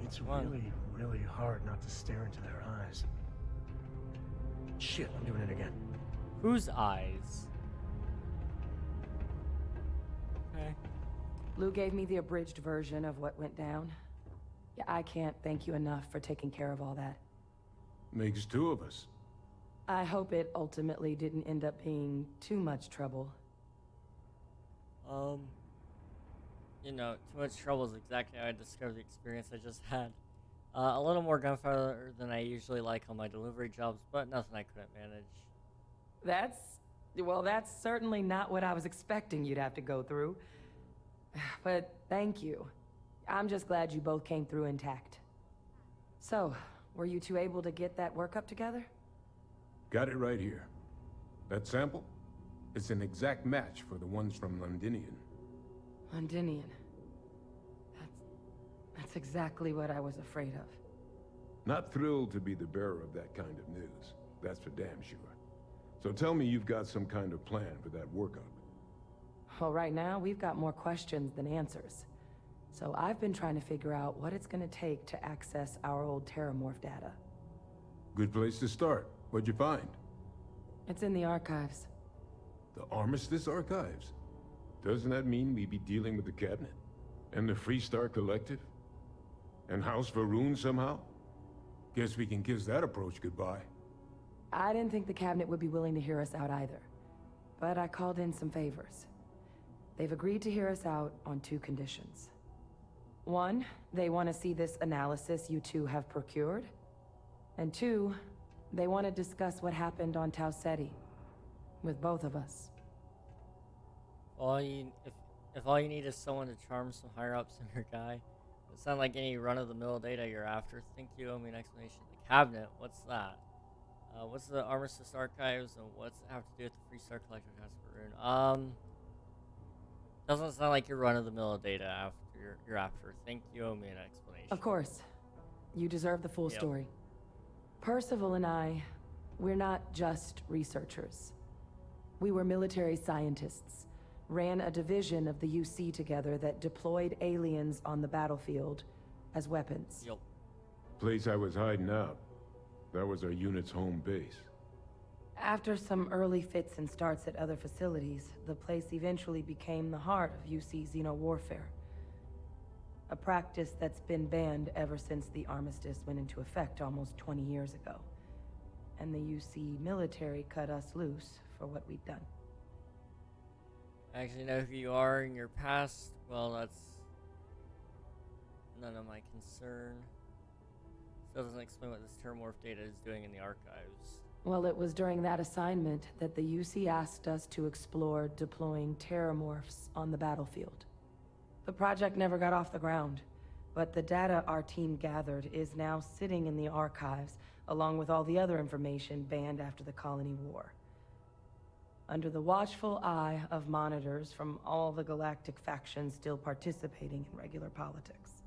[SPEAKER 4] It's really, really hard not to stare into their eyes. Shit, I'm doing it again.
[SPEAKER 1] Whose eyes? Okay.
[SPEAKER 19] Lou gave me the abridged version of what went down. Yeah, I can't thank you enough for taking care of all that.
[SPEAKER 7] Makes two of us.
[SPEAKER 19] I hope it ultimately didn't end up being too much trouble.
[SPEAKER 1] You know, too much trouble is exactly how I described the experience I just had. A little more gunfire than I usually like on my delivery jobs, but nothing I couldn't manage.
[SPEAKER 19] That's certainly not what I was expecting you'd have to go through. But thank you. I'm just glad you both came through intact. So, were you two able to get that workup together?
[SPEAKER 7] Got it right here. That sample? It's an exact match for the ones from Londinian.
[SPEAKER 19] Londinian. That's exactly what I was afraid of.
[SPEAKER 7] Not thrilled to be the bearer of that kind of news. That's for damn sure. So tell me you've got some kind of plan for that workup.
[SPEAKER 19] Well, right now, we've got more questions than answers. So I've been trying to figure out what it's gonna take to access our old Terrormorph data.
[SPEAKER 7] Good place to start. What'd you find?
[SPEAKER 19] It's in the archives.
[SPEAKER 7] The Armistice Archives? Doesn't that mean we'd be dealing with the Cabinet? And the Freestar Collective? And House Varun somehow? Guess we can kiss that approach goodbye.
[SPEAKER 19] I didn't think the Cabinet would be willing to hear us out either. But I called in some favors. They've agreed to hear us out on two conditions. One, they want to see this analysis you two have procured. And two, they want to discuss what happened on Tau Ceti. With both of us.
[SPEAKER 1] If all you need is someone to charm some higher-ups in your guy, it's not like any run-of-the-mill data you're after. Think you owe me an explanation. The Cabinet, what's that? What's the Armistice Archives, and what's it have to do with the Freestar Collective Casper? Doesn't sound like your run-of-the-mill data after you're after. Think you owe me an explanation.
[SPEAKER 19] Of course. You deserve the full story. Percival and I, we're not just researchers. We were military scientists, ran a division of the UC together that deployed aliens on the battlefield as weapons.
[SPEAKER 7] Place I was hiding out. That was our unit's home base.
[SPEAKER 19] After some early fits and starts at other facilities, the place eventually became the heart of UC xeno-warfare. A practice that's been banned ever since the armistice went into effect almost 20 years ago. And the UC military cut us loose for what we'd done.
[SPEAKER 1] I actually know who you are in your past. Well, that's none of my concern. Still doesn't explain what this terrormorph data is doing in the archives.
[SPEAKER 19] Well, it was during that assignment that the UC asked us to explore deploying terrormorphs on the battlefield. The project never got off the ground, but the data our team gathered is now sitting in the archives, along with all the other information banned after the Colony War. Under the watchful eye of monitors from all the galactic factions still participating in regular politics.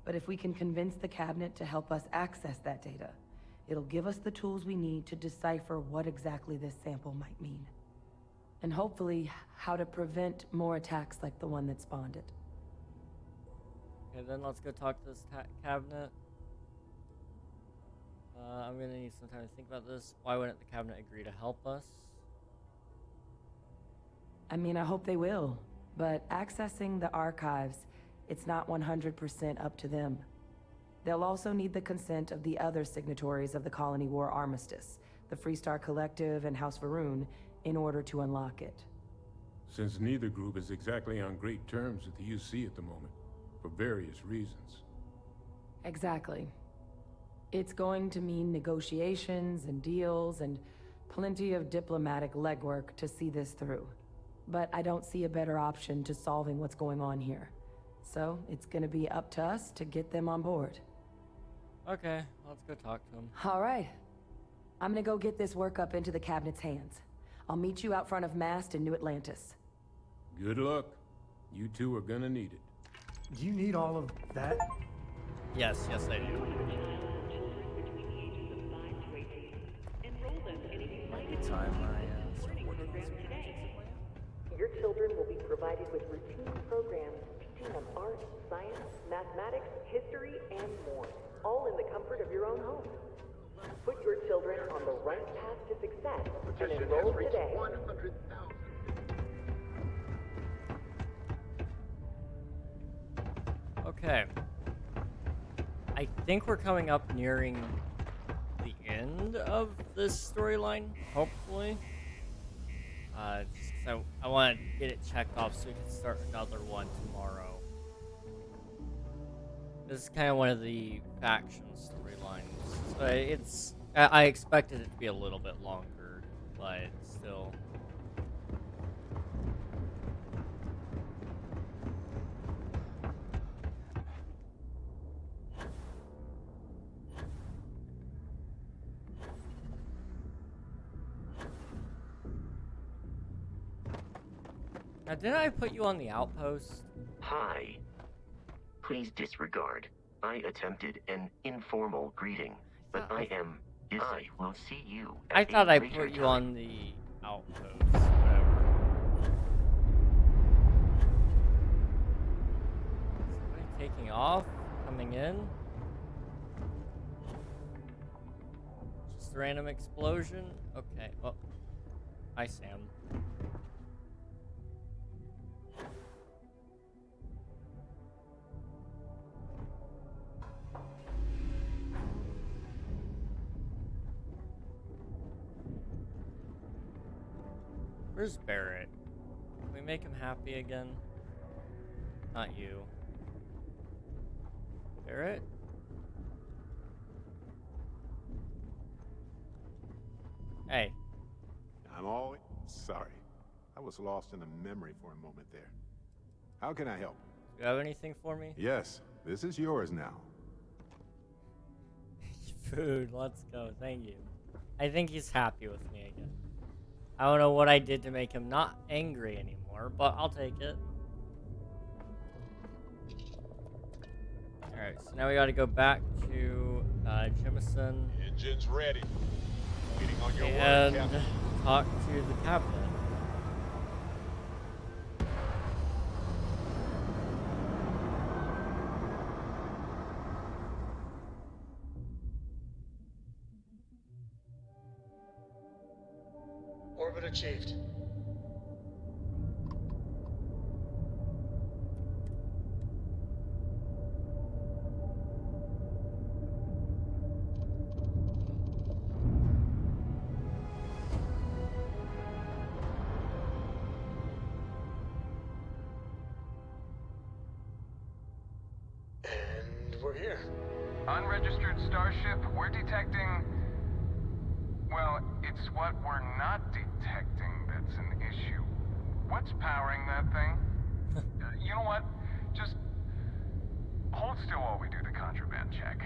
[SPEAKER 19] But if we can convince the cabinet to help us access that data, it'll give us the tools we need to decipher what exactly this sample might mean. And hopefully, how to prevent more attacks like the one that spawned it.
[SPEAKER 1] Okay, then let's go talk to this cabinet. I'm gonna need some time to think about this. Why wouldn't the cabinet agree to help us?
[SPEAKER 19] I mean, I hope they will, but accessing the archives, it's not 100% up to them. They'll also need the consent of the other signatories of the Colony War Armistice, the Freestar Collective and House Varun, in order to unlock it.
[SPEAKER 7] Since neither group is exactly on great terms with the UC at the moment, for various reasons.
[SPEAKER 19] Exactly. It's going to mean negotiations and deals and plenty of diplomatic legwork to see this through. But I don't see a better option to solving what's going on here. So it's gonna be up to us to get them on board.
[SPEAKER 1] Okay, let's go talk to him.
[SPEAKER 19] All right. I'm gonna go get this work up into the cabinet's hands. I'll meet you out front of Mast in New Atlantis.
[SPEAKER 7] Good luck. You two are gonna need it.
[SPEAKER 4] Do you need all of that?
[SPEAKER 1] Yes, yes I do.
[SPEAKER 3] Your children will be provided with routine programs teaching them art, science, mathematics, history, and more, all in the comfort of your own home. Put your children on the right path to success and enroll today.
[SPEAKER 1] Okay. I think we're coming up nearing the end of this storyline, hopefully. Just 'cause I want to get it checked off so we can start another one tomorrow. This is kind of one of the faction storylines. So it's... I expected it to be a little bit longer, but still... Now, didn't I put you on the outpost?
[SPEAKER 21] Hi. Please disregard. I attempted an informal greeting, but I am busy. I will see you at
[SPEAKER 1] I thought
[SPEAKER 21] a
[SPEAKER 1] I
[SPEAKER 21] later
[SPEAKER 1] put you
[SPEAKER 21] time.
[SPEAKER 1] on the outpost. Whatever. Somebody taking off? Coming in? Just a random explosion? Okay, well. Hi, Sam. Where's Barrett? Can we make him happy again? Not you. Barrett? Hey.
[SPEAKER 22] I'm always sorry. I was lost in a memory for a moment there. How can I help?
[SPEAKER 1] Do you have anything for me?
[SPEAKER 22] Yes, this is yours now.
[SPEAKER 1] Food, let's go. Thank you. I think he's happy with me again. I don't know what I did to make him not angry anymore, but I'll take it. Alright, so now we gotta go back to Jemison.
[SPEAKER 22] Engines ready. Waiting on your
[SPEAKER 1] and
[SPEAKER 22] word, Captain.
[SPEAKER 1] talk to the cabinet.
[SPEAKER 4] achieved. And we're here.
[SPEAKER 8] Unregistered starship, we're detecting... Well, it's what we're not detecting that's an issue. What's powering that thing? You know what? Just hold still while we do the contraband check.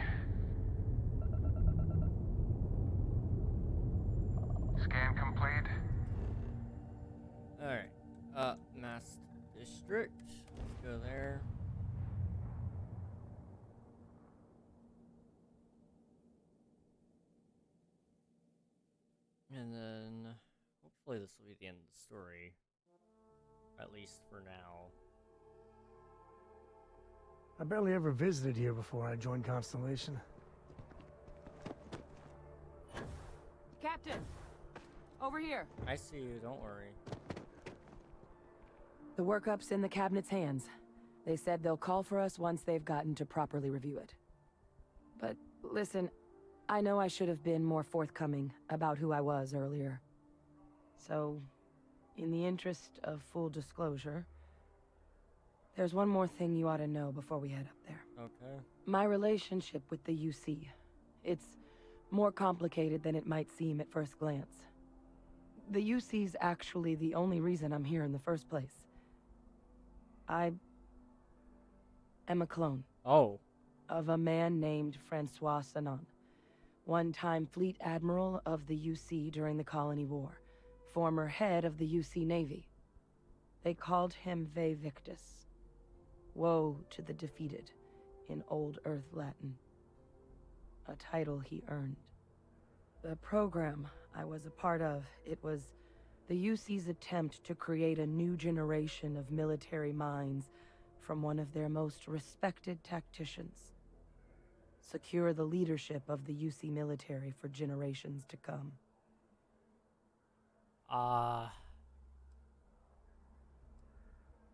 [SPEAKER 8] Scan complete.
[SPEAKER 1] Alright. Mass District. Let's go there. And then, hopefully this will be the end of the story. At least for now.
[SPEAKER 4] I barely ever visited here before I joined Constellation.
[SPEAKER 19] Captain! Over here!
[SPEAKER 1] I see you, don't worry.
[SPEAKER 19] The workup's in the cabinet's hands. They said they'll call for us once they've gotten to properly review it. But listen, I know I should have been more forthcoming about who I was earlier. So, in the interest of full disclosure, there's one more thing you ought to know before we head up there.
[SPEAKER 1] Okay.
[SPEAKER 19] My relationship with the UC. It's more complicated than it might seem at first glance. The UC's actually the only reason I'm here in the first place. I am a clone.
[SPEAKER 1] Oh.
[SPEAKER 19] Of a man named Francois Sanon. One-time fleet admiral of the UC during the Colony War. Former head of the UC Navy. They called him Ve Victus. Woe to the defeated, in Old Earth Latin. A title he earned. The program I was a part of, it was the UC's attempt to create a new generation of military minds from one of their most respected tacticians. Secure the leadership of the UC military for generations to come.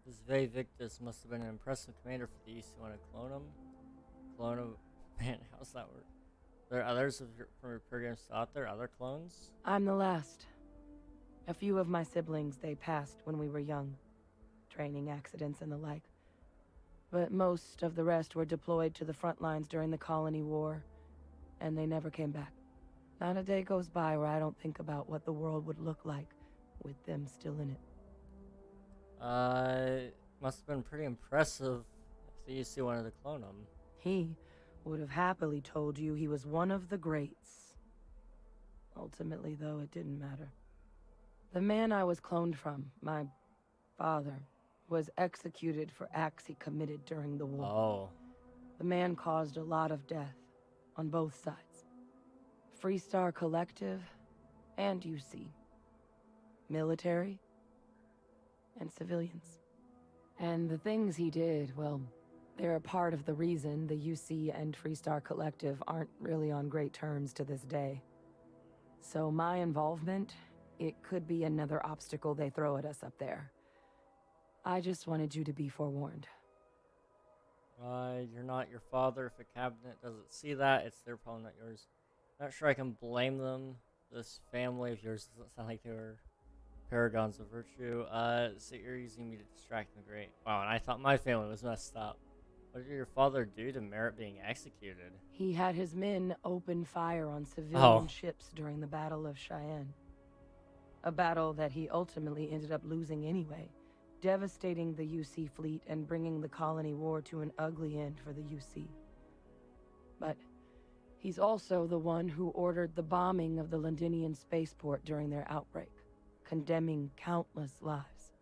[SPEAKER 1] This Ve Victus must have been an impressive commander for the UC. Want to clone him? Clone him? Man, how's that work? There are others from your programs out there? Other clones?
[SPEAKER 19] I'm the last. A few of my siblings, they passed when we were young. Training accidents and the like. But most of the rest were deployed to the front lines during the Colony War, and they never came back. Not a day goes by where I don't think about what the world would look like with them still in it.
[SPEAKER 1] Must have been pretty impressive if the UC wanted to clone him.
[SPEAKER 19] He would have happily told you he was one of the greats. Ultimately, though, it didn't matter. The man I was cloned from, my father, was executed for acts he committed during the war.
[SPEAKER 1] Oh.
[SPEAKER 19] The man caused a lot of death on both sides. Freestar Collective and UC. Military and civilians. And the things he did, well, they're a part of the reason the UC and Freestar Collective aren't really on great terms to this day. So my involvement, it could be another obstacle they throw at us up there. I just wanted you to be forewarned.
[SPEAKER 1] You're not your father. If a cabinet doesn't see that, it's their problem, not yours. Not sure I can blame them. This family of yours doesn't sound like they were paragons of virtue. So you're using me to distract them. Great. Wow, and I thought my family was messed up. What did your father do to merit being executed?
[SPEAKER 19] He had his men open fire on civilian ships during the Battle of Cheyenne. A battle that he ultimately ended up losing anyway, devastating the UC fleet and bringing the Colony War to an ugly end for the UC. But he's also the one who ordered the bombing of the Londinian spaceport during their outbreak, condemning countless lives.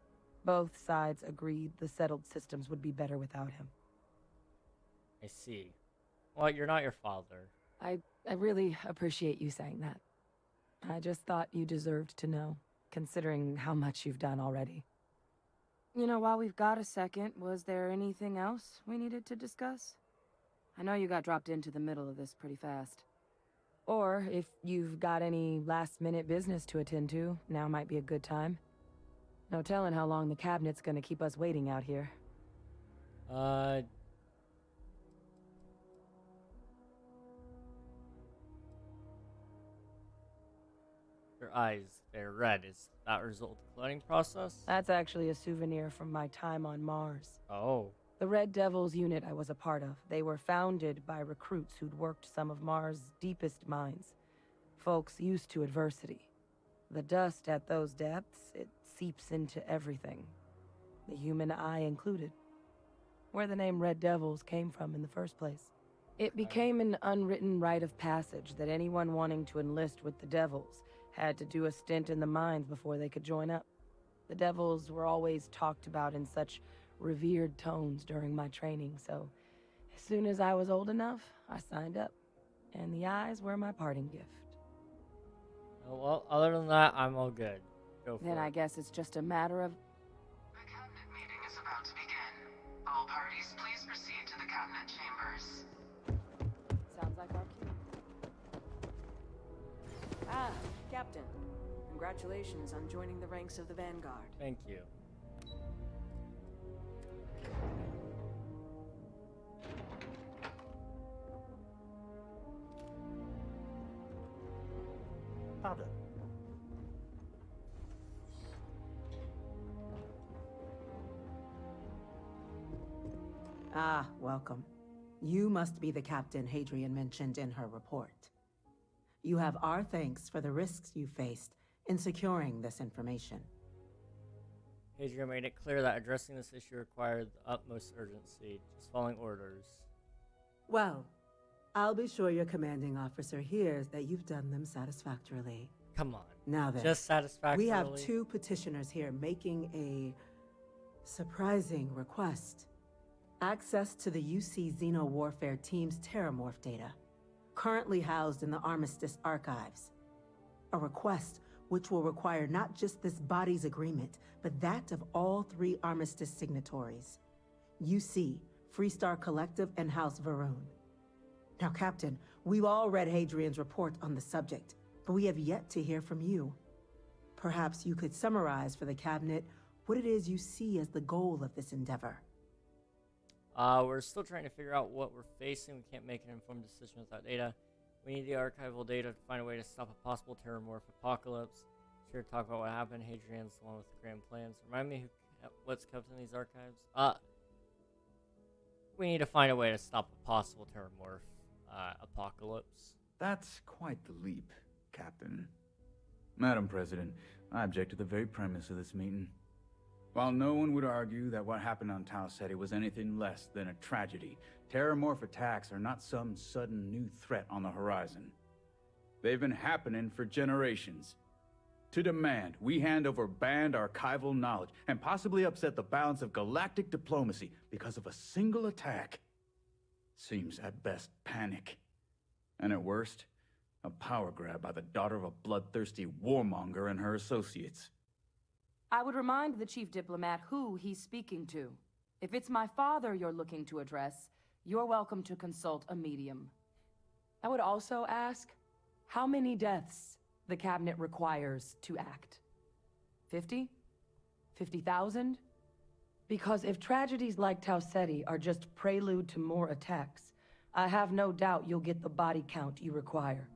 [SPEAKER 19] Both sides agreed the settled systems would be better without him.
[SPEAKER 1] I see. Well, you're not your father.
[SPEAKER 19] I really appreciate you saying that. I just thought you deserved to know, considering how much you've done already. You know, while we've got a second, was there anything else we needed to discuss? I know you got dropped into the middle of this pretty fast. Or if you've got any last-minute business to attend to, now might be a good time. No telling how long the cabinet's gonna keep us waiting out here.
[SPEAKER 1] Your eyes, they're red. Is that a result of the cloning process?
[SPEAKER 19] That's actually a souvenir from my time on Mars.
[SPEAKER 1] Oh.
[SPEAKER 19] The Red Devils unit I was a part of, they were founded by recruits who'd worked some of Mars' deepest mines. Folks used to adversity. The dust at those depths, it seeps into everything. The human eye included. Where the name Red Devils came from in the first place. It became an unwritten rite of passage that anyone wanting to enlist with the Devils had to do a stint in the mines before they could join up. The Devils were always talked about in such revered tones during my training, so as soon as I was old enough, I signed up. And the eyes were my parting gift.
[SPEAKER 1] Oh, well, other than that, I'm all good. Go for
[SPEAKER 19] Then
[SPEAKER 1] it.
[SPEAKER 19] I guess it's just a matter of...
[SPEAKER 15] The cabinet meeting is about to begin. All parties, please proceed to the cabinet chambers.
[SPEAKER 19] Sounds like our cue. Ah, Captain. Congratulations on joining the ranks of the Vanguard.
[SPEAKER 1] Thank you.
[SPEAKER 16] Powder.
[SPEAKER 23] Ah, welcome. You must be the captain Hadrian mentioned in her report. You have our thanks for the risks you faced in securing this information.
[SPEAKER 1] Hadrian made it clear that addressing this issue required the utmost urgency, just following orders.
[SPEAKER 23] Well, I'll be sure your commanding officer hears that you've done them satisfactorily.
[SPEAKER 1] Come on.
[SPEAKER 23] Now then,
[SPEAKER 1] Just satisfactorily.
[SPEAKER 23] we have 2 petitioners here making a surprising request. Access to the UC Xeno Warfare Team's Terrormorph data, currently housed in the Armistice archives. A request which will require not just this body's agreement, but that of all 3 Armistice signatories. UC, Freestar Collective, and House Varun. Now, Captain, we've all read Hadrian's report on the subject, but we have yet to hear from you. Perhaps you could summarize for the Cabinet what it is you see as the goal of this endeavor.
[SPEAKER 1] We're still trying to figure out what we're facing. We can't make an informed decision without data. We need the archival data to find a way to stop a possible terrormorph apocalypse. Sure to talk about what happened. Hadrian's the one with the grand plans. Remind me what's kept in these archives? We need to find a way to stop a possible terrormorph apocalypse.
[SPEAKER 24] That's quite the leap, Captain. Madam President, I object to the very premise of this meeting. While no one would argue that what happened on Tau Ceti was anything less than a tragedy, terrormorph attacks are not some sudden new threat on the horizon. They've been happening for generations. To demand we hand over banned archival knowledge and possibly upset the balance of galactic diplomacy because of a single attack seems at best panic. And at worst, a power grab by the daughter of a bloodthirsty warmonger and her associates.
[SPEAKER 19] I would remind the chief diplomat who he's speaking to. If it's my father you're looking to address, you're welcome to consult a medium. I would also ask, how many deaths the cabinet requires to act? 50? 50,000? Because if tragedies like Tau Ceti are just prelude to more attacks, I have no doubt you'll get the body count you require.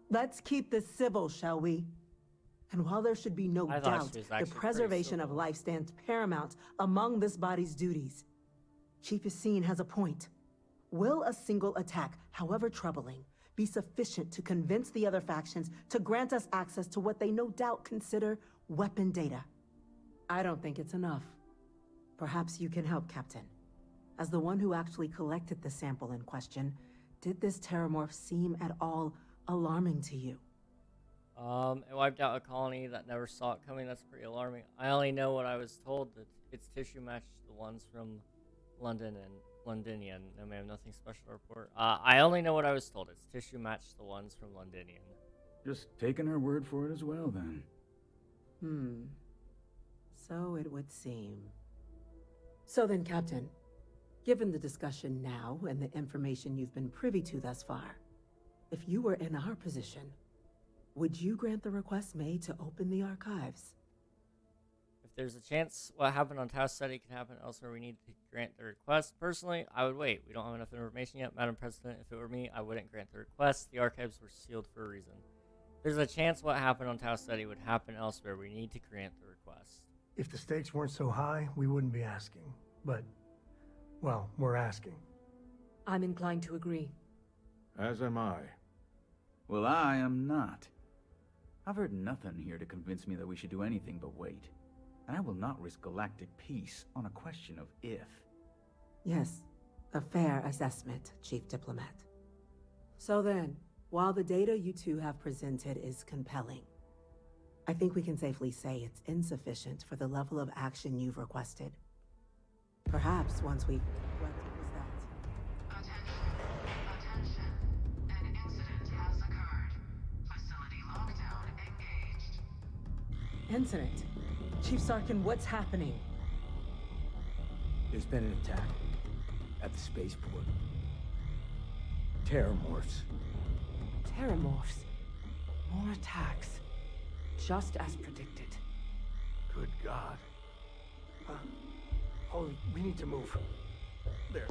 [SPEAKER 23] Let's keep this civil, shall we? And while there should be no doubt, the preservation of life stands paramount among this body's duties. Chief Yassine has a point. Will a single attack, however troubling, be sufficient to convince the other factions to grant us access to what they no doubt consider weapon data? I don't think it's enough. Perhaps you can help, Captain. As the one who actually collected the sample in question, did this terrormorph seem at all alarming to you?
[SPEAKER 1] It wiped out a colony that never saw it coming. That's pretty alarming. I only know what I was told, that its tissue matched the ones from London and Londinian. I may have nothing special to report. I only know what I was told. Its tissue matched the ones from Londinian.
[SPEAKER 24] Just taking her word for it as well, then.
[SPEAKER 23] So it would seem. So then, Captain, given the discussion now and the information you've been privy to thus far, If you were in our position, would you grant the request made to open the archives?
[SPEAKER 1] If there's a chance what happened on Taos Study can happen elsewhere, we need to grant the request. Personally, I would wait. We don't have enough information yet. Madam President, if it were me, I wouldn't grant the request. The archives were sealed for a reason. If there's a chance what happened on Taos Study would happen elsewhere, we need to grant the request.
[SPEAKER 4] If the stakes weren't so high, we wouldn't be asking. But, well, we're asking.
[SPEAKER 19] I'm inclined to agree.
[SPEAKER 22] As am I.
[SPEAKER 24] Well, I am not. I've heard nothing here to convince me that we should do anything but wait. And I will not risk galactic peace on a question of if.
[SPEAKER 23] Yes, a fair assessment, Chief Diplomat. So then, while the data you two have presented is compelling, I think we can safely say it's insufficient for the level of action you've requested. Perhaps once we've... What was that?
[SPEAKER 15] Attention. An incident has occurred. Facility lockdown engaged.
[SPEAKER 23] Incident? Chief Sarkin, what's happening?
[SPEAKER 13] There's been an attack at the spaceport. Terrormorphs.
[SPEAKER 19] Terrormorphs. More attacks. Just as predicted.
[SPEAKER 13] Good God.
[SPEAKER 4] Holy, we need to move.
[SPEAKER 24] There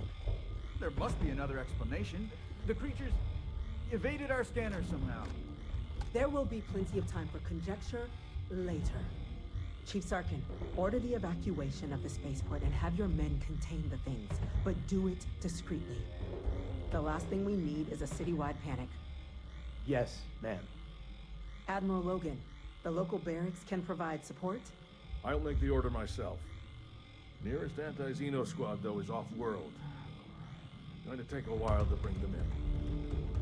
[SPEAKER 24] must be another explanation. The creatures evaded our scanner somehow.
[SPEAKER 23] There will be plenty of time for conjecture later. Chief Sarkin, order the evacuation of the spaceport and have your men contain the things, but do it discreetly. The last thing we need is a citywide panic.
[SPEAKER 13] Yes, ma'am.
[SPEAKER 23] Admiral Logan, the local barracks can provide support?
[SPEAKER 22] I'll make the order myself. Nearest anti-Xeno squad, though, is off-world. Going to take a while to bring them in.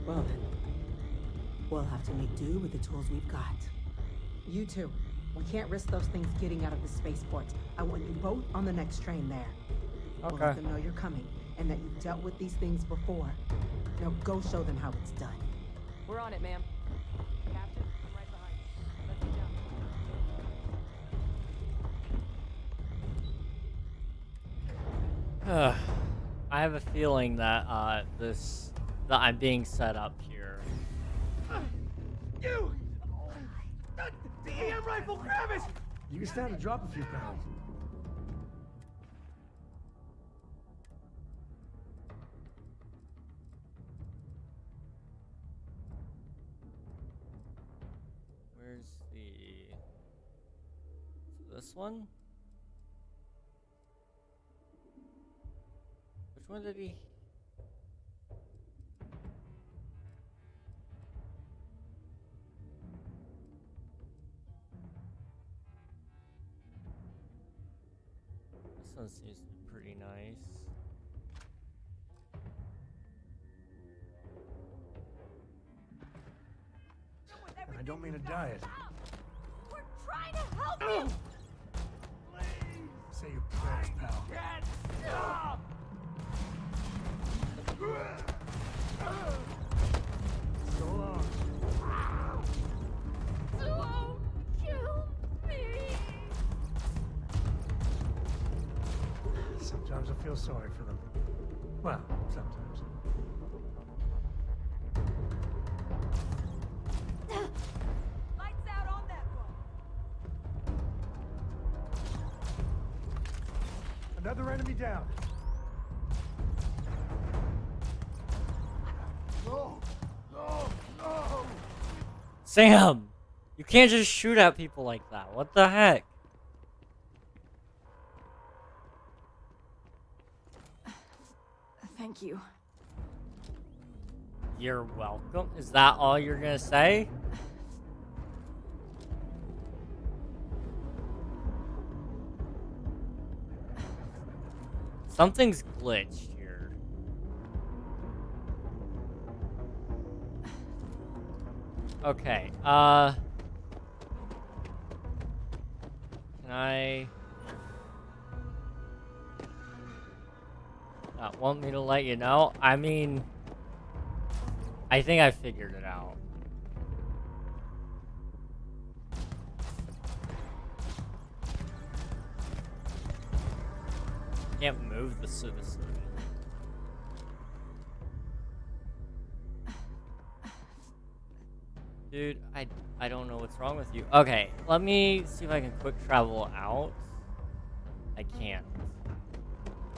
[SPEAKER 23] Well then, we'll have to make do with the tools we've got. You two, we can't risk those things getting out of the spaceport. I want you both on the next train there.
[SPEAKER 1] Okay.
[SPEAKER 23] We'll let them know you're coming and that you've dealt with these things before. Now go show them how it's done.
[SPEAKER 19] We're on it, ma'am. Captain, I'm right behind you. Let's get down.
[SPEAKER 1] I have a feeling that that I'm being set up here.
[SPEAKER 13] You! The EM rifle, grab it!
[SPEAKER 4] You can stand to drop a few pounds.
[SPEAKER 1] Where's this one? Which one did he? This one seems to be pretty nice.
[SPEAKER 4] I don't mean to diet.
[SPEAKER 9] We're trying to help you!
[SPEAKER 4] Say your prayers, pal. So long.
[SPEAKER 9] Don't kill me!
[SPEAKER 4] Sometimes I feel sorry for them. Well, sometimes.
[SPEAKER 9] Lights out on that one!
[SPEAKER 4] Another enemy down. No! No! No!
[SPEAKER 1] Sam! You can't just shoot at people like that. What the heck?
[SPEAKER 19] Thank you.
[SPEAKER 1] You're welcome. Is that all you're gonna say? Something's glitched here. Okay, can I not want me to let you know? I mean, I think I figured it out. Can't move the citizen. Dude, I don't know what's wrong with you. Okay, let me see if I can quick travel out. I can't.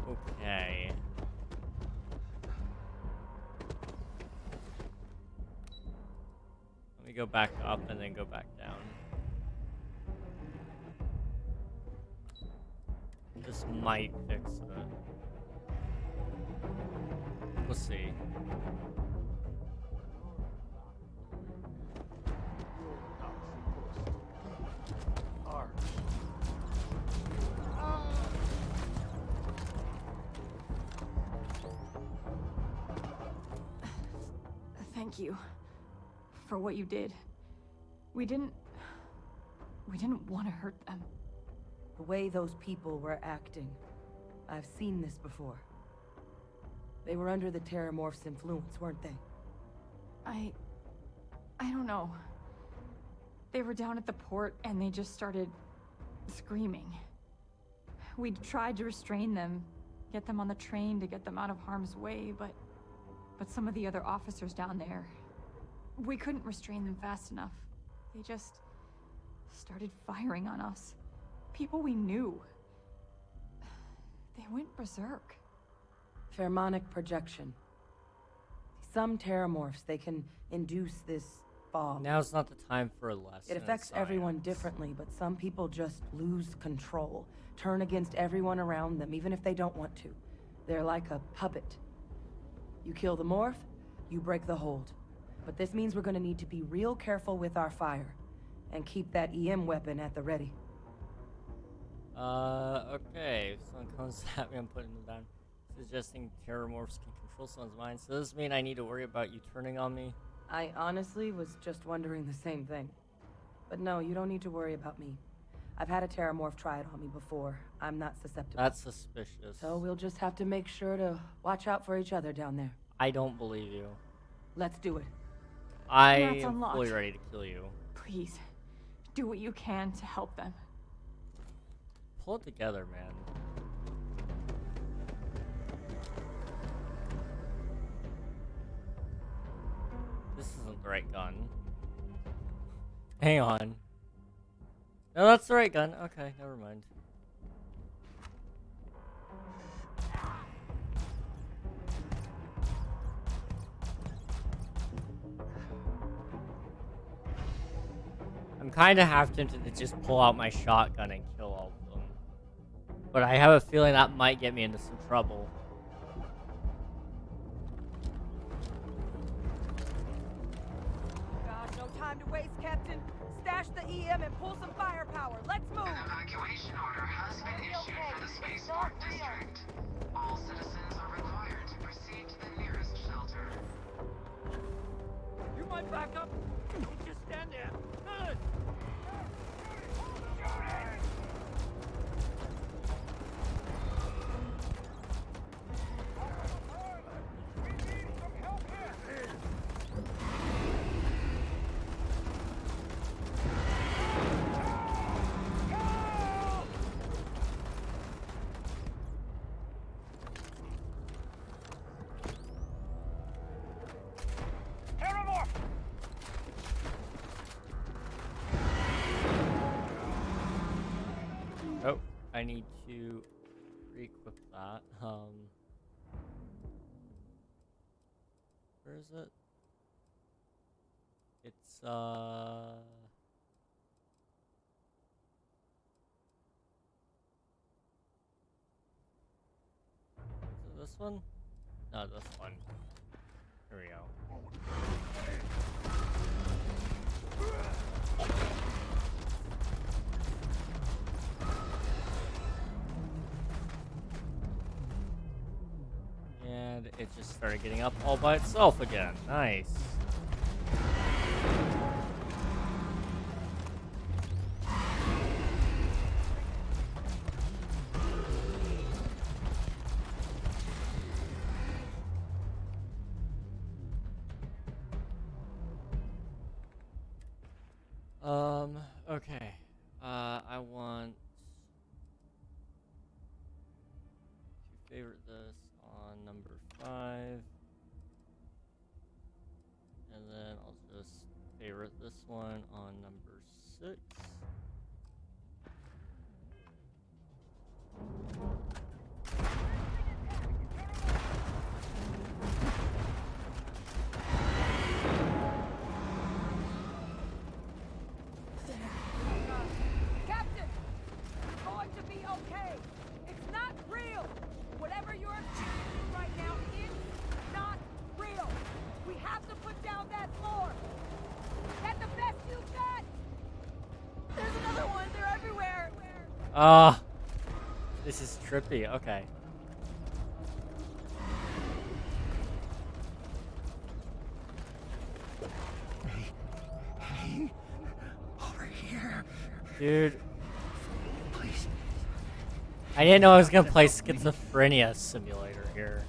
[SPEAKER 1] Okay. Let me go back up and then go back down. This might fix it. We'll see.
[SPEAKER 9] Thank you for what you did. We didn't want to hurt them.
[SPEAKER 19] The way those people were acting, I've seen this before. They were under the Terrormorphs' influence, weren't they?
[SPEAKER 9] I don't know. They were down at the port and they just started screaming. We tried to restrain them, get them on the train to get them out of harm's way, but some of the other officers down there, we couldn't restrain them fast enough. They just started firing on us. People we knew. They went berserk.
[SPEAKER 19] Pheromonic projection. Some Terrormorphs, they can induce this fog.
[SPEAKER 1] Now's not the time for a lesson.
[SPEAKER 19] It affects everyone differently, but some people just lose control. Turn against everyone around them, even if they don't want to. They're like a puppet. You kill the morph, you break the hold. But this means we're gonna need to be real careful with our fire. And keep that EM weapon at the ready.
[SPEAKER 1] Okay. If someone comes at me, I'm putting them down. Suggesting Terrormorphs can control someone's mind. So does this mean I need to worry about you turning on me?
[SPEAKER 19] I honestly was just wondering the same thing. But no, you don't need to worry about me. I've had a Terrormorph try it on me before. I'm not susceptible.
[SPEAKER 1] That's suspicious.
[SPEAKER 19] So we'll just have to make sure to watch out for each other down there.
[SPEAKER 1] I don't believe you.
[SPEAKER 19] Let's do it.
[SPEAKER 1] I
[SPEAKER 9] That's
[SPEAKER 1] am
[SPEAKER 9] unlocked.
[SPEAKER 1] fully ready to kill you.
[SPEAKER 9] Please, do what you can to help them.
[SPEAKER 1] Pull it together, man. This isn't the right gun. Hang on. No, that's the right gun. Okay, never mind. I'm kind of half tempted to just pull out my shotgun and kill all of them. But I have a feeling that might get me into some trouble.
[SPEAKER 2] God, no time to waste, Captain. Stash the EM and pull some firepower. Let's move.
[SPEAKER 15] An evacuation order has been issued for the spaceport district. All citizens are required to proceed to the nearest shelter.
[SPEAKER 13] You might back up. Don't just stand there. Good.
[SPEAKER 1] Oh, I need to re-equip that. Where is it? It's is it this one? No, this one. Here we go. And it just started getting up all by itself again. Nice. Okay. I want to favorite this on number 5. And then I'll just favorite this this one on number 6.
[SPEAKER 2] Captain, it's going to be okay. It's not real. Whatever you're experiencing right now is not real. We have to put down that floor. That's the best you've got. There's another one. They're everywhere.
[SPEAKER 1] Ah, this is trippy. Okay.
[SPEAKER 13] Hey, over here.
[SPEAKER 1] Dude.
[SPEAKER 13] Please.
[SPEAKER 1] I didn't know I was gonna play Schizophrenia Simulator here.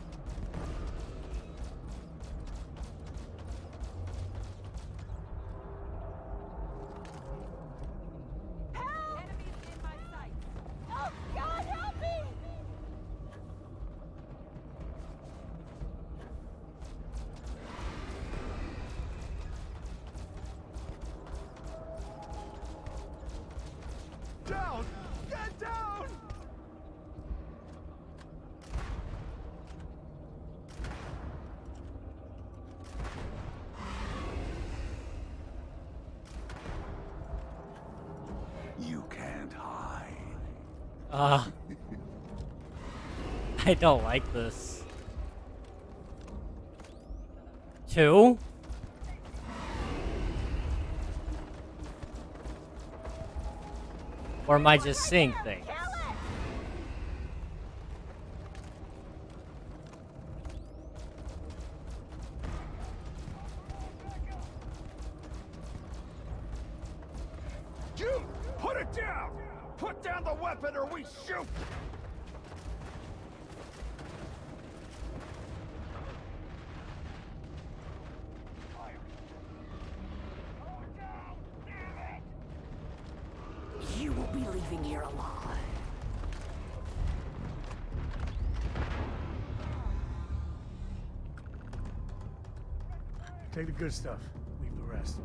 [SPEAKER 2] Enemies in my sight. Oh, God, help me!
[SPEAKER 13] Down! Get down! You can't hide.
[SPEAKER 1] I don't like this. 2? Or am I just seeing things?
[SPEAKER 13] You put it down! Put down the weapon or we shoot!
[SPEAKER 19] You will be leaving here alive.
[SPEAKER 4] Take the good stuff. Leave the rest.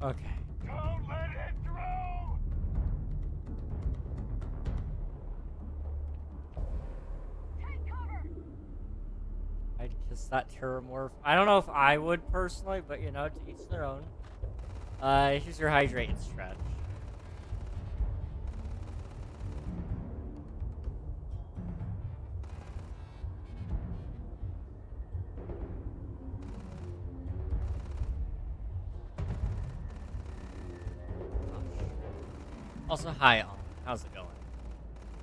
[SPEAKER 1] Okay.
[SPEAKER 13] Don't let it through!
[SPEAKER 2] Take cover!
[SPEAKER 1] I'd kiss that Terrormorph. I don't know if I would personally, but you know, to each their own. Here's your hydrate and stretch. Also, hi, all. How's it going?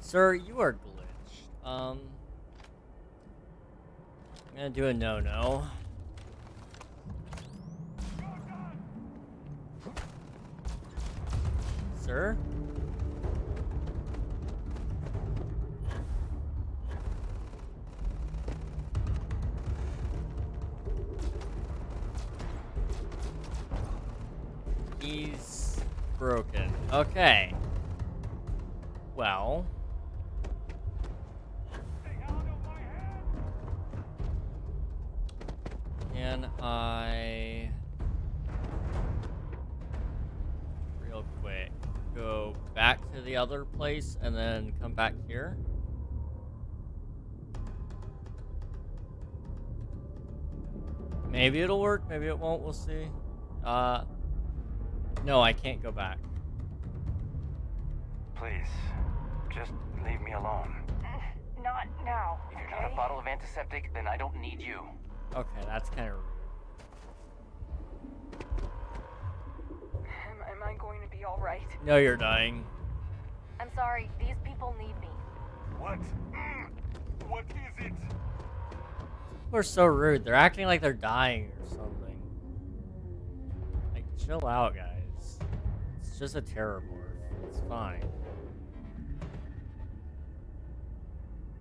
[SPEAKER 1] Sir, you are glitched. I'm gonna do a no-no. Sir? He's broken. Okay. Well. Can I real quick go back to the other place and then come back here? Maybe it'll work, maybe it won't, we'll see. No, I can't go back.
[SPEAKER 17] Please, just leave me alone.
[SPEAKER 2] Not now.
[SPEAKER 17] If you're not a bottle of antiseptic, then I don't need you.
[SPEAKER 1] Okay, that's kind of rude.
[SPEAKER 2] Am I going to be all right?
[SPEAKER 1] No, you're dying.
[SPEAKER 2] I'm sorry. These people need me.
[SPEAKER 13] What? What is it?
[SPEAKER 1] People are so rude. They're acting like they're dying or something. Like, chill out, guys. It's just a Terrormorph. It's fine.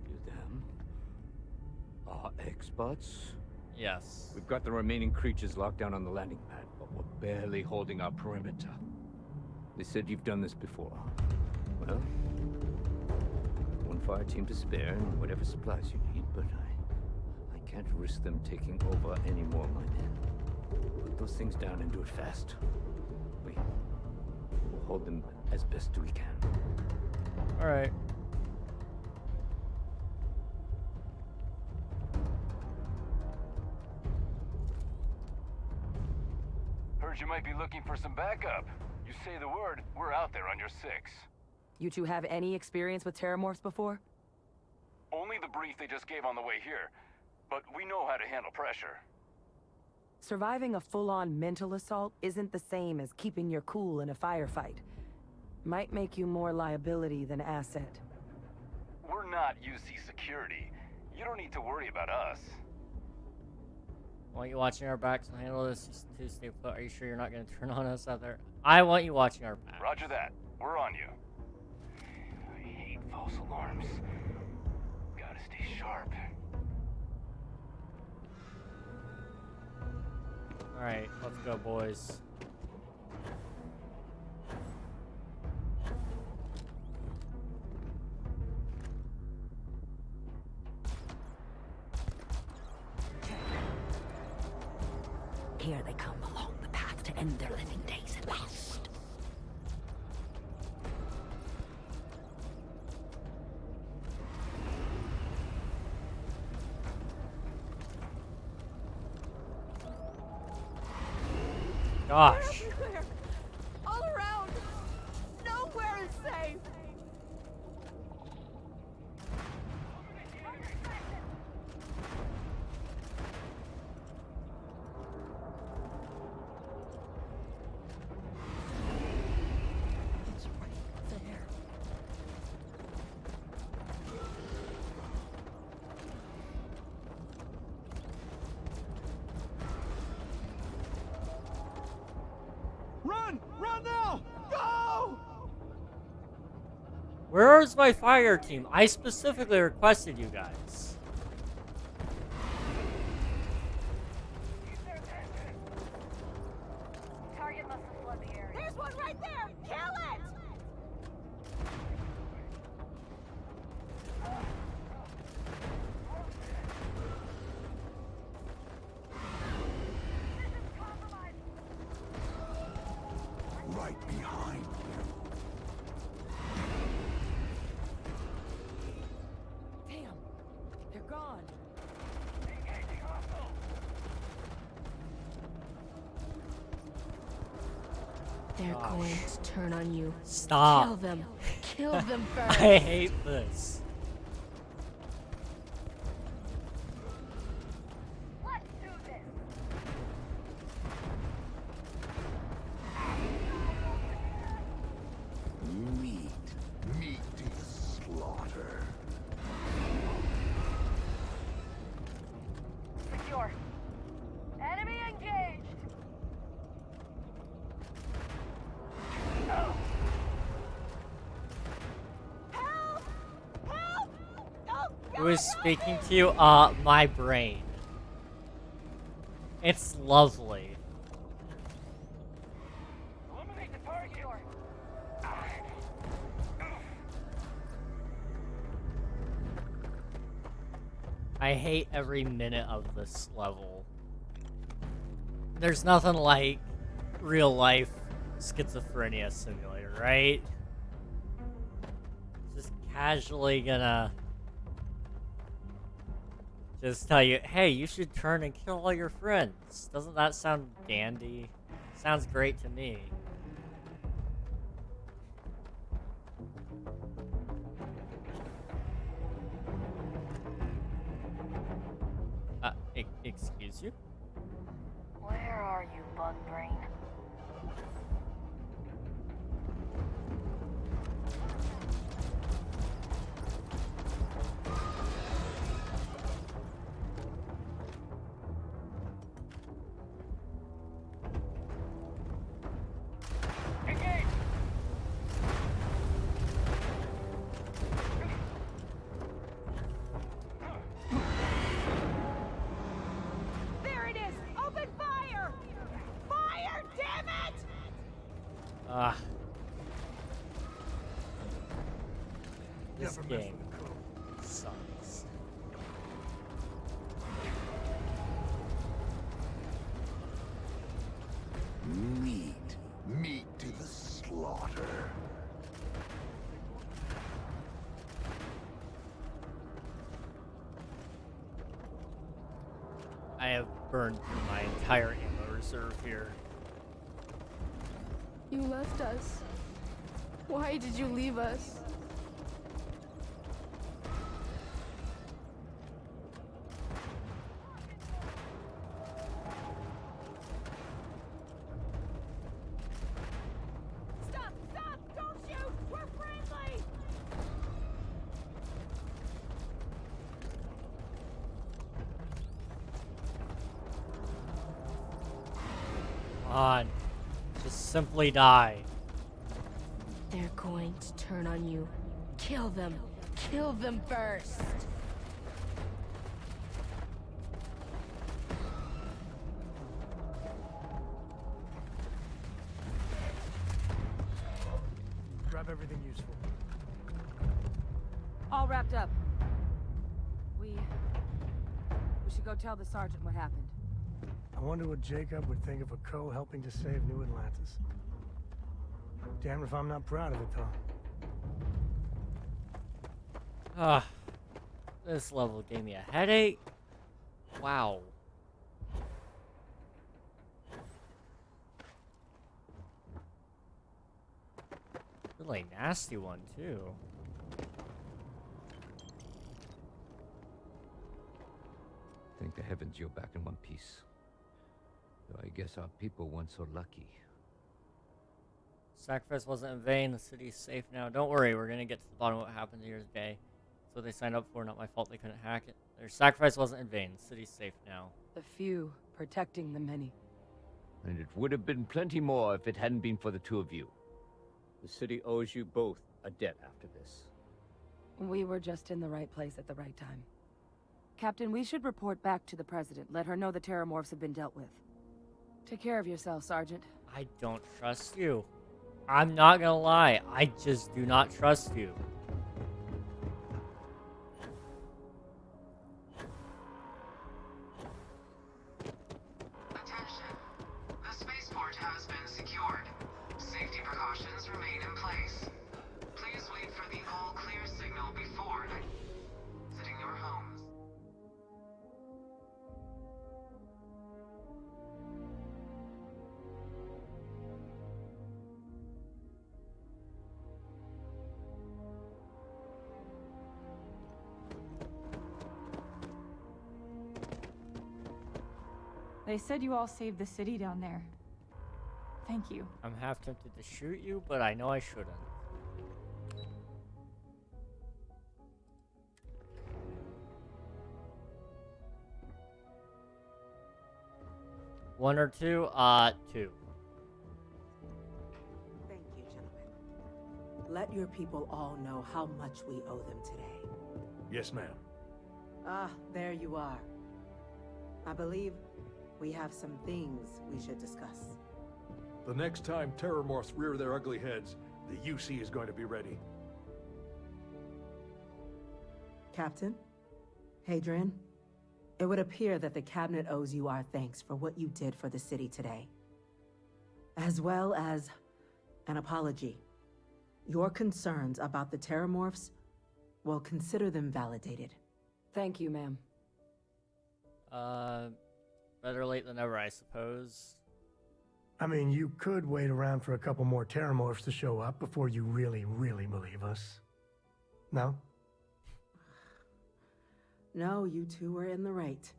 [SPEAKER 12] You them? Are experts?
[SPEAKER 1] Yes.
[SPEAKER 12] We've got the remaining creatures locked down on the landing pad, but we're barely holding our perimeter. They said you've done this before. Well, one fire team to spare and whatever supplies you need, but I Can't risk them taking over anymore, my men. Put those things down and do it fast. We'll hold them as best we can.
[SPEAKER 1] All right.
[SPEAKER 17] Heard you might be looking for some backup. You say the word, we're out there on your 6.
[SPEAKER 19] You two have any experience with terrormorphs before?
[SPEAKER 17] Only the brief they just gave on the way here. But we know how to handle pressure.
[SPEAKER 19] Surviving a full-on mental assault isn't the same as keeping your cool in a firefight. Might make you more liability than asset.
[SPEAKER 17] We're not UC security. You don't need to worry about us.
[SPEAKER 1] Want you watching our backs and handle this? Just to stay put. Are you sure you're not going to turn on us out there? I want you watching our backs.
[SPEAKER 17] Roger that. We're on you. I hate false alarms. Gotta stay sharp.
[SPEAKER 1] Alright, let's go, boys.
[SPEAKER 10] Here they come along the path to end their living days at last.
[SPEAKER 1] Gosh.
[SPEAKER 2] Everywhere. All around. Nowhere is safe.
[SPEAKER 10] It's right there.
[SPEAKER 13] Run! Run now! Go!
[SPEAKER 1] Where's my fire team? I specifically requested you guys.
[SPEAKER 2] Target must have fled the area. There's one right there! Kill it!
[SPEAKER 6] Right behind you.
[SPEAKER 19] Damn, they're gone.
[SPEAKER 10] They're going to turn on you.
[SPEAKER 1] Stop.
[SPEAKER 10] Kill them. Kill them first.
[SPEAKER 1] I hate this.
[SPEAKER 2] Let's do this!
[SPEAKER 6] Meat is slaughter.
[SPEAKER 2] Secure. Enemy engaged! Help! Help! Oh,
[SPEAKER 1] Who is speaking to you? My brain. It's lovely.
[SPEAKER 17] Eliminate the target.
[SPEAKER 1] I hate every minute of this level. There's nothing like real life schizophrenia simulator, right? Just casually gonna just tell you, hey, you should turn and kill all your friends. Doesn't that sound dandy? Sounds great to me. Excuse you?
[SPEAKER 2] Where are you, bug brain? There it is! Open fire! Fire, damn it!
[SPEAKER 1] This game sucks. I have burned through my entire ammo reserve here.
[SPEAKER 14] You left us. Why did you leave us?
[SPEAKER 2] Stop! Stop! Don't shoot! We're friendly!
[SPEAKER 1] Come on. Just simply die.
[SPEAKER 14] They're going to turn on you. Kill them. Kill them first.
[SPEAKER 4] Grab everything useful.
[SPEAKER 19] All wrapped up. We should go tell the sergeant what happened.
[SPEAKER 4] I wonder what Jacob would think of a co helping to save New Atlantis. Damn if I'm not proud of it, though.
[SPEAKER 1] Ah, this level gave me a headache. Wow. Really nasty one, too.
[SPEAKER 12] Thank the heavens you're back in one piece. Though I guess our people weren't so lucky.
[SPEAKER 1] Sacrifice wasn't in vain. The city's safe now. Don't worry, we're gonna get to the bottom of what happened here today. That's what they signed up for. Not my fault they couldn't hack it. Their sacrifice wasn't in vain. The city's safe now.
[SPEAKER 19] The few protecting the many.
[SPEAKER 12] And it would have been plenty more if it hadn't been for the two of you. The city owes you both a debt after this.
[SPEAKER 19] We were just in the right place at the right time. Captain, we should report back to the President. Let her know the Terrormorphs have been dealt with. Take care of yourself, Sergeant.
[SPEAKER 1] I don't trust you. I'm not gonna lie. I just do not trust you.
[SPEAKER 15] Attention. The spaceport has been secured. Safety precautions remain in place. Please wait for the all-clear signal before exiting your homes.
[SPEAKER 9] They said you all saved the city down there. Thank you.
[SPEAKER 1] I'm half tempted to shoot you, but I know I shouldn't. One or two? Two.
[SPEAKER 23] Thank you, gentlemen. Let your people all know how much we owe them today.
[SPEAKER 22] Yes, ma'am.
[SPEAKER 23] Ah, there you are. I believe we have some things we should discuss.
[SPEAKER 22] The next time Terrormorphs rear their ugly heads, the UC is going to be ready.
[SPEAKER 23] Captain, Hadrian, it would appear that the Cabinet owes you our thanks for what you did for the city today. As well as an apology. Your concerns about the Terrormorphs, well, consider them validated.
[SPEAKER 19] Thank you, ma'am.
[SPEAKER 1] Better late than never, I suppose.
[SPEAKER 4] I mean, you could wait around for a couple more Terrormorphs to show up before you really believe us. No?
[SPEAKER 23] No, you two were in the right.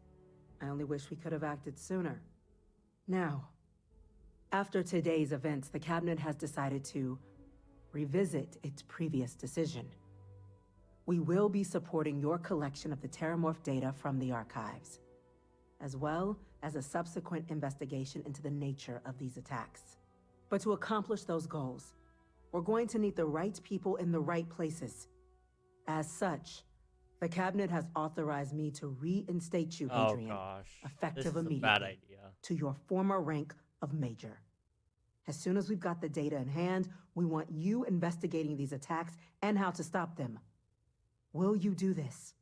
[SPEAKER 23] I only wish we could have acted sooner. Now, after today's events, the Cabinet has decided to revisit its previous decision. We will be supporting your collection of the Terrormorph data from the archives, as well as a subsequent investigation into the nature of these attacks. But to accomplish those goals, we're going to need the right people in the right places. As such, the Cabinet has authorized me to reinstate you, Hadrian, effective immediately,
[SPEAKER 1] bad idea.
[SPEAKER 23] to your former rank of Major. As soon as we've got the data in hand, we want you investigating these attacks and how to stop them. Will you do this?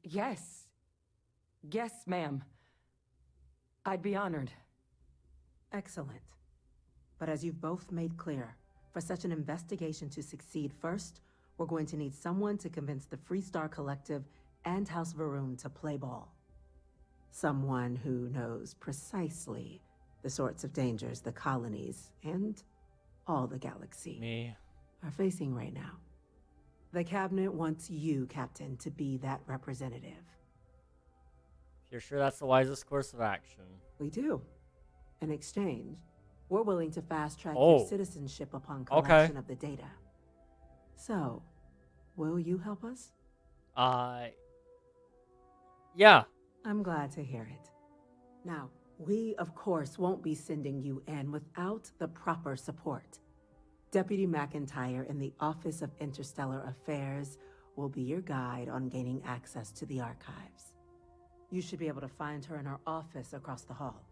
[SPEAKER 19] Yes. Yes, ma'am. I'd be honored.
[SPEAKER 23] Excellent. But as you've both made clear, for such an investigation to succeed first, we're going to need someone to convince the Freestar Collective and House Varun to play ball. Someone who knows precisely the sorts of dangers the colonies and all the galaxy are facing right now. The cabinet wants you, Captain, to be that representative.
[SPEAKER 1] If you're sure that's the wisest course of action.
[SPEAKER 23] We do. In exchange, we're willing to fast-track your citizenship upon collection of the data. So, will you help us?
[SPEAKER 1] Yeah.
[SPEAKER 23] I'm glad to hear it. Now, we, of course, won't be sending you in without the proper support. Deputy McIntyre in the Office of Interstellar Affairs will be your guide on gaining access to the archives. You should be able to find her in her office across the hall.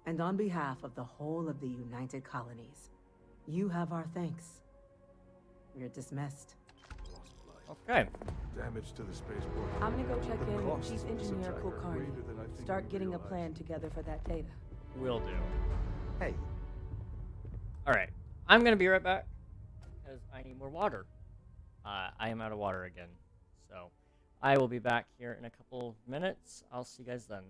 [SPEAKER 23] And on behalf of the whole of the United Colonies, you have our thanks. You're dismissed.
[SPEAKER 1] Okay.
[SPEAKER 22] Damage to the spaceport.
[SPEAKER 19] I'm gonna go check
[SPEAKER 22] The
[SPEAKER 19] in with
[SPEAKER 22] costs
[SPEAKER 19] Chief
[SPEAKER 22] of this
[SPEAKER 19] Engineer
[SPEAKER 22] attack are
[SPEAKER 19] Kulkarni.
[SPEAKER 22] greater than I think
[SPEAKER 19] Start
[SPEAKER 22] we
[SPEAKER 19] getting a
[SPEAKER 22] realize.
[SPEAKER 19] plan together for that data.
[SPEAKER 1] Will do.
[SPEAKER 11] Hey.
[SPEAKER 1] Alright. I'm gonna be right back. Because I need more water. I am out of water again. So, I will be back here in a couple of minutes. I'll see you guys then.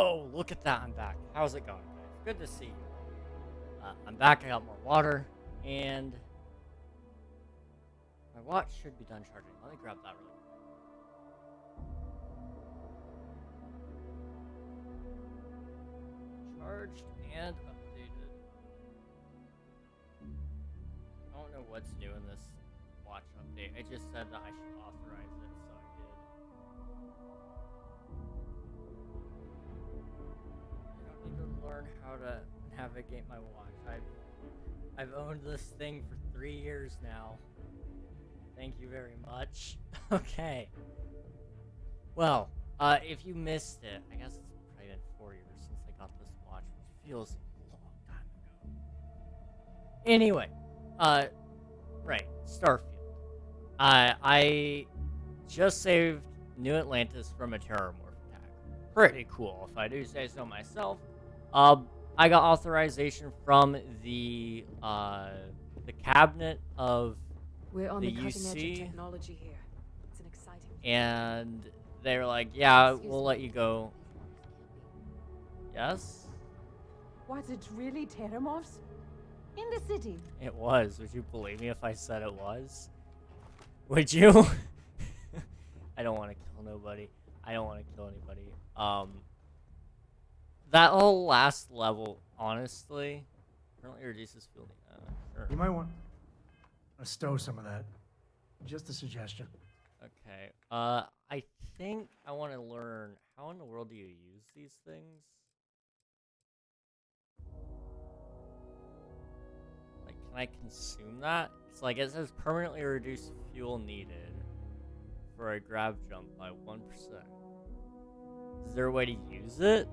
[SPEAKER 1] Oh, look at that, I'm back. How's it going, guys? Good to see you. I'm back, I got more water, and my watch should be done charging. Let me grab that really quick. Charged and updated. I don't know what's new in this watch update. It just said that I should authorize it, so I did. I don't need to learn how to navigate my watch. I've owned this thing for 3 years now. Thank you very much. Okay. Well, if you missed it, I guess it's probably been 4 years since I got this watch, which feels a long time ago. Anyway, right, Starfield. I just saved New Atlantis from a terrormorph attack. Pretty cool, if I do say so myself. I got authorization from the cabinet of
[SPEAKER 11] We're on
[SPEAKER 1] the
[SPEAKER 11] the cutting edge
[SPEAKER 1] UC,
[SPEAKER 11] of technology here. It's an exciting.
[SPEAKER 1] and they were like, "Yeah, we'll let you go." Yes,
[SPEAKER 2] Was it really Terrormorphs? In the city?
[SPEAKER 1] it was. Would you believe me if I said it was? Would you? I don't want to kill nobody. I don't want to kill anybody. That whole last level, honestly, currently reduces fuel. Sure.
[SPEAKER 4] You might want to stow some of that. Just a suggestion.
[SPEAKER 1] Okay. I think I want to learn how in the world do you use these things? Like, can I consume that? It's like it says permanently reduce fuel needed for a grab jump by 1%. Is there a way to use it?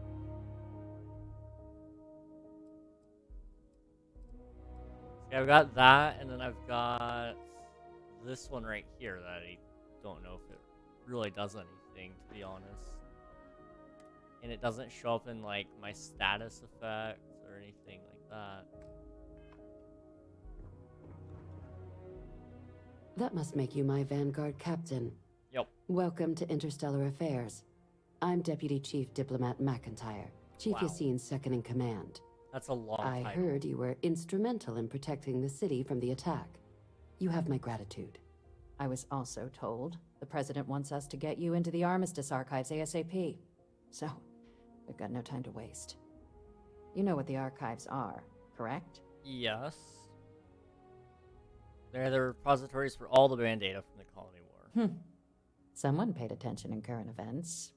[SPEAKER 1] See, I've got that, and then I've got this one right here that I don't know if it really does anything, to be honest. And it doesn't show up in, like, my status effects or anything like that.
[SPEAKER 16] That must make you my Vanguard captain.
[SPEAKER 1] Yep.
[SPEAKER 16] Welcome to Interstellar Affairs. I'm Deputy Chief Diplomat McIntyre, Chief
[SPEAKER 1] Wow.
[SPEAKER 16] Yassine's second in command.
[SPEAKER 1] That's a long
[SPEAKER 16] I
[SPEAKER 1] title.
[SPEAKER 16] heard you were instrumental in protecting the city from the attack. You have my gratitude.
[SPEAKER 18] I was also told the President wants us to get you into the Armistice archives ASAP. So, we've got no time to waste. You know what the archives are, correct?
[SPEAKER 1] Yes. They're the repositories for all the band data from the Colony War.
[SPEAKER 18] Someone paid attention in current events.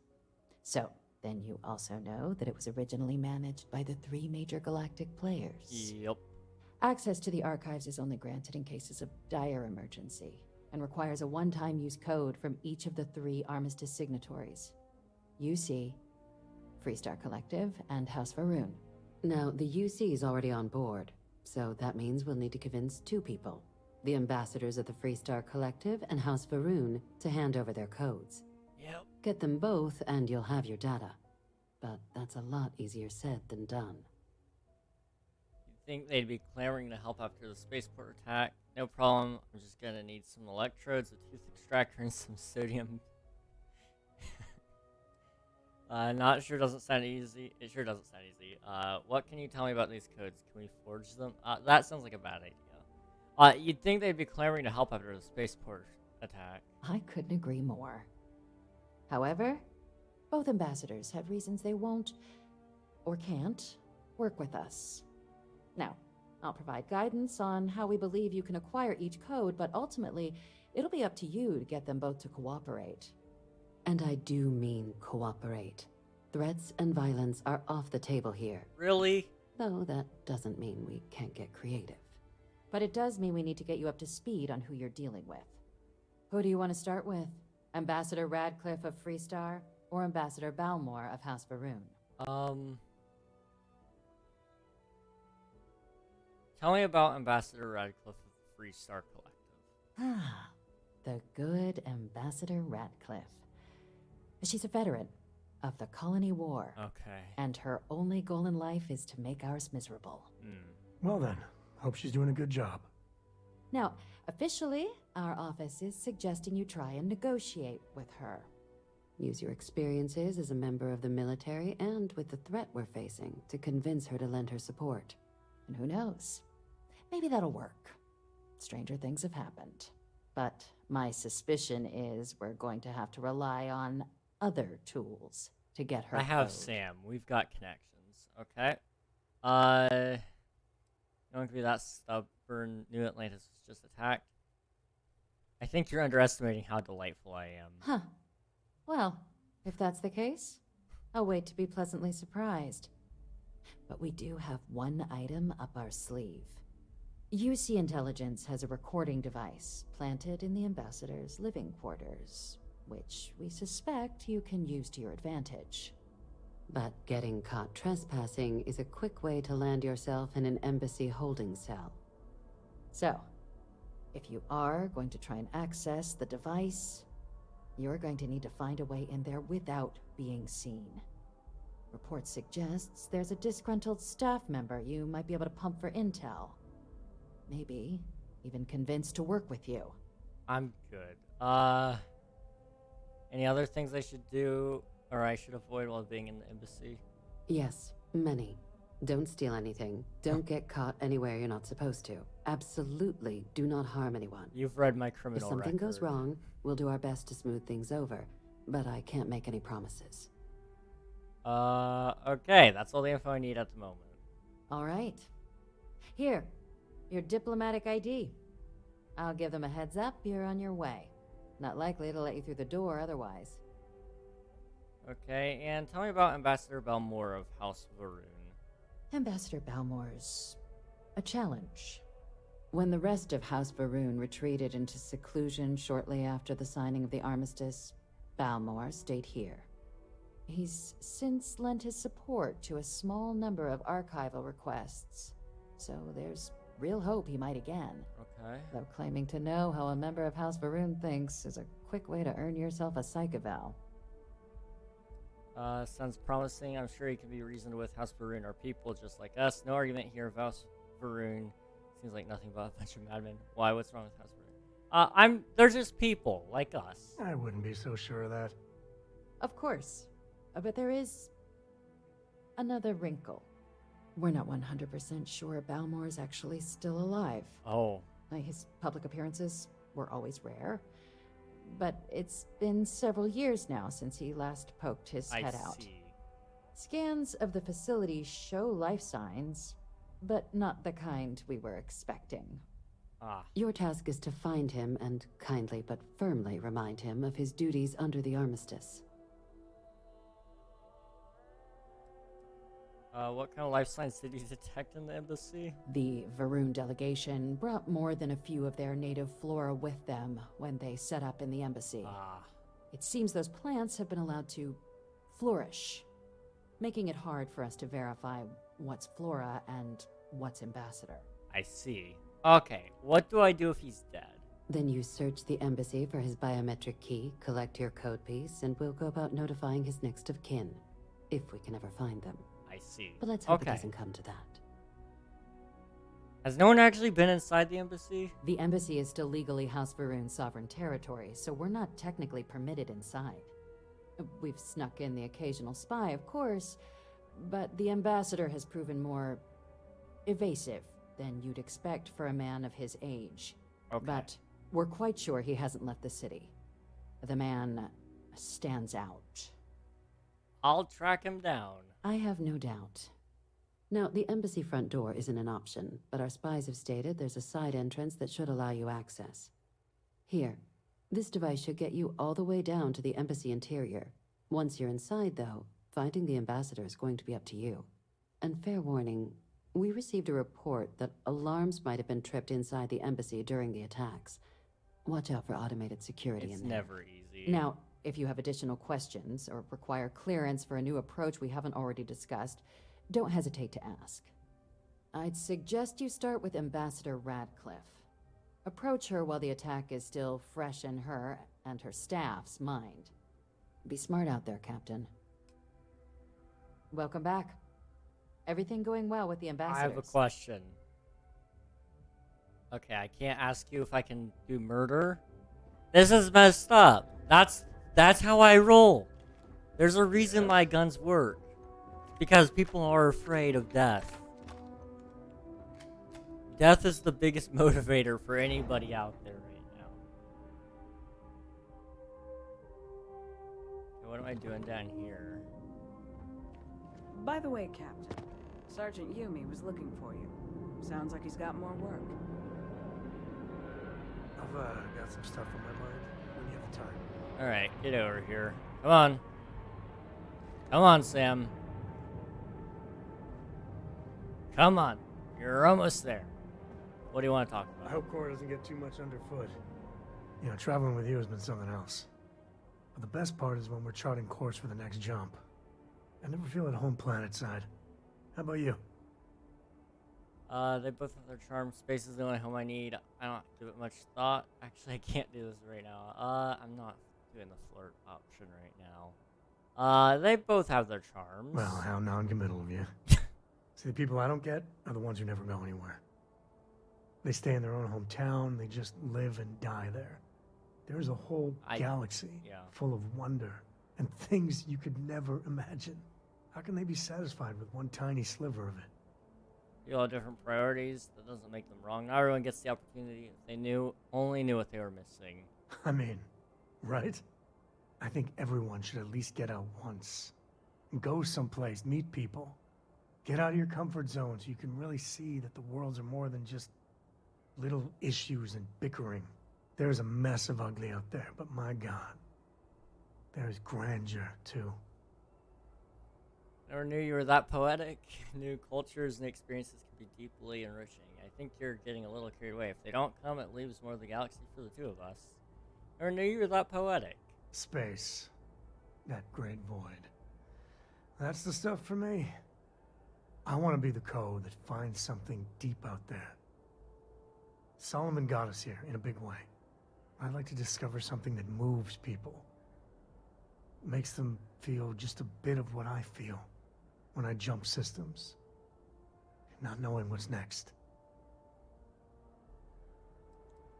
[SPEAKER 18] So, then you also know that it was originally managed by the 3 major galactic players.
[SPEAKER 1] Yep.
[SPEAKER 18] Access to the archives is only granted in cases of dire emergency, and requires a one-time use code from each of the 3 Armistice signatories. UC, Freestar Collective, and House Varun.
[SPEAKER 16] Now, the UC is already on board, so that means we'll need to convince 2 people. The ambassadors of the Freestar Collective and House Varun to hand over their codes.
[SPEAKER 1] Yep.
[SPEAKER 16] Get them both and you'll have your data. But that's a lot easier said than done.
[SPEAKER 1] You'd think they'd be clamoring to help after the spaceport attack. No problem. I'm just gonna need some electrodes, a tooth extractor, and some sodium. Not sure, doesn't sound easy. It sure doesn't sound easy. What can you tell me about these codes? Can we forge them? That sounds like a bad idea. You'd think they'd be clamoring to help after the spaceport attack.
[SPEAKER 18] I couldn't agree more. However, both ambassadors have reasons they won't, or can't, work with us. Now, I'll provide guidance on how we believe you can acquire each code, but ultimately, it'll be up to you to get them both to cooperate.
[SPEAKER 16] And I do mean cooperate. Threats and violence are off the table here.
[SPEAKER 1] Really?
[SPEAKER 16] Though that doesn't mean we can't get creative.
[SPEAKER 18] But it does mean we need to get you up to speed on who you're dealing with. Who do you want to start with? Ambassador Radcliffe of Freestar, or Ambassador Balmore of House Varun?
[SPEAKER 1] Tell me about Ambassador Radcliffe of the Freestar Collective.
[SPEAKER 18] Ah, the good Ambassador Radcliffe. She's a veteran of the Colony War.
[SPEAKER 1] Okay.
[SPEAKER 18] And her only goal in life is to make ours miserable.
[SPEAKER 4] Well then, hope she's doing a good job.
[SPEAKER 18] Now, officially, our office is suggesting you try and negotiate with her.
[SPEAKER 16] Use your experiences as a member of the military and with the threat we're facing to convince her to lend her support.
[SPEAKER 18] And who knows? Maybe that'll work. Stranger things have happened. But my suspicion is we're going to have to rely on other tools to get her
[SPEAKER 1] I have
[SPEAKER 18] code.
[SPEAKER 1] Sam. We've got connections. Okay. Don't be that stubborn. New Atlantis was just attacked. I think you're underestimating how delightful I am.
[SPEAKER 18] Huh. Well, if that's the case, I'll wait to be pleasantly surprised. But we do have one item up our sleeve. UC Intelligence has a recording device planted in the Ambassador's living quarters, which we suspect you can use to your advantage.
[SPEAKER 16] But getting caught trespassing is a quick way to land yourself in an embassy holding cell.
[SPEAKER 18] So, if you are going to try and access the device, you're going to need to find a way in there without being seen. Report suggests there's a disgruntled staff member you might be able to pump for intel. Maybe even convinced to work with you.
[SPEAKER 1] I'm good. Any other things I should do or I should avoid while being in the embassy?
[SPEAKER 16] Yes, many. Don't steal anything. Don't get caught anywhere you're not supposed to. Absolutely do not harm anyone.
[SPEAKER 1] You've read my criminal
[SPEAKER 16] record. If something goes
[SPEAKER 1] record.
[SPEAKER 16] wrong, we'll do our best to smooth things over, but I can't make any promises.
[SPEAKER 1] Okay, that's all the info I need at the moment.
[SPEAKER 18] All right. Here, your diplomatic ID. I'll give them a heads up you're on your way. Not likely to let you through the door otherwise.
[SPEAKER 1] Okay, and tell me about Ambassador Belmore of House Varun.
[SPEAKER 18] Ambassador Balmore's a challenge. When the rest of House Varun retreated into seclusion shortly after the signing of the armistice, Balmore stayed here. He's since lent his support to a small number of archival requests, so there's real hope he might again.
[SPEAKER 1] Okay.
[SPEAKER 18] Though claiming to know how a member of House Varun thinks is a quick way to earn yourself a psych eval.
[SPEAKER 1] Sounds promising. I'm sure he can be reasoned with. House Varun are people just like us. No argument here of House Varun. Seems like nothing but a bunch of madmen. Why? What's wrong with House Varun? They're just people like us.
[SPEAKER 4] I wouldn't be so sure of that.
[SPEAKER 18] Of course. But there is another wrinkle. We're not 100% sure Balmore's actually still alive.
[SPEAKER 1] Oh.
[SPEAKER 18] His public appearances were always rare. But it's been several years now since he last poked his head out.
[SPEAKER 1] See.
[SPEAKER 18] Scans of the facility show life signs, but not the kind we were expecting.
[SPEAKER 16] Your task is to find him and kindly but firmly remind him of his duties under the armistice.
[SPEAKER 1] What kind of life signs did you detect in the embassy?
[SPEAKER 18] The Varun delegation brought more than a few of their native flora with them when they set up in the embassy. It seems those plants have been allowed to flourish, making it hard for us to verify what's flora and what's ambassador.
[SPEAKER 1] I see. Okay, what do I do if he's dead?
[SPEAKER 16] Then you search the embassy for his biometric key, collect your code piece, and we'll go about notifying his next of kin, if we can ever find them.
[SPEAKER 1] I see.
[SPEAKER 16] But let's hope it doesn't come to that.
[SPEAKER 1] Has no one actually been inside the embassy?
[SPEAKER 18] The embassy is still legally House Varun's sovereign territory, so we're not technically permitted inside. We've snuck in the occasional spy, of course, but the ambassador has proven more evasive than you'd expect for a man of his age.
[SPEAKER 1] Okay.
[SPEAKER 18] But we're quite sure he hasn't left the city. The man stands out.
[SPEAKER 1] I'll track him down.
[SPEAKER 16] I have no doubt. Now, the embassy front door isn't an option, but our spies have stated there's a side entrance that should allow you access. Here, this device should get you all the way down to the embassy interior. Once you're inside, though, finding the ambassador is going to be up to you. And fair warning, we received a report that alarms might have been tripped inside the embassy during the attacks. Watch out for automated security
[SPEAKER 1] It's
[SPEAKER 16] in there.
[SPEAKER 1] never easy.
[SPEAKER 18] Now, if you have additional questions or require clearance for a new approach we haven't already discussed, don't hesitate to ask. I'd suggest you start with Ambassador Radcliffe. Approach her while the attack is still fresh in her and her staff's mind. Be smart out there, Captain. Welcome back. Everything going well with the ambassadors?
[SPEAKER 1] I have a question. Okay, I can't ask you if I can do murder. This is messed up. That's That's how I roll. There's a reason my guns work. Because people are afraid of death. Death is the biggest motivator for anybody out there right now. Okay, what am I doing down here?
[SPEAKER 2] By the way, Captain, Sergeant Yumi was looking for you. Sounds like he's got more work.
[SPEAKER 4] I've got some stuff on my mind when you have the time.
[SPEAKER 1] Alright, get over here. Come on. Come on, Sam. Come on. You're almost there. What do you want to talk
[SPEAKER 4] I
[SPEAKER 1] about?
[SPEAKER 4] hope Cora doesn't get too much underfoot. You know, traveling with you has been something else. But the best part is when we're charting course for the next jump. I never feel at home planet side. How about you?
[SPEAKER 1] They both have their charm. Space is the only home I need. I don't give it much thought. Actually, I can't do this right now. I'm not doing the flirt option right now. They both have their charms.
[SPEAKER 4] Well, how non-committal of you. See, the people I don't get are the ones who never go anywhere. They stay in their own hometown. They just live and die there. There's a whole galaxy full of wonder and things you could never imagine. How can they be satisfied with one tiny sliver of it?
[SPEAKER 1] You all have different priorities. That doesn't make them wrong. Not everyone gets the opportunity. If they only knew what they were missing.
[SPEAKER 4] I mean, right? I think everyone should at least get out once. And go someplace, meet people. Get out of your comfort zone so you can really see that the worlds are more than just little issues and bickering. There's a mess of ugly out there, but my God, there's grandeur too.
[SPEAKER 1] Never knew you were that poetic. New cultures and experiences can be deeply enriching. I think you're getting a little carried away. If they don't come, it leaves more of the galaxy for the two of us. Never knew you were that poetic.
[SPEAKER 4] Space. That great void. That's the stuff for me. I want to be the code that finds something deep out there. Solomon got us here in a big way. I'd like to discover something that moves people. Makes them feel just a bit of what I feel when I jump systems. Not knowing what's next.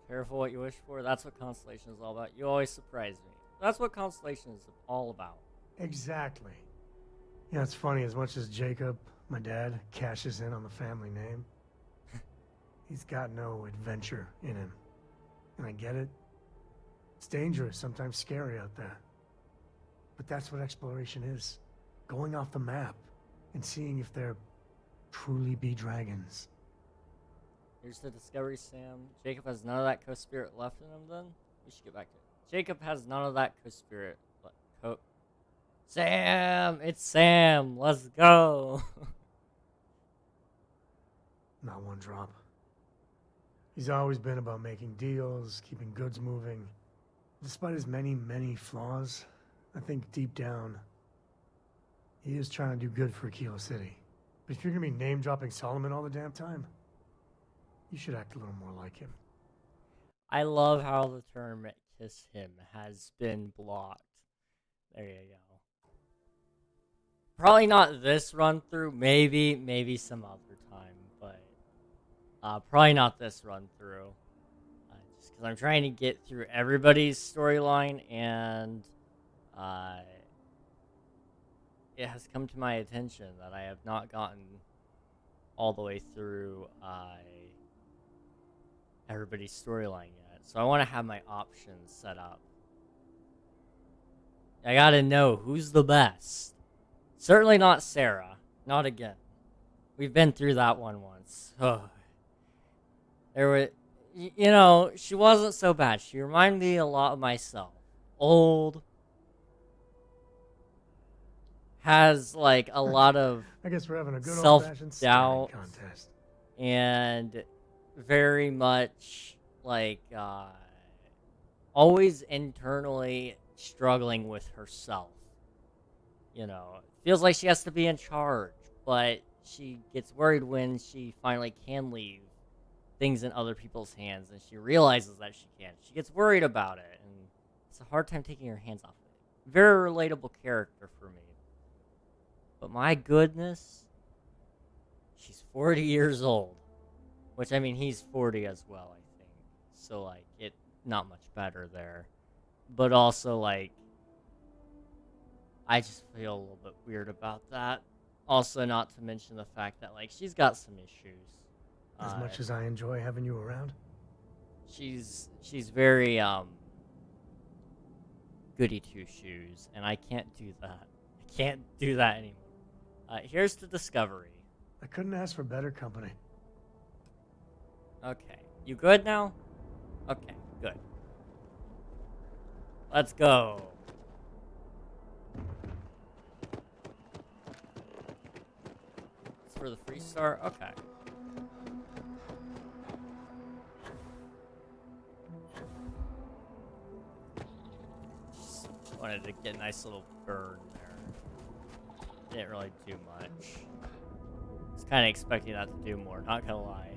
[SPEAKER 1] Careful what you wish for. That's what Constellation is all about. You always surprise me. That's what Constellation is all about.
[SPEAKER 4] Exactly. You know, it's funny, as much as Jacob, my dad, cashes in on the family name, he's got no adventure in him. And I get it. It's dangerous, sometimes scary out there. But that's what exploration is. Going off the map and seeing if there truly be dragons.
[SPEAKER 1] Here's the discovery, Sam. Jacob has none of that co-spirit left in him, then? We should get back to it. Jacob has none of that co-spirit left. Sam! It's Sam! Let's go!
[SPEAKER 4] Not one drop. He's always been about making deals, keeping goods moving. Despite his many, many flaws, I think deep down, he is trying to do good for Kilo City. But if you're gonna be name-dropping Solomon all the damn time, you should act a little more like him.
[SPEAKER 1] I love how the term kiss him has been blocked. There you go. Probably not this run through, maybe some other time, but probably not this run through. Just because I'm trying to get through everybody's storyline, and it has come to my attention that I have not gotten all the way through everybody's storyline yet. So I want to have my options set up. I gotta know who's the best. Certainly not Sarah. Not again. We've been through that one once. Oh. There were, you know, she wasn't so bad. She reminded me a lot of myself. Old. Has like a lot of
[SPEAKER 4] I guess we're having a good old-fashioned staring
[SPEAKER 1] self-doubt
[SPEAKER 4] contest.
[SPEAKER 1] and very much like always internally struggling with herself. You know, feels like she has to be in charge, but she gets worried when she finally can leave things in other people's hands, and she realizes that she can't. She gets worried about it, and it's a hard time taking her hands off of it. Very relatable character for me. But my goodness, she's 40 years old. Which, I mean, he's 40 as well, I think. So, like, not much better there. But also, like, I just feel a little bit weird about that. Also, not to mention the fact that, like, she's got some issues.
[SPEAKER 4] As much as I enjoy having you around.
[SPEAKER 1] She's very, goody two-shoes, and I can't do that. I can't do that anymore. Here's the discovery.
[SPEAKER 4] I couldn't ask for better company.
[SPEAKER 1] Okay. You good now? Okay, good. Let's go. It's for the free star? Okay. Just wanted to get a nice little burn there. Didn't really do much. Was kind of expecting that to do more, not gonna lie.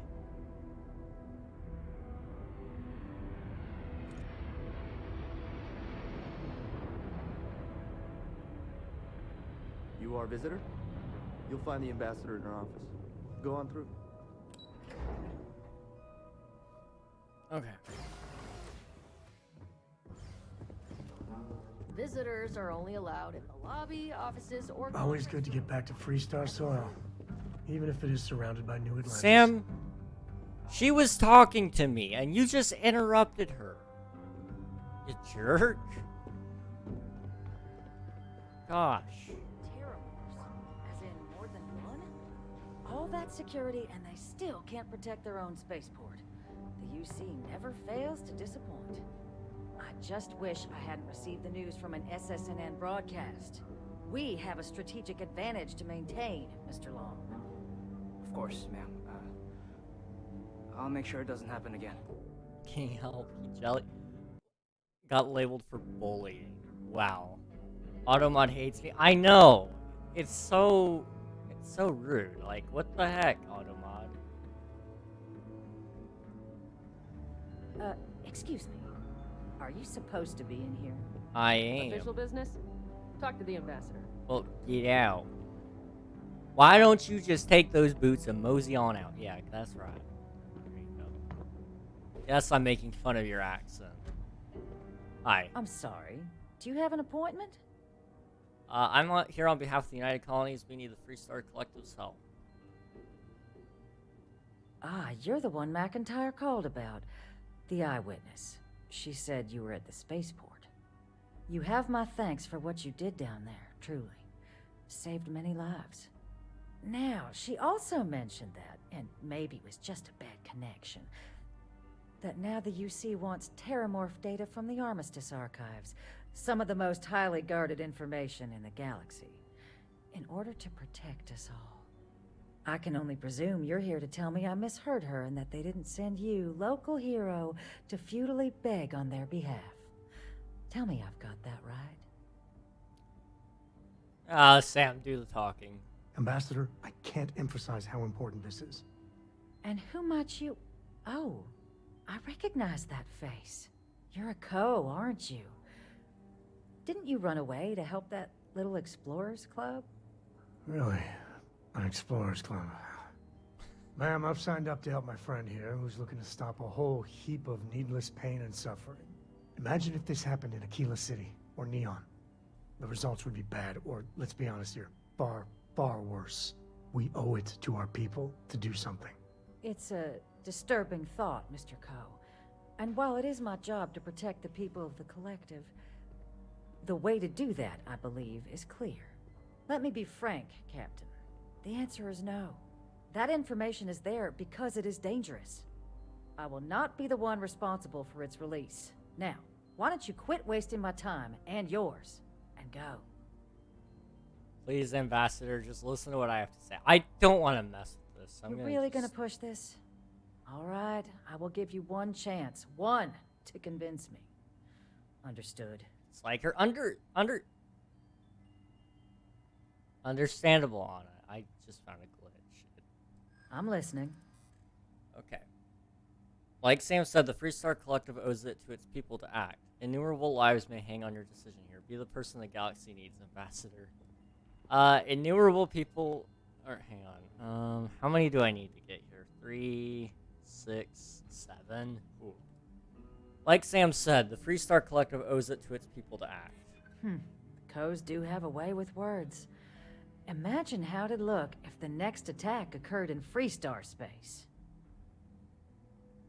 [SPEAKER 3] You are a visitor? You'll find the ambassador in her office. Go on through.
[SPEAKER 1] Okay.
[SPEAKER 5] Visitors are only allowed in the lobby, offices, or...
[SPEAKER 4] Always good to get back to Freestar soil. Even if it is surrounded by New Atlantis.
[SPEAKER 1] Sam, she was talking to me, and you just interrupted her. You jerk. Gosh.
[SPEAKER 10] As in more than one? All that security and they still can't protect their own spaceport. The UC never fails to disappoint. I just wish I hadn't received the news from an SSNN broadcast. We have a strategic advantage to maintain, Mr. Long.
[SPEAKER 3] Of course, ma'am. I'll make sure it doesn't happen again.
[SPEAKER 1] Can't help. He got labeled for bullying. Wow. Automod hates me. I know. It's so rude. Like, what the heck, Automod?
[SPEAKER 10] Excuse me. Are you supposed to be in here?
[SPEAKER 1] I am.
[SPEAKER 5] Official business? Talk to the ambassador.
[SPEAKER 1] Well, get out. Why don't you just take those boots and mosey on out? Yeah, that's right. There you go. Yes, I'm making fun of your accent. Hi.
[SPEAKER 10] I'm sorry. Do you have an appointment?
[SPEAKER 1] I'm here on behalf of the United Colonies. We need the Freestar Collective's help.
[SPEAKER 10] Ah, you're the one McIntyre called about. The eyewitness. She said you were at the spaceport. You have my thanks for what you did down there, truly. Saved many lives. Now, she also mentioned that, and maybe it was just a bad connection, that now the UC wants terrormorph data from the Armistice archives, some of the most highly guarded information in the galaxy, in order to protect us all. I can only presume you're here to tell me I misheard her and that they didn't send you, local hero, to futilely beg on their behalf. Tell me I've got that right.
[SPEAKER 1] Sam, do the talking.
[SPEAKER 4] Ambassador, I can't emphasize how important this is.
[SPEAKER 10] And who might you... Oh, I recognize that face. You're a Co, aren't you? Didn't you run away to help that little explorers club?
[SPEAKER 4] Really? An explorers club? Ma'am, I've signed up to help my friend here, who's looking to stop a whole heap of needless pain and suffering. Imagine if this happened in Aquila City, or Neon. The results would be bad, or, let's be honest here, far, far worse. We owe it to our people to do something.
[SPEAKER 10] It's a disturbing thought, Mr. Co. And while it is my job to protect the people of the Collective, the way to do that, I believe, is clear. Let me be frank, Captain. The answer is no. That information is there because it is dangerous. I will not be the one responsible for its release. Now, why don't you quit wasting my time, and yours, and go?
[SPEAKER 1] Please, Ambassador, just listen to what I have to say. I don't want to mess with this.
[SPEAKER 10] You're really gonna push this? All right, I will give you one chance. One, to convince me. Understood.
[SPEAKER 1] It's like her understandable on it. I just found a glitch.
[SPEAKER 10] I'm listening.
[SPEAKER 1] Okay. Like Sam said, the Freestar Collective owes it to its people to act. Innumerable lives may hang on your decision here. Be the person the galaxy needs, Ambassador. Innumerable people... Or, hang on. How many do I need to get here? 3, 6, 7? Ooh. Like Sam said, the Freestar Collective owes it to its people to act.
[SPEAKER 10] The Co's do have a way with words. Imagine how'd it look if the next attack occurred in Freestar space.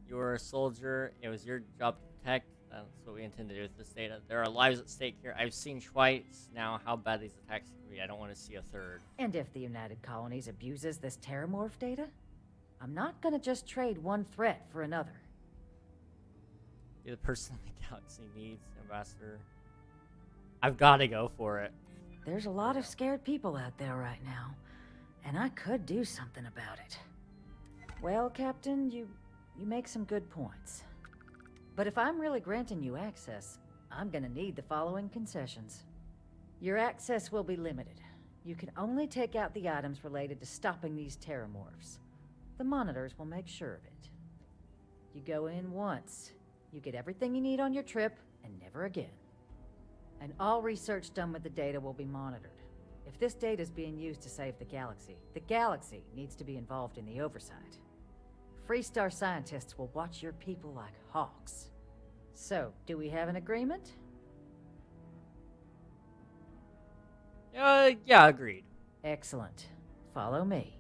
[SPEAKER 1] You were a soldier. It was your job to protect. That's what we intend to do with this data. There are lives at stake here. I've seen twice now how bad these attacks can be. I don't want to see a third.
[SPEAKER 10] And if the United Colonies abuses this terrormorph data, I'm not gonna just trade one threat for another.
[SPEAKER 1] You're the person the galaxy needs, Ambassador. I've got to go for it.
[SPEAKER 10] There's a lot of scared people out there right now, and I could do something about it. Well, Captain, you make some good points. But if I'm really granting you access, I'm gonna need the following concessions. Your access will be limited. You can only take out the items related to stopping these terrormorphs. The monitors will make sure of it. You go in once, you get everything you need on your trip, and never again. And all research done with the data will be monitored. If this data is being used to save the galaxy needs to be involved in the oversight. Freestar scientists will watch your people like hawks. So, do we have an agreement?
[SPEAKER 1] Yeah, agreed.
[SPEAKER 10] Excellent. Follow me.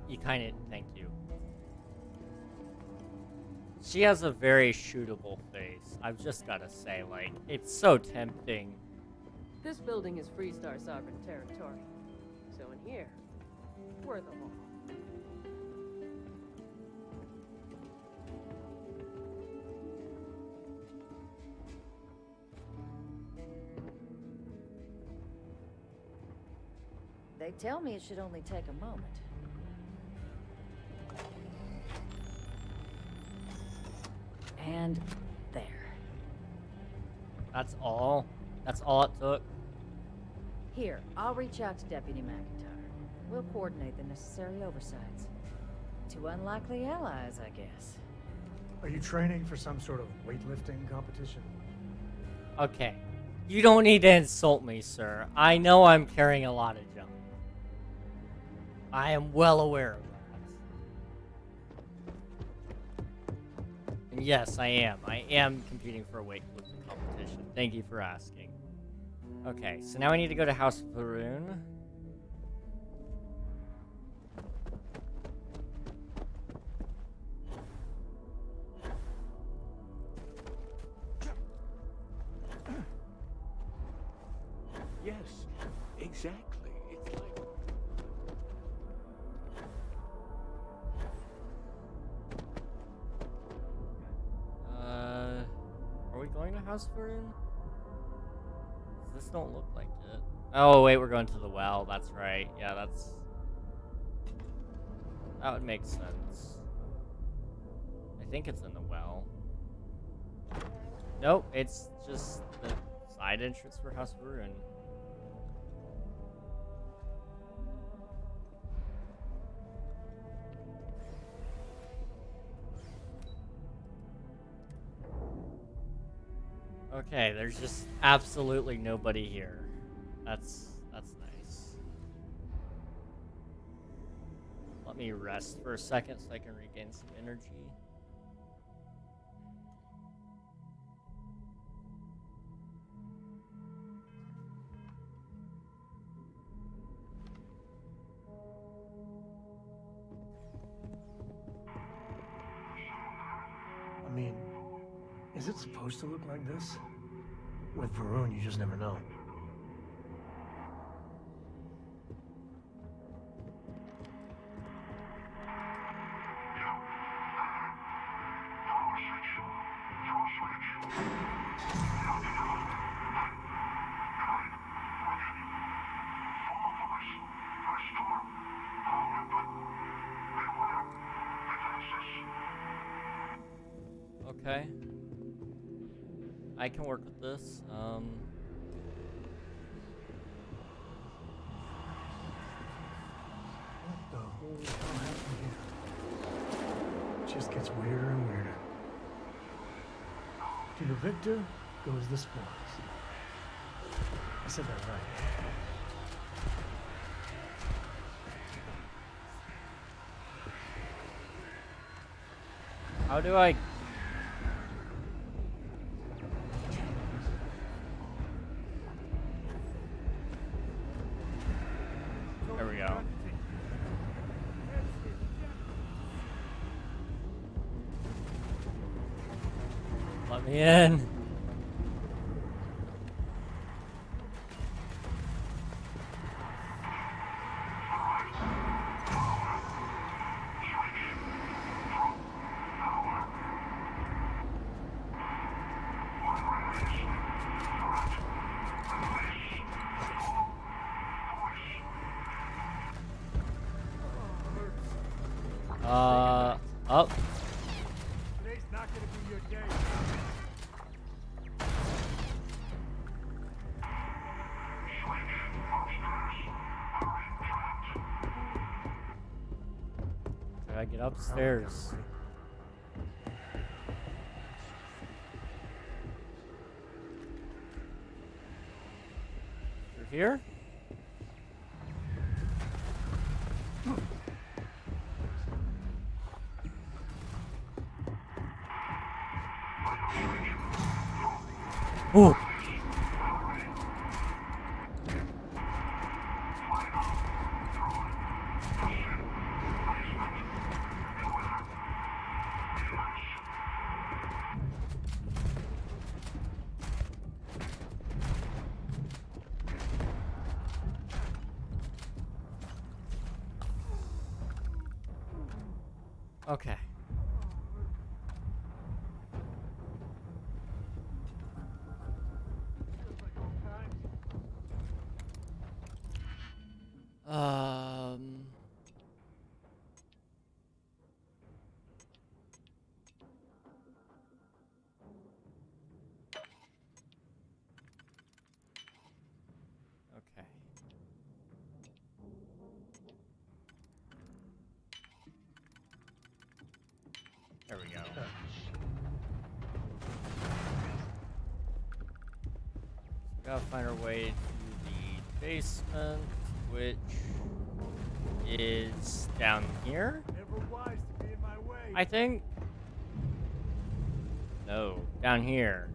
[SPEAKER 1] You kind of, thank you. She has a very shootable face. I've just got to say, like, it's so tempting.
[SPEAKER 11] This building is Freestar sovereign territory. So in here, we're the law.
[SPEAKER 10] They tell me it should only take a moment. And there.
[SPEAKER 1] That's all? That's all it took?
[SPEAKER 10] Here, I'll reach out to Deputy McIntyre. We'll coordinate the necessary oversights. Two unlikely allies, I guess.
[SPEAKER 4] Are you training for some sort of weightlifting competition?
[SPEAKER 1] Okay. You don't need to insult me, sir. I know I'm carrying a lot of junk. I am well aware of that. And yes, I am. I am competing for a weightlifting competition. Thank you for asking. Okay, so now I need to go to House Varun.
[SPEAKER 17] Yes, exactly. It's like...
[SPEAKER 1] Are we going to House Varun? This don't look like it. Oh, wait, we're going to the well. That's right. Yeah, that would make sense. I think it's in the well. Nope, it's just the side entrance for House Varun. Okay, there's just absolutely nobody here. That's nice. Let me rest for a second so I can regain some energy.
[SPEAKER 4] I mean, is it supposed to look like this? With Varun, you just never know.
[SPEAKER 1] Okay. I can work with this.
[SPEAKER 4] What the whole hell happened here? It just gets weirder and weirder. To the victor goes the spoils. I said that right.
[SPEAKER 1] How do I... me in. Up.
[SPEAKER 13] Today's not gonna be your day.
[SPEAKER 1] Did I get upstairs? Through here? Ooh. Okay. Okay. There we go. We gotta find our way to the basement, which is down here.
[SPEAKER 13] Never wise to be in my way.
[SPEAKER 1] I think. No, down here.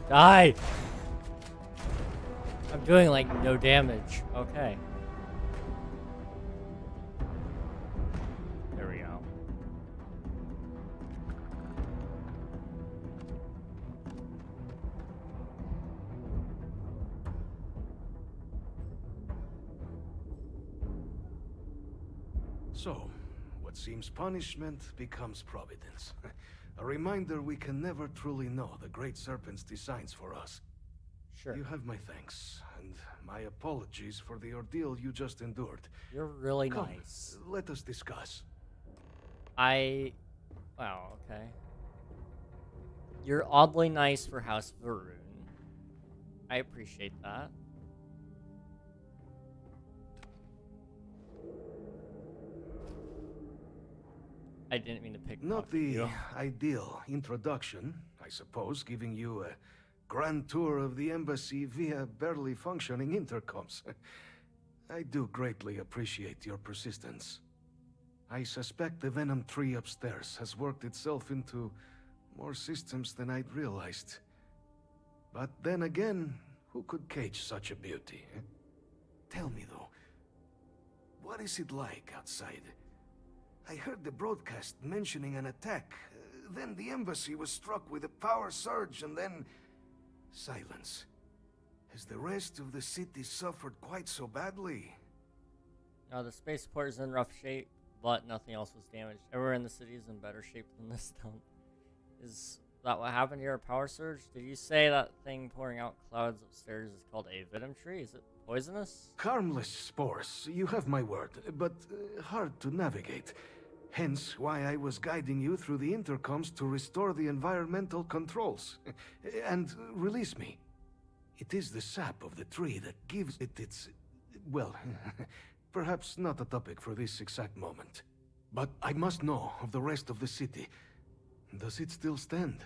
[SPEAKER 1] Die! I'm doing like no damage. Okay. There we go.
[SPEAKER 7] So, what seems punishment becomes providence. A reminder we can never truly know the Great Serpent's designs for us.
[SPEAKER 1] Sure.
[SPEAKER 7] You have my thanks, and my apologies for the ordeal you just endured.
[SPEAKER 1] You're really
[SPEAKER 7] Come,
[SPEAKER 1] nice.
[SPEAKER 7] let us discuss.
[SPEAKER 1] Wow, okay. You're oddly nice for House Varun. I appreciate that. I didn't mean to pick
[SPEAKER 7] Not the ideal introduction, I suppose, giving you a grand tour of the embassy via barely functioning intercoms. I do greatly appreciate your persistence. I suspect the Venom tree upstairs has worked itself into more systems than I'd realized. But then again, who could cage such a beauty? Eh? Tell me though, what is it like outside? I heard the broadcast mentioning an attack. Then the embassy was struck with a power surge and then silence. Has the rest of the city suffered quite so badly?
[SPEAKER 1] No, the spaceport is in rough shape, but nothing else was damaged. Everywhere in the city is in better shape than this town. Is that what happened here? A power surge? Did you say that thing pouring out clouds upstairs is called a venom tree? Is it poisonous?
[SPEAKER 7] Harmless spores, you have my word, but hard to navigate. Hence why I was guiding you through the intercoms to restore the environmental controls. And release me. It is the sap of the tree that gives it its well, perhaps not a topic for this exact moment. But I must know of the rest of the city. Does it still stand?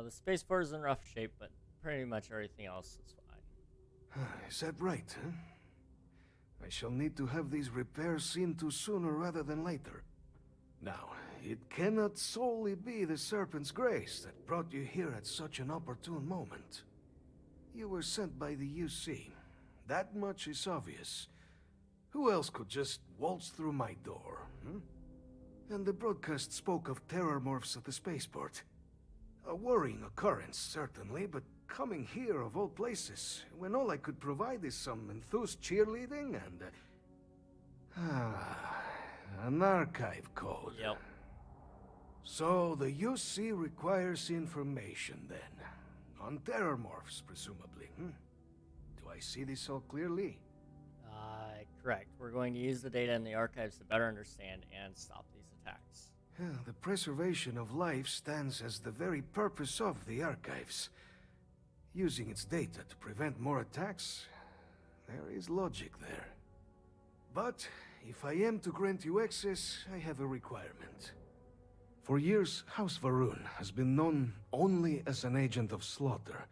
[SPEAKER 1] The spaceport is in rough shape, but pretty much everything else is fine.
[SPEAKER 7] Is that right, huh? I shall need to have these repairs seen to sooner rather than later. Now, it cannot solely be the Serpent's grace that brought you here at such an opportune moment. You were sent by the UC. That much is obvious. Who else could just waltz through my door, hmm? And the broadcast spoke of terrormorphs at the spaceport. A worrying occurrence, certainly, but coming here of all places, when all I could provide is some enthused cheerleading and... an archive code.
[SPEAKER 1] Yep.
[SPEAKER 7] So the UC requires information, then. On terrormorphs, presumably, hmm? Do I see this all clearly?
[SPEAKER 1] Correct. We're going to use the data in the archives to better understand and stop these attacks.
[SPEAKER 7] The preservation of life stands as the very purpose of the archives. Using its data to prevent more attacks, there is logic there. But if I am to grant you access, I have a requirement. For years, House Varun has been known only as an agent of slaughter.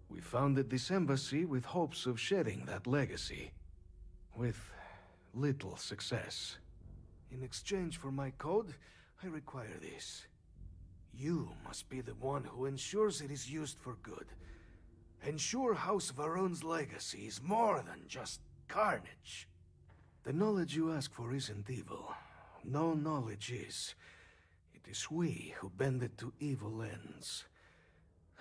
[SPEAKER 7] We founded this embassy with hopes of shedding that legacy. With little success. In exchange for my code, I require this. You must be the one who ensures it is used for good. Ensure House Varun's legacy is more than just carnage. The knowledge you ask for isn't evil. No knowledge is. It is we who bend it to evil ends.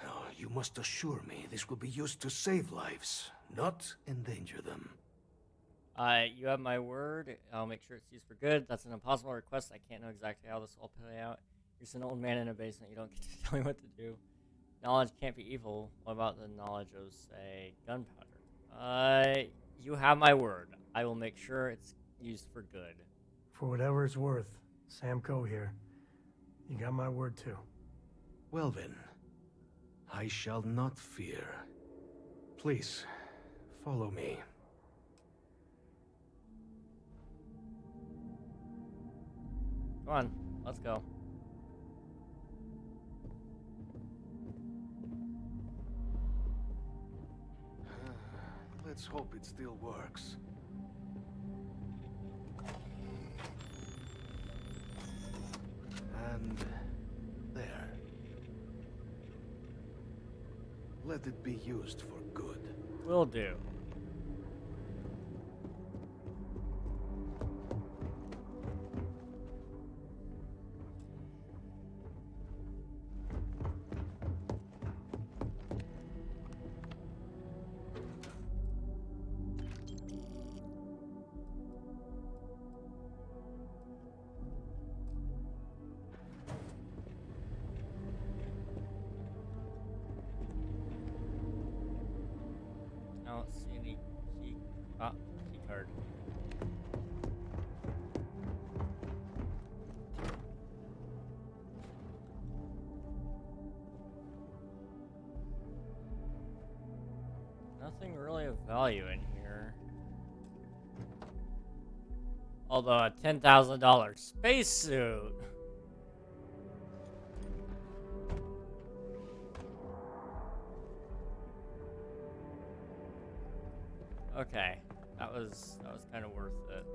[SPEAKER 7] Oh, you must assure me this will be used to save lives, not endanger them.
[SPEAKER 1] You have my word. I'll make sure it's used for good. That's an impossible request. I can't know exactly how this will play out. You're just an old man in a basement. You don't get to tell me what to do. Knowledge can't be evil. What about the knowledge of, say, gunpowder? You have my word. I will make sure it's used for good.
[SPEAKER 4] For whatever it's worth, Sam Coe here. You got my word too.
[SPEAKER 7] Well then, I shall not fear. Please, follow me.
[SPEAKER 1] Come on, let's go.
[SPEAKER 7] Let's hope it still works. And there. Let it be used for good.
[SPEAKER 1] Will do. I don't see any key. Key card. Nothing really of value in here. Although a $10,000 spacesuit. Okay, that was kind of worth it.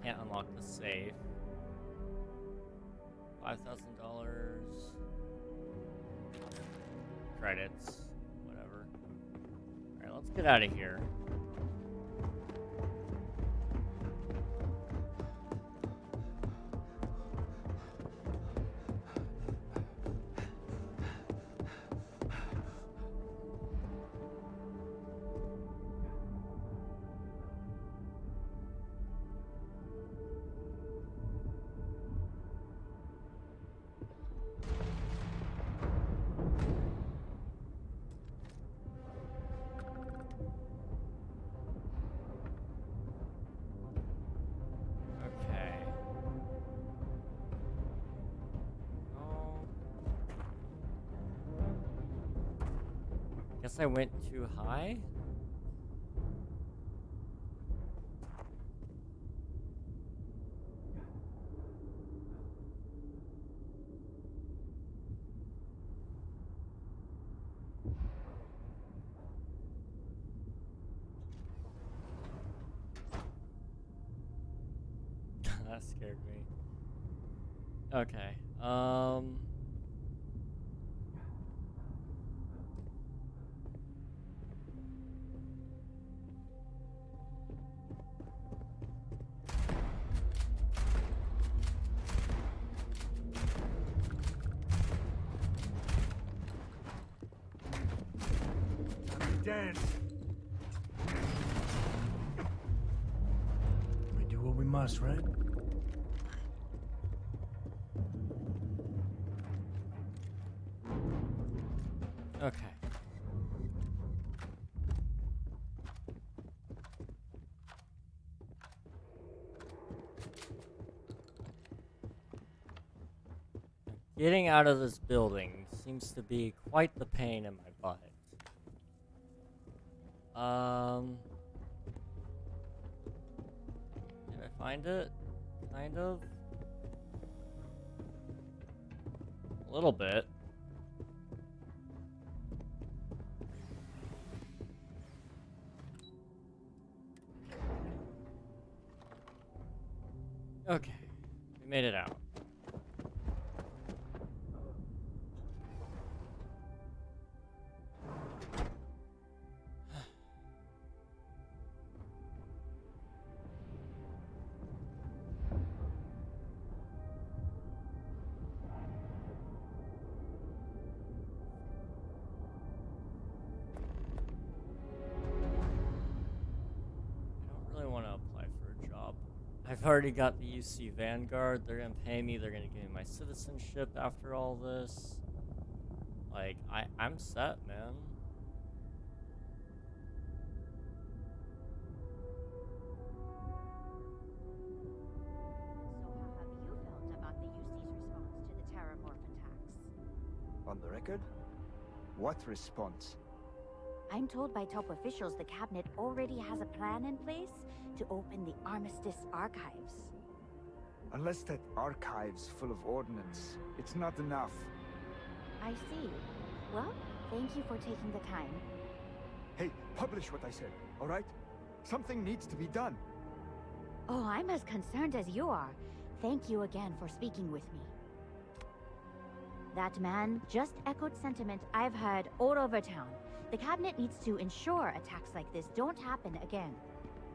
[SPEAKER 1] Can't unlock the safe. $5,000 credits, whatever. All right, let's get out of here. Guess I went too high? scared me. Okay.
[SPEAKER 4] Dance. We do what we must, right?
[SPEAKER 1] Okay. Getting out of this building seems to be quite the pain in my butt. Did I find it? Kind of? A little bit. Okay, we made it out. I've already got the UC Vanguard. They're gonna pay me. They're gonna give me my citizenship after all this. Like, I'm set, man.
[SPEAKER 8] So how have you felt about the UC's response to the Terrormorph attacks?
[SPEAKER 3] On the record? What response?
[SPEAKER 8] I'm told by top officials the cabinet already has a plan in place to open the Armistice archives.
[SPEAKER 3] Unless that archive's full of ordnance, it's not enough.
[SPEAKER 8] I see. Well, thank you for taking the time.
[SPEAKER 3] Hey, publish what I said, all right? Something needs to be done.
[SPEAKER 8] Oh, I'm as concerned as you are. Thank you again for speaking with me. That man just echoed sentiment I've heard all over town. The cabinet needs to ensure attacks like this don't happen again.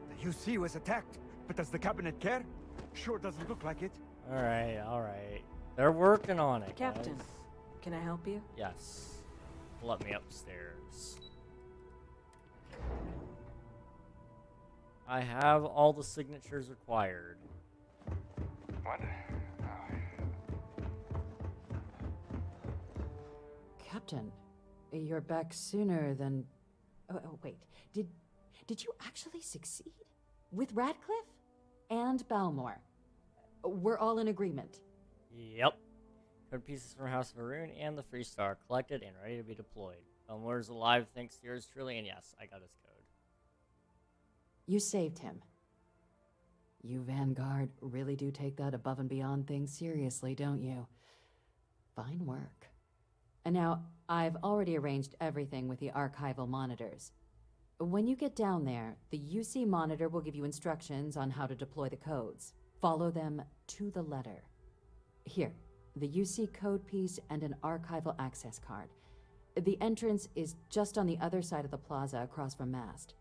[SPEAKER 3] The UC was attacked, but does the cabinet care? Sure doesn't look like it.
[SPEAKER 1] Alright, alright. They're working on it,
[SPEAKER 19] Captain,
[SPEAKER 1] guys.
[SPEAKER 19] can I help you?
[SPEAKER 1] Yes. Let me upstairs. I have all the signatures required.
[SPEAKER 17] What?
[SPEAKER 18] Captain, you're back sooner than... Oh, wait. Did you actually succeed? With Radcliffe? And Balmore? We're all in agreement.
[SPEAKER 1] Yep. Code pieces from House of Maroon and the Free Star collected and ready to be deployed. Balmore's alive thanks to yours truly, and yes, I got his code.
[SPEAKER 16] You saved him. You Vanguard really do take that above and beyond thing seriously, don't you? Fine work. And now, I've already arranged everything with the archival monitors. When you get down there, the UC monitor will give you instructions on how to deploy the codes. Follow them to the letter. Here, the UC code piece and an archival access card. The entrance is just on the other side of the plaza across from Mast.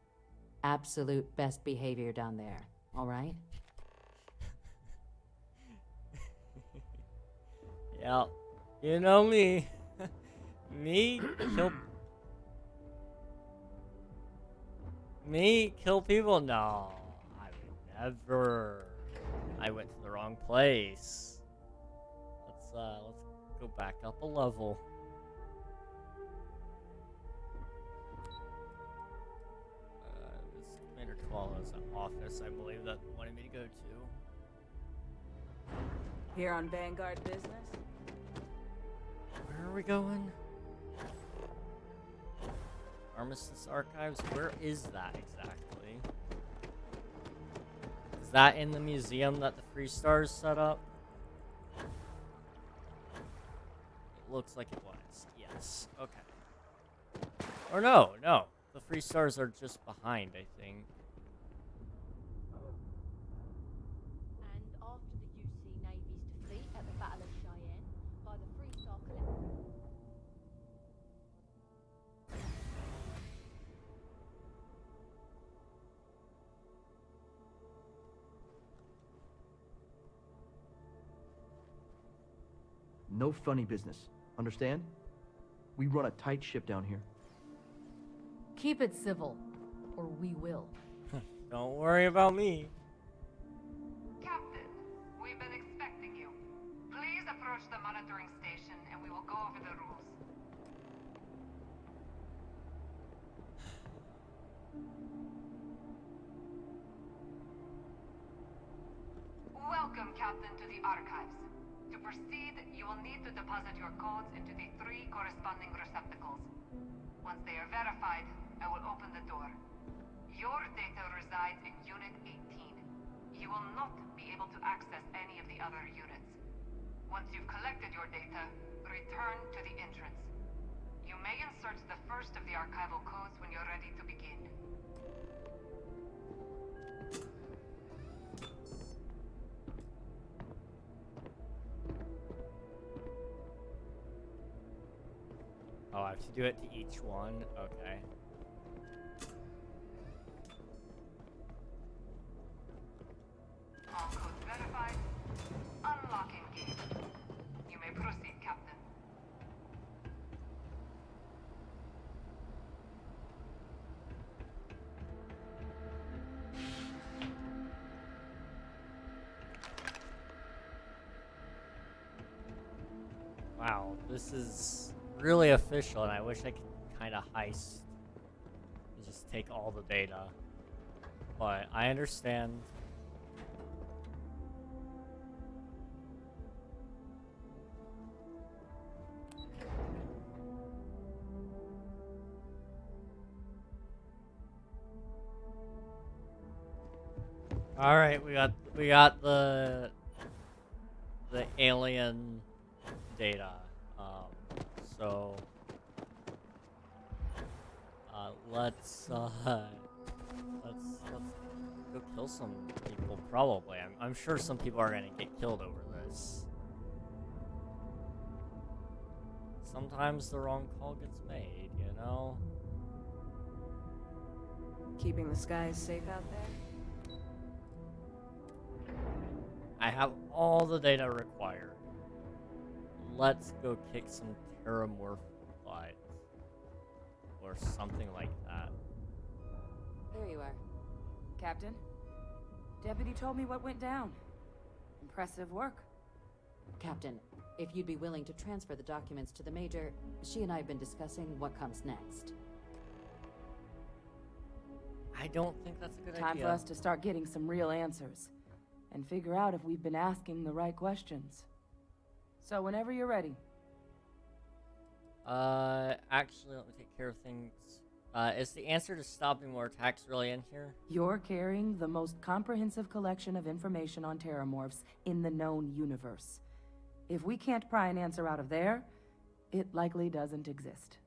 [SPEAKER 16] Absolute best behavior down there, all right?
[SPEAKER 1] Yeah, you know me. Kill people? No, I would never. I went to the wrong place. Let's go back up a level. This Commander Koala's office, I believe, that wanted me to go to.
[SPEAKER 19] Here on Vanguard business?
[SPEAKER 1] Where are we going? Armistice Archives? Where is that exactly? Is that in the museum that the Free Stars set up? It looks like it was. Yes. Okay. Or no. The Free Stars are just behind, I think.
[SPEAKER 5] And off to the
[SPEAKER 6] No funny business. Understand? We run a tight ship down here.
[SPEAKER 5] Keep it civil, or we will.
[SPEAKER 1] Don't worry about me.
[SPEAKER 15] Captain, we've been expecting you. Please approach the monitoring station and we will go over the rules. Welcome, Captain, to the archives. To proceed, you will need to deposit your codes into the 3 corresponding receptacles. Once they are verified, I will open the door. Your data resides in Unit 18. You will not be able to access any of the other units. Once you've collected your data, return to the entrance. You may insert the first of the archival codes when you're ready to begin.
[SPEAKER 1] Oh, I have to do it to each one? Okay.
[SPEAKER 15] All codes verified. Unlocking gate. You may proceed, Captain.
[SPEAKER 1] Wow, this is really official, and I wish I could kind of heist and just take all the data. But I understand. All right, we got the alien data. So let's go kill some people. Probably, I'm sure some people are gonna get killed over this. Sometimes the wrong call gets made, you know.
[SPEAKER 19] Keeping the skies safe out there?
[SPEAKER 1] I have all the data required. Let's go kick some TERRORMORPH butt. Or something like that.
[SPEAKER 19] There you are. Captain, Deputy told me what went down. Impressive work.
[SPEAKER 16] Captain, if you'd be willing to transfer the documents to the Major, she and I have been discussing what comes next.
[SPEAKER 1] I don't think that's a good
[SPEAKER 19] Time
[SPEAKER 1] idea.
[SPEAKER 19] for us to start getting some real answers. And figure out if we've been asking the right questions. So whenever you're ready.
[SPEAKER 1] Actually, let me take care of things. Is the answer to stopping more attacks really in here?
[SPEAKER 19] You're carrying the most comprehensive collection of information on Terrormorphs in the known universe. If we can't pry an answer out of there, it likely doesn't exist.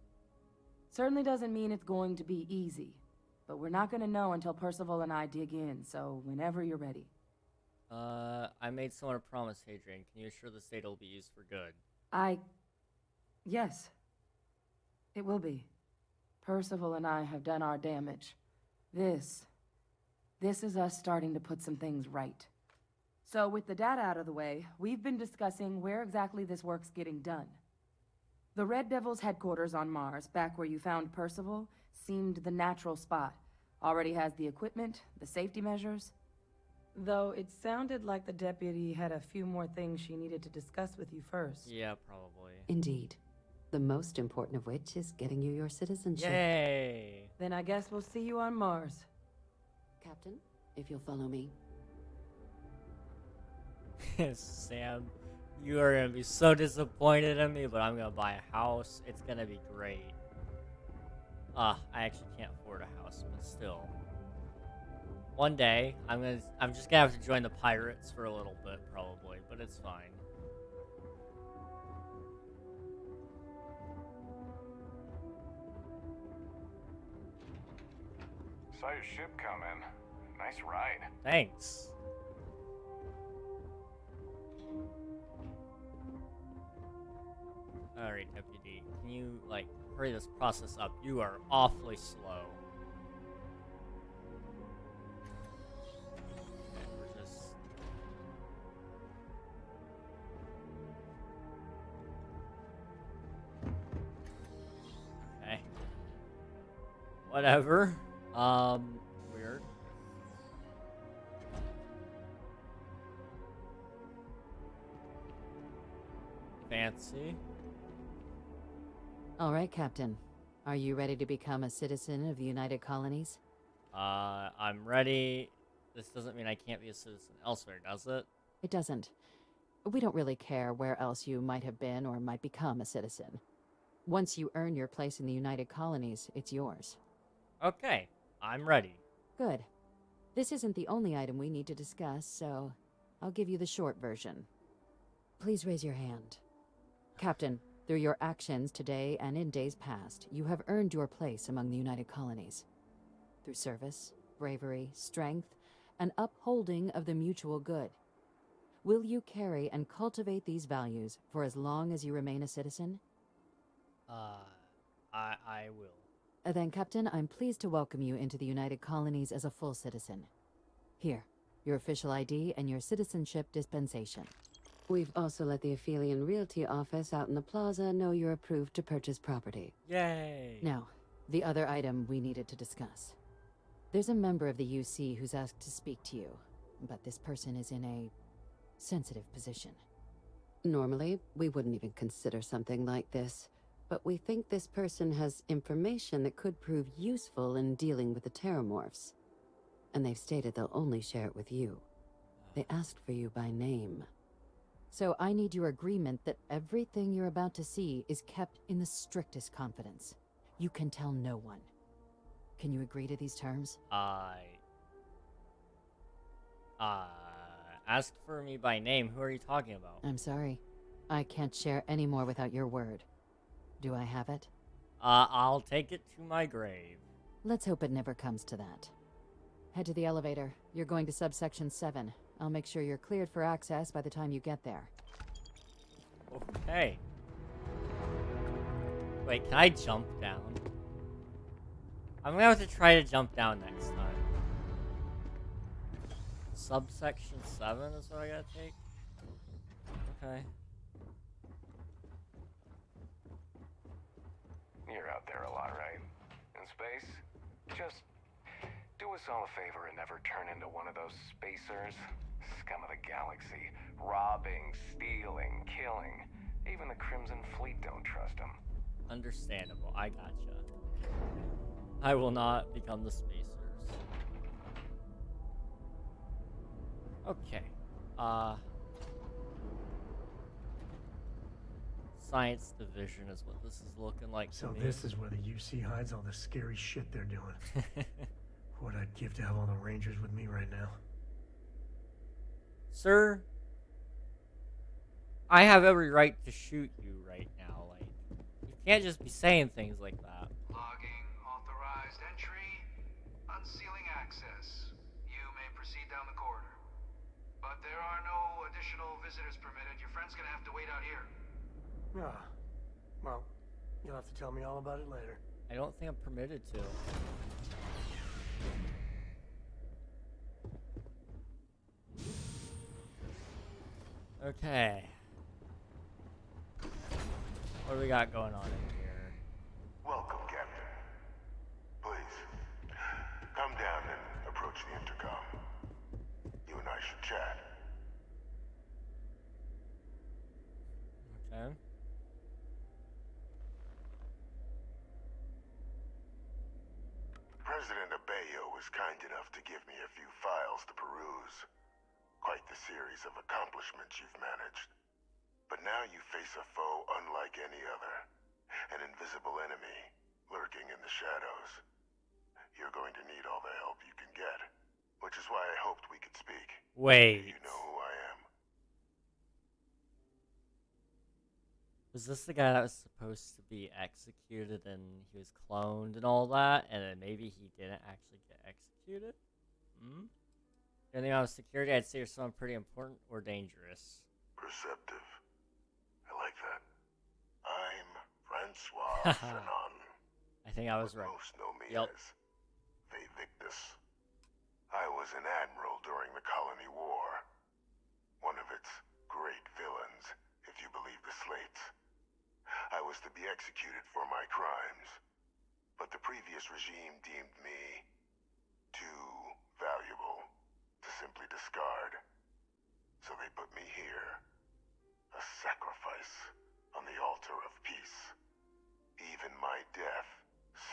[SPEAKER 19] Certainly doesn't mean it's going to be easy, but we're not going to know until Percival and I dig in, so whenever you're ready.
[SPEAKER 1] I made someone a promise, Hadrian. Can you assure this data will be used for good?
[SPEAKER 19] Yes. It will be. Percival and I have done our damage. This is us starting to put some things right. So with the data out of the way, we've been discussing where exactly this work's getting done. The Red Devil's headquarters on Mars, back where you found Percival, seemed the natural spot. Already has the equipment, the safety measures. Though it sounded like the deputy had a few more things she needed to discuss with you first.
[SPEAKER 1] Yeah, probably.
[SPEAKER 16] Indeed. The most important of which is getting you your citizenship.
[SPEAKER 1] Yay!
[SPEAKER 19] Then I guess we'll see you on Mars.
[SPEAKER 16] Captain, if you'll follow me.
[SPEAKER 1] Sam, you are gonna be so disappointed in me, but I'm gonna buy a house. It's gonna be great. I actually can't afford a house, but still. One day, I'm just gonna have to join the pirates for a little bit, probably, but it's fine.
[SPEAKER 17] Saw your ship come in. Nice ride.
[SPEAKER 1] Thanks. Alright, Deputy. Can you, hurry this process up? You are awfully slow. Okay, we're just... Whatever. Weird. Fancy.
[SPEAKER 16] All right, Captain. Are you ready to become a citizen of the United Colonies?
[SPEAKER 1] I'm ready. This doesn't mean I can't be a citizen elsewhere, does it?
[SPEAKER 16] It doesn't. We don't really care where else you might have been or might become a citizen. Once you earn your place in the United Colonies, it's yours.
[SPEAKER 1] Okay, I'm ready.
[SPEAKER 16] Good. This isn't the only item we need to discuss, so I'll give you the short version. Please raise your hand. Captain, through your actions today and in days past, you have earned your place among the United Colonies. Through service, bravery, strength, and upholding of the mutual good. Will you carry and cultivate these values for as long as you remain a citizen?
[SPEAKER 1] I will.
[SPEAKER 16] Then, Captain, I'm pleased to welcome you into the United Colonies as a full citizen. Here, your official ID and your citizenship dispensation. We've also let the Aphelion Realty office out in the plaza know you're approved to purchase property.
[SPEAKER 1] Yay!
[SPEAKER 16] Now, the other item we needed to discuss. There's a member of the UC who's asked to speak to you, but this person is in a sensitive position. Normally, we wouldn't even consider something like this, but we think this person has information that could prove useful in dealing with the Terrormorphs. And they've stated they'll only share it with you. They asked for you by name. So I need your agreement that everything you're about to see is kept in the strictest confidence. You can tell no one. Can you agree to these terms?
[SPEAKER 1] Ask for me by name. Who are you talking about?
[SPEAKER 16] I'm sorry. I can't share any more without your word. Do I have it?
[SPEAKER 1] I'll take it to my grave.
[SPEAKER 16] Let's hope it never comes to that. Head to the elevator. You're going to subsection 7. I'll make sure you're cleared for access by the time you get there.
[SPEAKER 1] Okay. Wait, can I jump down? I'm gonna have to try to jump down next time. Subsection 7 is what I gotta take? Okay.
[SPEAKER 17] You're out there a lot, right? In space? Just do us all a favor and never turn into one of those spacers. Scum of the galaxy. Robbing, stealing, killing. Even the Crimson Fleet don't trust them.
[SPEAKER 1] Understandable. I gotcha. I will not become the spacers. Okay. Science division is what this is looking like
[SPEAKER 4] So
[SPEAKER 1] to me.
[SPEAKER 4] this is where the UC hides all the scary shit they're doing. What I'd give to have all the Rangers with me right now.
[SPEAKER 1] Sir, I have every right to shoot you right now. Like, you can't just be saying things like that.
[SPEAKER 14] Logging authorized entry. Unsealing access. You may proceed down the corridor. But there are no additional visitors permitted. Your friend's gonna have to wait out here.
[SPEAKER 4] Ah, well, you'll have to tell me all about it later.
[SPEAKER 1] I don't think I'm permitted to. Okay. What do we got going on in here?
[SPEAKER 20] Welcome, Captain. Please, come down and approach the intercom. You and I should chat.
[SPEAKER 1] Okay.
[SPEAKER 20] President Abeyo was kind enough to give me a few files to peruse. Quite the series of accomplishments you've managed. But now you face a foe unlike any other. An invisible enemy, lurking in the shadows. You're going to need all the help you can get. Which is why I hoped we could speak.
[SPEAKER 1] Wait.
[SPEAKER 20] You know who I am.
[SPEAKER 1] Was this the guy that was supposed to be executed and he was cloned and all that, and then maybe he didn't actually get executed? Hmm? Anything on security, I'd say you're someone pretty important or dangerous.
[SPEAKER 20] Perceptive. I like that. I'm Francois Fanon.
[SPEAKER 1] I think I was right.
[SPEAKER 20] Most know me
[SPEAKER 1] Yep.
[SPEAKER 20] as Victus. I was an admiral during the Colony War. One of its great villains, if you believe the slates. I was to be executed for my crimes. But the previous regime deemed me too valuable to simply discard. So they put me here, a sacrifice on the altar of peace. Even my death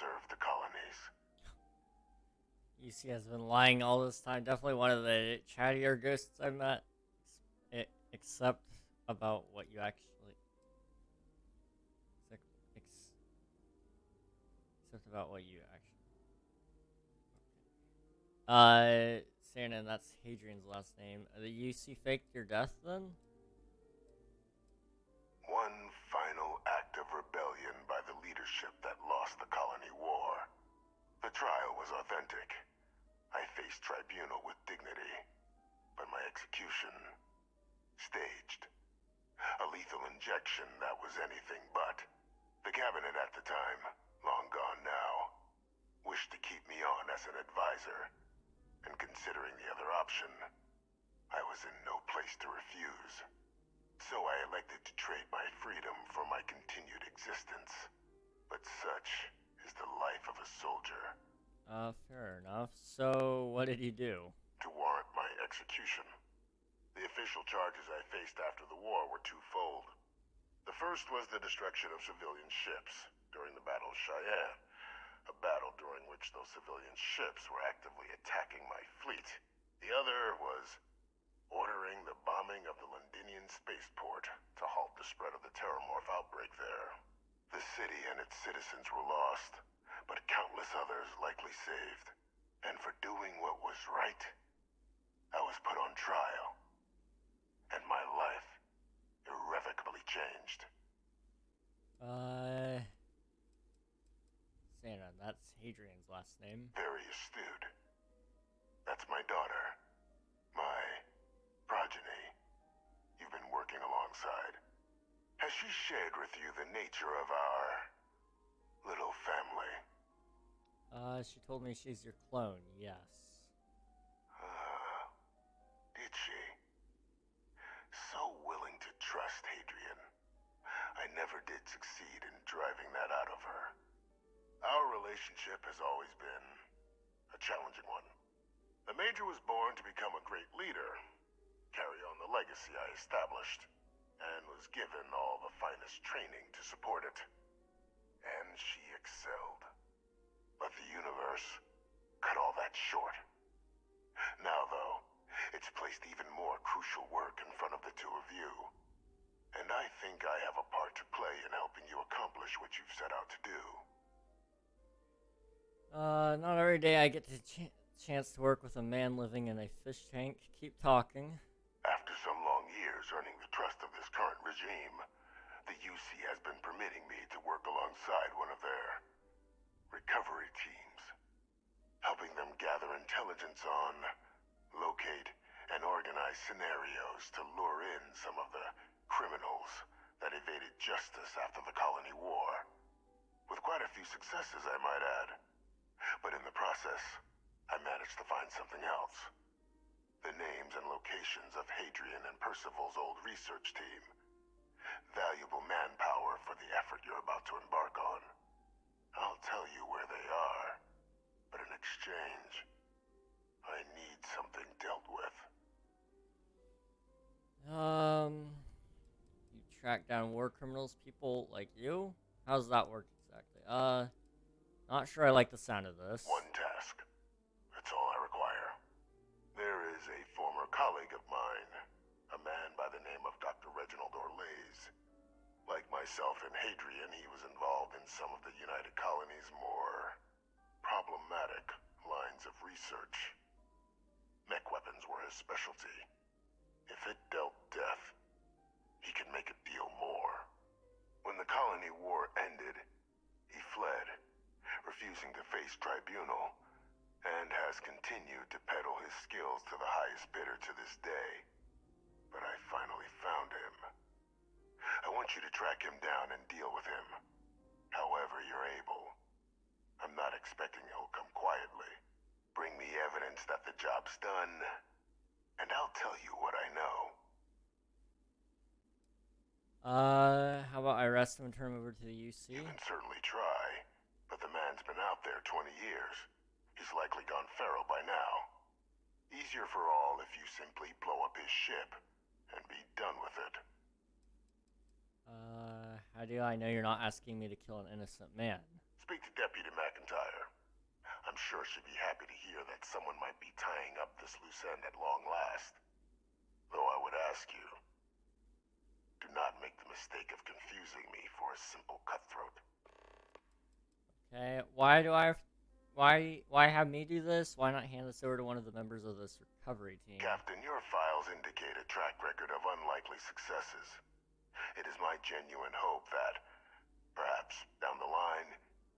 [SPEAKER 20] served the colonies.
[SPEAKER 1] UC has been lying all this time. Definitely one of the chattier ghosts I met. Except about what you actually... Except about what you actually... Santa, that's Hadrian's last name. The UC faked your death then?
[SPEAKER 20] One final act of rebellion by the leadership that lost the colony war. The trial was authentic. I faced tribunal with dignity, but my execution, staged. A lethal injection that was anything but. The cabinet at the time, long gone now, wished to keep me on as an advisor. And considering the other option, I was in no place to refuse. So I elected to trade my freedom for my continued existence. But such is the life of a soldier.
[SPEAKER 1] Fair enough. So, what did he do?
[SPEAKER 20] To warrant my execution. The official charges I faced after the war were twofold. The first was the destruction of civilian ships during the Battle of Cheyenne. A battle during which those civilian ships were actively attacking my fleet. The other was ordering the bombing of the Londinian spaceport to halt the spread of the Terrormorph outbreak there. The city and its citizens were lost, but countless others likely saved. And for doing what was right, I was put on trial. And my life irrevocably changed.
[SPEAKER 1] Santa, that's Hadrian's last name.
[SPEAKER 20] Very astute. That's my daughter. My progeny. You've been working alongside. Has she shared with you the nature of our little family?
[SPEAKER 1] She told me she's your clone, yes.
[SPEAKER 20] Did she? So willing to trust Hadrian. I never did succeed in driving that out of her. Our relationship has always been a challenging one. The Major was born to become a great leader, carry on the legacy I established, and was given all the finest training to support it. And she excelled. But the universe cut all that short. Now, though, it's placed even more crucial work in front of the two of you. And I think I have a part to play in helping you accomplish what you've set out to do.
[SPEAKER 1] Not every day I get the chance to work with a man living in a fish tank. Keep talking.
[SPEAKER 20] After some long years earning the trust of this current regime, the UC has been permitting me to work alongside one of their recovery teams, helping them gather intelligence on, locate, and organize scenarios to lure in some of the criminals that evaded justice after the colony war. With quite a few successes, I might add. But in the process, I managed to find something else. The names and locations of Hadrian and Percival's old research team. Valuable manpower for the effort you're about to embark on. I'll tell you where they are, but in exchange, I need something dealt with.
[SPEAKER 1] You track down war criminals, people like you? How's that work exactly? Not sure I like the sound of this.
[SPEAKER 20] One task. That's all I require. There is a former colleague of mine, a man by the name of Dr. Reginald Orlays. Like myself and Hadrian, he was involved in some of the United Colony's more problematic lines of research. Mech weapons were his specialty. If it dealt death, he could make a deal more. When the colony war ended, he fled, refusing to face tribunal, and has continued to peddle his skills to the highest bidder to this day. But I finally found him. I want you to track him down and deal with him, however you're able. I'm not expecting he'll come quietly. Bring me evidence that the job's done, and I'll tell you what I know.
[SPEAKER 1] How about I arrest him and turn him over to the UC?
[SPEAKER 20] You can certainly try, but the man man's been out there 20 years. He's likely gone feral by now. Easier for all if you simply blow up his ship and be done with it.
[SPEAKER 1] How do I know you're not asking me to kill an innocent man?
[SPEAKER 20] Speak to Deputy McIntyre. I'm sure she'd be happy to hear that someone might be tying up this loose end at long last. Though I would ask you, do not make the mistake of confusing me for a simple cutthroat.
[SPEAKER 1] Okay, why have me do this? Why not hand this over to one of the members of this recovery team?
[SPEAKER 20] Captain, your files indicate a track record of unlikely successes. It is my genuine hope that, perhaps down the line,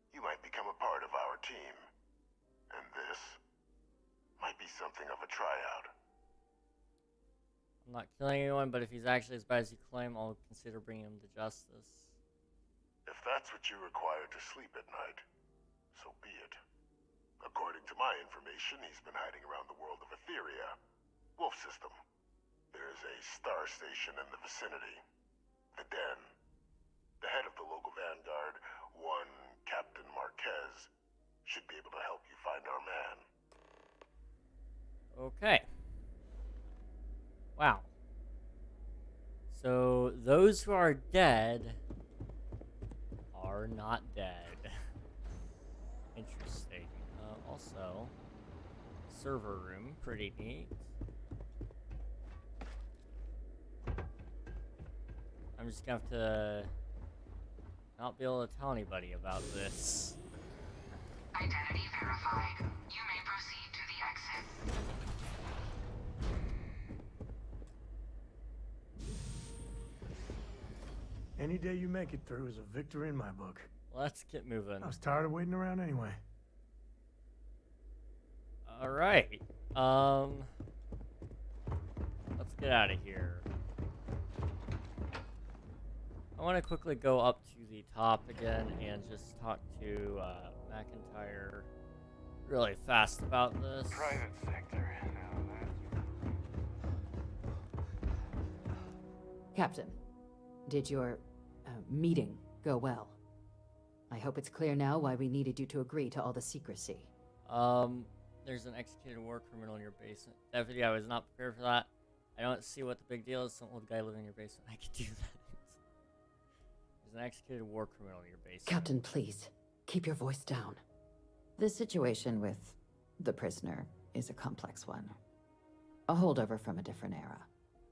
[SPEAKER 20] you might become a part of our team. And this might be something of a tryout.
[SPEAKER 1] I'm not killing anyone, but if he's actually as bad as you claim, I'll consider bringing him to justice.
[SPEAKER 20] If that's what you require to sleep at night, so be it. According to my information, he's been hiding around the world of Etheria, Wolf System. There's a star station in the vicinity. The Den. The head of the local Vanguard, one Captain Marquez, should be able to help you find our man.
[SPEAKER 1] Okay. Wow. So, those who are dead are not dead. Interesting. Also, server room, pretty neat. I'm just gonna have to not be able to tell anybody about this.
[SPEAKER 15] Identity verified. You may proceed to the exit.
[SPEAKER 4] Any day you make it through is a victory in my book.
[SPEAKER 1] Let's get moving.
[SPEAKER 4] I was tired of waiting around anyway.
[SPEAKER 1] Alright. Let's get out of here. I want to quickly go up to the top again and just talk to McIntyre really fast about this.
[SPEAKER 17] Private sector.
[SPEAKER 16] Captain, did your meeting go well? I hope it's clear now why we needed you to agree to all the secrecy.
[SPEAKER 1] There's an executed war criminal in your basement. Deputy, I was not prepared for that. I don't see what the big deal is. Some old guy living in your basement. I could do that. There's an executed war criminal in your basement.
[SPEAKER 16] Captain, please, keep your voice down. The situation with the prisoner is a complex one. A holdover from a different era.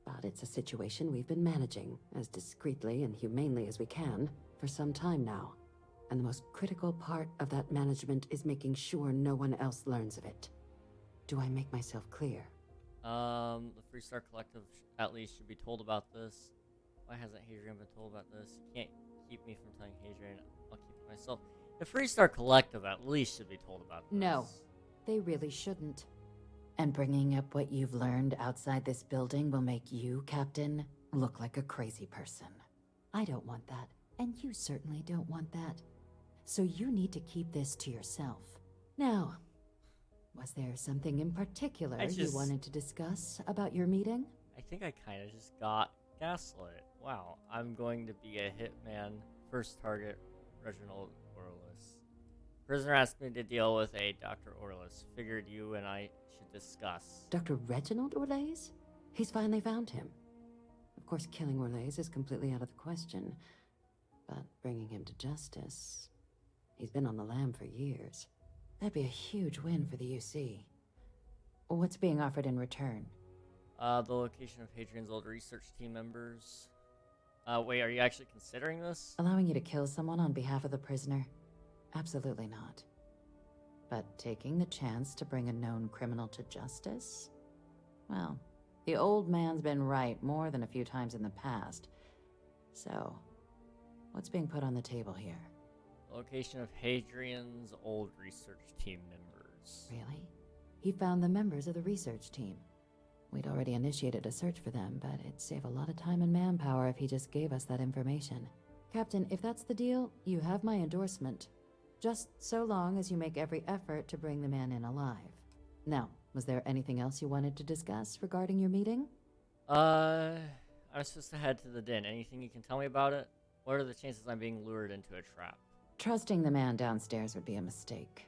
[SPEAKER 16] But it's a situation we've been managing as discreetly and humanely as we can for some time now. And the most critical part of that management is making sure no one else learns of it. Do I make myself clear?
[SPEAKER 1] The Freestar Collective at least should be told about this. Why hasn't Hadrian been told about this? You can't keep me from telling Hadrian. I'll keep it myself. The Freestar Collective at least should be told about this.
[SPEAKER 16] No, they really shouldn't. And bringing up what you've learned outside this building will make you, Captain, look like a crazy person. I don't want that, and you certainly don't want that. So you need to keep this to yourself. Now, was there something in particular you wanted to discuss about your meeting?
[SPEAKER 1] I think I kind of just got gaslit. Wow, I'm going to be a hitman. First target, Reginald Orlis. Prisoner asked me to deal with a Dr. Orlis. Figured you and I should discuss.
[SPEAKER 16] Dr. Reginald Orles? He's finally found him. Of course, killing Orles is completely out of the question. But bringing him to justice... He's been on the lam for years. That'd be a huge win for the UC. What's being offered in return?
[SPEAKER 1] The location of Hadrian's old research team members. Wait, are you actually considering this?
[SPEAKER 16] Allowing you to kill someone on behalf of the prisoner? Absolutely not. But taking the chance to bring a known criminal to justice? Well, the old man's been right more than a few times in the past. So, what's being put on the table here?
[SPEAKER 1] Location of Hadrian's old research team members.
[SPEAKER 16] Really? He found the members of the research team. We'd already initiated a search for them, but it'd save a lot of time and manpower if he just gave us that information. Captain, if that's the deal, you have my endorsement. Just so long as you make every effort to bring the man in alive. Now, was there anything else you wanted to discuss regarding your meeting?
[SPEAKER 1] I'm supposed to head to the den. Anything you can tell me about it? What are the chances I'm being lured into a trap?
[SPEAKER 16] Trusting the man downstairs would be a mistake.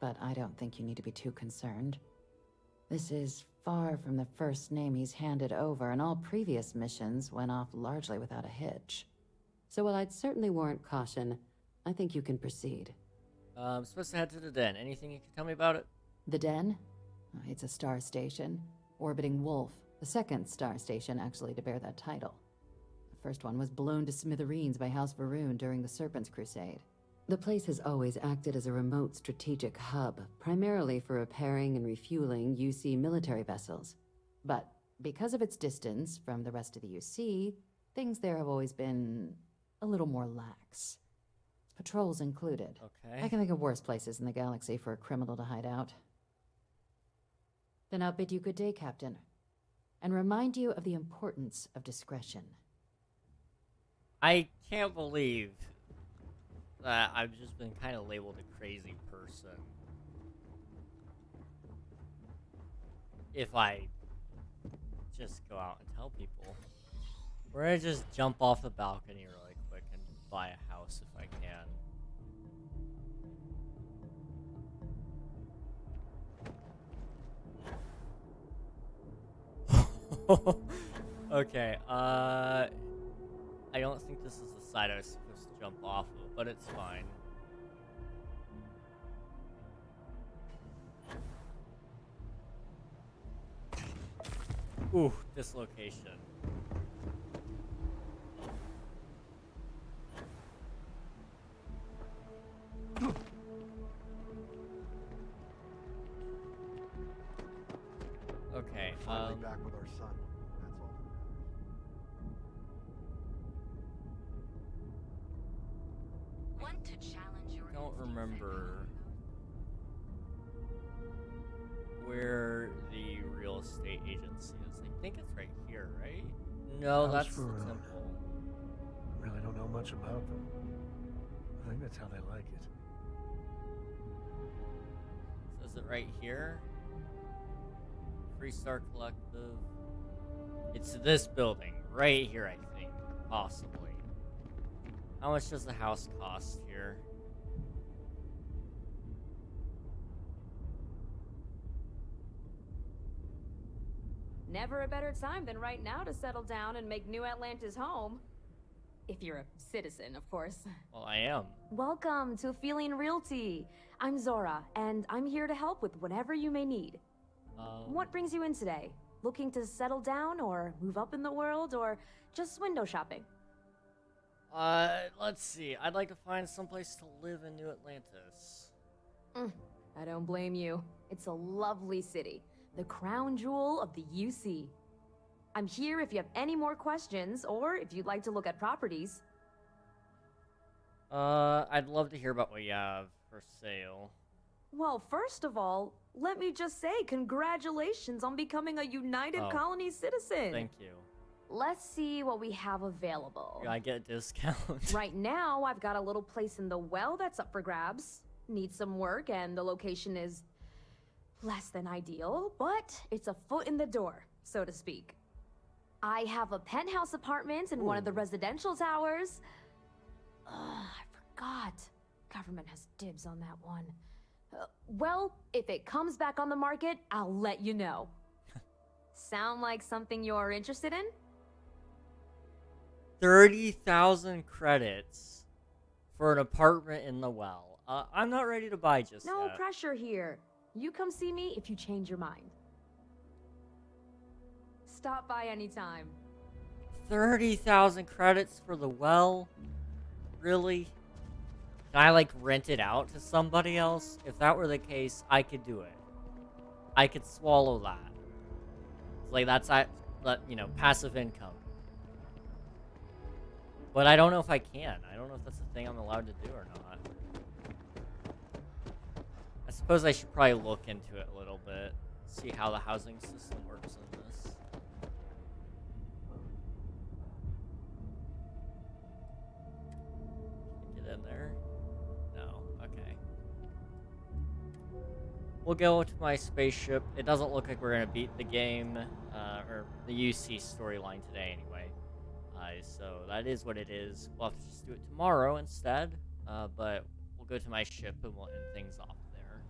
[SPEAKER 16] But I don't think you need to be too concerned. This is far from the first name he's handed over, and all previous missions went off largely without a hitch. So while I'd certainly warrant caution, I think you can proceed.
[SPEAKER 1] I'm supposed to head to the den. Anything you can tell me about it?
[SPEAKER 16] The Den? It's a star station. Orbiting Wolf, the second star station actually to bear that title. The first one was blown to smithereens by House Varun during the Serpent's Crusade. The place has always acted as a remote strategic hub, primarily for repairing and refueling UC military vessels. But because of its distance from the rest of the UC, things there have always been a little more lax. Patrols included.
[SPEAKER 1] Okay.
[SPEAKER 16] I can think of worse places in the galaxy for a criminal to hide out. Then I'll bid you good day, Captain, and remind you of the importance of discretion.
[SPEAKER 1] I can't believe that I've just been kind of labeled a crazy person. If I just go out and tell people. We're gonna just jump off the balcony really quick and buy a house if I can. Okay, I don't think this is the side I was supposed to jump off of, but it's fine. Ooh, dislocation. Okay,
[SPEAKER 9] Finally back with our son. That's all.
[SPEAKER 15] Want to challenge your
[SPEAKER 1] Don't remember where the real estate agency is. I think it's right here, right? No,
[SPEAKER 4] House
[SPEAKER 1] that's the
[SPEAKER 4] Varun.
[SPEAKER 1] temple.
[SPEAKER 4] Really don't know much about them. I think that's how they like it.
[SPEAKER 1] Says it right here. Freestar Collective. It's this building right here, I think, possibly. How much does the house cost here?
[SPEAKER 5] Never a better time than right now to settle down and make New Atlantis home. If you're a citizen, of course.
[SPEAKER 1] Well, I am.
[SPEAKER 5] Welcome to Feeling Realty. I'm Zora, and I'm here to help with whatever you may need. What brings you in today? Looking to settle down, or move up in the world, or just window shopping?
[SPEAKER 1] Let's see. I'd like to find someplace to live in New Atlantis.
[SPEAKER 5] I don't blame you. It's a lovely city. The crown jewel of the UC. I'm here if you have any more questions, or if you'd like to look at properties.
[SPEAKER 1] I'd love to hear about what you have for sale.
[SPEAKER 5] Well, first of all, let me just say congratulations on becoming a United Colony citizen.
[SPEAKER 1] Thank you.
[SPEAKER 5] Let's see what we have available.
[SPEAKER 1] Do I get a discount?
[SPEAKER 5] Right now, I've got a little place in the well that's up for grabs. Needs some work, and the location is less than ideal, but it's a foot in the door, so to speak. I have a penthouse apartment in one of the residential towers. I forgot. Government has dibs on that one. Well, if it comes back on the market, I'll let you know. Sound like something you're interested in?
[SPEAKER 1] 30,000 credits for an apartment in the well. I'm not ready to buy just
[SPEAKER 5] No
[SPEAKER 1] yet.
[SPEAKER 5] pressure here. You come see me if you change your mind. Stop by anytime.
[SPEAKER 1] 30,000 credits for the well? Really? Can I, like, rent it out to somebody else? If that were the case, I could do it. I could swallow that. Like, that's, you know, passive income. But I don't know if I can. I don't know if that's a thing I'm allowed to do or not. I suppose I should probably look into it a little bit. See how the housing system works in this. Get in there? No. Okay. We'll go to my spaceship. It doesn't look like we're gonna beat the game, or the UC storyline today anyway. So that is what it is. We'll have to just do it tomorrow instead. but we'll go to my ship and we'll end things off there.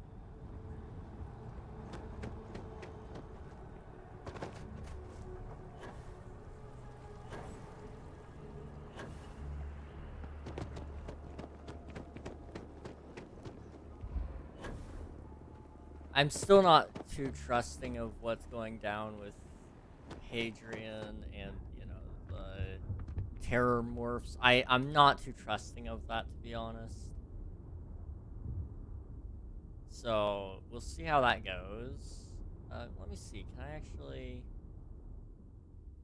[SPEAKER 1] I'm still not too trusting of what's going down with Hadrian and, you know, the TERRORMORPHs. I'm not too trusting of that, to be honest. So, we'll see how that goes. Let me see, can I actually...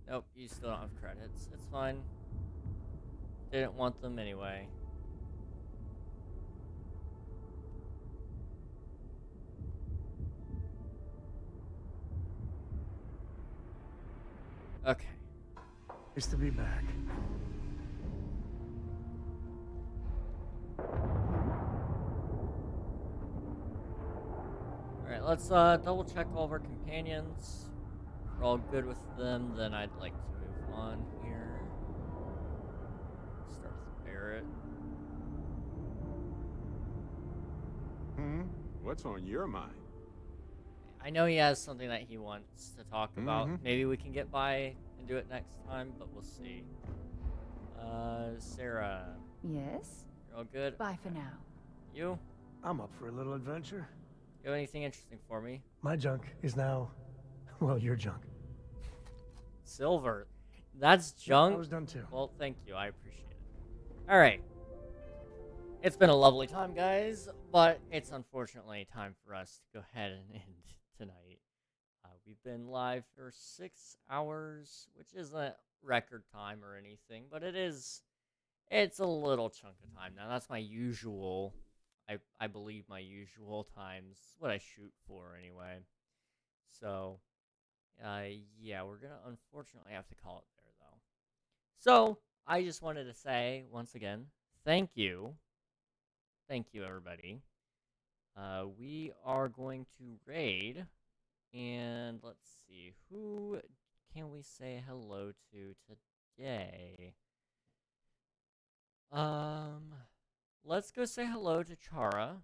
[SPEAKER 1] Nope, you still don't have credits. It's fine. Didn't want them anyway. Okay.
[SPEAKER 4] Nice to be back.
[SPEAKER 1] Alright, let's double check all of our companions. If we're all good with them, then I'd like to move on here. Start with Barrett.
[SPEAKER 12] What's on your mind?
[SPEAKER 1] I know he has something that he wants to talk about. Maybe we can get by and do it next time, but we'll see. Sarah.
[SPEAKER 21] Yes?
[SPEAKER 1] You're all good?
[SPEAKER 21] Bye for now.
[SPEAKER 1] You?
[SPEAKER 4] I'm up for a little adventure.
[SPEAKER 1] You have anything interesting for me?
[SPEAKER 4] My junk is now, well, your junk.
[SPEAKER 1] Silver. That's junk?
[SPEAKER 4] I was done too.
[SPEAKER 1] Well, thank you. I appreciate it. Alright. It's been a lovely time, guys, but it's unfortunately time for us to go ahead and end tonight. We've been live for 6 hours, which isn't record time or anything, but it's a little chunk of time. Now, that's my usual, I believe my usual times, what I shoot for anyway. So, yeah, we're gonna unfortunately have to call it there, though. So, I just wanted to say, once again, thank you. Thank you, everybody. We are going to raid, and let's see, who can we say hello to today? Let's go say hello to Chara.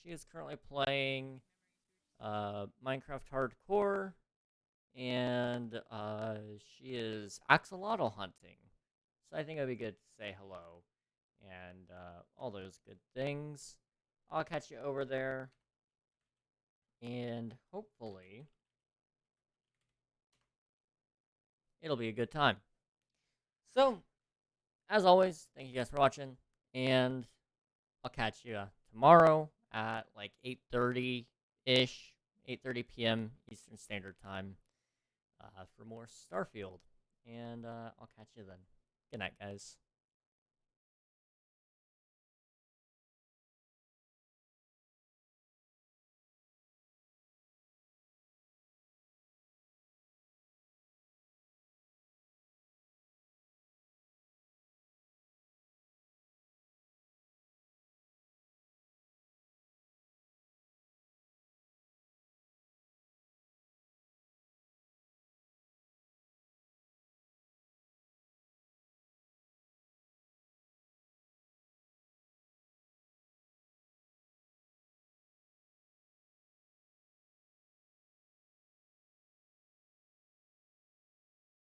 [SPEAKER 1] She is currently playing Minecraft Hardcore, and she is axolotl hunting. So I think it'd be good to say hello. And all those good things. I'll catch you over there. And hopefully, it'll be a good time. So, as always, thank you guys for watching. And I'll catch you tomorrow at like 8:30-ish, 8:30 p.m. Eastern Standard Time for more Starfield. And I'll catch you then. Good night, guys.